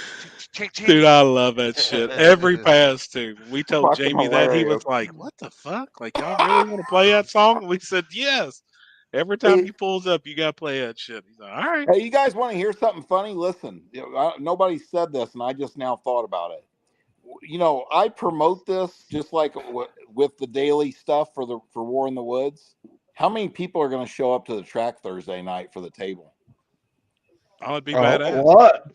Dude, I love that shit. Every pass too. We told Fucking Jamie that he was hilarious. like, "What the fuck? Like y'all really want to play that song?" And we said, "Yes." Every time he pulls up, you gotta play that shit. He's like, "All right." Hey, you guys want to hear something funny? Listen, nobody said this, and I just now thought about it. You know, I promote this just like with the daily stuff for War in the Woods. How many people are going to show up to the track Thursday night for the table? Oh, it'd be badass. What?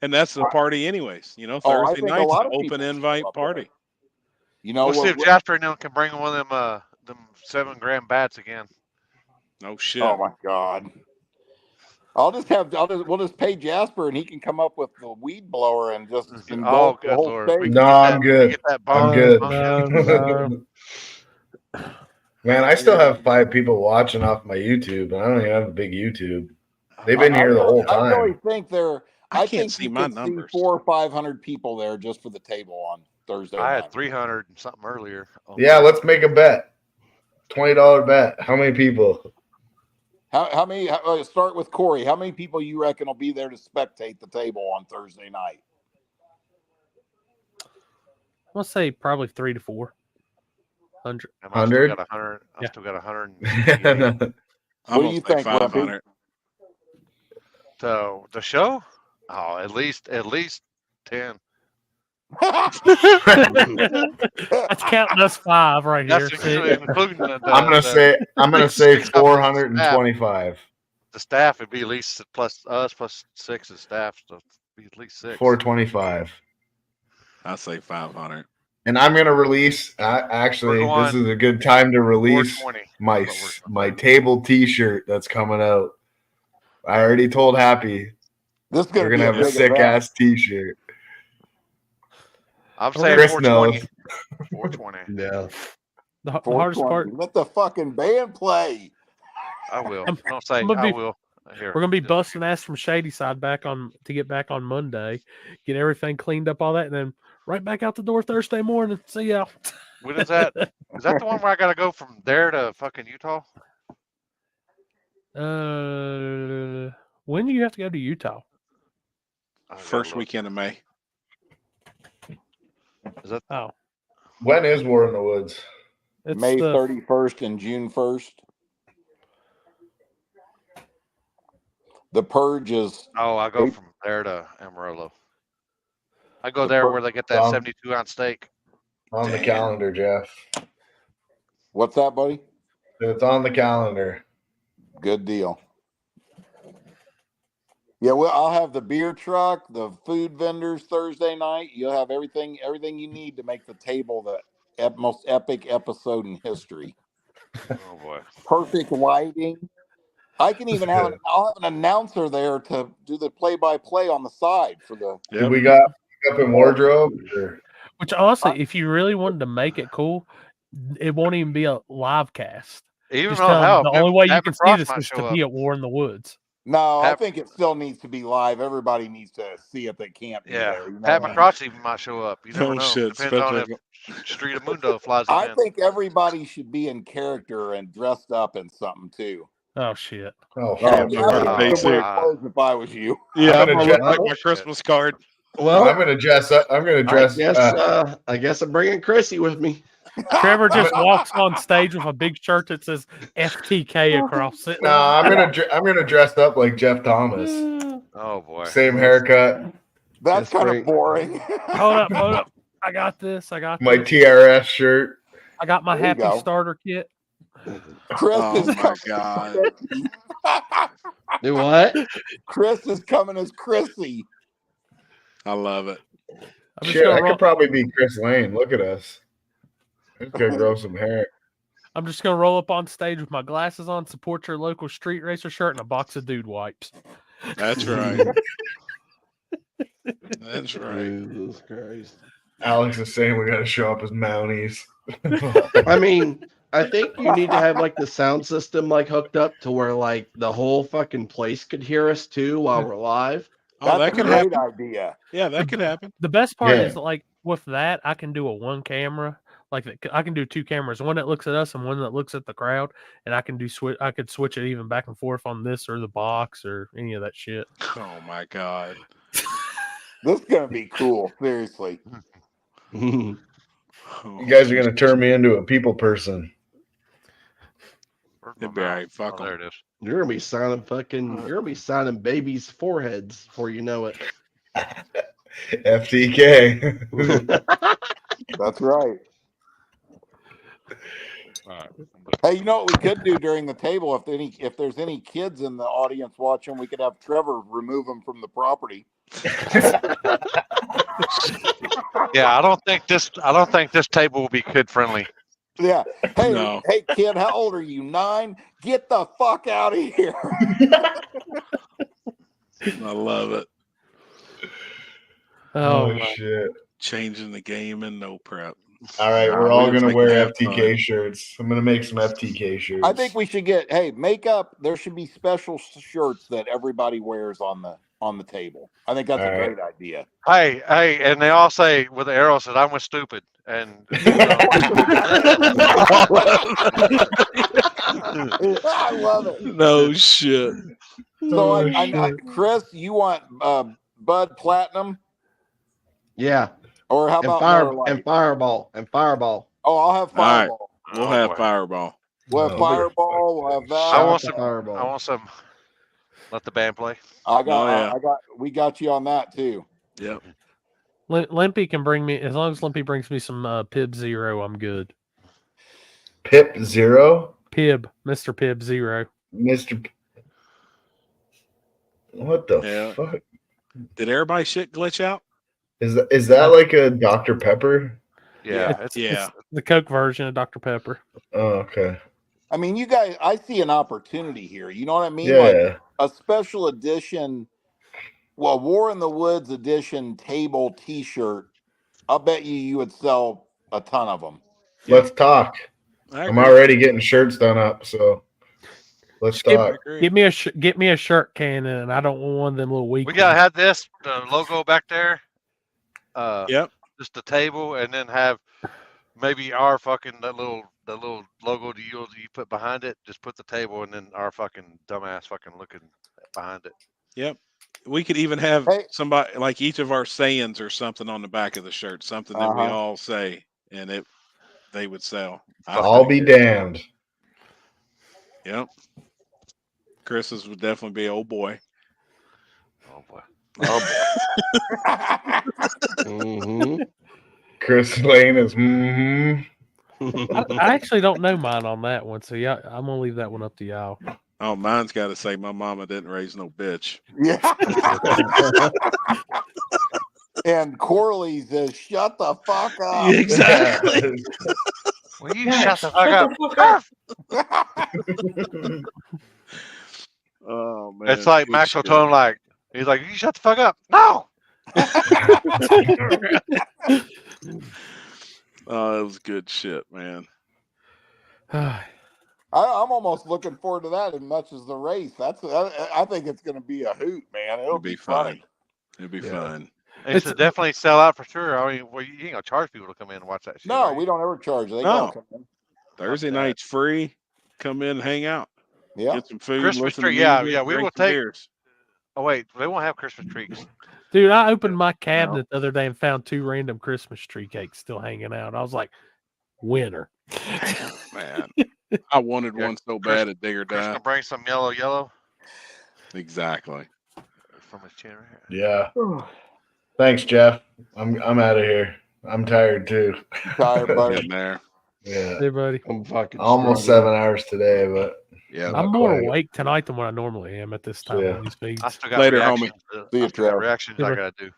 And that's the party, anyways. You know, I Thursday think a night's lot an of open people invite show up party. there. You know, We'll see if Jasper and them can bring one of them 7-gram bats again. No shit. Oh my god. We'll just pay Jasper and he can come up with the weed blower and just engulf the whole stage. No, I'm good. I'm good. No. Man, I still have 5 people watching off my YouTube, and I don't even have a big YouTube. They've been here the whole time. I really think I think can't see you my could numbers. see 400 or 500 people there just for the table on Thursday I night. had 300 and something earlier. Yeah, let's make a bet. $20 bet. How many people? How many? Start with Corey. How many people you reckon will be there to spectate the table on Thursday night? I'll say probably 300 to 400. I still got 100. I still got 100. What do you think, 500? So the show? Oh, at least 10. That's counting us 5 right here. That's including I'm gonna say 425. The staff would be at least plus us plus 6 as staff, so it'd be at least 6. 425. I say 500. And I'm gonna release. Actually, this is a good time to release my table T-shirt that's coming out. I already told Happy we're gonna have a sick ass T-shirt. I'm saying Chris 420. knows. 420. Yeah. The hardest part. Let the fucking band play. I will. Don't say I will. Here. We're gonna be busting ass from Shady Side to get back on Monday, get everything cleaned up, all that, and then right back out the door Thursday morning. See y'all. When is that? Is that the one where I gotta go from there to fucking Utah? When do you have to go to Utah? First weekend of May. Is that? Oh. When is War in the Woods? It's May 31st and June 1st. The Purge is. Oh, I go from there to Amarillo. I go there where they get that 72-ounce steak. On the calendar, Jeff. What's that, buddy? It's on the calendar. Good deal. Yeah, well, I'll have the beer truck, the food vendors Thursday night. You'll have everything you need to make the table the most epic episode in history. Oh boy! Perfect lighting. I can even have I'll have an announcer there to do the play-by-play on the side for the. Do we got up in wardrobe? Which honestly, if you really wanted to make it cool, it won't even be a live cast. Even Just though tell them hell, the only way you Pat can see McCross this might is show to up. be at War in the Woods. No, I think it still needs to be live. Everybody needs to see it that can't be Yeah, there. You know Pat what I mean? McCross even might show up. You never Oh know. shit! Depends on if Street of Mundo flies him I in. think everybody should be in character and dressed up in something too. Oh shit! Oh, I shit. would wear clothes if I was you. Yeah, I'm gonna gonna look dress- like my Christmas card. Well, I'm gonna dress up. I'm gonna dress. I guess I'm bringing Chrissy with me. Trevor just walks on stage with a big shirt that says FTK across it. No, I'm gonna dress up like Jeff Thomas. Oh boy! Same haircut. That's kind of boring. Hold up! I got this. My TRS shirt. I got my There you happy go. starter kit. Chris Oh is my coming. god! Do what? Chris is coming as Chrissy. I love it. Shit, I could probably be Chris Lane. Look at us. I'm gonna grow some hair. I'm just gonna roll up on stage with my glasses on, support your local street racer shirt, and a box of dude wipes. That's right. That's right. Jesus Christ. Alex is saying we gotta show up as Mounties. I mean, I think you need to have like the sound system like hooked up to where like the whole fucking place could hear us too while we're live. Oh, that could happen. Idea. Yeah, that could happen. The best part Yeah. is like with that, I can do a one camera. Like I can do two cameras, one that looks at us and one that looks at the crowd, and I can do I could switch it even back and forth on this or the box or any of that shit. Oh my god! This is gonna be cool. Seriously. You guys are gonna turn me into a people person. It'd be all right. Fuck there it is. You're gonna be signing babies' foreheads before you know it. FTK. That's right. Hey, you know what we could do during the table? If there's any kids in the audience watching, we could have Trevor remove them from the property. Yeah, I don't think this table will be kid friendly. Yeah. Hey, No. hey, kid, how old are you? 9? Get the fuck out of here. I love it. Oh my. shit. Changing the game and no prep. All right, we're all gonna Like wear that FTK fun. shirts. I'm gonna make some FTK shirts. I think we should get makeup. There should be special shirts that everybody wears on the table. I think that's All a right. great idea. Hey, and they all say with the arrow said I'm with stupid and I love it. No shit. So I Chris, you want Bud Platinum? Yeah. Or how about Miller Lite? Fireball. Oh, I'll have All right. Fireball. We'll have Fireball. We'll have Fireball. We'll have that. I want some Fireball. I want some. Let the band play. We got you on that too. Yep. Limpy can bring me as long as Limpy brings me some Pib Zero. I'm good. Pip Zero? Mr. Pib Zero. What the fuck? Did everybody shit glitch out? Is that like a Dr. Pepper? Yeah. It's the Coke version of Dr. Pepper. Oh, okay. I mean, you guys, I see an opportunity here. You know what I mean? Yeah. Like a special edition, War in the Woods edition table T-shirt. I'll bet you would sell a ton of them. Let's talk. I'm already getting shirts done up, so let's talk. Get me a shirt cannon, and I don't want one of them little weak. We gotta have the logo back there. Yep. Just the table, and then have maybe our fucking the little logo you put behind it. Just put the table, and then our fucking dumbass fucking looking behind it. Yep. We could even have somebody like each of our sayings or something on the back of the shirt, something that we all say, and they would sell. I'll be damned. Yep. Chris's would definitely be old boy. Oh boy. Mm-hmm. Chris Lane is I actually don't know mine on that one, so yeah, I'm gonna leave that one up to y'all. Oh, mine's got to say, my mama didn't raise no bitch. Yeah. And Corley says, "Shut the fuck up." Exactly. Will you Max, shut the fuck up? Oh man, It's like good Maxwell shit. told him, like, he's like, you shut the fuck up. No. Oh, it was good shit, man. I'm almost looking forward to that as much as the race. I think it's going to be a hoot, man. It'll be funny. It'll be fun. It's definitely sell out for sure. I mean, well, you ain't gonna charge people to come in and watch that shit. No, right? we don't ever charge. They No. gotta come in. Thursday night's free. Come in and hang out. Yeah. Get some food. Christmas listen tree. to Yeah, music, yeah. We drink will some take. beers. Oh wait, they won't have Christmas trees. Dude, I opened my cabinet the other day and found 2 random Christmas tree cakes still hanging out. I was like, winner. Damn, man. I wanted one so bad at Digger Chris Dive. gonna bring some yellow. Exactly. From his chin right here. Yeah. Thanks, Jeff. I'm out of here. I'm tired too. Tired, buddy. Getting there. Yeah. Hey, buddy. I'm fucking Almost struggling. 7 hours today, but yeah, I'm more awake tonight than what I normally am at this time on these feeds. I still got Later, reactions. homie. See you, I still got Trev. reactions I gotta do.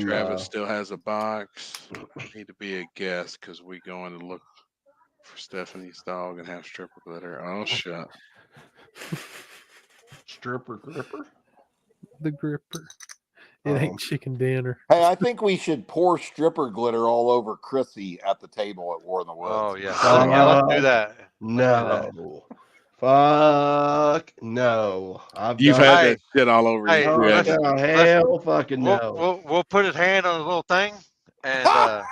Travis still has a box. Need to be a guest because we going to look for Stephanie's dog and have stripper glitter. Oh shit. Stripper gripper. The gripper. It ain't chicken dinner. Hey, I think we should pour stripper glitter all over Chrissy at the table at War in the Woods. Oh yeah, yeah. Let's do that. No. Fuck no. You've had that shit all over Hey, you. let's- hell fucking no. We'll put his hand on his little thing, and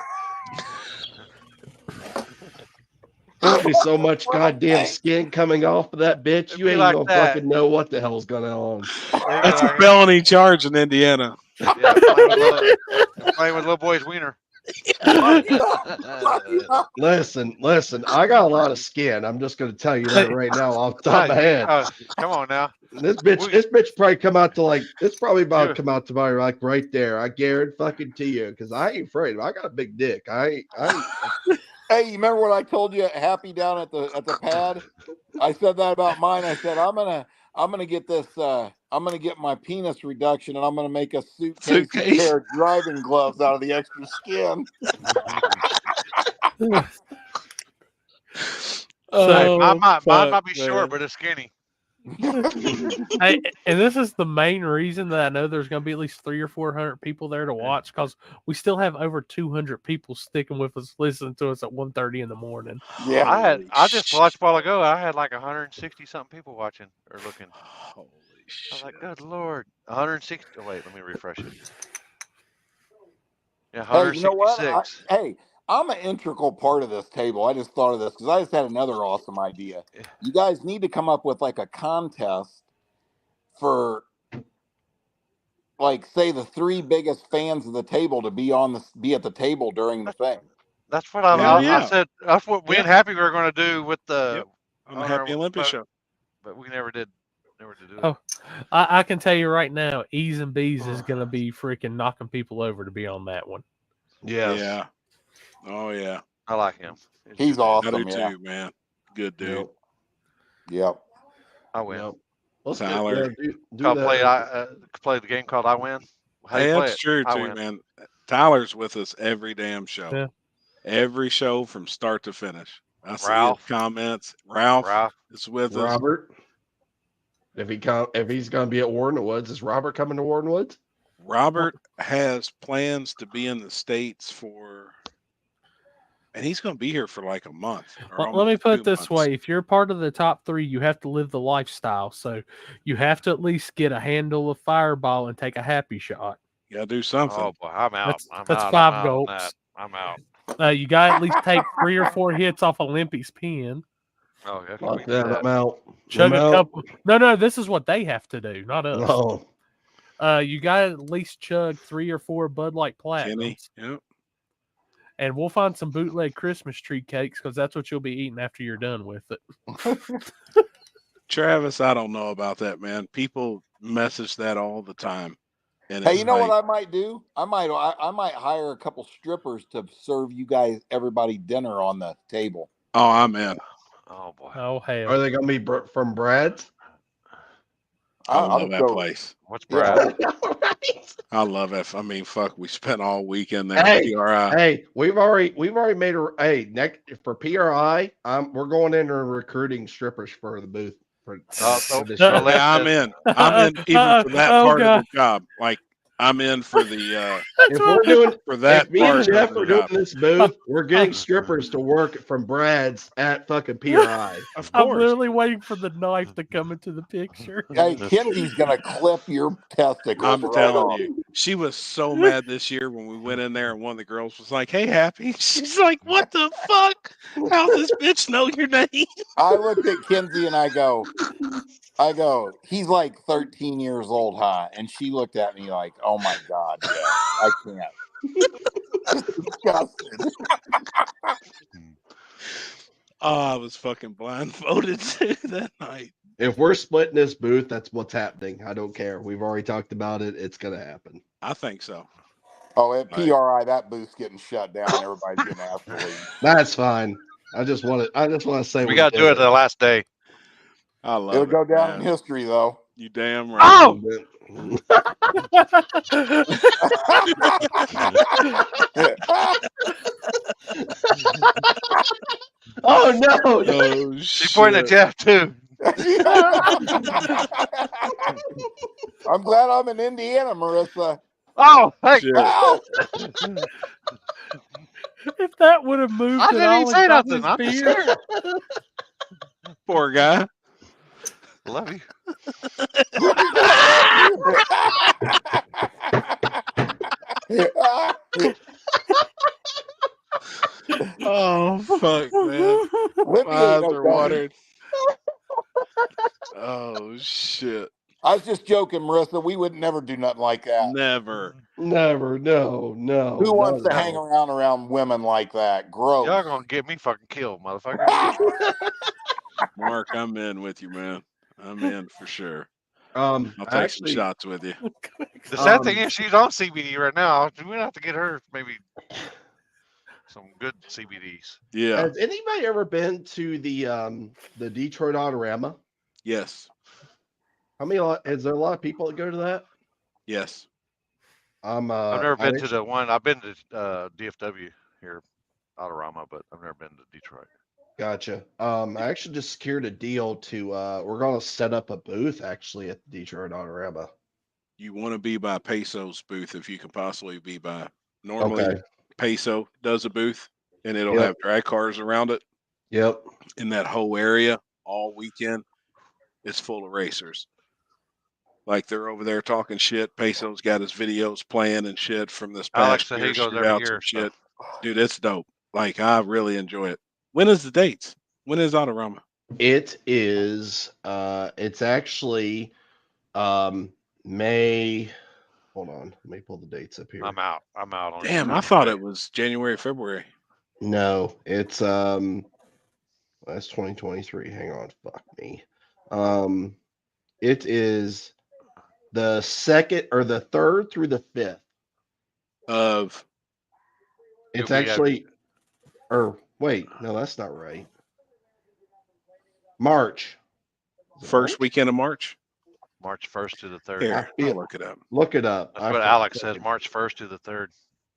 There'll be so much goddamn skin coming off of that bitch. You ain't like gonna that. fucking know what the hell's going on. That's a felony charge in Indiana. yeah, playing with little boy's wiener. Listen. I got a lot of skin. I'm just gonna tell you that right now off the top of my head. Come on now. This bitch probably come out to like it's probably about to come out to my like right there. I guarantee fucking to you because I ain't afraid. I got a big dick. I Hey, you remember what I told you at Happy down at the pad? I said that about mine. I said I'm gonna get this. I'm gonna get my penis reduction, and I'm gonna make a suitcase and pair of driving gloves out of the extra skin. Hey, mine might be short, but it's skinny. Hey, and this is the main reason that I know there's going to be at least 300 or 400 people there to watch because we still have over 200 people sticking with us, listening to us at 1:30 in the morning. Yeah, I just watched a while ago. I had like 160 something people watching or looking. Holy shit! I was like, good lord, 160. Oh, wait, let me refresh it. Yeah, 166. Hey, you know what? I'm an integral part of this table. I just thought of this because I just had another awesome idea. You guys need to come up with like a contest for, like, say the 3 biggest fans of the table to be at the table during the thing. That's what I said. That's what we and Happy were going to do with the on the Happy Olympic show, but we never did. Never did do it. Oh, I can tell you right now, E's and B's is going to be freaking knocking people over to be on that one. Yes. Yeah. Oh yeah. I like him. He's awesome. I do yeah. too, man. Good dude. Yep. I win. Yep. Let's Tyler. Play the game called I Win. How do Hey, you play that's it? true I too, win. man. Tyler's with us every damn show. Yeah. Every show from start to finish. I see Ralph. his comments. Ralph is with us. Robert. If he's gonna be at War in the Woods, is Robert coming to War in the Woods? Robert has plans to be in the States and he's going to be here for like a month. Well, let me put it this way. If you're part of the top 3, you have to live the lifestyle. So you have to at least get a handle of Fireball and take a happy shot. You got to do something. Oh, boy. I'm out. That's I'm 5 out on gulps. that. I'm out. You got to at least take 3 or 4 hits off Olympics pen. Oh, yeah. Fuck that. I'm out. Chug I'm a out. couple. No, this is what they have to do, not us. No. You got to at least chug 3 or 4 Bud Light Platinums. Yep. And we'll find some bootleg Christmas tree cakes because that's what you'll be eating after you're done with it. Travis, I don't know about that, man. People message that all the time. And hey, you know what I might do? I might hire a couple strippers to serve you guys, everybody, dinner on the table. Oh, I'm in. Oh boy. Oh hell. Are they gonna be from Brad's? I I'll love that go. place. What's Yeah. Brad? I love it. I mean, fuck, we spent all weekend there. Hey, PRI. hey, we've already made a next for PRI. We're going in and recruiting strippers for the booth for this Hey, year. I'm in. I'm in even for that part of the job. Like I'm in for the If we're doing for that if me and part of Jeff the are doing job. this booth, we're getting strippers to work from Brad's at fucking PRI. Of I'm course. literally waiting for the knife to come into the picture. Hey, Kenzie's gonna clip your testicles I'm right telling off. you, she was so mad this year when we went in there and one of the girls was like, "Hey, Happy." She's like, "What the fuck? How's this bitch know your name?" I looked at Kenzie and I go, he's like 13 years old, huh? And she looked at me like, oh my God, Jeff, I can't. Just disgusted. Oh, I was fucking blindfolded too that night. If we're splitting this booth, that's what's happening. I don't care. We've already talked about it. It's gonna happen. I think so. Oh, at PRI, that booth's getting shut down. Everybody's getting asked to leave. That's fine. I just want to say We got to do it the last day. I love It'll it. go down in man. history, though. You damn right. Oh! Oh no! Oh She pointed at Jeff too. I'm glad I'm in Indiana, Marissa. Oh, hey! Ow! If that would have moved, I didn't even say nothing. I'm just scared. Poor guy. Love you. Oh fuck, man. Lippy My ain't eyes no are dummy. watered. Oh shit. I was just joking, Marissa. We would never do nothing like that. Never. Never. No. Who wants to no. hang around women like that? Gross. Y'all gonna get me fucking killed, motherfucker. Mark, I'm in with you, man. I'm in for sure. I'll I'll take some shots with you. The sad thing is she's on CBD right now. We're gonna have to get her maybe some good CBDs. Yeah. Has anybody ever been to the Detroit Autorama? Yes. Is there a lot of people that go to that? Yes. I've never been to the one. I've been to DFW here, Autorama, but I've never been to Detroit. Gotcha. I actually just secured a deal to we're gonna set up a booth actually at the Detroit Autorama. You want to be by Peso's booth if you can possibly be by. Normally, Okay. Peso does a booth and it'll Yep. have drag cars around it. Yep. In that whole area all weekend, it's full of racers. Like they're over there talking shit. Peso's got his videos playing and shit from this Alex past said year he goes every shootouts year. and shit. Dude, it's dope. Like I really enjoy it. When is the dates? When is Autorama? It is it's actually May. Hold on, let me pull the dates up here. I'm out. I'm out on. Damn, I thought it was January, February. No, it's that's 2023. Hang on, fuck me. It is the 2nd or the 3rd through the 5th of. It's actually, or wait, no, that's not right. March. First weekend of March. March 1st to the 3rd. Here, I'll look it up. Look it up. That's what Alex says. March 1st to the 3rd.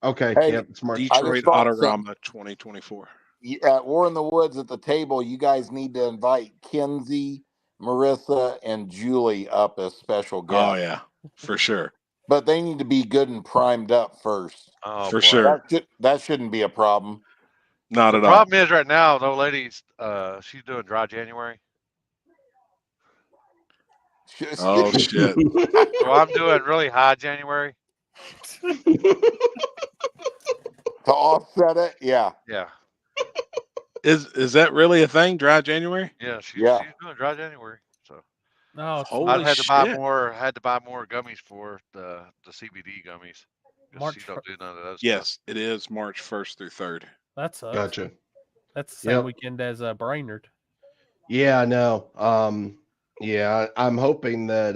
Okay. Hey, yep, it's March. Detroit Autorama 2024. At War in the Woods at the table, you guys need to invite Kenzie, Marissa, and Julie up as special guests. Oh yeah, for sure. But they need to be good and primed up first. Oh, for boy. sure. That shouldn't be a problem. Not the at all. problem is right now, the lady's she's doing dry January. Oh shit. So I'm doing really high January. To offset it, yeah. Yeah. Is that really a thing? Dry January? Yeah, she's doing dry January. So Holy I had to shit. buy more. Had to buy more gummies for the CBD gummies. March She don't do none of those. Yes, it is March 1st through 3rd. That sucks. Gotcha. That's the same weekend as Brainerd. Yeah, no. Yeah, I'm hoping that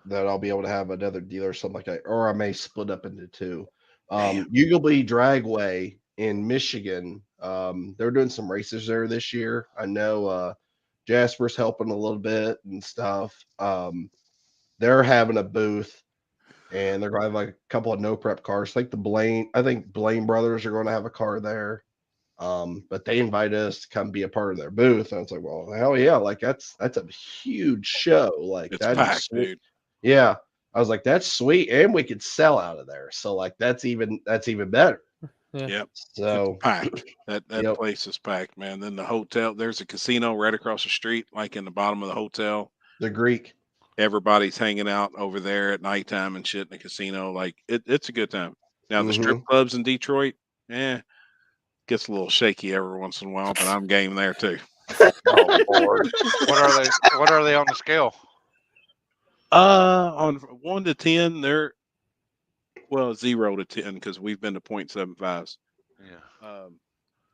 that I'll be able to have another dealer or something like that, or I may split up into two. Eagleby Dragway in Michigan They're doing some races there this year. I know Jasper's helping a little bit and stuff. They're having a booth, and they're going to have like a couple of no prep cars. I think Blaine Brothers are going to have a car there. But they invited us to come be a part of their booth. And I was like, well, hell yeah, like that's a huge show. Like It's that's packed, sweet. dude. Yeah. I was like, that's sweet, and we could sell out of there. So like that's even better. Yeah. Yep. So It's packed. That Yep. place is packed, man. Then the hotel, there's a casino right across the street, like in the bottom of the hotel. The Greek. Everybody's hanging out over there at nighttime and shit in the casino. Like it's a good time. Now the strip Mhm. clubs in Detroit, gets a little shaky every once in a while, but I'm game there too. Oh Lord. What are they on the scale? On 1 to 10, they're 0 to 10 because we've been to 0.75s. Yeah.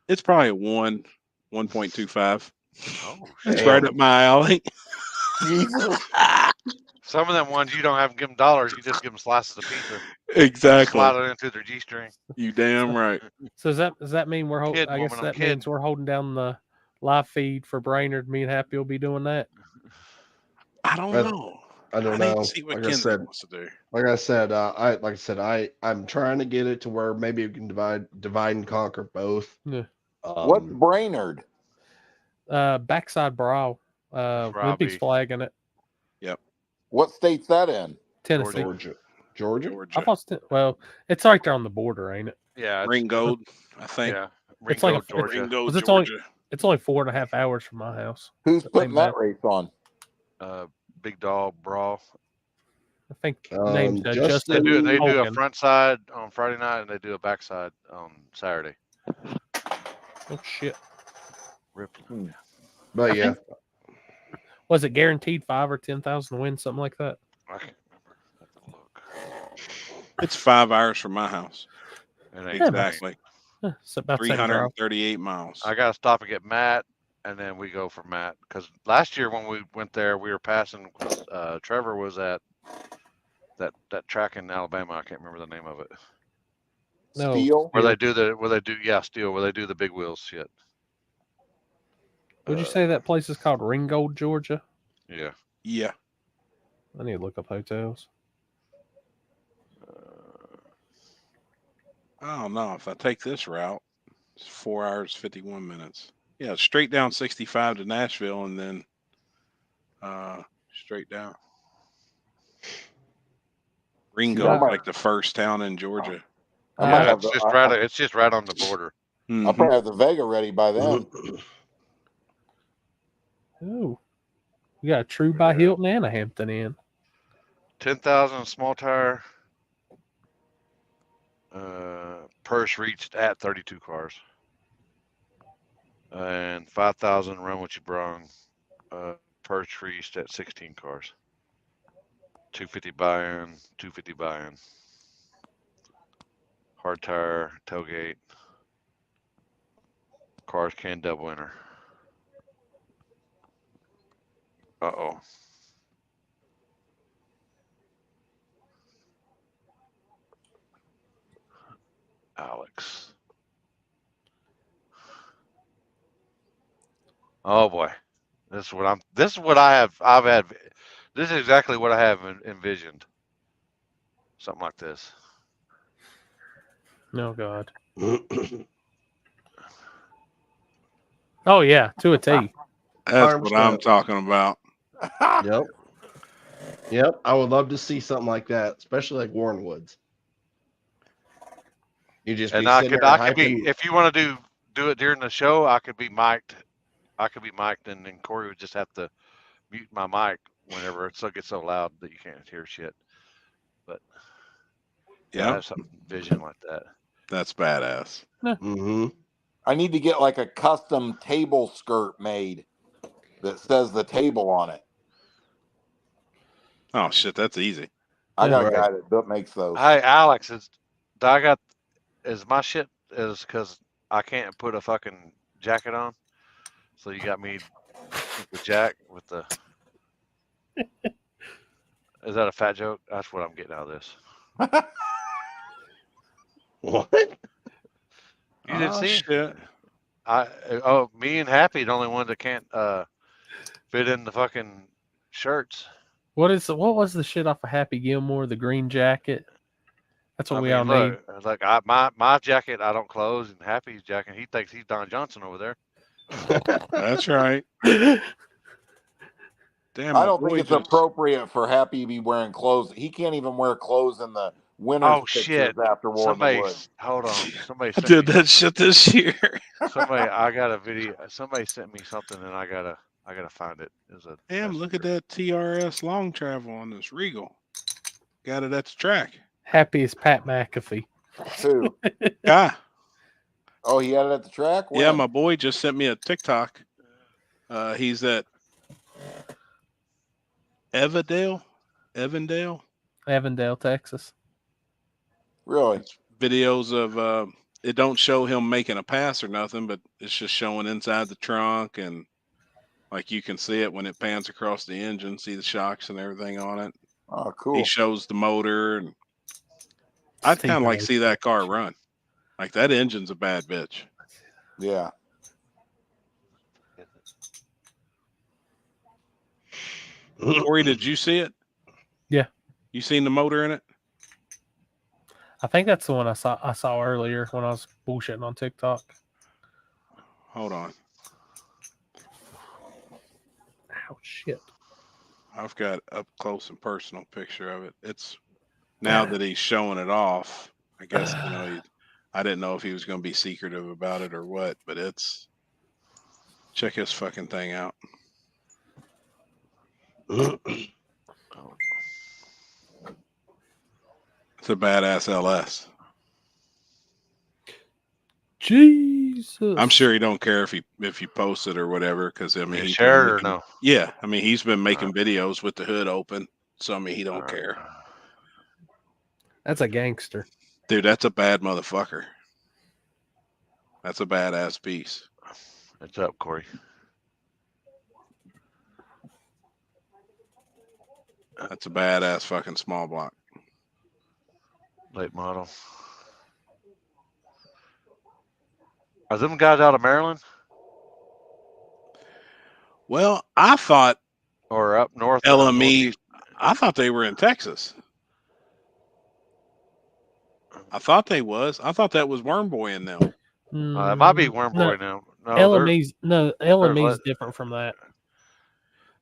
It's probably a 1.25. Oh, It's shit. right up my alley. Jesus. Some of them ones you don't have to give them dollars, you just give them slices of pizza. Exactly. Slide it into their G-string. You damn right. So does that mean we're holding? I guess woman, I'm that means we're holding down the live feed for Brainerd. Me and Happy will be doing that. I don't know. I don't need to know. see what Like I Kenzie said, wants to do. I'm trying to get it to where maybe we can divide and conquer both. Yeah. What's Brainerd? Backside Brawl. Wimpy's flagging it. Yep. What state's that in? Tennessee. Georgia. I thought it's right there on the border, ain't it? Yeah. Ringgold, I think. Yeah. It's like Ringgold, it's Georgia. it's only 4.5 hours from my house. Who's But putting they that race on? Big Dog Brawl. I think name's They Justin. do a Hogan. front side on Friday night, and they do a backside on Saturday. Oh shit! Rip. But yeah, was it guaranteed 5 or 10,000 wins, something like that? I can't remember. It's 5 hours from my house. Exactly. It's about 338 miles. I got to stop and get Matt, and then we go for Matt. Because last year when we went there, we were passing. Trevor was at that track in Alabama. I can't remember the name of it. No. Steel. Where they do Steel. Where they do the big wheels shit. Would you say that place is called Ringgold, Georgia? Yeah. Yeah. I need to look up hotels. I don't know. If I take this route, it's 4 hours, 51 minutes. Yeah, straight down 65 to Nashville and then straight down. Ringgold, like the first town in Georgia. It's just right on the border. I'll probably have the Vega ready by then. Ooh. We got a True by Hilton and a Hampton Inn. 10,000 small tire. Purse reached at 32 cars. And 5,000 run what you brung. Purse reached at 16 cars. 250 buy-in, 250 buy-in. Hard tire, tailgate. Cars can double enter. Uh-oh. Alex. Oh boy. This is exactly what I have envisioned. Something like this. Oh God. Oh yeah, to a T. That's what I'm talking about. Yep. I would love to see something like that, especially like Warren Woods. You just And be I sitting could there be, hyping. if you want to do it during the show, I could be mic'd. And then Corey would just have to mute my mic whenever it gets so loud that you can't hear shit. But yeah, I have some vision like that. That's badass. Mm-hmm. I need to get like a custom table skirt made that says the table on it. Oh shit, that's easy. I got a guy that makes those. Hey Alex, is my shit is because I can't put a fucking jacket on, so you got me with the jack with the. Is that a fat joke? That's what I'm getting out of this. What? You didn't see it? Shit. Me and Happy, the only one that can't fit in the fucking shirts. What was the shit off of Happy Gilmore? The green jacket. That's what we all need. Look, my jacket I don't close, and Happy's jacket he thinks he's Don Johnson over there. That's right. Damn, I don't think it's appropriate for Happy to be wearing clothes. He can't even wear clothes in the winter pictures after War in the Woods. Hold on. Somebody I did that shit this year. I got a video. Somebody sent me something, and I gotta find it. Damn, look at that TRS long travel on this Regal. Got it at the track. Happy as Pat McAfee. Who? Yeah. Oh, he had it at the track? Yeah, my boy just sent me a TikTok. He's at Evandale, Texas. Really? It's videos of it don't show him making a pass or nothing, but it's just showing inside the trunk, and like you can see it when it pans across the engine, see the shocks and everything on it. Oh, cool. He shows the motor, and I'd kind of like to see that car run. Like that engine's a bad bitch. Yeah. Corey, did you see it? Yeah. You seen the motor in it? I think that's the one I saw earlier when I was bullshitting on TikTok. Hold on. Oh shit. I've got up close and personal picture of it. It's now that he's showing it off. I guess I didn't know if he was going to be secretive about it or what, but it's check this fucking thing out. It's a badass LS. Jesus. I'm sure he don't care if you post it or whatever, because I mean he shared or no? Yeah, I mean he's been making videos with the hood open, so I mean he don't care. That's a gangster, dude. That's a bad motherfucker. That's a badass piece. What's up, Corey? That's a badass fucking small block. Late model. Are them guys out of Maryland? Well, I thought, or up north. LME. I thought they were in Texas. I thought they was. I thought that was Worm Boy in them. It might be Worm Boy now. LME's different from that.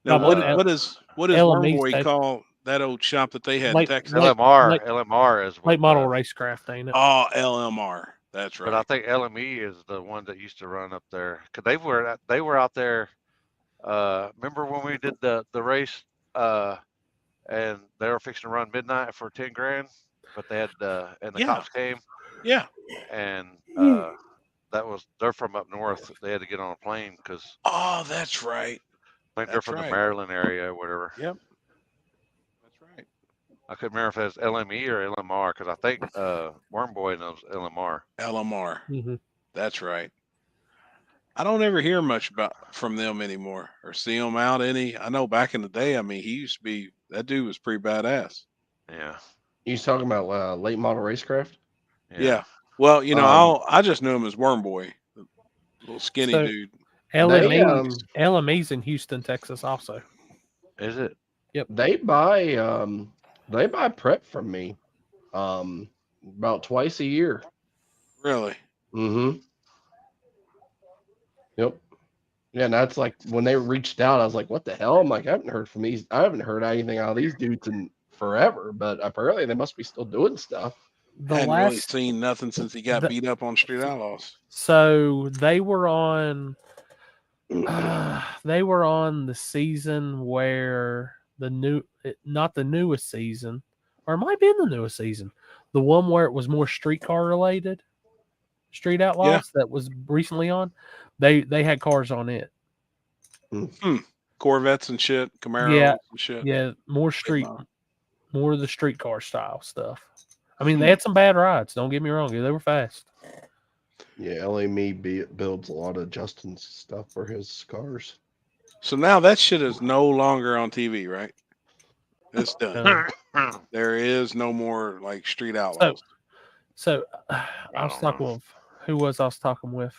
Now, what does Worm Boy call that old shop that they had in Texas? LMR is late model racecraft, ain't it? Oh, LMR. That's right. But I think LME is the one that used to run up there, because they were out there. Remember when we did the race, and they were fixing to run midnight for 10 grand, but they had and the cops came. Yeah. And they're from up north. They had to get on a plane because. Oh, that's right. I think they're from the Maryland area or whatever. Yep. That's right. I couldn't remember if it was LME or LMR, because I think Worm Boy knows LMR. LMR. Mm-hmm. That's right. I don't ever hear much from them anymore or see them out any. I know back in the day, I mean, he used to be, that dude was pretty badass. Yeah. You talking about late model racecraft? Yeah. Well, I just knew him as Worm Boy, the little skinny dude. LME's in Houston, Texas also. Is it? Yep. They buy prep from me about twice a year. Really? Mm-hmm. Yep. Yeah, and that's like when they reached out, I was like, what the hell? I'm like, I haven't heard anything out of these dudes in forever, but apparently they must be still doing stuff. I hadn't really seen nothing since he got beat up on Street Outlaws. So they were on the season where not the newest season, or it might be in the newest season, the one where it was more streetcar related, Street Outlaws, that was recently on. They had cars on it. Corvettes and shit, Camaros and shit. Yeah, more of the streetcar style stuff. I mean, they had some bad rides. Don't get me wrong. They were fast. Yeah, LME builds a lot of Justin's stuff for his cars. So now that shit is no longer on TV, right? It's done. There is no more like Street Outlaws. So I was talking with, who was I was talking with?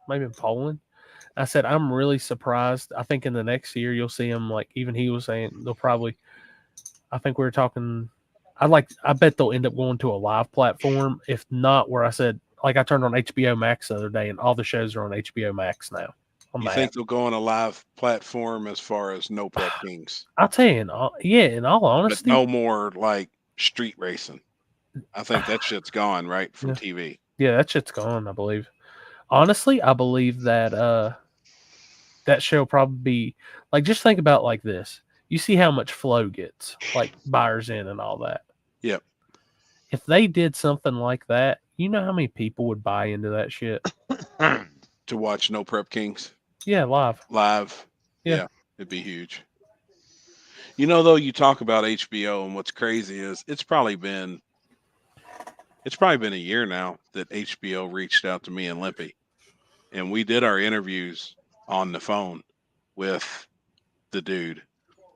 maybe in Poland. I said, I'm really surprised. I think in the next year you'll see him, like even he was saying they'll probably, I think we were talking, I bet they'll end up going to a live platform. If not, where I said, like I turned on HBO Max the other day and all the shows are on HBO Max now. You think they'll go on a live platform as far as No Prep Kings? I'll tell you, in all honesty, but no more like street racing. I think that shit's gone right from Yeah. TV. Yeah, that shit's gone, I believe. Honestly, I believe that that show will probably be like, just think about like this. You see how much Flow gets, like buyers in and all that. Yep. If they did something like that, you know how many people would buy into that shit? To watch No Prep Kings? Yeah, live. Yeah, it'd be huge. You know, though, you talk about HBO, and what's crazy is it's probably been a year now that HBO reached out to me and Lippy, and we did our interviews on the phone with the dude,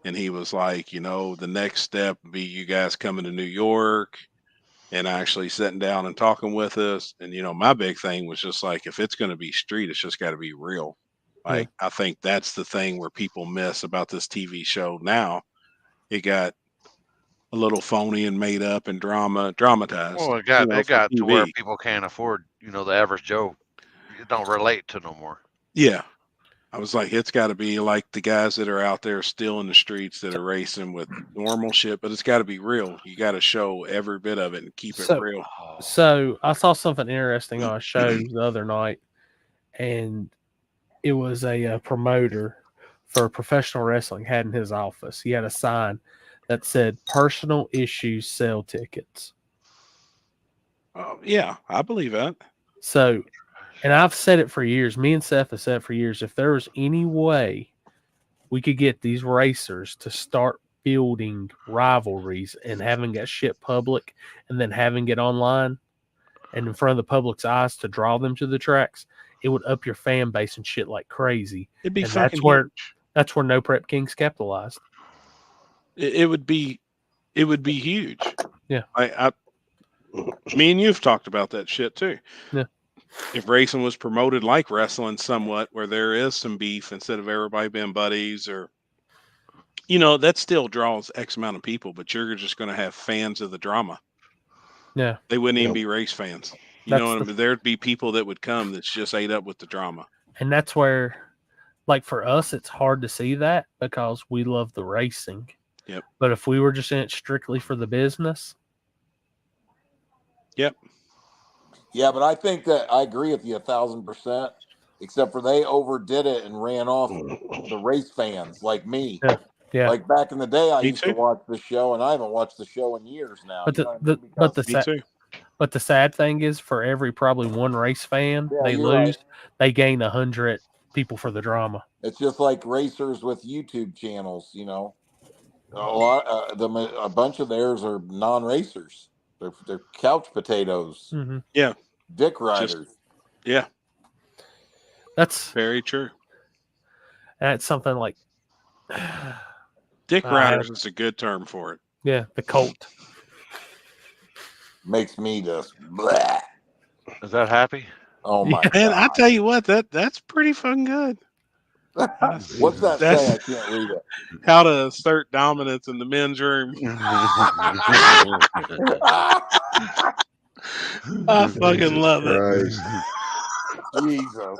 and he was like, you know, the next step would be you guys coming to New York and actually sitting down and talking with us. And, you know, my big thing was just like, if it's going to be street, it's just got to be real. Like, I think that's the thing where people miss about this TV show now. It got a little phony and made up and dramatized. Well, it got to where TV. people can't afford, you know, the average Joe. You don't relate to no more. Yeah. I was like, it's got to be like the guys that are out there still in the streets that are racing with normal shit, but it's got to be real. You got to show every bit of it and keep it real. So I saw something interesting on a show the other night, and it was a promoter for professional wrestling had in his office. He had a sign that said "Personal issues sell tickets." Yeah, I believe that. So, and I've said it for years. Me and Seth have said it for years. If there was any way we could get these racers to start building rivalries and having that shit public and then having it online and in front of the public's eyes to draw them to the tracks, it would up your fan base and shit like crazy. It'd be and fucking that's where No Prep Kings capitalized. It would be huge. Yeah. Me and you've talked about that shit too. Yeah. If racing was promoted like wrestling somewhat, where there is some beef instead of everybody being buddies, or, you know, that still draws X amount of people, but you're just going to have fans of the drama. Yeah. They wouldn't even be race fans. You know what I mean? There'd be people that would come that's just ate up with the drama. And that's where, like, for us, it's hard to see that because we love the racing. Yep. But if we were just in it strictly for the business. Yep. Yeah, but I think that I agree with you 1,000%, except for they overdid it and ran off the race fans like me. Yeah. Like back in the day, I used to watch the show, and I haven't watched the show in years now. But You but the sad thing is, for every probably one race fan they you're lose, right. they gain 100 people for the drama. It's just like racers with YouTube channels, you know. A bunch of theirs are non-racers. They're couch potatoes. Mm-hmm. Yeah. Dick riders. Yeah. That's very true. That's something like Dick riders is a good term for it. Yeah, the cult. Makes me just bleh. Is that happy? Oh my Man, god! I tell you what, that's pretty fucking good. What's that say? I can't read it. How to assert dominance in the men's room. I fucking love it. Jesus.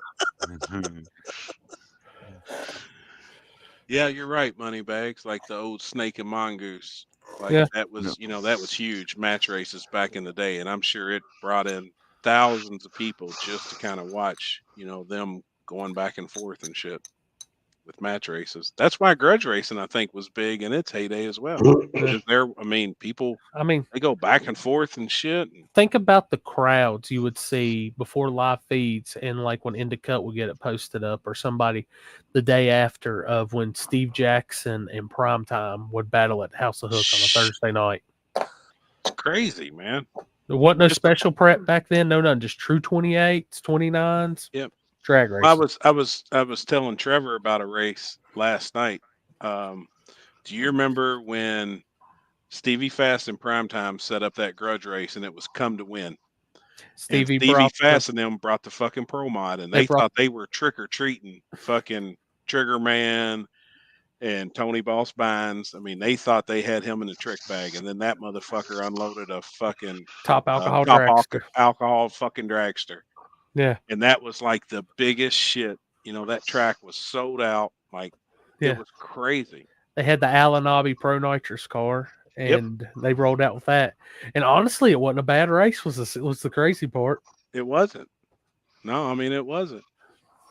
Yeah, you're right, Moneybags. Like the old snake and mongoose. Like that was, you know, that was huge match races back in the day, and I'm sure it brought in thousands of people just to kind of watch, you know, them going back and forth and shit with match races. That's why grudge racing, I think, was big in its heyday as well. People, they go back and forth and shit. Think about the crowds you would see before live feeds, and like when Indicut would get it posted up, or somebody the day after of when Steve Jackson and Primetime would battle at House of Hook on a Thursday night. It's crazy, man. There wasn't no special prep back then. No, none. Just true 28s, 29s. Yep. Drag race. I was telling Trevor about a race last night. Do you remember when Stevie Fast and Primetime set up that grudge race, and it was come to win? Stevie Fast and them brought the fucking pro mod, and they thought they were trick or treating fucking Trigger Man and Tony Boss Bynes. I mean, they thought they had him in the trick bag, and then that motherfucker unloaded a fucking top alcohol fucking dragster. Yeah, and that was like the biggest shit. You know, that track was sold out. Like, it was crazy. They had the Alanabi Pro Nitrous car, and they rolled out with that. And honestly, it wasn't a bad race. Was the crazy part? It wasn't. No, I mean, it wasn't.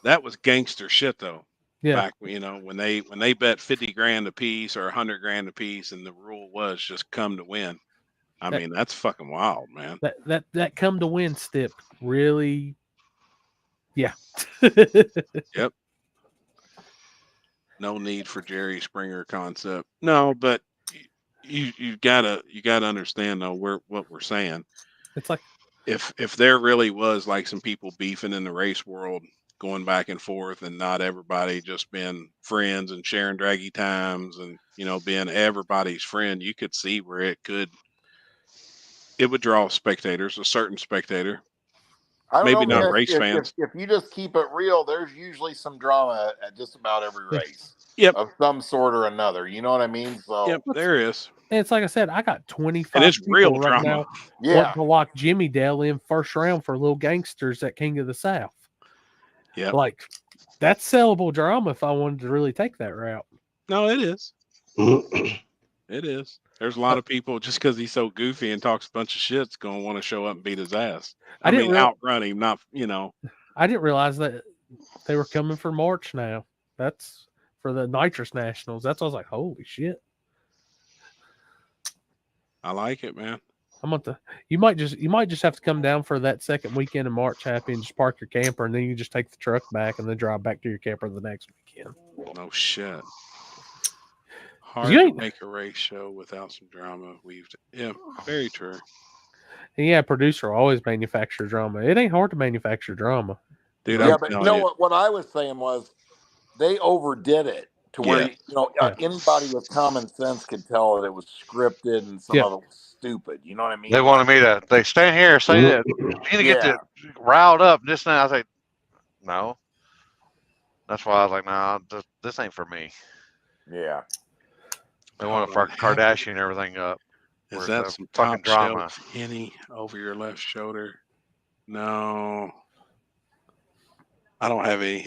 That was gangster shit, though. Yeah. Back, you know, when they bet 50 grand a piece or 100 grand a piece, and the rule was just come to win. I mean, that's fucking wild, man. That come to win step really. Yeah. Yep. No need for Jerry Springer concept. No, but you gotta understand though what we're saying. It's like if there really was like some people beefing in the race world, going back and forth, and not everybody just being friends and sharing draggy times and, you know, being everybody's friend, you could see where it would draw spectators, a certain spectator. I don't Maybe know, not race fans. If you just keep it real, there's usually some drama at just about every race. Yep. Of some sort or another. You know what I mean? So yep, there is. And it's like I said, I got 25 and it's people real right drama. now wanting to lock Jimmy Dale in first round for Little Gangsters at King of the South. Yeah. Like, that's sellable drama if I wanted to really take that route. No, it is. It is. There's a lot of people, just because he's so goofy and talks a bunch of shit's going to want to show up and beat his ass. I mean, outrun him, not, you know. I didn't realize that they were coming for March now. That's for the Nitrous Nationals. That's why I was like, holy shit. I like it, man. I'm going to. You might just have to come down for that second weekend in March, Happy, and just park your camper, and then you just take the truck back and then drive back to your camper the next weekend. No shit. Hard to make a race show without some drama weaved. Yeah, very true. And yeah, producer always manufacture drama. It ain't hard to manufacture drama, dude. Yeah, but you know what I was saying was they overdid it to where anybody with common sense could tell that it was scripted and some of it was stupid. You know what I mean? They wanted me to. They stand here, say that you need to get riled up. This and that. I say, no. That's why I was like, nah, this ain't for me. Yeah. They want to fuck Kardashian everything up. Is that some fucking drama? Henny over your left shoulder? No. I don't have any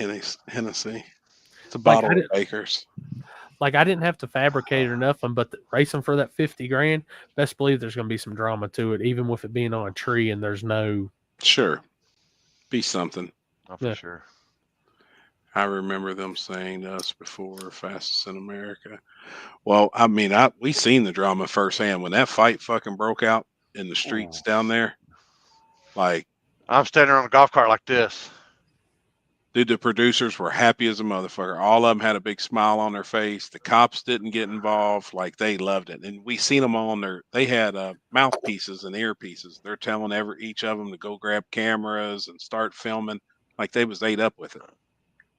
Hennessy. It's a bottle of Baker's. Like, I didn't have to fabricate or nothing, but racing for that 50 grand, best believe there's going to be some drama to it, even with it being on a tree and there's no. Sure. Be something. Oh, for sure. I remember them saying to us before, fastest in America. Well, I mean, we seen the drama firsthand when that fight fucking broke out in the streets down there. Like, I'm standing on a golf cart like this. Dude, the producers were happy as a motherfucker. All of them had a big smile on their face. The cops didn't get involved. Like, they loved it. And we seen them on they had mouthpieces and earpieces. They're telling each of them to go grab cameras and start filming. Like, they was ate up with it.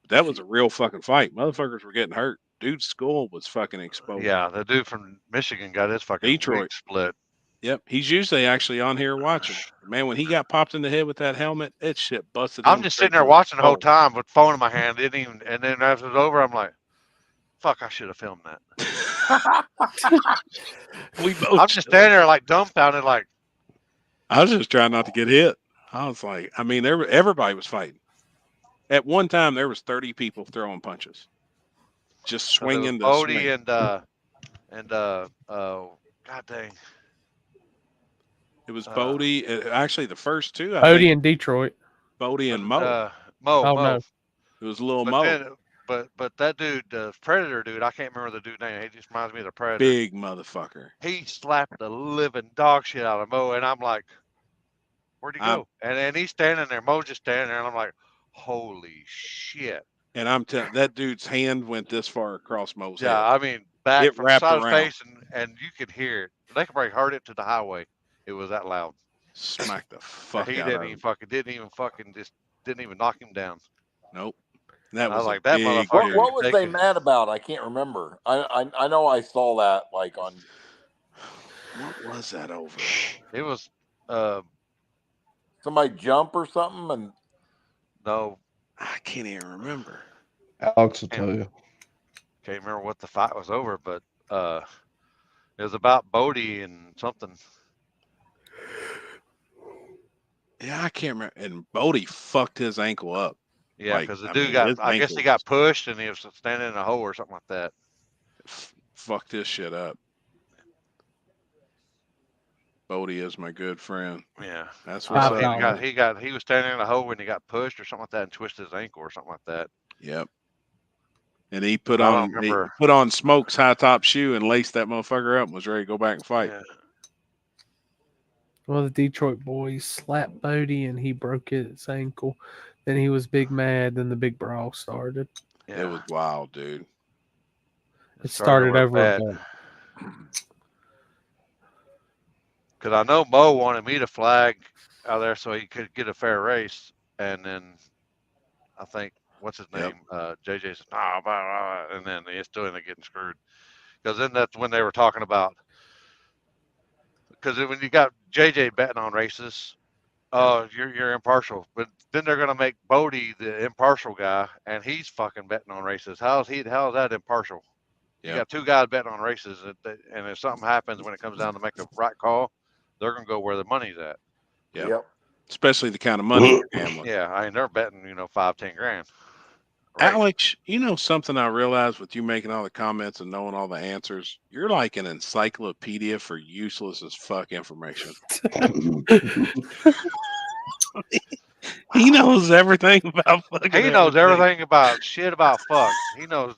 That was a real fucking fight. Motherfuckers were getting hurt. Dude's skull was fucking exposed. Yeah, the dude from Michigan got his fucking Detroit split. Yep, he's usually actually on here watching. Man, when he got popped in the head with that helmet, that shit busted. I'm just sitting there watching the whole time with phone in my hand. Didn't even. And then after it was over, I'm like, "Fuck! I should have filmed that." I'm just standing there like dumbfounded, like. I was just trying not to get hit. I was like, I mean, everybody was fighting. At one time, there was 30 people throwing punches, just swinging. Bodie and God dang. It was Bodie. Actually, the first two. Bodie and Detroit. Bodie and Mo. Mo. No. It was Lil Mo. But that dude, the Predator dude, I can't remember the dude's name. He just reminds me of the Predator. Big motherfucker. He slapped the living dog shit out of Mo, and I'm like, where'd he go? And he's standing there. Mo's just standing there, and I'm like, holy shit. And I'm telling that dude's hand went this far across Mo's head. Yeah, I mean, back it from wrapped side of around. face, and you could hear it. They could probably heard it to the highway. It was that loud. Smack the fuck he out didn't of even him. fucking didn't even knock him down. Nope. That was like that big motherfucker. What was they mad about? I can't remember. I know I saw that like on. What was that over? It was somebody jump or something? And No, I can't even remember. Alex will tell you. Can't remember what the fight was over, but it was about Bodie and something. Yeah, I can't remember. And Bodie fucked his ankle up. Yeah, Like, because the I dude mean, got, his I guess ankle he got pushed and he was standing in a hole or something like that. fucked this shit up. Bodie is my good friend. Yeah, That's I what's know up. he was standing in a hole when he got pushed or something like that and twisted his ankle or something like that. Yep. And he put I don't on remember. Smoke's high top shoe and laced that motherfucker up and was ready to go back and fight. Yeah. Well, the Detroit boys slapped Bodie and he broke his ankle. Then he was big mad. Then the big brawl started. It was wild, dude. It started over a bet. bet. Because I know Mo wanted me to flag out there so he could get a fair race, and then I think what's his name, JJ said, "Nah, blah, blah," and then they still ended up getting screwed. Because then that's when they were talking about. Because when you got JJ betting on races, you're impartial. But then they're gonna make Bodie the impartial guy, and he's fucking betting on races. How is that impartial? You got two guys betting on races, and if something happens when it comes down to make a right call, they're gonna go where the money's at. Yep. Especially the kind of money you're gambling. Yeah, I mean they're betting, $5-10 grand. Alex, you know something I realized with you making all the comments and knowing all the answers? You're like an encyclopedia for useless as fuck information. He knows everything about fucking. He knows everything about shit about fuck. He knows.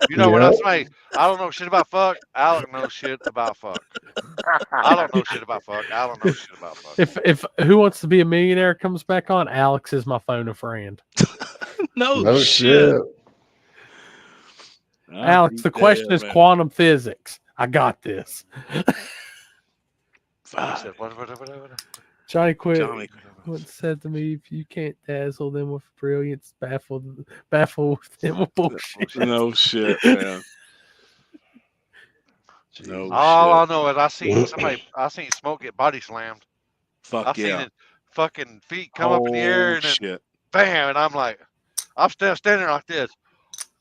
When I say I don't know shit about fuck, Alec knows shit about fuck. I don't know shit about fuck. Alan knows shit about fuck. If Who Wants to Be a Millionaire comes back on, Alex is my phone a friend. No shit. Alex, the question is quantum physics. I got this. Said, what? Johnny Quinn once said to me, "If you can't dazzle them with brilliance, baffle them with bullshit." No shit, man. No All I shit. know is I seen Smoke get body slammed. Fuck seen yeah. his fucking feet come up in the air and then shit. Bam, and I'm like, I'm standing there like this.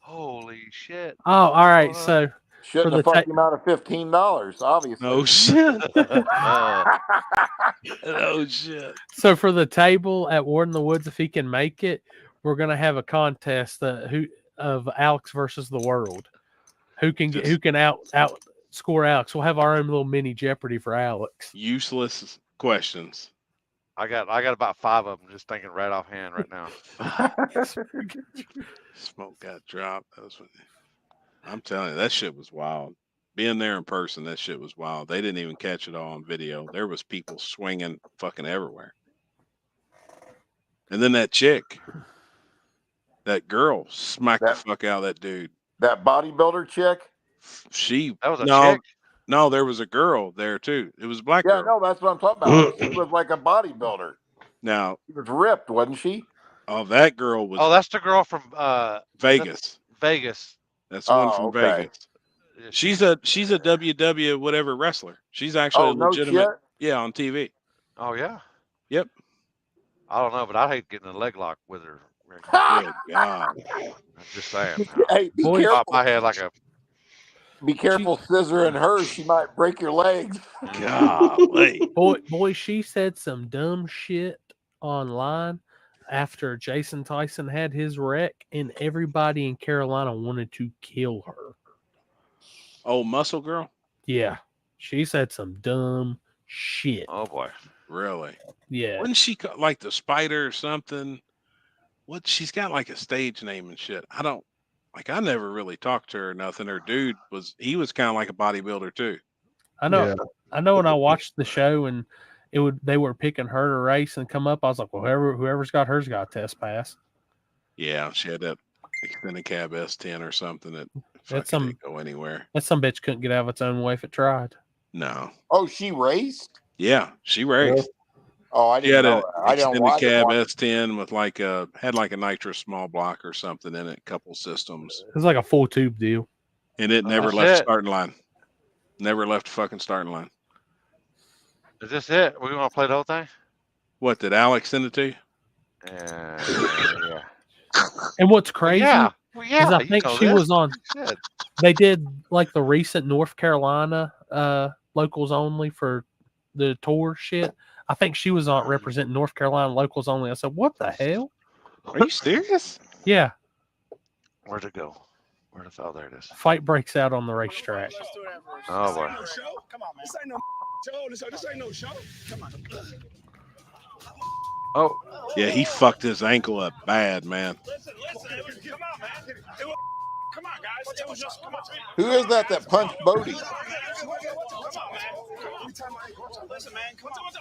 Holy shit! Oh, all right. So shouldn't have fucked him out of $15, obviously. No shit. No shit. So for the table at Ward in the Woods, if he can make it, we're gonna have a contest of Alex versus the world. Who can out score Alex? We'll have our own little mini Jeopardy for Alex. Useless questions. I got about 5 of them just thinking right offhand right now. Smoke got dropped. I'm telling you, that shit was wild. Being there in person, that shit was wild. They didn't even catch it all on video. There was people swinging fucking everywhere. And then that chick, that girl, smacked the fuck out of that dude. That bodybuilder chick? That was a chick? No, there was a girl there too. It was a black girl. Yeah, no, that's what I'm talking about. She was like a bodybuilder. Now she was ripped, wasn't she? Oh, that girl was. Oh, that's the girl from Vegas. Vegas. That's the one from Vegas. She's a WW whatever wrestler. She's actually a legitimate. shit? Yeah, on TV. Oh yeah. Yep. I don't know, but I hate getting a leg lock with her. Good God. I'm just saying. Hey, be careful. Pop my head like a. Be careful scissoring her. She might break your legs. Golly. Boy, she said some dumb shit online after Jason Tyson had his wreck, and everybody in Carolina wanted to kill her. Oh, Muscle Girl? Yeah. She said some dumb shit. Oh, boy. Really? Yeah. Wasn't she like the Spider or something? What? She's got like a stage name and shit. I never really talked to her or nothing. Her dude he was kind of like a bodybuilder too. I know. Yeah. I know when I watched the show and they were picking her to race and come up, I was like, well, whoever's got hers got a test pass. Yeah, she had that extended cab S10 or something that didn't go anywhere. That some bitch couldn't get out of its own way if it tried. No. Oh, she raced? Yeah, she raced. Oh, I didn't know that. I didn't watch cab S10 with had like a nitrous small block or something in it, couple systems. It was like a full tube deal. And it never left the starting line. Never left the fucking starting line. Is this it? We want to play the whole thing? What did Alex send it to you? Yeah. And what's crazy Well, is yeah, I you think know she this. was on. Shit. They did like the recent North Carolina locals only for the tour shit. I think she was on representing North Carolina locals only. I said, "What the hell? Are you serious?" Yeah. Where'd it go? Where'd it? Oh, there it is. Fight breaks out on the racetrack. Oh boy. Come on, man. This ain't no show. This ain't no show. Come on. Oh. Yeah, he fucked his ankle up bad, man. Listen. Come on, man. Come on, guys. It was just, come on. Who is that punched Bodie? Come on, man. Listen, man. Come on.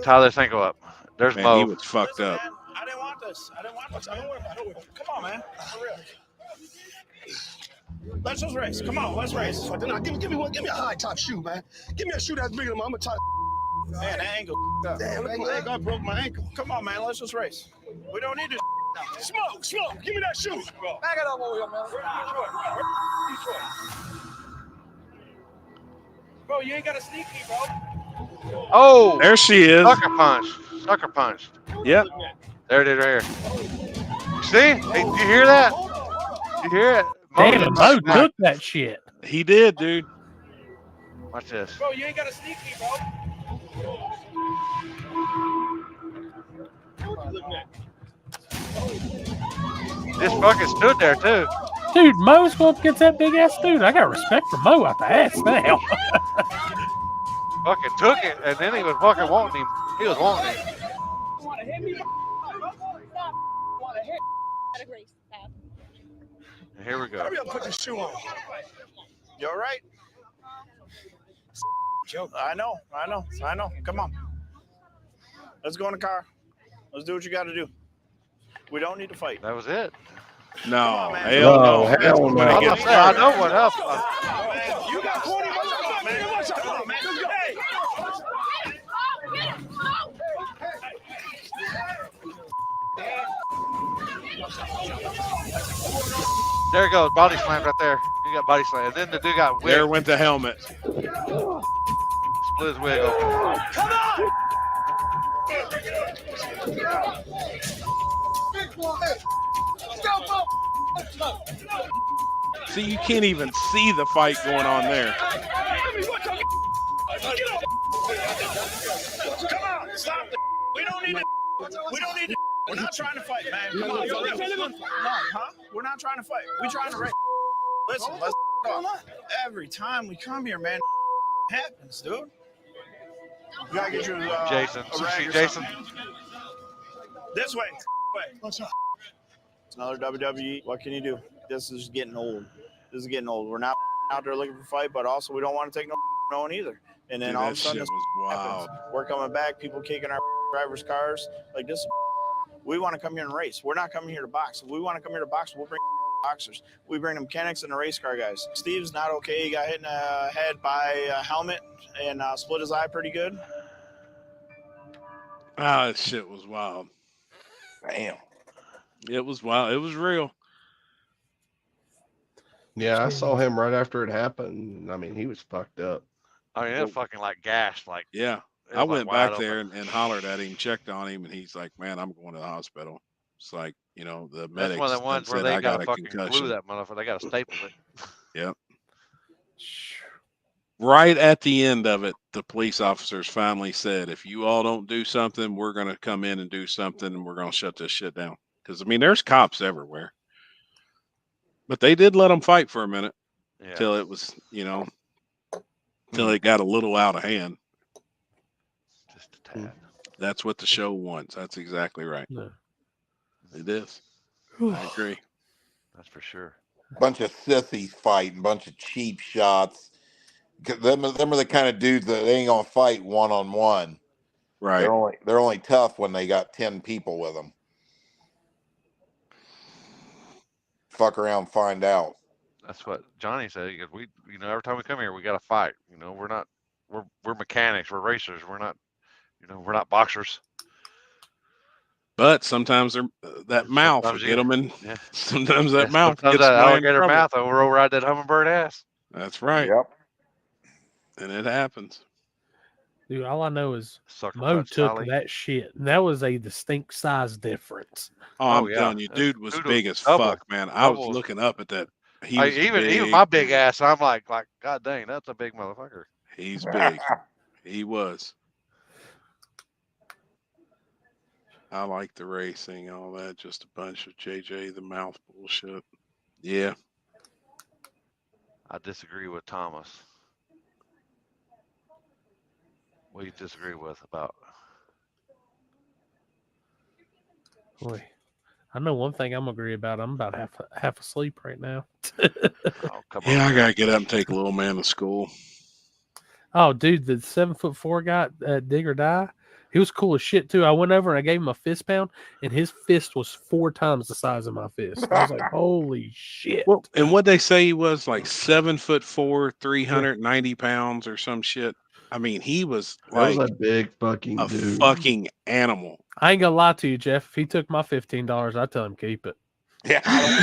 Tie this ankle up. There's Man, Mo. he was fucked up. I didn't want this. Don't worry about it. Come on, man. For real. Let's just race. Come on, let's race. Give me a high top shoe, man. Give me a shoe that's bigger than mine. I'm gonna tie. Man, that ankle. Damn, I broke my ankle. Come on, man. Let's just race. We don't need to. Smoke. Give me that shoe. Back it up over here, man. Bro, you ain't got a sneak peek, bro. Oh, there she is. Sucker punch. Yep. There it is right here. See? Hey, did you hear that? Did you hear it? Damn, Mo took that shit. He did, dude. Watch this. Bro, you ain't got a sneak peek, bro. This fucking stood there too. Dude, Mo's going up against that big ass dude. I got respect for Mo out the ass now. Fucking took it, and then he was fucking wanting him. He was wanting him. And here we go. Hurry up, put your shoe on. You all right? Joke. I know. Come on. Let's go in the car. Let's do what you got to do. We don't need to fight. That was it. No, man. hell no. Hell That's no. when it gets I started. know what else. You got 20 minutes. Come on, man. Let's go. Hey. There it goes. Body slam right there. You got body slam. And then the dude got wig. There went the helmet. Split his wig open. Come on. See, you can't even see the fight going on there. Come on, stop it. We don't need it. We're not trying to fight, man. Come on, for real. Huh? We're not trying to fight. We're trying to race. Listen, let's go. Every time we come here, man, happens, dude. You gotta get your Jason. a rag or Jason. something. This way. It's another WWE. What can you do? This is getting old. We're not out there looking for a fight, but also we don't want to take no one either. And then Dude, all that of a sudden, shit this was wild. happens. We're coming back. People kicking our drivers' cars. Like this. We want to come here and race. We're not coming here to box. If we want to come here to box, we'll bring boxers. We bring the mechanics and the race car guys. Steve's not okay. He got hit in the head by a helmet and split his eye pretty good. Ah, that shit was wild. Damn. It was wild. It was real. Yeah, I saw him right after it happened. I mean, he was fucked up. I mean, it was fucking like gashed. Like, Yeah. it I was, went like, wide back there open. and hollered at him, checked on him, and he's like, "Man, I'm going to the hospital." It's like, you know, the That's medics one of the ones where said they I got got to a fucking concussion. glue that motherfucker. They got to staple it. Yep. Right at the end of it, the police officers finally said, "If you all don't do something, we're going to come in and do something, and we're going to shut this shit down." Because I mean, there's cops everywhere, but they did let them fight for a minute till it was, you know, till it got a little out of hand. Just a tad. That's what the show wants. That's exactly right. Yeah. It is. I agree. That's for sure. Bunch of sissies fighting, bunch of cheap shots. 'Cause them are the kind of dudes that they ain't gonna fight one on one. Right. They're only tough when they got 10 people with them. Fuck around, find out. That's what Johnny said. He goes, every time we come here, we got to fight. We're mechanics, we're racers, we're not boxers. But sometimes that mouth will get them in. Yeah. Sometimes that mouth sometimes gets that somebody in alligator trouble. mouth will ride that hummingbird ass. That's right. Yep. And it happens. Dude, all I know is Sucker Mo Butt took Sally. that shit. That was a distinct size difference. Oh, I'm telling you, dude was big as fuck, man. I was looking up at that. He was even my big ass. I'm like, God dang, that's a big motherfucker. He's big. He was. I like the racing, all that. Just a bunch of JJ the mouth bullshit. Yeah. I disagree with Thomas. What do you disagree with about? Boy, I know one thing I'm agree about. I'm about half asleep right now. Yeah, I gotta get up and take little man to school. Oh, dude, the 7'4" guy at Dig or Die, he was cool as shit too. I went over and I gave him a fist pound, and his fist was 4 times the size of my fist. I was like, "Holy shit!" Well, and what they say he was like 7'4", 390 pounds or some shit. I mean, he was like a big fucking a dude. fucking animal. I ain't gonna lie to you, Jeff. If he took my $15, I'd tell him keep it. Yeah, I don't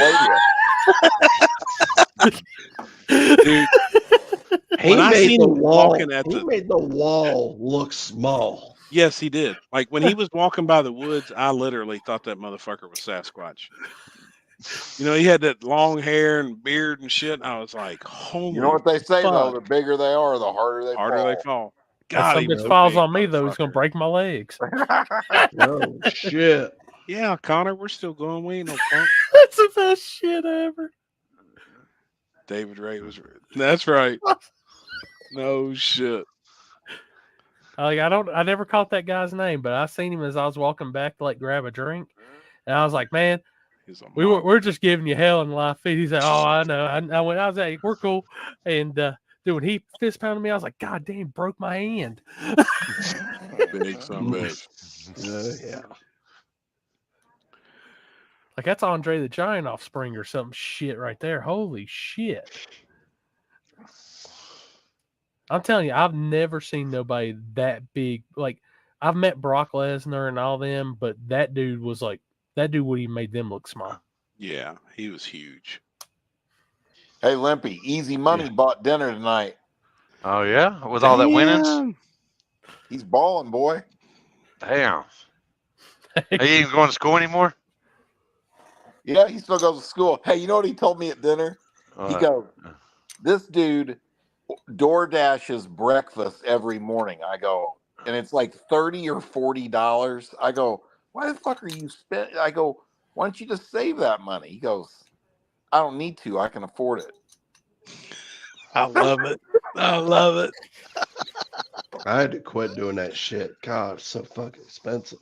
blame you. Dude, He I made seen the him wall. walking at He made the wall look small. Yes, he did. Like when he was walking by the woods, I literally thought that motherfucker was Sasquatch. You know, he had that long hair and beard and shit. I was like, holy You know what they say fuck. though? The bigger they are, the harder they fall. If God, some he bitch was a falls big on me though, he's gonna break my legs. Oh shit! Yeah, Connor, we're still going. We ain't no punk. That's the best shit ever. David Ray was. That's right. No shit. Like I never caught that guy's name, but I seen him as I was walking back to like grab a drink, and I was like, "Man, we're just giving you hell in the live feed." He said, "Oh, I know." I was like, "We're cool," and dude, when he fist pounded me, I was like, "God damn, broke my hand." Big son bitch. Yeah. Like that's Andre the Giant offspring or some shit right there. Holy shit. I'm telling you, I've never seen nobody that big. Like, I've met Brock Lesnar and all them, but that dude was like, that dude would even made them look small. Yeah, he was huge. Hey, Limpy, Easy Money bought dinner tonight. Oh yeah, with all that winnings. He's balling, boy. Damn. He ain't going to school anymore. Yeah, he still goes to school. Hey, you know what he told me at dinner? He goes, "This dude DoorDashes breakfast every morning." I go, and it's like $30 or $40. I go, "Why the fuck are you spending?" I go, "Why don't you just save that money?" He goes, "I don't need to. I can afford it." I love it. I love it. I had to quit doing that shit. God, it's so fucking expensive.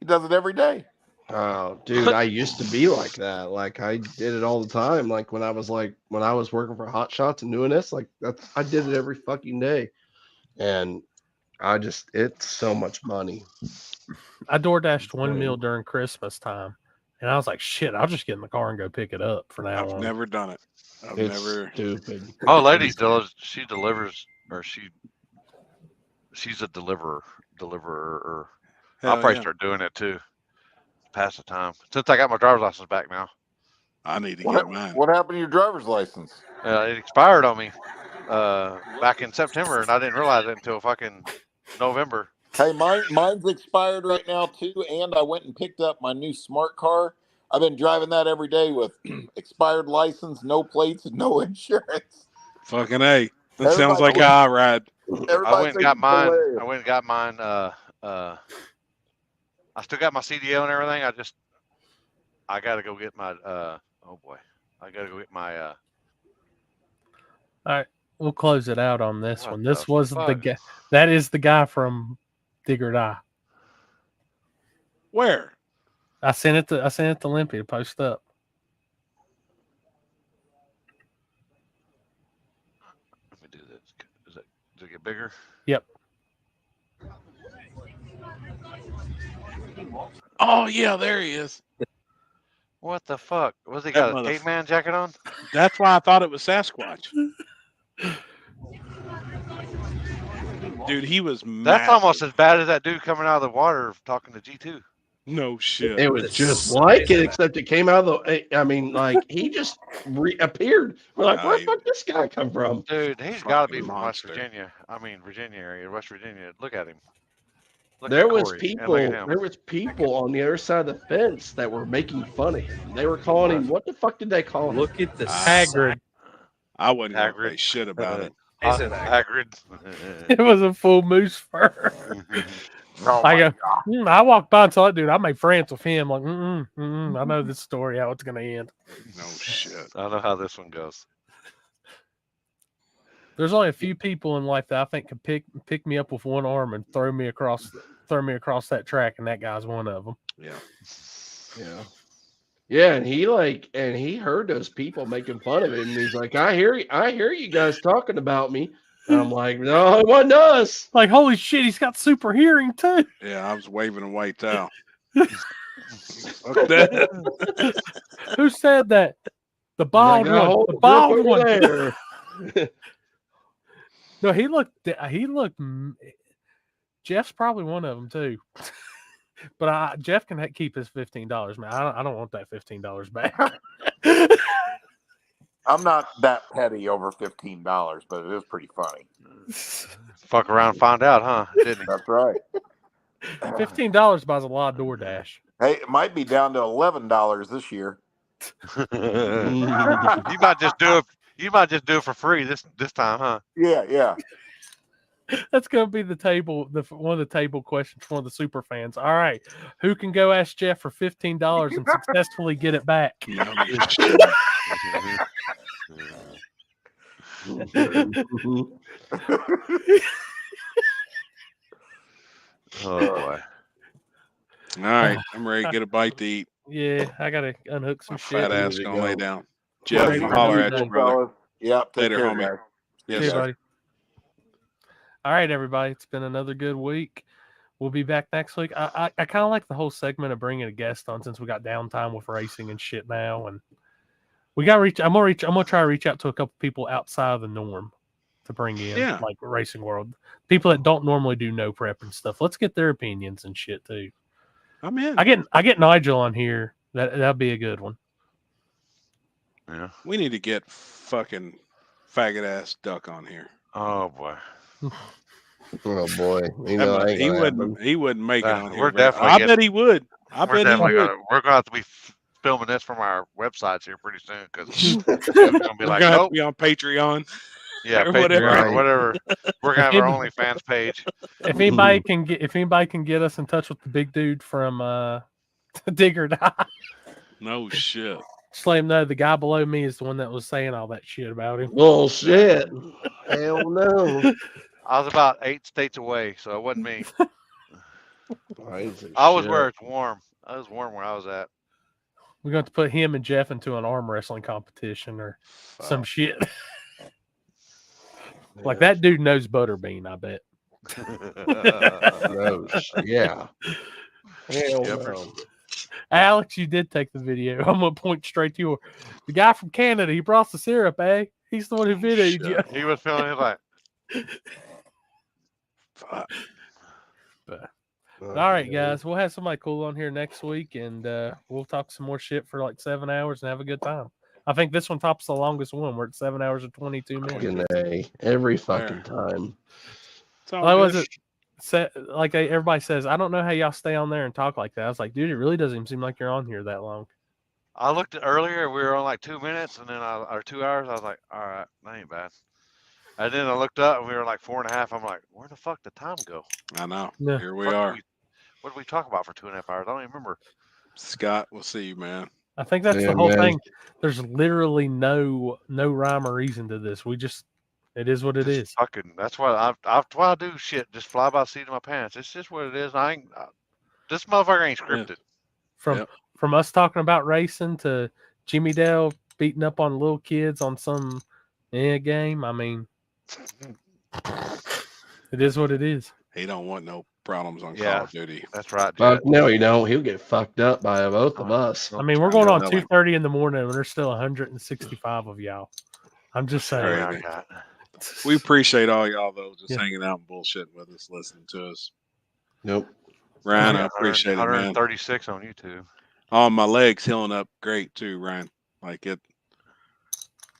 He does it every day. Oh, dude, I used to be like that. Like I did it all the time. Like when I was working for Hot Shots and doing this, like I did it every fucking day. And it's so much money. I DoorDashed one meal during Christmas time, and I was like, "Shit, I'll just get in the car and go pick it up." For now, I've never done it. It's stupid. Oh, lady, she delivers, or she's a deliverer. I'll probably start doing it too. Pass the time. Since I got my driver's license back now. I need to get mine. What happened to your driver's license? It expired on me back in September, and I didn't realize it until fucking November. Hey, mine's expired right now too, and I went and picked up my new smart car. I've been driving that every day with expired license, no plates, and no insurance. Fucking A. That sounds like how I ride. I went and got mine. I still got my CDL and everything. I got to go get my. Oh boy, I got to go get my. All right, we'll close it out on this one. This was the guy. That is the guy from Dig or Die. Where? I sent it to Limpy to post up. Let me do this. Does it get bigger? Yep. Oh yeah, there he is. What the fuck? Was he got a caveman jacket on? That's why I thought it was Sasquatch. Dude, he was massive. That's almost as bad as that dude coming out of the water talking to G2. No shit. It was just like it, except it came out of the. I mean, like he just reappeared. We're like, where the fuck this guy come from? Dude, he's got to be Fucking from West monster. Virginia. I mean, Virginia area, West Virginia. Look at him. Look There at was Corey, and look at people. him. There was people on the other side of the fence that were making fun of him. They were calling him. What the fuck did they call him? Look at the Hagrid. I wasn't going to Hagrid. say shit about it. Hagrid. It was a full moose fur. Oh I my go. God. I walked by and saw that dude. I made friends with him. Like, I know this story how it's gonna end. No shit. I know how this one goes. There's only a few people in life that I think could pick me up with one arm and throw me across that track, and that guy's one of them. Yeah. Yeah, and he heard those people making fun of him, and he's like, I hear you guys talking about me. And I'm like, no, it wasn't us. Like, holy shit, he's got super hearing too. Yeah, I was waving a white towel. Fuck that. Who said that? The bald Like, one. The bald one. There. No, he looked. Jeff's probably one of them too. But Jeff can keep his $15, man. I don't want that $15 back. I'm not that petty over $15, but it is pretty funny. Fuck around, find out, huh? Didn't he? That's right. $15 buys a lot of DoorDash. Hey, it might be down to $11 this year. You might just do it. You might just do it for free this time, huh? Yeah. That's going to be the table. One of the table questions for the super fans. All right, who can go ask Jeff for $15 and successfully get it back? Oh boy! All right, I'm ready to get a bite to eat. Yeah, I gotta unhook some shit. Fat ass gonna lay down. Jeff, holler at you, brother. Yep. Later, homie. Yes, hey, buddy. All right, everybody. It's been another good week. We'll be back next week. I kind of like the whole segment of bringing a guest on since we got downtime with racing and shit now, and we got reach. I'm gonna try to reach out to a couple people outside of the norm to bring in, like racing world people that don't normally do no prep and stuff. Let's get their opinions and shit too. I'm in. I get Nigel on here. That'll be a good one. Yeah. We need to get fucking faggot ass Duck on here. Oh boy. Oh boy. He wouldn't make it on here. We're definitely I bet he would. I bet he would. We're gonna have to be filming this from our websites here pretty soon because it's gonna be like, have nope. to be on Patreon. Yeah, or Patreon or whatever. We're gonna have our OnlyFans page. If anybody can get us in touch with the big dude from Dig or Die. No shit. Just let him know the guy below me is the one that was saying all that shit about him. Bullshit. Hell no. I was about 8 states away, so it wasn't me. I was where it's warm. I was warm where I was at. We're going to put him and Jeff into an arm wrestling competition or some shit. Like that dude knows Butterbean, I bet. Yeah. Hell no. Alex, you did take the video. I'm gonna point straight to you. The guy from Canada, he brought the syrup, eh? He's the one who videoed you. He was feeling it like. But, all right, guys, we'll have somebody cool on here next week, and we'll talk some more shit for like 7 hours and have a good time. I think this one tops the longest one. We're at 7 hours and 22 minutes. Every fucking time. Like everybody says, I don't know how y'all stay on there and talk like that. I was like, dude, it really doesn't even seem like you're on here that long. I looked at earlier, we were on like 2 minutes, and then or 2 hours. I was like, all right, that ain't bad. And then I looked up, and we were like 4.5. I'm like, where the fuck did time go? I know. Yeah. Here we are. What did we talk about for 2.5 hours? I don't even remember. Scott, we'll see you, man. I think that's the whole thing. There's literally no rhyme or reason to this. It is what it is. Fucking, that's why I do shit. Just fly by the seat of my pants. It's just what it is. This motherfucker ain't scripted. From us talking about racing to Jimmy Dale beating up on little kids on some game. I mean, it is what it is. He don't want no problems on Call of Duty. That's right. No, he don't. He'll get fucked up by both of us. I mean, we're going on 2:30 in the morning, and there's still 165 of y'all. I'm just saying. We appreciate all y'all though, just hanging out and bullshitting with us, listening to us. Nope. Ryan, I appreciate it, man. 136 on YouTube. Oh, my leg's healing up great too, Ryan. Like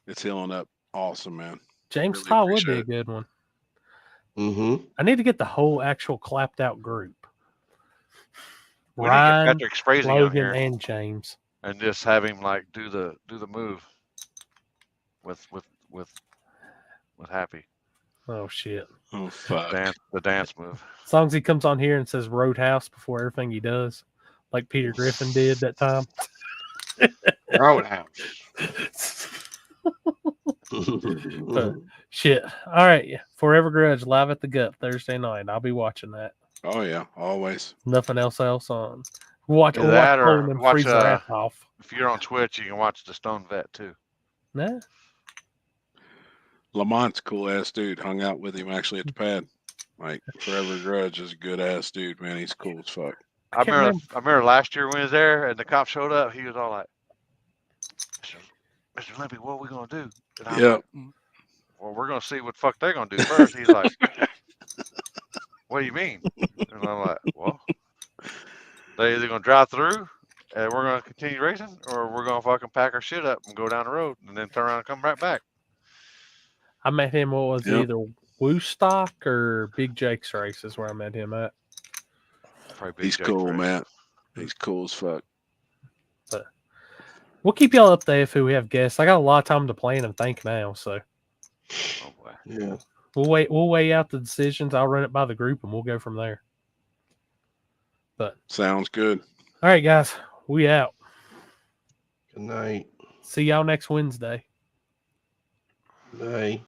it's healing up awesome, man. James Really Tall would be a appreciate good one. Mm-hmm. I need to get the whole actual clapped out group. We need to get Ryan, Patrick Sprazy on Logan, here and James. and just have him like do the move with Happy. Oh shit. Oh fuck. The dance move. As long as he comes on here and says Roadhouse before everything he does, like Peter Griffin did that time. Roadhouse. But, shit. All right. Yeah. Forever Grudge live at the Gut Thursday night. I'll be watching that. Oh yeah, always. Nothing else on. Watch Either that or Coleman and watch freeze their ass off. if you're on Twitch, you can watch the Stone Vet too. Nah. Lamont's a cool ass dude. Hung out with him actually at the pad. Like Forever Grudge is a good ass dude, man. He's cool as fuck. I remember last year when he was there and the cop showed up, he was all like, Mr. Limpy, what are we gonna do? Yeah. Like, well, we're gonna see what the fuck they're gonna do first. He's like, what do you mean? And I'm like, well, they're either gonna drive through and we're gonna continue racing, or we're gonna fucking pack our shit up and go down the road and then turn around and come right back. I met him, what was it, either Woodstock or Big Jake's race is where I met him at. He's cool, man. He's cool as fuck. But we'll keep y'all up there if we have guests. I got a lot of time to plan and think now, so yeah. We'll weigh out the decisions. I'll run it by the group and we'll go from there. But sounds good. All right, guys, we out. Good night. See y'all next Wednesday. Bye.